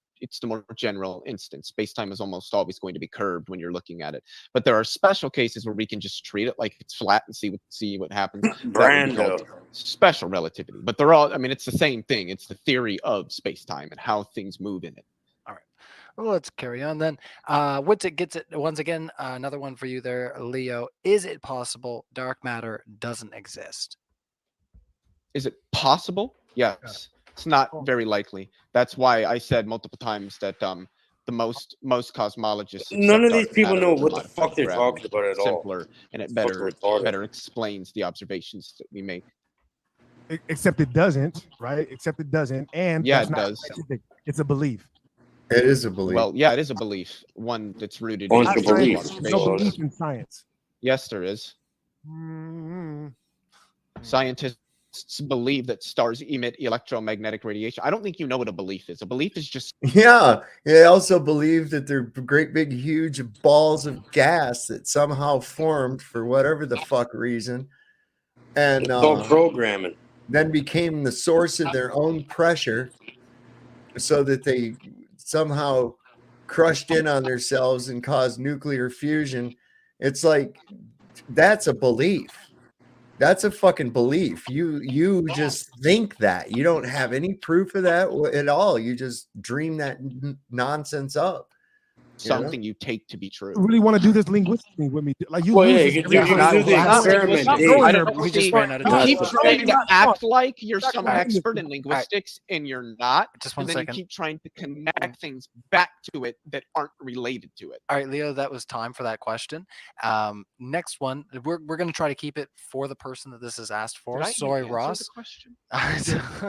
general instance. Space-time is almost always going to be curved when you're looking at it. But there are special cases where we can just treat it like it's flat and see what happens. That would be called special relativity. But they're all, I mean, it's the same thing. It's the theory of space-time and how things move in it. All right. Well, let's carry on then. Witsit gets it once again. Another one for you there, Leo. Is it possible dark matter doesn't exist? Is it possible? Yes. It's not very likely. That's why I said multiple times that the most cosmologists. None of these accept people dark know matter what the as fuck they're gravity. talking about at all. Simpler, and it better explains the observations that we make. Except it doesn't, right? Except it doesn't, and Yeah, that's it not does. scientific. It's a belief. It is a belief. Well, yeah, it is a belief, one that's rooted Oh, in it's a belief. observation. No belief in science. Yes, there is. Scientists believe that stars emit electromagnetic radiation. I don't think you know what a belief is. A belief is just Yeah, they also believe that they're great big huge balls of gas that somehow formed for whatever the fuck reason, and It's all programming. then became the source of their own pressure, so that they somehow crushed in on themselves and caused nuclear fusion. It's like, that's a belief. That's a fucking belief. You just think that. You don't have any proof of that at all. You just dream that nonsense up. something you take to be true. You really want to do this linguistically with me? Like you Well, lose yeah, this you every can do time. the experiment, Dave. I don't We just see- ran out of you time. keep trying to act like you're Stop some trying to- expert in linguistics, and you're not. Just one and then second. you keep trying to connect things back to it that aren't related to it. All right, Leo, that was time for that question. Next one, we're going to try to keep it for the person that this is asked for. Did I even Sorry, answer Ross. the question?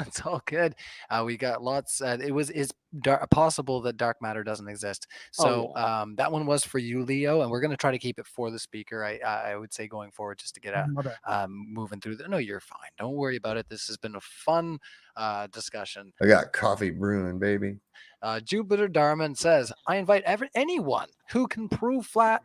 It's all good. We got lots. Is possible that dark matter doesn't exist. So that one was for you, Leo, and we're going to try to keep it for the speaker. I would say going forward, just to get My bad. moving through. No, you're fine. Don't worry about it. This has been a fun discussion. I got coffee brewing, baby. Jupiter Darman says, I invite anyone who can prove flat.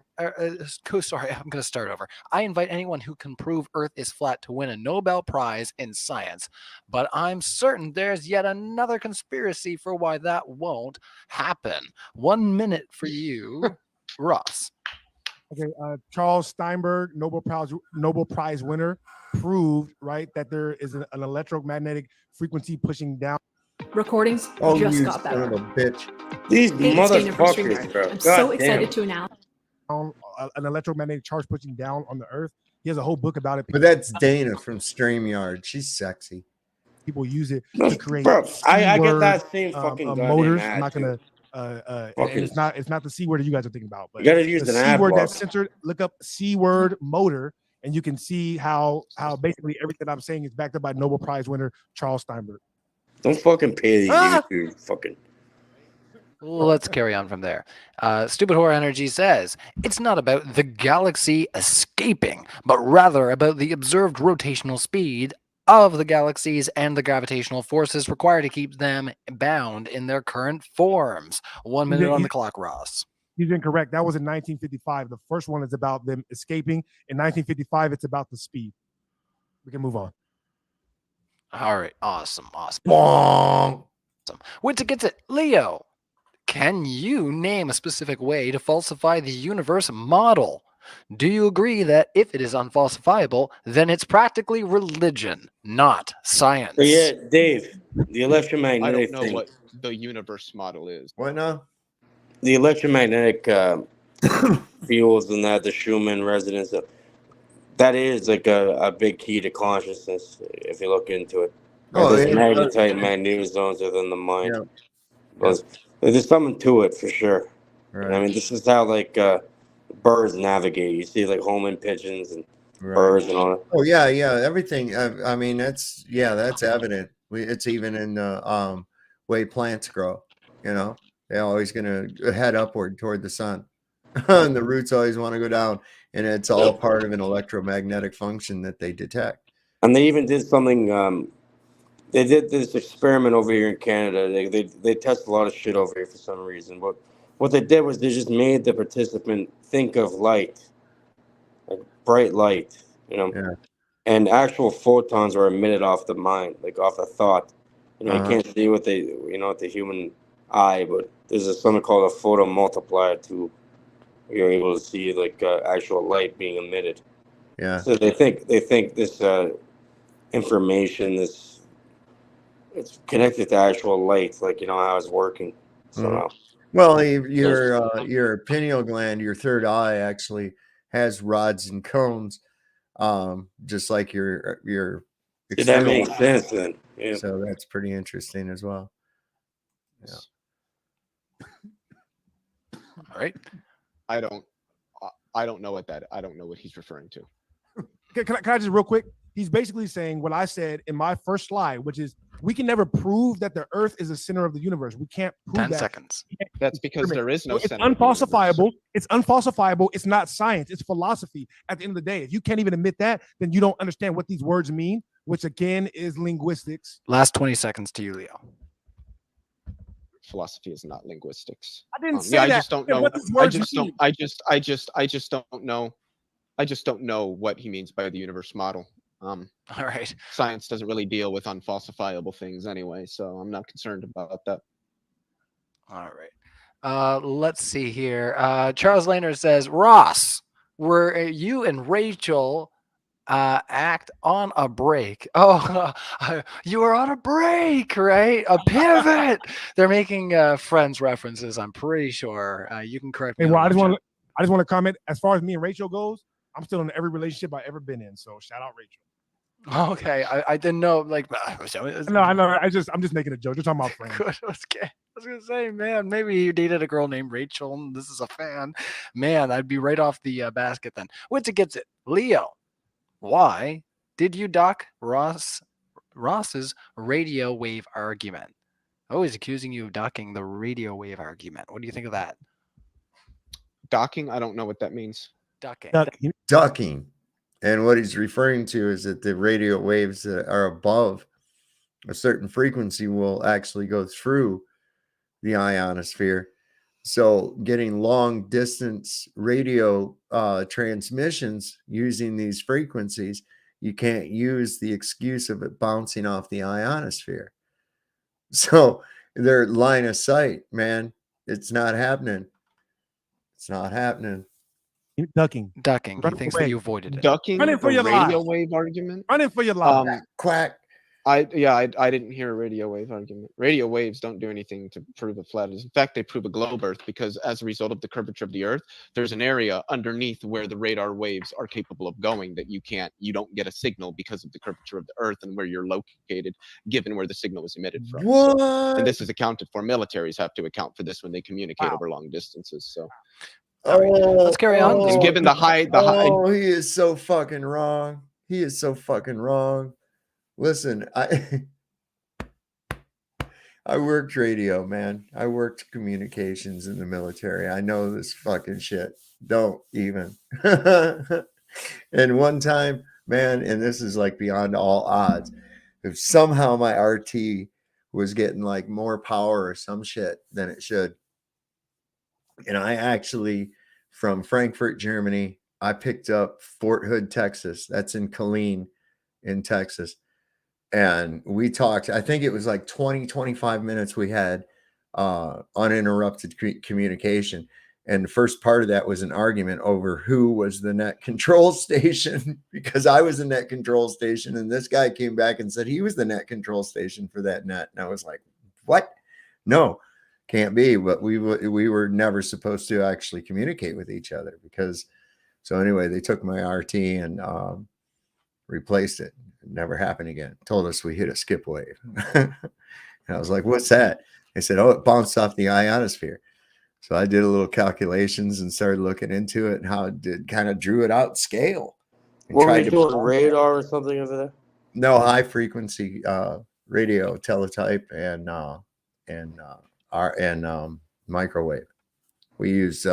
Sorry, I'm going to start over. I invite anyone who can prove Earth is flat to win a Nobel Prize in science. But I'm certain there's yet another conspiracy for why that won't happen. 1 minute for you, Ross. Okay, Charles Steinberg, Nobel Prize winner, proved right that there is an electromagnetic frequency pushing down. Recordings Oh, just you got son of better. a bitch. These Hey, it's Dana from motherfuckers, StreamYard. bro. I'm so God excited damn. to announce. An electromagnetic charge pushing down on the Earth. He has a whole book about it. But that's Dana from StreamYard. She's sexy. People use it No, to create. bro, I get C-word, that same fucking goddamn motors. I'm not attitude. gonna. Fucking- It's not the C word that you guys are thinking about. But You gotta use the an ad C word block. that's censored. Look up C word motor, and you can see how basically everything I'm saying is backed up by Nobel Prize winner Charles Steinberg. Don't fucking pay these Ah! YouTube fucking. Let's carry on from there. Stupid Horror Energy says, it's not about the galaxy escaping, but rather about the observed rotational speed of the galaxies and the gravitational forces required to keep them bound in their current forms. 1 minute on the clock, Ross. He's incorrect. That was in 1955. The first one is about them escaping. In 1955, it's about the speed. We can move on. All right. Awesome. Bonk. Witsit gets it. Leo, can you name a specific way to falsify the universe model? Do you agree that if it is unfalsifiable, then it's practically religion, not science? So yeah, Dave, the I electromagnetic don't know thing. what the universe model is. What now? The electromagnetic fields and that, the Schumann resonance, that is like a big key to consciousness if you look into it. Oh, Those yeah. magnetite magnetozones within the mind. Yeah. Those- There's something to it for sure. Right. I mean, this is how like birds navigate. You see like homing pigeons and Right. birds and all that. Oh yeah, everything. I mean, that's evident. It's even in the way plants grow. You know, they're always going to head upward toward the sun. and the roots always want to go down, and it's all part of an electromagnetic function that they detect. And they even did something. They did this experiment over here in Canada. They test a lot of shit over here for some reason. But what they did was they just made the participant think of light, like bright light, Yeah. and actual photons are emitted off the mind, like off the thought. You can't see with with the human eye, but there's something called a photomultiplier too. You're able to see like actual light being emitted. Yeah. So they think this information, it's connected to actual light, like how it's working. So well, your pineal gland, your third eye, actually has rods and cones, just like your that makes sense then. Yeah. So that's pretty interesting as well. Yeah. All right. I don't know what he's referring to. Can I just real quick? He's basically saying what I said in my first slide, which is we can never prove that the Earth is the center of the universe. We can't prove 10 that. seconds. That's because there is no It's center of the unfalsifiable. It's unfalsifiable. It's not science. It's philosophy. At the end of the day, if you can't even admit that, then you don't understand what these words mean, which again is linguistics. Last 20 seconds to you, Leo. Philosophy is not linguistics. I didn't say I that. just don't Yeah, know. what these I words just mean. don't. I just don't know. I just don't know what he means by the universe model. All right. Science doesn't really deal with unfalsifiable things anyway, so I'm not concerned about that. All right. Let's see here. Charles Lehner says, Ross, were you and Rachel act on a break? Oh, you were on a break, right? A pivot. They're making Friends references, I'm pretty sure. You can correct me. Hey, well, I just want to comment. As far as me and Rachel goes, I'm still in every relationship I've ever been in. So shout out Rachel. Okay, I didn't know. Like, no, I know. I'm just making a joke. You're talking about friends. Good. Okay. I was gonna say, man, maybe you dated a girl named Rachel, and this is a fan. Man, I'd be right off the basket then. Which gets it, Leo. Why did you duck Ross's radio wave argument? Oh, he's accusing you of ducking the radio wave argument. What do you think of that? Docking? I don't know what that means. Ducking. And what he's referring to is that the radio waves that are above a certain frequency will actually go through the ionosphere. So getting long distance radio transmissions using these frequencies, you can't use the excuse of it bouncing off the ionosphere. So their line of sight, man, it's not happening. It's not happening. Ducking. He thinks that you avoided it. Ducking Running for the your radio life. wave argument. Running for your life. Quack. I didn't hear a radio wave argument. Radio waves don't do anything to prove a flat Earth. In fact, they prove a globe Earth because as a result of the curvature of the Earth, there's an area underneath where the radar waves are capable of going that you don't get a signal because of the curvature of the Earth and where you're located, given where the signal was emitted from. What? And this is accounted for. Militaries have to account for this when they communicate over long distances. So. Let's carry on. And given the high, he is so fucking wrong. He is so fucking wrong. Listen, I worked radio, man. I worked communications in the military. I know this fucking shit. Don't even. And one time, man, and this is like beyond all odds, if somehow my RT was getting like more power or some shit than it should. And I actually, from Frankfurt, Germany, I picked up Fort Hood, Texas. That's in Killeen in Texas. And we talked, I think it was like 20, 25 minutes we had uninterrupted communication. And the first part of that was an argument over who was the net control station, because I was the net control station. And this guy came back and said he was the net control station for that net. And I was like, what? No, can't be. But we were never supposed to actually communicate with each other because, so anyway, they took my RT and replaced it. It never happened again. Told us we hit a skip wave. And I was like, what's that? They said, oh, it bounced off the ionosphere. So I did a little calculations and started looking into it and how it did, kind of drew it out scale. What were you doing, radar or something over there? No, high frequency radio teletype and microwave. We use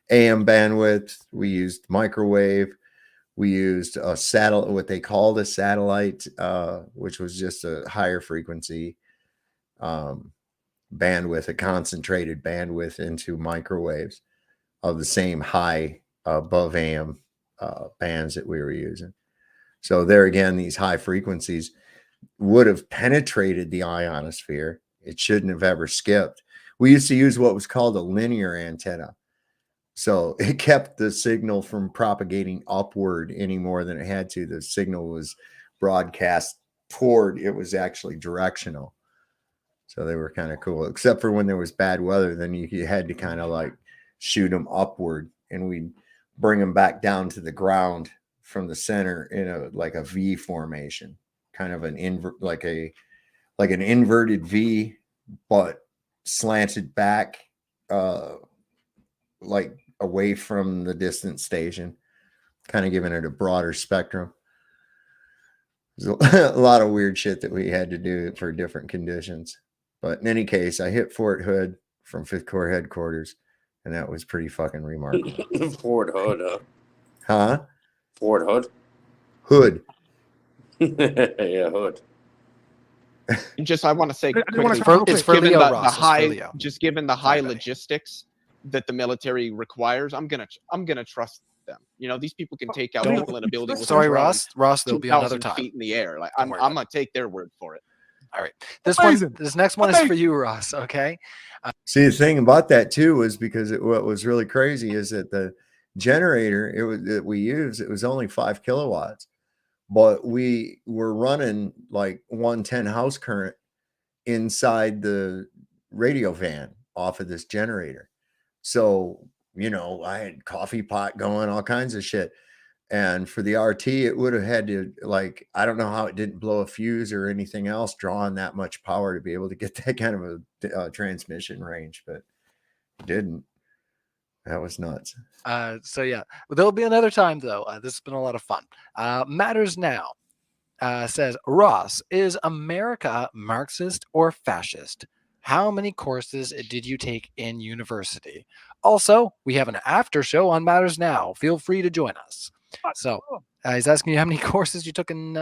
AM bandwidth. We used microwave. We used a satellite, what they called a satellite, which was just a higher frequency bandwidth, a concentrated bandwidth into microwaves of the same high above AM bands that we were using. So there again, these high frequencies would have penetrated the ionosphere. It shouldn't have ever skipped. We used to use what was called a linear antenna. So it kept the signal from propagating upward any more than it had to. The signal was broadcast toward, it was actually directional. So they were kind of cool, except for when there was bad weather, then you had to kind of like shoot them upward, and we'd bring them back down to the ground from the center in a like a V formation, kind of an like an inverted V, but slanted back like away from the distant station, kind of giving it a broader spectrum. There's a lot of weird shit that we had to do for different conditions. But in any case, I hit Fort Hood from 5th Corps headquarters, and that was pretty fucking remarkable. Fort Hood, Huh? Fort Hood? Hood. Yeah, Hood. Just I want to say quickly, it's for given Leo, the Ross. It's for high, Leo. just given the high logistics that the military requires, I'm gonna trust them. You know, these people can take out people in a building. With Sorry, a drone Ross. There'll be another 2,000 time. feet in the air. Like I'm gonna take their word for it. All right. This next one is for you, Ross. Okay. See, the thing about that too was because what was really crazy is that the generator that we used, it was only 5 kilowatts, but we were running like 110 house current inside the radio van off of this generator. So, you know, I had coffee pot going, all kinds of shit. And for the RT, it would have had to, like, I don't know how it didn't blow a fuse or anything else, drawing that much power to be able to get that kind of a transmission range, but it didn't. That was nuts. So yeah, there'll be another time though. This has been a lot of fun. Matters Now says, Ross, is America Marxist or fascist? How many courses did you take in university? Also, we have an after show on Matters Now. Feel free to join us. So he's asking you how many courses you took in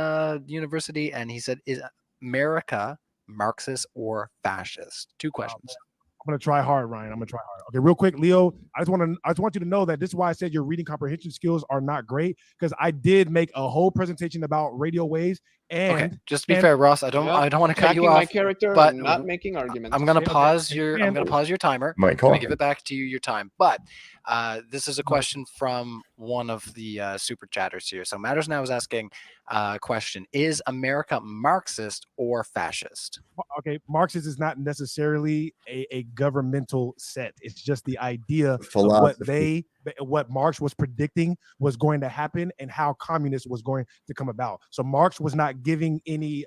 university, and he said, is America Marxist or fascist? 2 questions. I'm gonna try hard, Ryan. I'm gonna try hard. Okay, real quick, Leo. I just want you to know that this is why I said your reading comprehension skills are not great, because I did make a whole presentation about radio waves. And okay, just to be fair, Ross, I don't want to cut you off. My character, but not making arguments. I'm gonna pause your timer. My I'm gonna give it back to you your time. But this is a question from one of the super chatters here. So Matters Now is asking a question: is America Marxist or fascist? Okay, Marxist is not necessarily a governmental set. It's just the idea of what Marx was predicting was going to happen and how communism was going to come about. So Marx was not giving any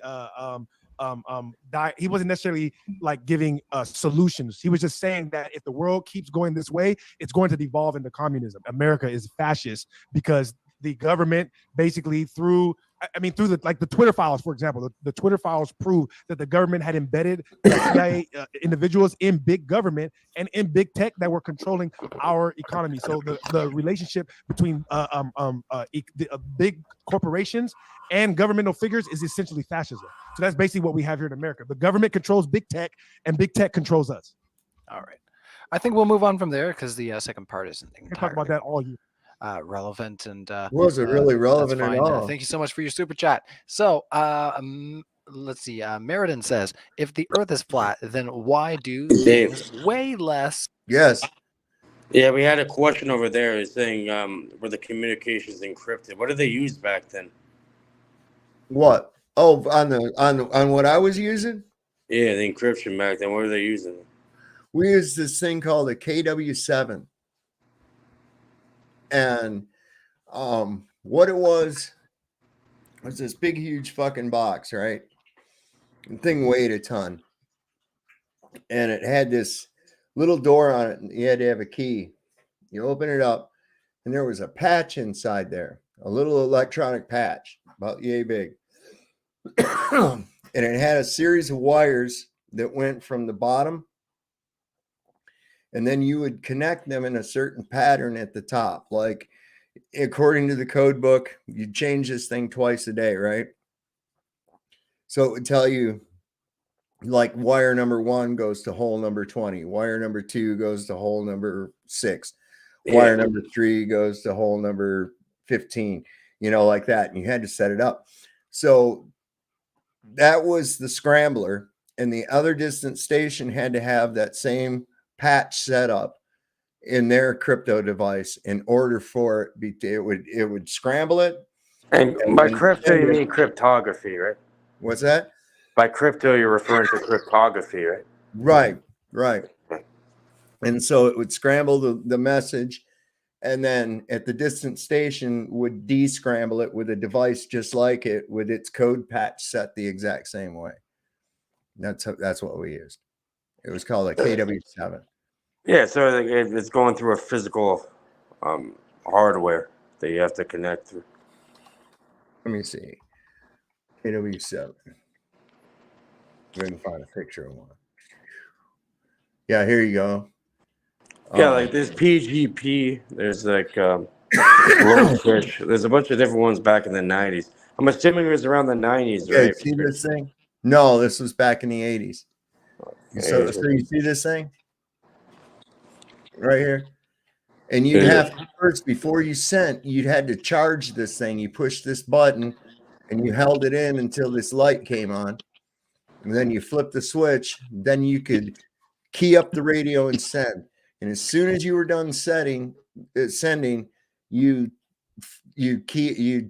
he wasn't necessarily like giving solutions. He was just saying that if the world keeps going this way, it's going to devolve into communism. America is fascist because the government basically through the Twitter files, for example, the Twitter files prove that the government had embedded CIA individuals in big government and in big tech that were controlling our economy. So the relationship between big corporations and governmental figures is essentially fascism. So that's basically what we have here in America. The government controls big tech and big tech controls us. All right. I think we'll move on from there because the second part isn't entirely talk about that all year. Relevant and wasn't really relevant at all. Thank you so much for your super chat. So let's see. Meriden says, if the Earth is flat, then why do things weigh less? Yes. Yeah, we had a question over there saying were the communications encrypted? What did they use back then? What? Oh, on what I was using? Yeah, the encryption back then. What were they using? We used this thing called a KW7. And what it was this big, huge fucking box, right? The thing weighed a ton. And it had this little door on it, and you had to have a key. You open it up, and there was a patch inside there, a little electronic patch, about yay big. And it had a series of wires that went from the bottom and then you would connect them in a certain pattern at the top. Like according to the code book, you change this thing twice a day, right? So it would tell you like wire number 1 goes to hole number 20, wire number 2 goes to hole number 6, wire number 3 goes to hole number 15, like that. And you had to set it up. So that was the scrambler, and the other distant station had to have that same patch set up in their crypto device in order for it would scramble it. And by crypto, you mean cryptography, right? What's that? By crypto, you're referring to cryptography, right? Right. And so it would scramble the message, and then at the distant station would descramble it with a device just like it, with its code patch set the exact same way. That's what we used. It was called a KW7. Yeah, so it's going through a physical hardware that you have to connect through. Let me see. KW7. We can find a picture of one. Yeah, here you go. Yeah, like there's PGP. There's like Glowfish. There's a bunch of different ones back in the 90s. I'm assuming it was around the 90s, Yeah, right? see this thing? No, this was back in the 80s. So you see this thing? Right here? And you'd have to first, before you sent, you'd had to charge this thing. You pushed this button and you held it in until this light came on. And then you flip the switch. Then you could key up the radio and send. And as soon as you were done sending, you key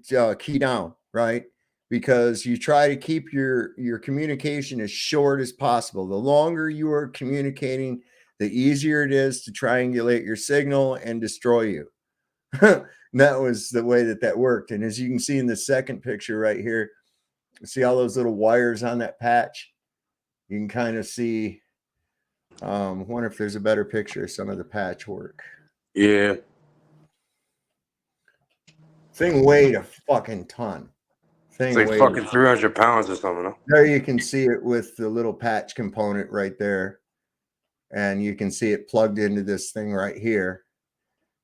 down, right? Because you try to keep your communication as short as possible. The longer you are communicating, the easier it is to triangulate your signal and destroy you. That was the way that worked. And as you can see in the second picture right here, see all those little wires on that patch? You can kind of see, wonder if there's a better picture of some of the patchwork. Yeah. Thing weighed a fucking ton. It's like fucking 300 pounds or something. Huh? There you can see it with the little patch component right there. And you can see it plugged into this thing right here.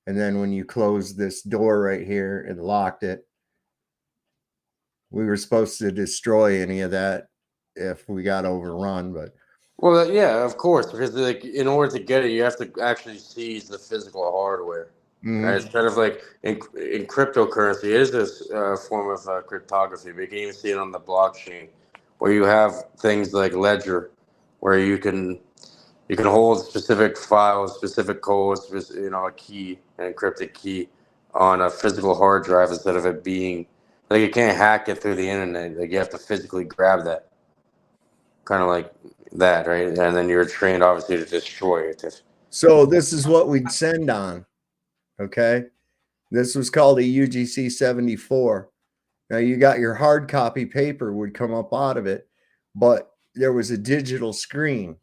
And then when you close this door right here, it locked it. We were supposed to destroy any of that if we got overrun, but well, yeah, of course, because like in order to get it, you have to actually seize the physical hardware. Mhm. And it's kind of like in cryptocurrency, it is this form of cryptography. But you can even see it on the blockchain, where you have things like Ledger, where you can hold specific files, specific codes, a key, an encrypted key, on a physical hard drive instead of it being like you can't hack it through the internet. Like you have to physically grab that, kind of like that, right? And then you're trained, obviously, to destroy it. So this is what we'd send on. Okay. This was called a UGC 74. Now you got your hard copy paper would come up out of it, but there was a digital screen.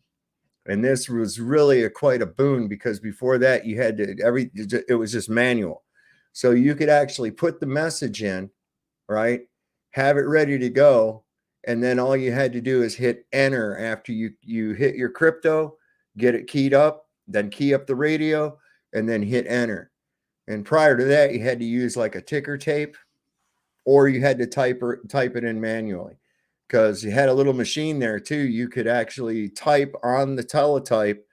And this was really quite a boon, because before that you had to it was just manual. So you could actually put the message in, right? Have it ready to go. And then all you had to do is hit enter after you hit your crypto, get it keyed up, then key up the radio, and then hit enter. And prior to that, you had to use like a ticker tape, or you had to type it in manually, because you had a little machine there too. You could actually type on the teletype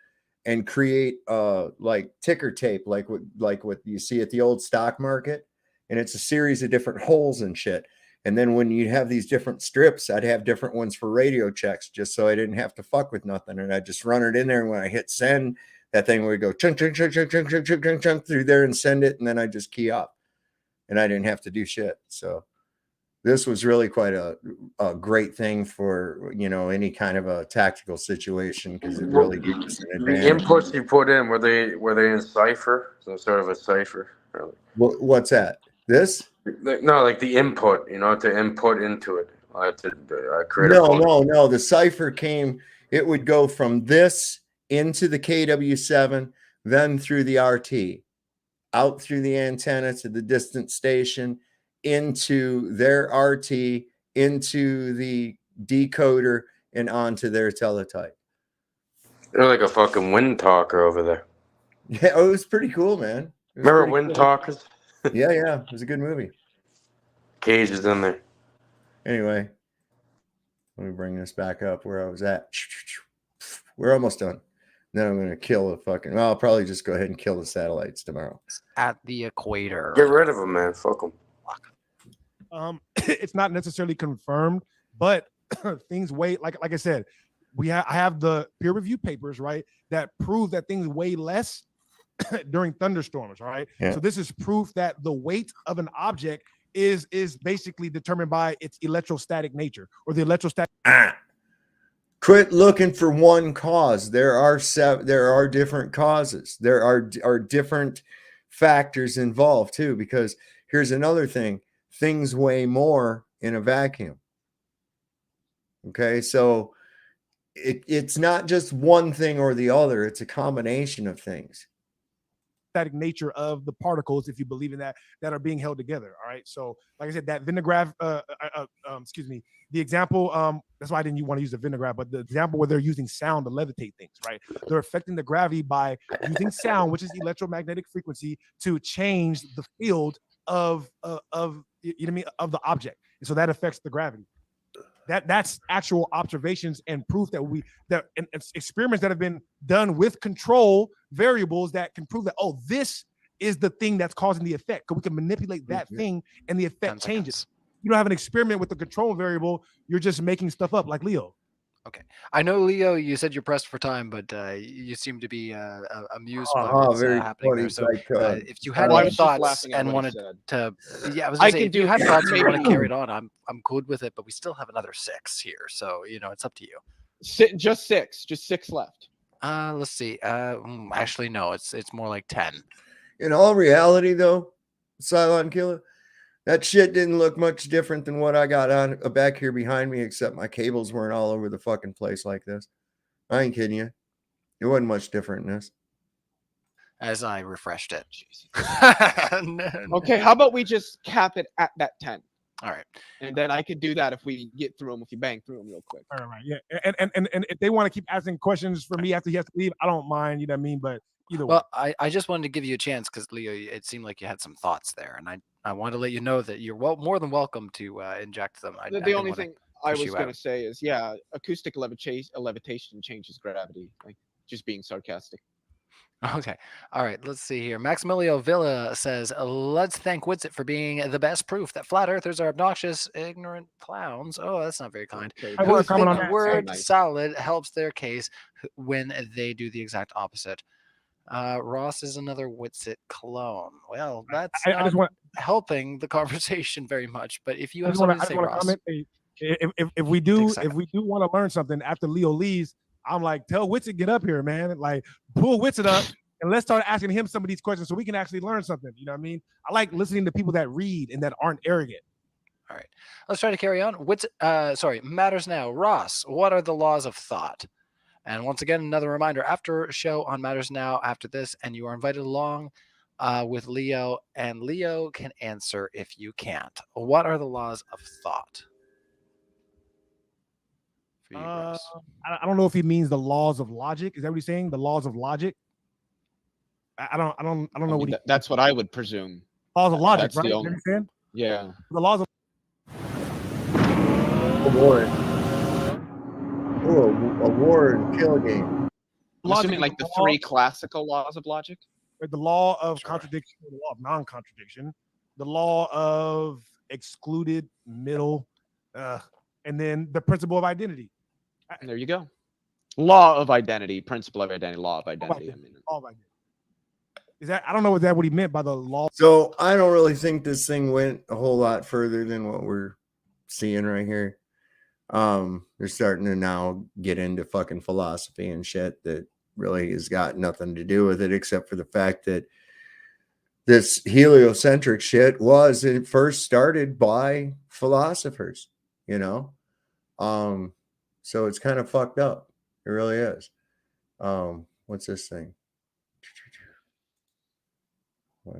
and create like ticker tape, like what you see at the old stock market. And it's a series of different holes and shit. And then when you have these different strips, I'd have different ones for radio checks, just so I didn't have to fuck with nothing. And I just run it in there. And when I hit send, that thing would go chunk, chunk, chunk, chunk, chunk, chunk, chunk, chunk, chunk through there and send it. And then I just key up, and I didn't have to do shit. So this was really quite a great thing for, any kind of a tactical situation, because it really gives us an advantage. The inputs you put in, were they in cipher? Some sort of a cipher? Really? What's that? This? No, like the input, to input into it. Create No. The cipher it would go from this into the KW7, then through the RT, out through the antenna to the distant station, into their RT, into the decoder, and onto their teletype. They're like a fucking wind talker over there. Yeah, it was pretty cool, man. It was Remember pretty Wind cool. Talkers? Yeah, it was a good movie. Cage is in there. Anyway, let me bring this back up where I was at. We're almost done. Then I'm gonna kill the fucking. Well, I'll probably just go ahead and kill the satellites tomorrow. At the equator. Get rid of them, man. Fuck them. It's not necessarily confirmed, but things weigh like I said, I have the peer review papers, right, that prove that things weigh less during thunderstorms, right? Yeah. So this is proof that the weight of an object is basically determined by its electrostatic nature or the electrostatic. Quit looking for one cause. There are different causes. There are different factors involved too, because here's another thing. Things weigh more in a vacuum. Okay, so it's not just one thing or the other, it's a combination of things. Static nature of the particles, if you believe in that are being held together. All right. So, like I said, that vinograph, excuse me, the example, that's why I didn't want to use the vinograph, but the example where they're using sound to levitate things, right? They're affecting the gravity by using sound, which is electromagnetic frequency, to change the field of you know what I mean, of the object. And so that affects the gravity. That's actual observations and proof that experiments that have been done with control variables that can prove that, oh, this is the thing that's causing the effect. Because we can manipulate that thing and the effect changes. You don't have an experiment with the control variable. You're just making stuff up like Leo. Okay. I know, Leo, you said you're pressed for time, but you seem to be amused by what's very happening funny. there. So Like, if you had Well, I any was just thoughts laughing at and what he wanted said. to, yeah, I was I gonna say, can if you do- had thoughts and you want to maybe- carry it on, I'm good with it, but we still have another 6 here. So, you know, it's up to you. Just 6 left. Let's see. Actually, no, it's more like 10. In all reality, though, Cylon Killer, that shit didn't look much different than what I got on back here behind me, except my cables weren't all over the fucking place like this. I ain't kidding you. It wasn't much different than this. As I refreshed it. Okay, how about we just cap it at that 10? All right. And then I could do that if we get through them, if you bang through them real quick. All right, yeah. And if they want to keep asking questions for me after he has to leave, I don't mind, you know what I mean? But either way. Well, I just wanted to give you a chance because, Leo, it seemed like you had some thoughts there. And I wanted to let you know that you're more than welcome to inject them. The only thing I was going to out. say is, yeah, acoustic levitation changes gravity. Like, just being sarcastic. Okay. All right. Let's see here. Maximilio Villa says, let's thank Witsit for being the best proof that flat earthers are obnoxious, ignorant clowns. Oh, that's not very kind. Okay, I Who wanna comment think on that. word Nice. salad helps their case when they do the exact opposite. Ross is another Witsit clone. Well, that's I just want helping the conversation very much. But if you I have just want something to to say, Ross, comment. If we do want to learn something after Leo leaves, I'm like, tell Witsit get up here, man. Like, pull Witsit up and let's start asking him some of these questions so we can actually learn something. You know what I mean? I like listening to people that read and that aren't arrogant. all right, let's try to carry on. Matters Now. Ross, what are the laws of thought? And once again, another reminder, after show on Matters Now after this, and you are invited along with Leo, and Leo can answer if you can't. What are the laws of thought? For you, Ross. I don't know if he means the laws of logic. Is that what he's saying? The laws of logic? I don't know what he That's what I would presume. laws of logic, That's right? the You only- understand? Yeah. The laws of Award. Oh, award kill game. I'm logic assuming is like the law- 3 classical laws of logic. the law of Sure. contradiction, the law of non-contradiction, the law of excluded middle, and then the principle of identity. And there you go. Law of identity, principle of identity, law of identity. I mean, Law of identity. Is that I don't know what he meant by the law. So I don't really think this thing went a whole lot further than what we're seeing right here. They're starting to now get into fucking philosophy and shit that really has got nothing to do with it, except for the fact that this heliocentric shit it first started by philosophers, you know? So it's kind of fucked up. It really is. What's this thing? All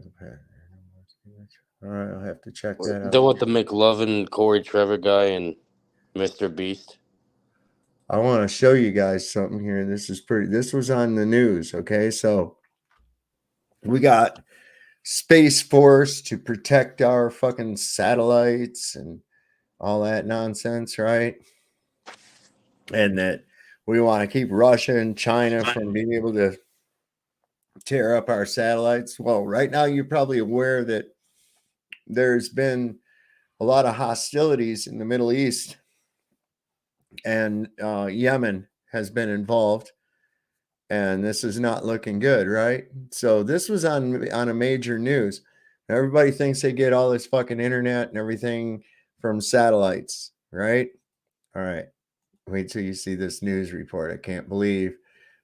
right, I'll have to check that out. Done with the McLovin, Corey Trevor guy, and Mr. Beast. I want to show you guys something here. This was on the news. Okay, so We got Space Force to protect our fucking satellites and all that nonsense, right? And that we want to keep Russia and China from being able to tear up our satellites. Well, right now you're probably aware that there's been a lot of hostilities in the Middle East, and Yemen has been involved, and this is not looking good, right? So this was on a major news. Everybody thinks they get all this fucking internet and everything from satellites, right? All right. Wait till you see this news report. I can't believe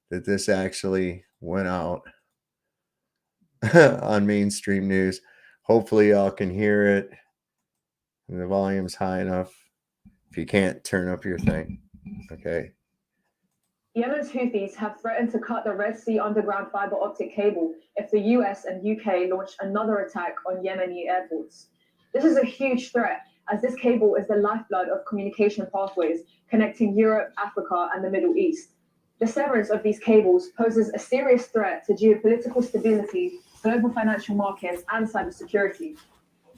that this actually went out on mainstream news. Hopefully y'all can hear it and the volume's high enough. If you can't, turn up your thing. Okay. Yemen's Houthis have threatened to cut the Red Sea underground fiber optic cable if the US and UK launch another attack on Yemeni airports. This is a huge threat, as this cable is the lifeblood of communication pathways connecting Europe, Africa, and the Middle East. The severance of these cables poses a serious threat to geopolitical stability, global financial markets, and cybersecurity.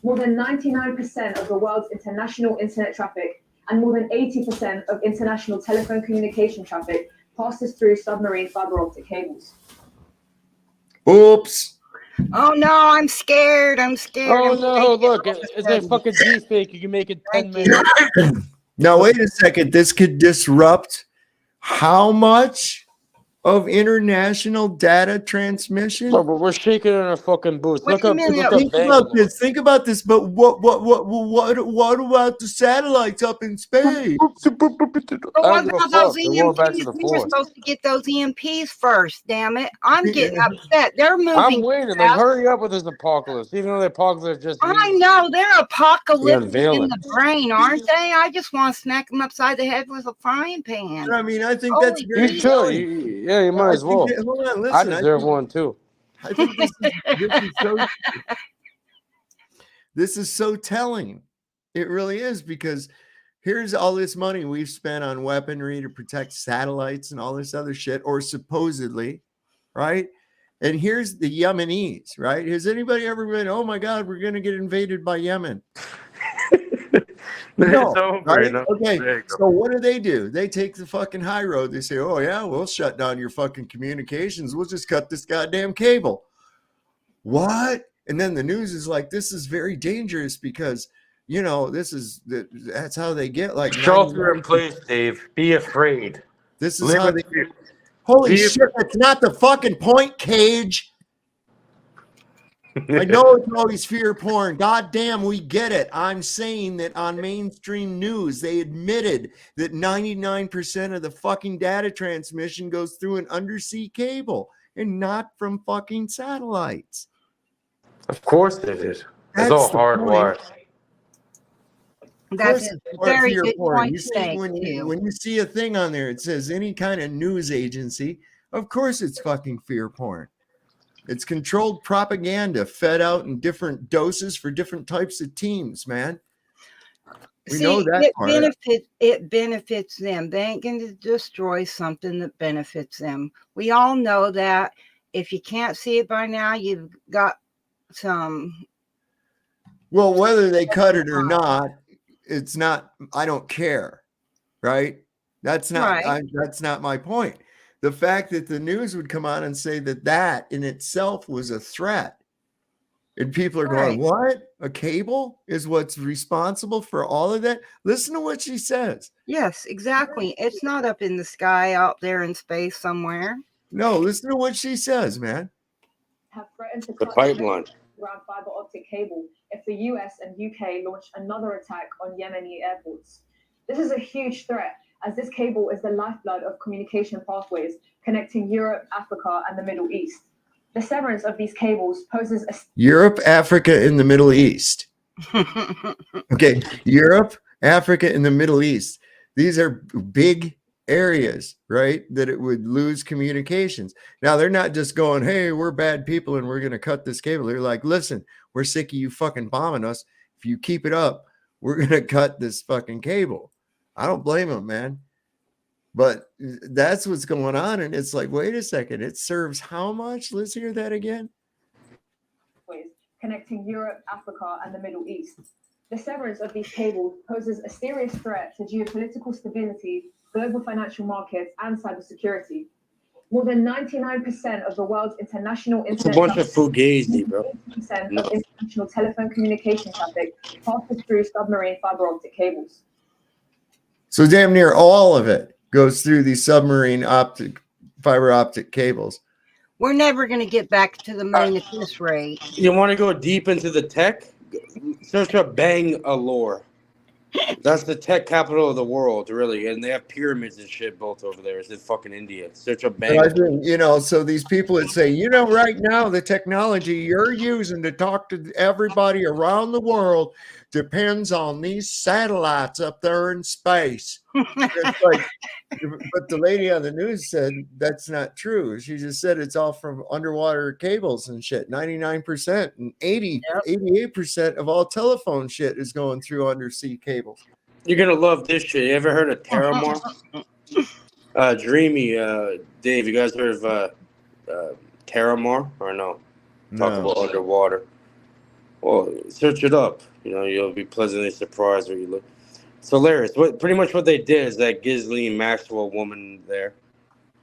More than 99% of the world's international internet traffic and more than 80% of international telephone communication traffic passes through submarine fiber optic cables. Oops. Oh no, I'm scared. I'm scared. Oh no, look, it's a fucking deepfake. You can make it 10 minutes. Now, wait a second. This could disrupt how much of international data transmission? Bro, but we're shaking in a fucking booth. What do you mean? Think about this. Think about this. But what about the satellites up in space? But what about those EMPs? We were supposed to get those EMPs first. Damn it! I'm getting upset. They're moving. I'm waiting. Like, hurry up with this apocalypse. Even though the apocalypse just. I know they're apocalyptic in the brain, aren't they? I just want to smack them upside the head with a frying pan. I mean, I think that's very you too. Yeah, you might as well. Hold on, listen. I deserve one too. I think this is so telling. It really is, because here's all this money we've spent on weaponry to protect satellites and all this other shit, or supposedly, right? And here's the Yemenis, right? Has anybody ever been, oh my God, we're going to get invaded by Yemen? No, right? Okay, so what do? They take the fucking high road. They say, oh yeah, we'll shut down your fucking communications. We'll just cut this goddamn cable. What? And then the news is like, this is very dangerous because, you know, that's how they get like shelter in place, Dave. Be afraid. This is how they holy shit, that's not the fucking point, Cage. I know it's always fear porn. God damn, we get it. I'm saying that on mainstream news, they admitted that 99% of the fucking data transmission goes through an undersea cable and not from fucking satellites. Of course they did. It's all hardwired. That's a very good point. When you see a thing on there, it says any kind of news agency, of course it's fucking fear porn. It's controlled propaganda fed out in different doses for different types of teams, man. We know that part. It benefits them. They ain't going to destroy something that benefits them. We all know that. If you can't see it by now, you've got some. Well, whether they cut it or not, it's not. I don't care, right? That's not. Right. That's not my point. The fact that the news would come on and say that in itself was a threat. And people are going, what? A cable is what's responsible for all of that? Listen to what she says. Yes, exactly. It's not up in the sky out there in space somewhere. No, listen to what she says, man. Have threatened to the pipeline around fiber optic cable if the US and UK launch another attack on Yemeni airports. This is a huge threat, as this cable is the lifeblood of communication pathways connecting Europe, Africa, and the Middle East. The severance of these cables poses a... Europe, Africa, and the Middle East. Okay, Europe, Africa, and the Middle East. These are big areas, right, that it would lose communications. Now, they're not just going, hey, we're bad people and we're going to cut this cable. They're like, listen, we're sick of you fucking bombing us. If you keep it up, we're going to cut this fucking cable. I don't blame them, man. But that's what's going on. And it's like, wait a second. It serves how much? Let's hear that again. connecting Europe, Africa, and the Middle East. The severance of these cables poses a serious threat to geopolitical stability, global financial markets, and cybersecurity. More than 99% of the world's international It's a internet bunch of fugazi, bro. 80% of international telephone communication traffic passes through submarine fiber optic cables. So damn near all of it goes through these submarine fiber optic cables. We're never going to get back to the moon at this rate. You want to go deep into the tech? Search up Bangalore. That's the tech capital of the world, really, and they have pyramids and shit built over there. It's in fucking India. Search up But I Bangalore. think, you know, so these people that say, you know, right now the technology you're using to talk to everybody around the world depends on these satellites up there in space. It's like, but the lady on the news said that's not true. She just said it's all from underwater cables and shit. 99% and 88% of all telephone shit is going through undersea cables. You're gonna love this shit. You ever heard of Terramar? Dreamy, Dave, you guys heard of Terramar or no? Talk No. about underwater. Well, search it up. You know, you'll be pleasantly surprised when you look. It's hilarious. Pretty much what they did is that Ghislaine Maxwell woman there.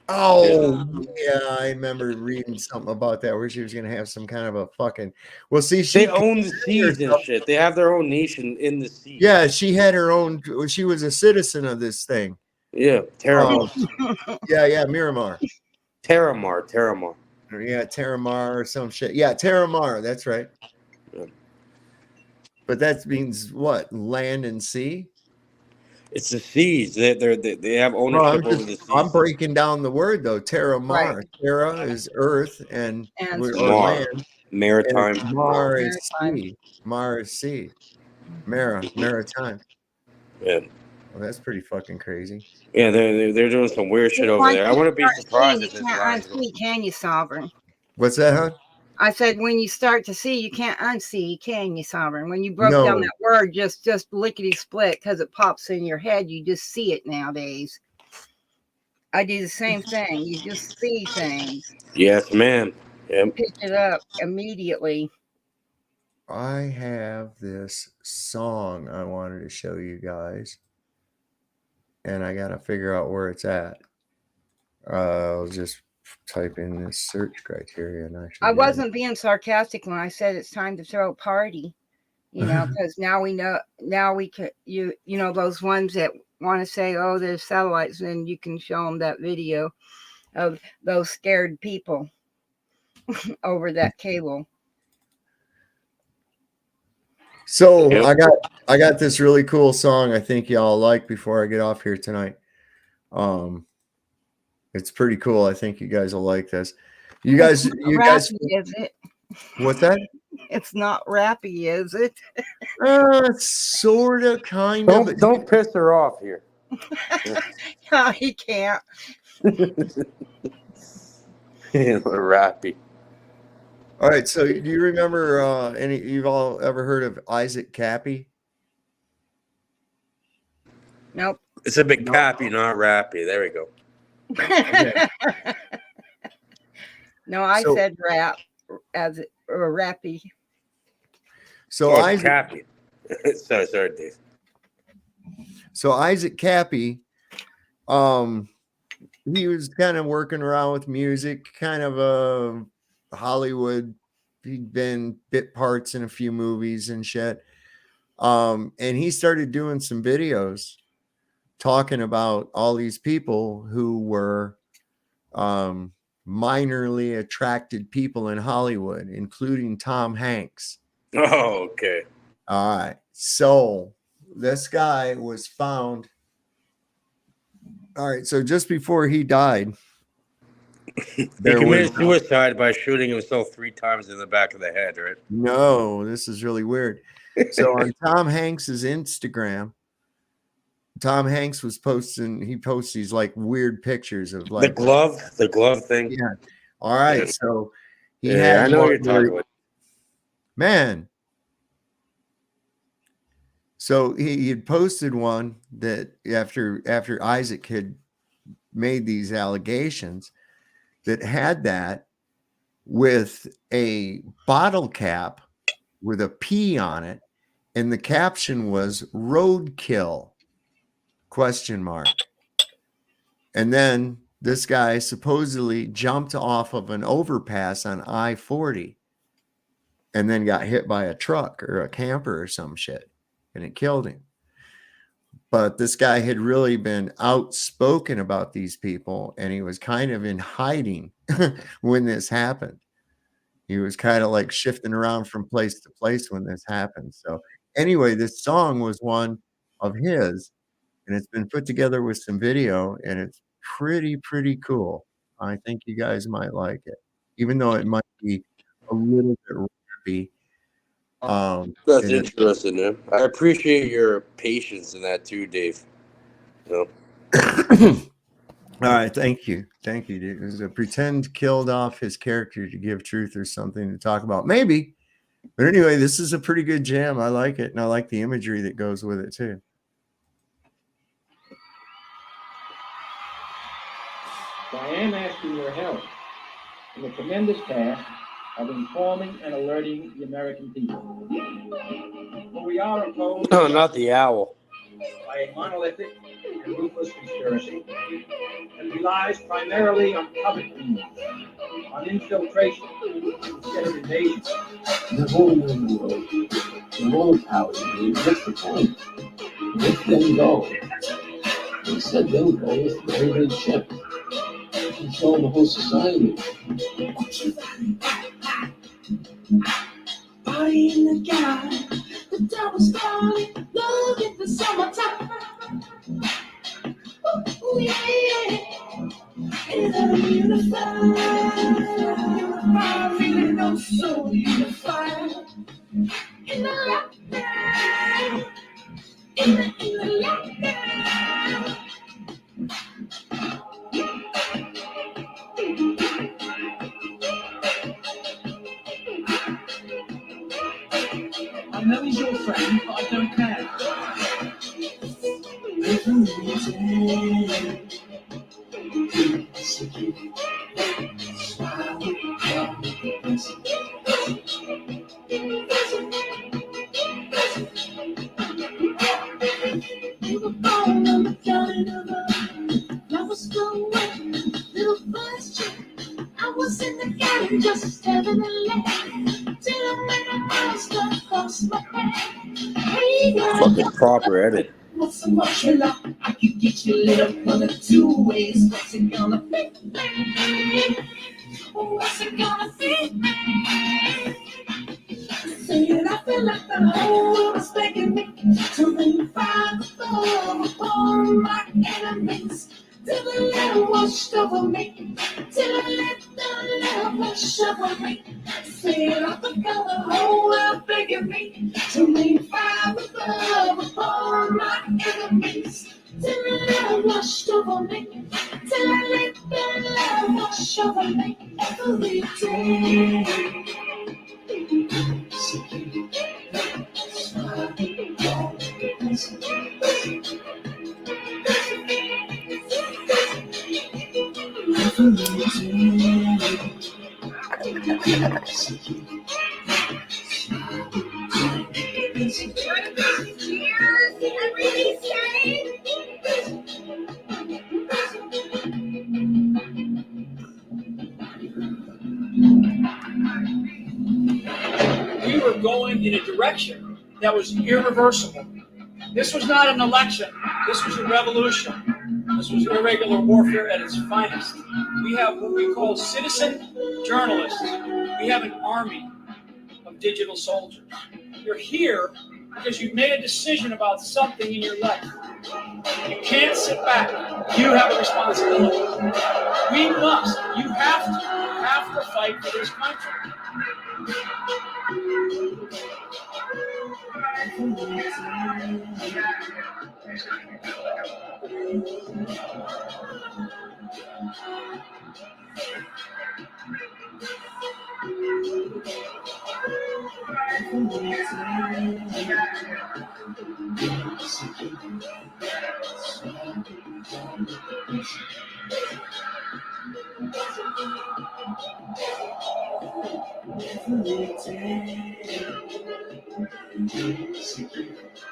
Oh, yeah, I remember reading something about that where she was going to have some kind of a fucking. Well, see, They own the seas and shit. They have their own nation in the sea. Yeah, she had her own. She was a citizen of this thing. Yeah, Terramar. Yeah, Miramar. Terramar. Yeah, Terramar or some shit. Yeah, Terramar. That's right. Yeah. But that means what? Land and sea? It's the seas. They have ownership over the seas. I'm breaking down the word though. Terramar. Right. Terra is earth and or Mar. land. Maritime. And Mar is sea. Mar is sea. Maritime. Yeah. Well, that's pretty fucking crazy. Yeah, they're doing some weird shit over there. I wouldn't be surprised if You this can't rise. unsee, can you, Sovereign? What's that, huh? I said, when you start to see, you can't unsee, can you, Sovereign? When you broke down No. that word, just lickety split because it pops in your head, you just see it nowadays. I do the same thing. You just see things, Yes, ma'am. Yep. pick it up immediately. I have this song I wanted to show you guys, and I got to figure out where it's at. I'll just type in this search criteria, and I wasn't being sarcastic when I said it's time to throw a party, you know, because now we know, now we could, you know, those ones that want to say, oh, there's satellites, and you can show them that video of those scared people over that cable. So I got this really cool song I think y'all like before I get off here tonight. It's pretty cool. I think you guys will like this. You guys, Is it? what's that? It's not rappy, is it? Sort of, kind of. Don't piss her off here. No, he can't. Rappy. All right. So, do you remember you've all ever heard of Isaac Cappy? Nope. It's a bit cappy, not rappy. There we go. No, I So- said rap as or rappy. So Oh, Isaac cappy. sorry, Dave. So Isaac Cappy, he was kind of working around with music, kind of a Hollywood. He'd been bit parts in a few movies and shit. And he started doing some videos talking about all these people who were minorly attracted people in Hollywood, including Tom Hanks. Oh, okay. All right. So this guy was found. All right. So just before he died, He committed suicide by shooting himself 3 times in the back of the head, right? No, this is really weird. So on Tom Hanks's Instagram, Tom Hanks was posting, he posts these like weird pictures of like the glove thing. Yeah. All right. Yeah. So he Yeah, had I know what one you're talking where- about. Man. So he had posted one that after Isaac had made these allegations that had that with a bottle cap with a P on it, and the caption was roadkill ? And then this guy supposedly jumped off of an overpass on I-40 and then got hit by a truck or a camper or some shit, and it killed him. But this guy had really been outspoken about these people, and he was kind of in hiding when this happened. He was kind of like shifting around from place to place when this happened. So anyway, this song was one of his, and it's been put together with some video, and it's pretty cool. I think you guys might like it, even though it might be a little bit rappy. That's interesting, man. I appreciate your patience in that too, Dave. You know? All right, thank you, dude. It was a pretend killed off his character to give truth or something to talk about, maybe. But anyway, this is a pretty good jam. I like it, and I like the imagery that goes with it too. I am asking your help in the tremendous task of informing and alerting the American people. For we are opposed No, not the owl. by a monolithic and ruthless conspiracy that relies primarily on public means, on infiltration instead of invasion. The whole world, the whole power, that's the point. Let them go. Instead, they'll go with the very big ship. Control the whole society. Party in the sky, the devil's calling. Look at the summertime. Ooh, yeah. It's all unified. Unified, feeling oh so unified. In the lockdown. In the lockdown. I know he's your friend, but I don't care. You were born on the county of I was going, little bus I was in the garden just having a laugh. Till I made a monster across my path. Hey, Fucking proper edit. what's so much you love? I could get you lit up one of two ways. What's it gonna be? What's it gonna be? Saying I feel like the whole world is begging me to lean fire upon my enemies. Till the love washed over me, till I let the love wash over me. Saying I think the whole world begging me to lean fire with love upon my enemies. Till the love washed over me, till I let the love wash over me every day. We were going in a direction that was irreversible. This was not an election. This was a revolution. This was irregular warfare at its finest. We have what we call citizen journalists. We have an army of digital soldiers. You're here because you've made a decision about something in your life. You can't sit back. You have a responsibility. We must. You have to fight for this country. is a gift.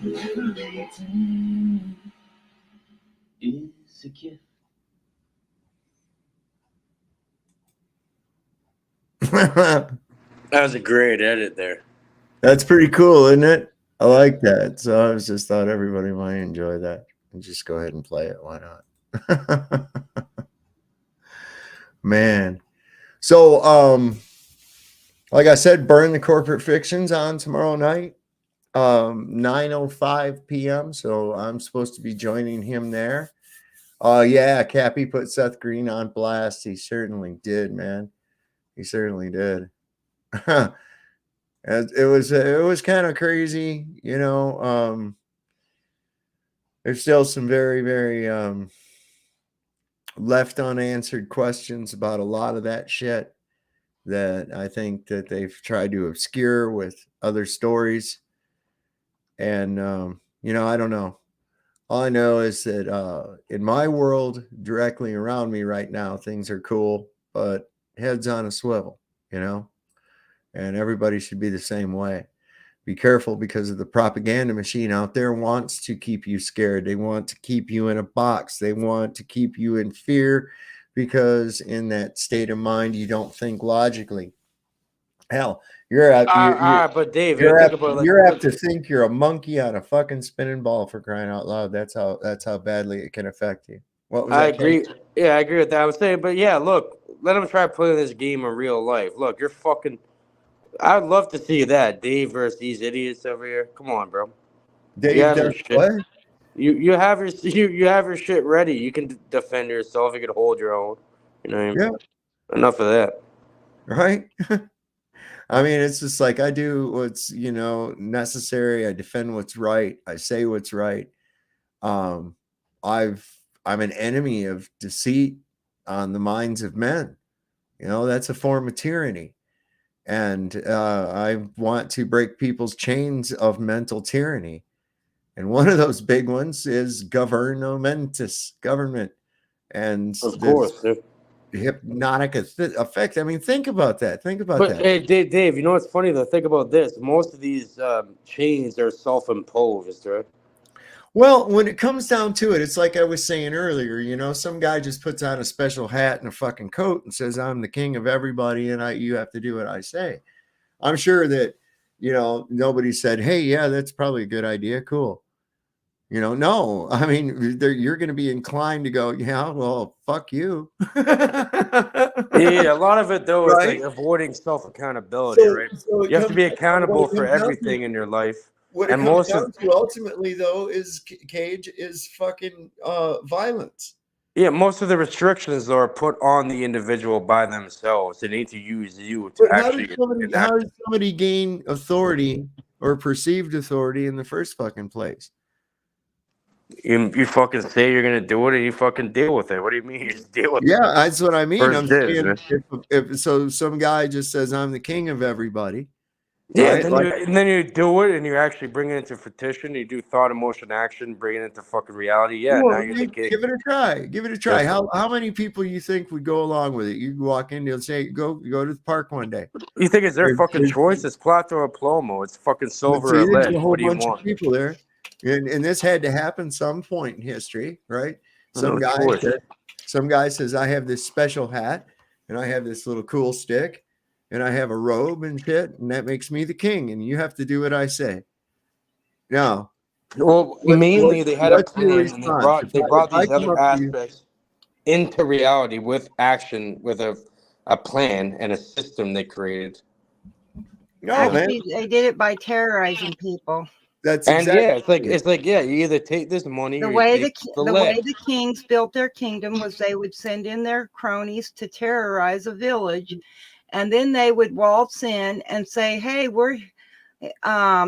Everything is a gift. That was a great edit there. That's pretty cool, isn't it? I like that. So I just thought everybody might enjoy that. And just go ahead and play it. Why not? Man. So like I said, Burn the Corporate Fiction's on tomorrow night, 9:05 p.m. So I'm supposed to be joining him there. Yeah, Cappy put Seth Green on blast. He certainly did, man. He certainly did. It was kind of crazy, you know. There's still some very, very left unanswered questions about a lot of that shit that I think that they've tried to obscure with other stories. And you know, I don't know. All I know is that in my world, directly around me right now, things are cool, but heads on a swivel, you know, and everybody should be the same way. Be careful, because of the propaganda machine out there wants to keep you scared. They want to keep you in a box. They want to keep you in fear, because in that state of mind, you don't think logically. Hell, But Dave, you're think about, like, apt to think you're a monkey on a fucking spinning ball, for crying out loud. That's how badly it can affect you. What was I that, agree. Kate? Yeah, I agree with that. I was saying, but yeah, look, let them try playing this game in real life. Look, you're fucking. I'd love to see that Dave versus these idiots over here. Come on, bro. Dave You have your does shit. what? You have your shit ready. You can defend yourself. You can hold your own. You know what I mean? Yeah. Enough of that. Right. I mean, it's just like, I do what's, you know, necessary. I defend what's right. I say what's right. I'm an enemy of deceit on the minds of men. You know, that's a form of tyranny. And I want to break people's chains of mental tyranny. And one of those big ones is government. And Of course. hypnotic effect. I mean, think about that. But hey, Dave, you know what's funny though? Think about this. Most of these chains are self-imposed, right? Well, when it comes down to it, it's like I was saying earlier, you know, some guy just puts on a special hat and a fucking coat and says, I'm the king of everybody, and you have to do what I say. I'm sure that, you know, nobody said, hey, yeah, that's probably a good idea. Cool. You know, no, I mean, you're going to be inclined to go, yeah, well, fuck you. Yeah, a lot of it though is like avoiding self-accountability, right? So You have to be accountable for everything in your life. What it comes down to ultimately, though, is Cage is fucking violence. Yeah, most of the restrictions are put on the individual by themselves. They need to use you to But actually. how does somebody gain authority or perceived authority in the first fucking place? You fucking say you're gonna do it, and you fucking deal with it. What do you mean? You just deal with it. Yeah, that's what I mean. First I'm dibs, saying, man. if so, some guy just says I'm the king of everybody. Yeah, right? then you do it, and you actually bring it into fruition. You do thought, emotion, action, bring it into fucking reality. Yeah, Well, now you're the king. give it a try. Give it a try. Yeah. How many people you think would go along with it? You walk in, they'll say, go to the park one day. You think it's their fucking choice? It's Plato or Plomo. It's fucking silver or There's lead. a whole What do you bunch want? of people there, and this had to happen some point in history, right? Some No choice. guy says, I have this special hat, and I have this little cool stick, and I have a robe and shit, and that makes me the king, and you have to do what I say. No. Well, mainly they had a what's your plan, and they brought If I these come other up to you- aspects into reality with action, with a plan and a system they created. No, Actually, they did it by terrorizing people. That's and yeah, it's like you either take this money The or way you the take the way lead. the kings built their kingdom was they would send in their cronies to terrorize a village, and then they would waltz in and say, hey, we're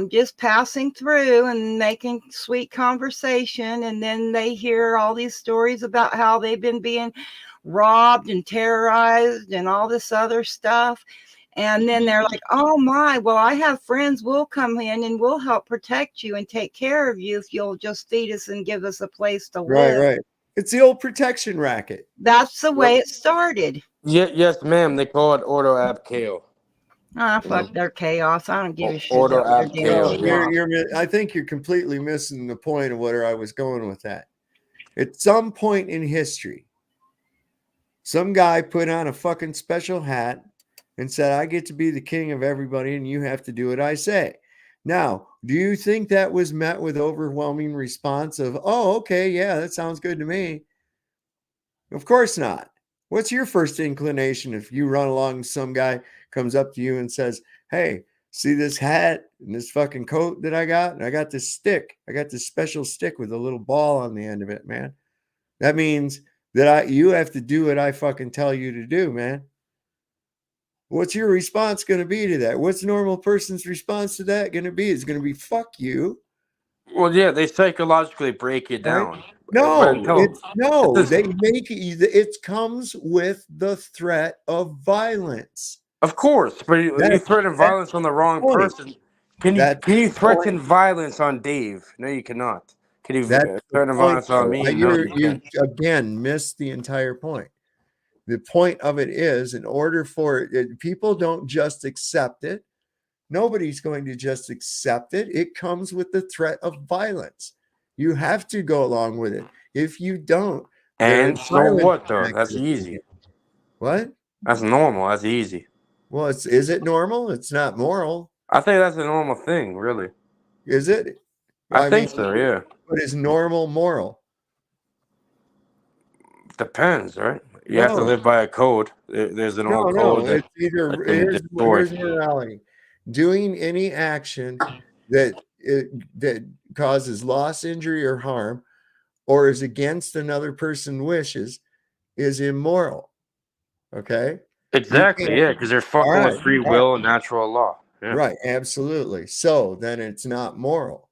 just passing through and making sweet conversation, and then they hear all these stories about how they've been being robbed and terrorized and all this other stuff. And then they're like, oh my, well, I have friends. We'll come in and we'll help protect you and take care of you if you'll just feed us and give us a place to live. Right. It's the old protection racket. That's the way it started. Yeah, yes, ma'am. They call it Ordo Ab Chaos. Ah, fuck their chaos. I don't give a shit Ordo about their Ab damn Chaos. chaos. I think you're completely missing the point of where I was going with that. At some point in history, some guy put on a fucking special hat and said, I get to be the king of everybody and you have to do what I say. Now, do you think that was met with overwhelming response of, oh, okay, yeah, that sounds good to me? Of course not. What's your first inclination if you run along and some guy comes up to you and says, hey, see this hat and this fucking coat that I got? And I got this stick. I got this special stick with a little ball on the end of it, man. That means that you have to do what I fucking tell you to do, man. What's your response going to be to that? What's a normal person's response to that going to be? It's going to be fuck you. Well, yeah, they psychologically break it down. Right? No, they make it comes with the threat of violence. Of course, but you threaten violence on the wrong person. Can you threaten violence on Dave? No, you cannot. Can you threaten violence on me? No, You again missed the entire point. The point of it is, in order for it, people don't just accept it. Nobody's going to just accept it. It comes with the threat of violence. You have to go along with it. If you don't, and so what though? That's easy. What? That's normal. That's easy. Well, is it normal? It's not moral. I think that's a normal thing, really. Is it? I think so, yeah. But is normal moral? Depends, right? You have to live by a code. There's an old code. It's either here's morality. Doing any action that causes loss, injury, or harm, or is against another person's wishes, is immoral. Okay. Exactly. Yeah, because they're fucking with free will and natural law. Yeah. Right. Absolutely. So then it's not moral.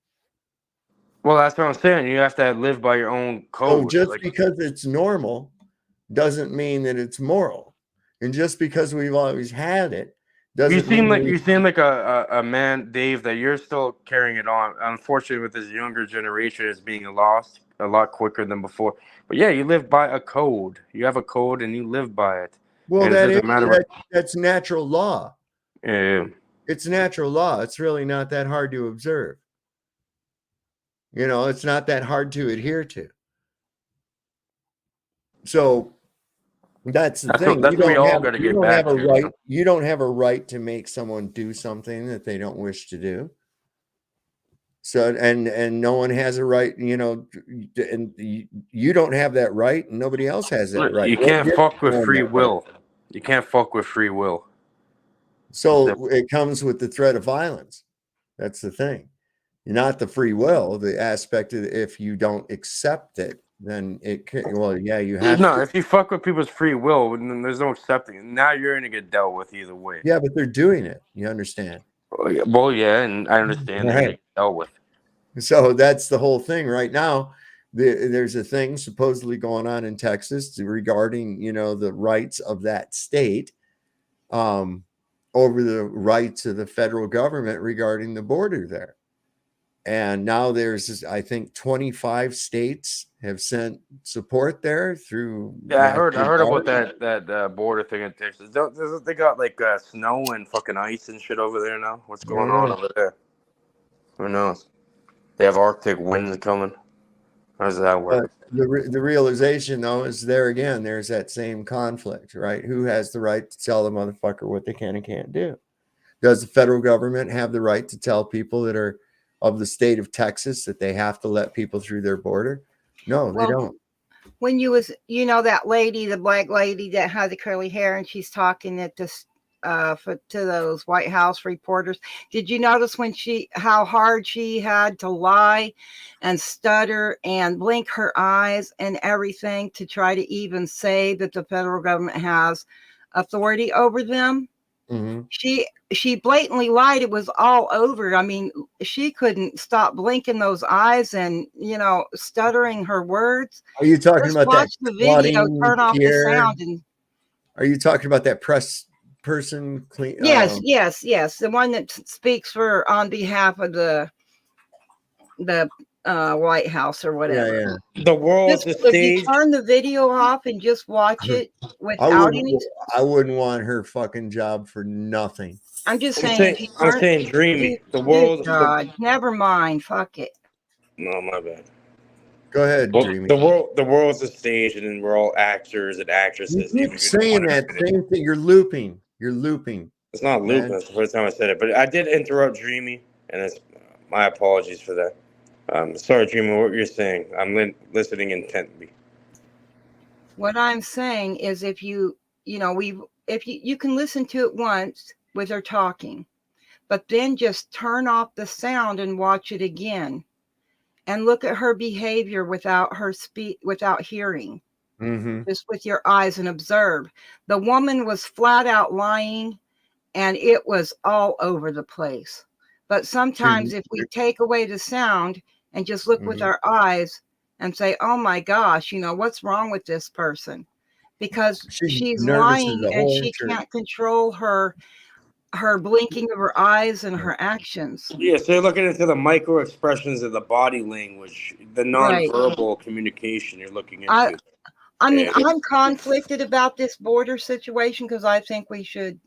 Well, that's what I'm saying. You have to live by your own code. So just because it's normal doesn't mean that it's moral, and just because we've always had it doesn't. You seem like a man, Dave, that you're still carrying it on. Unfortunately, with this younger generation, it's being lost a lot quicker than before. But yeah, you live by a code. You have a code, and you live by it. Well, that's natural law. Yeah, it's natural law. It's really not that hard to observe. You know, it's not that hard to adhere to. So that's the thing. You don't have a right to make someone do something that they don't wish to do. So and no one has a right, you know, and you don't have that right, and nobody else has that right. You can't fuck with free will. You can't fuck with free will. So it comes with the threat of violence. That's the thing. Not the free will, the aspect of if you don't accept it, then it can, well, yeah, you have to. If you fuck with people's free will, then there's no accepting it. Now you're going to get dealt with either way. Yeah, but they're doing it. You understand? Well, yeah, and I understand they're going to get dealt with. So that's the whole thing right now. There's a thing supposedly going on in Texas regarding, you know, the rights of that state over the rights of the federal government regarding the border there. And now there's, I think, 25 states have sent support there through. Yeah, I heard about that border thing in Texas. They got like snow and fucking ice and shit over there now. What's going on over there? Who knows? They have Arctic winds coming. How does that work? The realization, though, is there again. There's that same conflict, right? Who has the right to tell the motherfucker what they can and can't do? Does the federal government have the right to tell people that are of the state of Texas that they have to let people through their border? No, they don't. When you was, you know, that lady, the black lady that has the curly hair, and she's talking at this to those White House reporters. Did you notice when how hard she had to lie and stutter and blink her eyes and everything to try to even say that the federal government has authority over them? Mm-hmm. She blatantly lied. It was all over. I mean, she couldn't stop blinking those eyes and, you know, stuttering her words. Are you talking about watch the video, turn off the sound, and are you talking about that press person? Yes. The one that speaks on behalf of the White House or whatever. Yeah. The world's Just, a if you stage. turn the video off and just watch it without any, I wouldn't want her fucking job for nothing. I'm just saying, if you I'm turn, saying dreamy. The Dear world. God, never mind. Fuck it. No, my bad. Go ahead, Well, Dreamy. the world's a stage, and then we're all actors and You actresses. keep saying that same thing. You're looping. You're looping. It's not looping. man. That's the first time I said it, but I did interrupt Dreamy, and it's my apologies for that. Sorry, Dreamy, what you're saying. I'm listening intently. What I'm saying is, if you can listen to it once with her talking, but then just turn off the sound and watch it again, and look at her behavior without her without hearing, just with your eyes, and observe. The woman was flat out lying, and it was all over the place. But sometimes if we take away the sound and just look with our eyes and say, oh my gosh, what's wrong with this person? Because she's lying and she can't control her blinking of her eyes and her actions. Yeah, so you're looking into the micro expressions of the body language, the nonverbal communication you're looking into. I mean, I'm conflicted about this border situation because I think we should,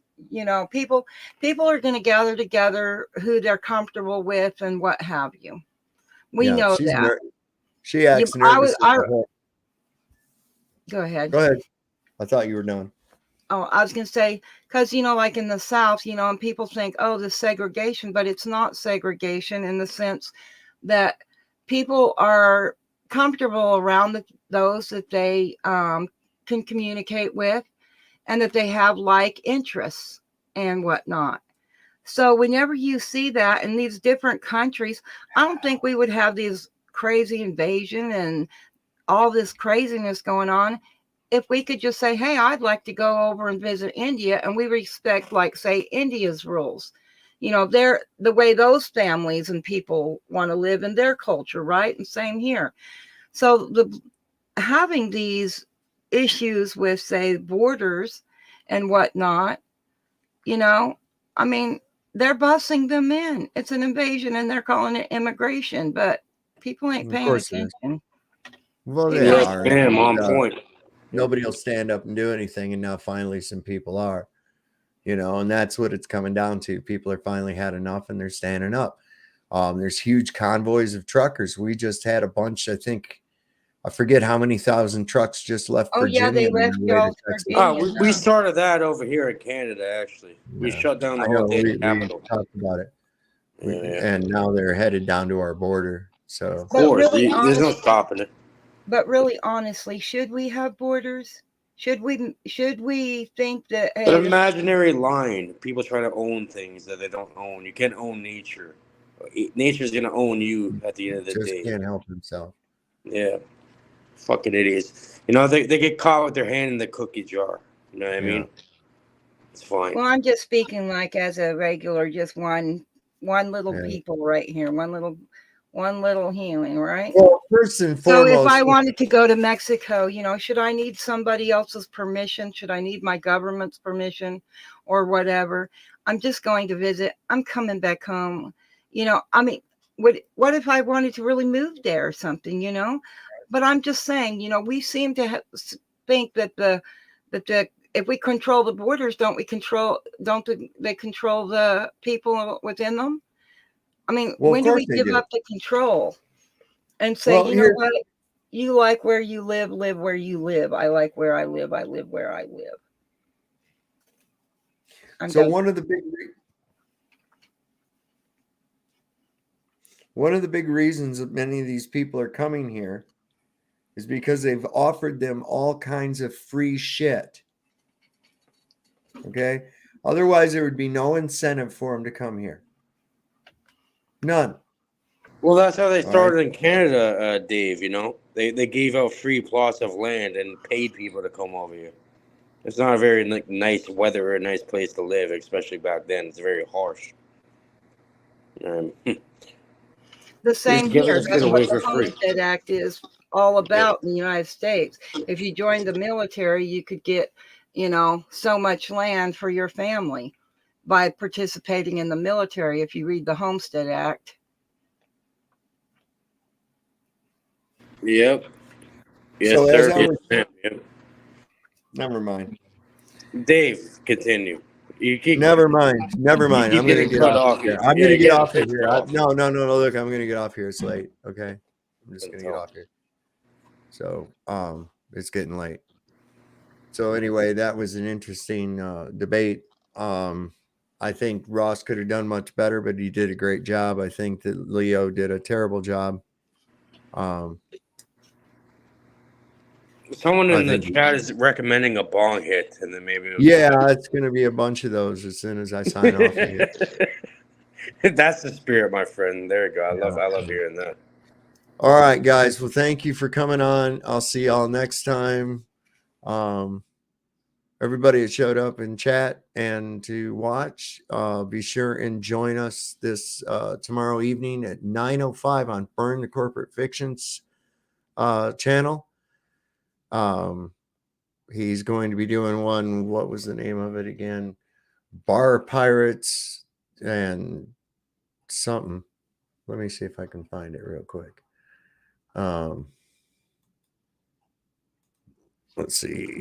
people are going to gather together who they're comfortable with and what have you. We know that. She acts nervous. Go ahead. Go ahead. I thought you were done. Oh, I was going to say, because, like in the South, and people think, oh, the segregation, but it's not segregation in the sense that people are comfortable around those that they can communicate with and that they have like interests and whatnot. So whenever you see that in these different countries, I don't think we would have these crazy invasion and all this craziness going on if we could just say, hey, I'd like to go over and visit India, and we respect, like, say, India's rules. They're the way those families and people want to live in their culture, right? And same here. So having these issues with, say, borders and whatnot, I mean, they're busing them in. It's an invasion, and they're calling it immigration, but people ain't paying attention. Well, they are. Bam, on point. Nobody will stand up and do anything, and now finally some people are, and that's what it's coming down to. People are finally had enough, and they're standing up. There's huge convoys of truckers. We just had a bunch. I forget how many thousand trucks just left Virginia. Yeah, they left y'all Virginia. We started that over here in Canada. Actually, we shut down the whole data capital. We talked about it, and now they're headed down to our border. So of course, there's no stopping it. But really, honestly, should we have borders? Should we think that An imaginary line, people try to own things that they don't own. You can't own nature. Nature's gonna own you at the end of the day. Can't help himself. Yeah, fucking idiots. They get caught with their hand in the cookie jar. You know what I mean? It's fine. Well, I'm just speaking like as a regular, just one little people right here, one little healing, right? Well, first and foremost, so if I wanted to go to Mexico, should I need somebody else's permission? Should I need my government's permission or whatever? I'm just going to visit. I'm coming back home. I mean, what if I wanted to really move there or something, But I'm just saying, we seem to think that if we control the borders, don't they control the people within them? I mean, when do we give up the control and say, what? You like where you live where you live. I like where I live where I live. So one of the big reasons that many of these people are coming here is because they've offered them all kinds of free shit. Okay? Otherwise, there would be no incentive for them to come here. None. Well, that's how they started in Canada, Dave. They gave out free plots of land and paid people to come over here. It's not a very nice weather or a nice place to live, especially back then. It's very harsh. The same here. That's what the Homestead Act is all about in the United States. If you joined the military, you could get, so much land for your family by participating in the military if you read the Homestead Act. Yep. Yes, So as sir. I was, Yes, ma'am. never mind. Dave, continue. You keep. Never mind. Never You mind. keep I'm gonna getting get cut off off. here. I'm Yeah, gonna get getting off of pissed here. off. No. Look, I'm gonna get off here. It's late. Okay. I'm just gonna get off here. So it's getting late. So anyway, that was an interesting debate. I think Ross could have done much better, but he did a great job. I think that Leo did a terrible job. Someone I in the think- chat is recommending a bong hit, and then maybe. Yeah, it's going to be a bunch of those as soon as I sign off of here. That's the spirit, my friend. There you go. I love hearing that. All right, guys. Well, thank you for coming on. I'll see y'all next time. Everybody that showed up in chat and to watch, be sure and join us this tomorrow evening at 9:05 on Burn the Corporate Fictions channel. He's going to be doing one. What was the name of it again? Bar Pirates and something. Let me see if I can find it real quick. Let's see.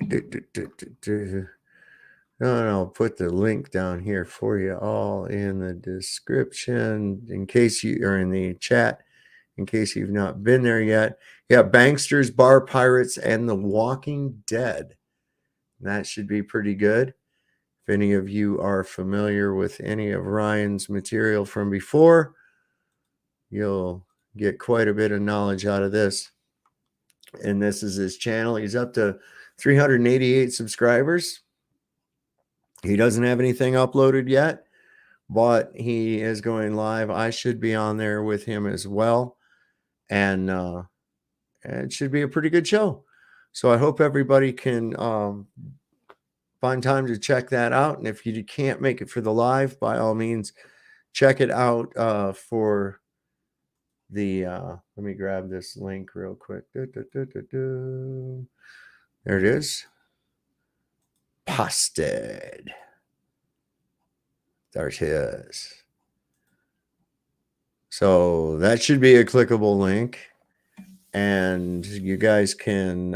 I'll put the link down here for you all in the description in case you are in the chat, in case you've not been there yet. Yeah, Banksters, Bar Pirates, and The Walking Dead. That should be pretty good. If any of you are familiar with any of Ryan's material from before, you'll get quite a bit of knowledge out of this. And this is his channel. He's up to 388 subscribers. He doesn't have anything uploaded yet, but he is going live. I should be on there with him as well. And it should be a pretty good show. So I hope everybody can find time to check that out. And if you can't make it for the live, by all means, check it out for the let me grab this link real quick. There it is. Posted. There it is. So that should be a clickable link, and you guys can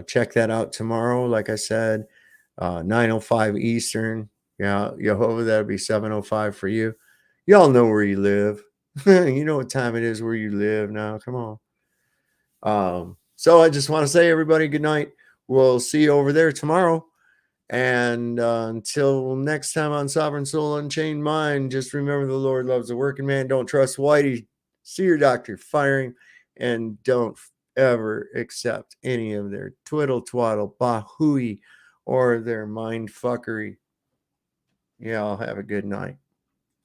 check that out tomorrow. Like I said, 9:05 Eastern. Yeah, Yehovah, that'll be 7:05 for you. Y'all know where you live. You know what time it is where you live now. Come on. So I just want to say, everybody, good night. We'll see you over there tomorrow. And until next time on Sovereign Soul Unchained Mind, just remember the Lord loves a working man. Don't trust Whitey. See your doctor. Firing. And don't ever accept any of their twiddle twaddle, bahooey, or their mind fuckery. Yeah, I'll have a good night.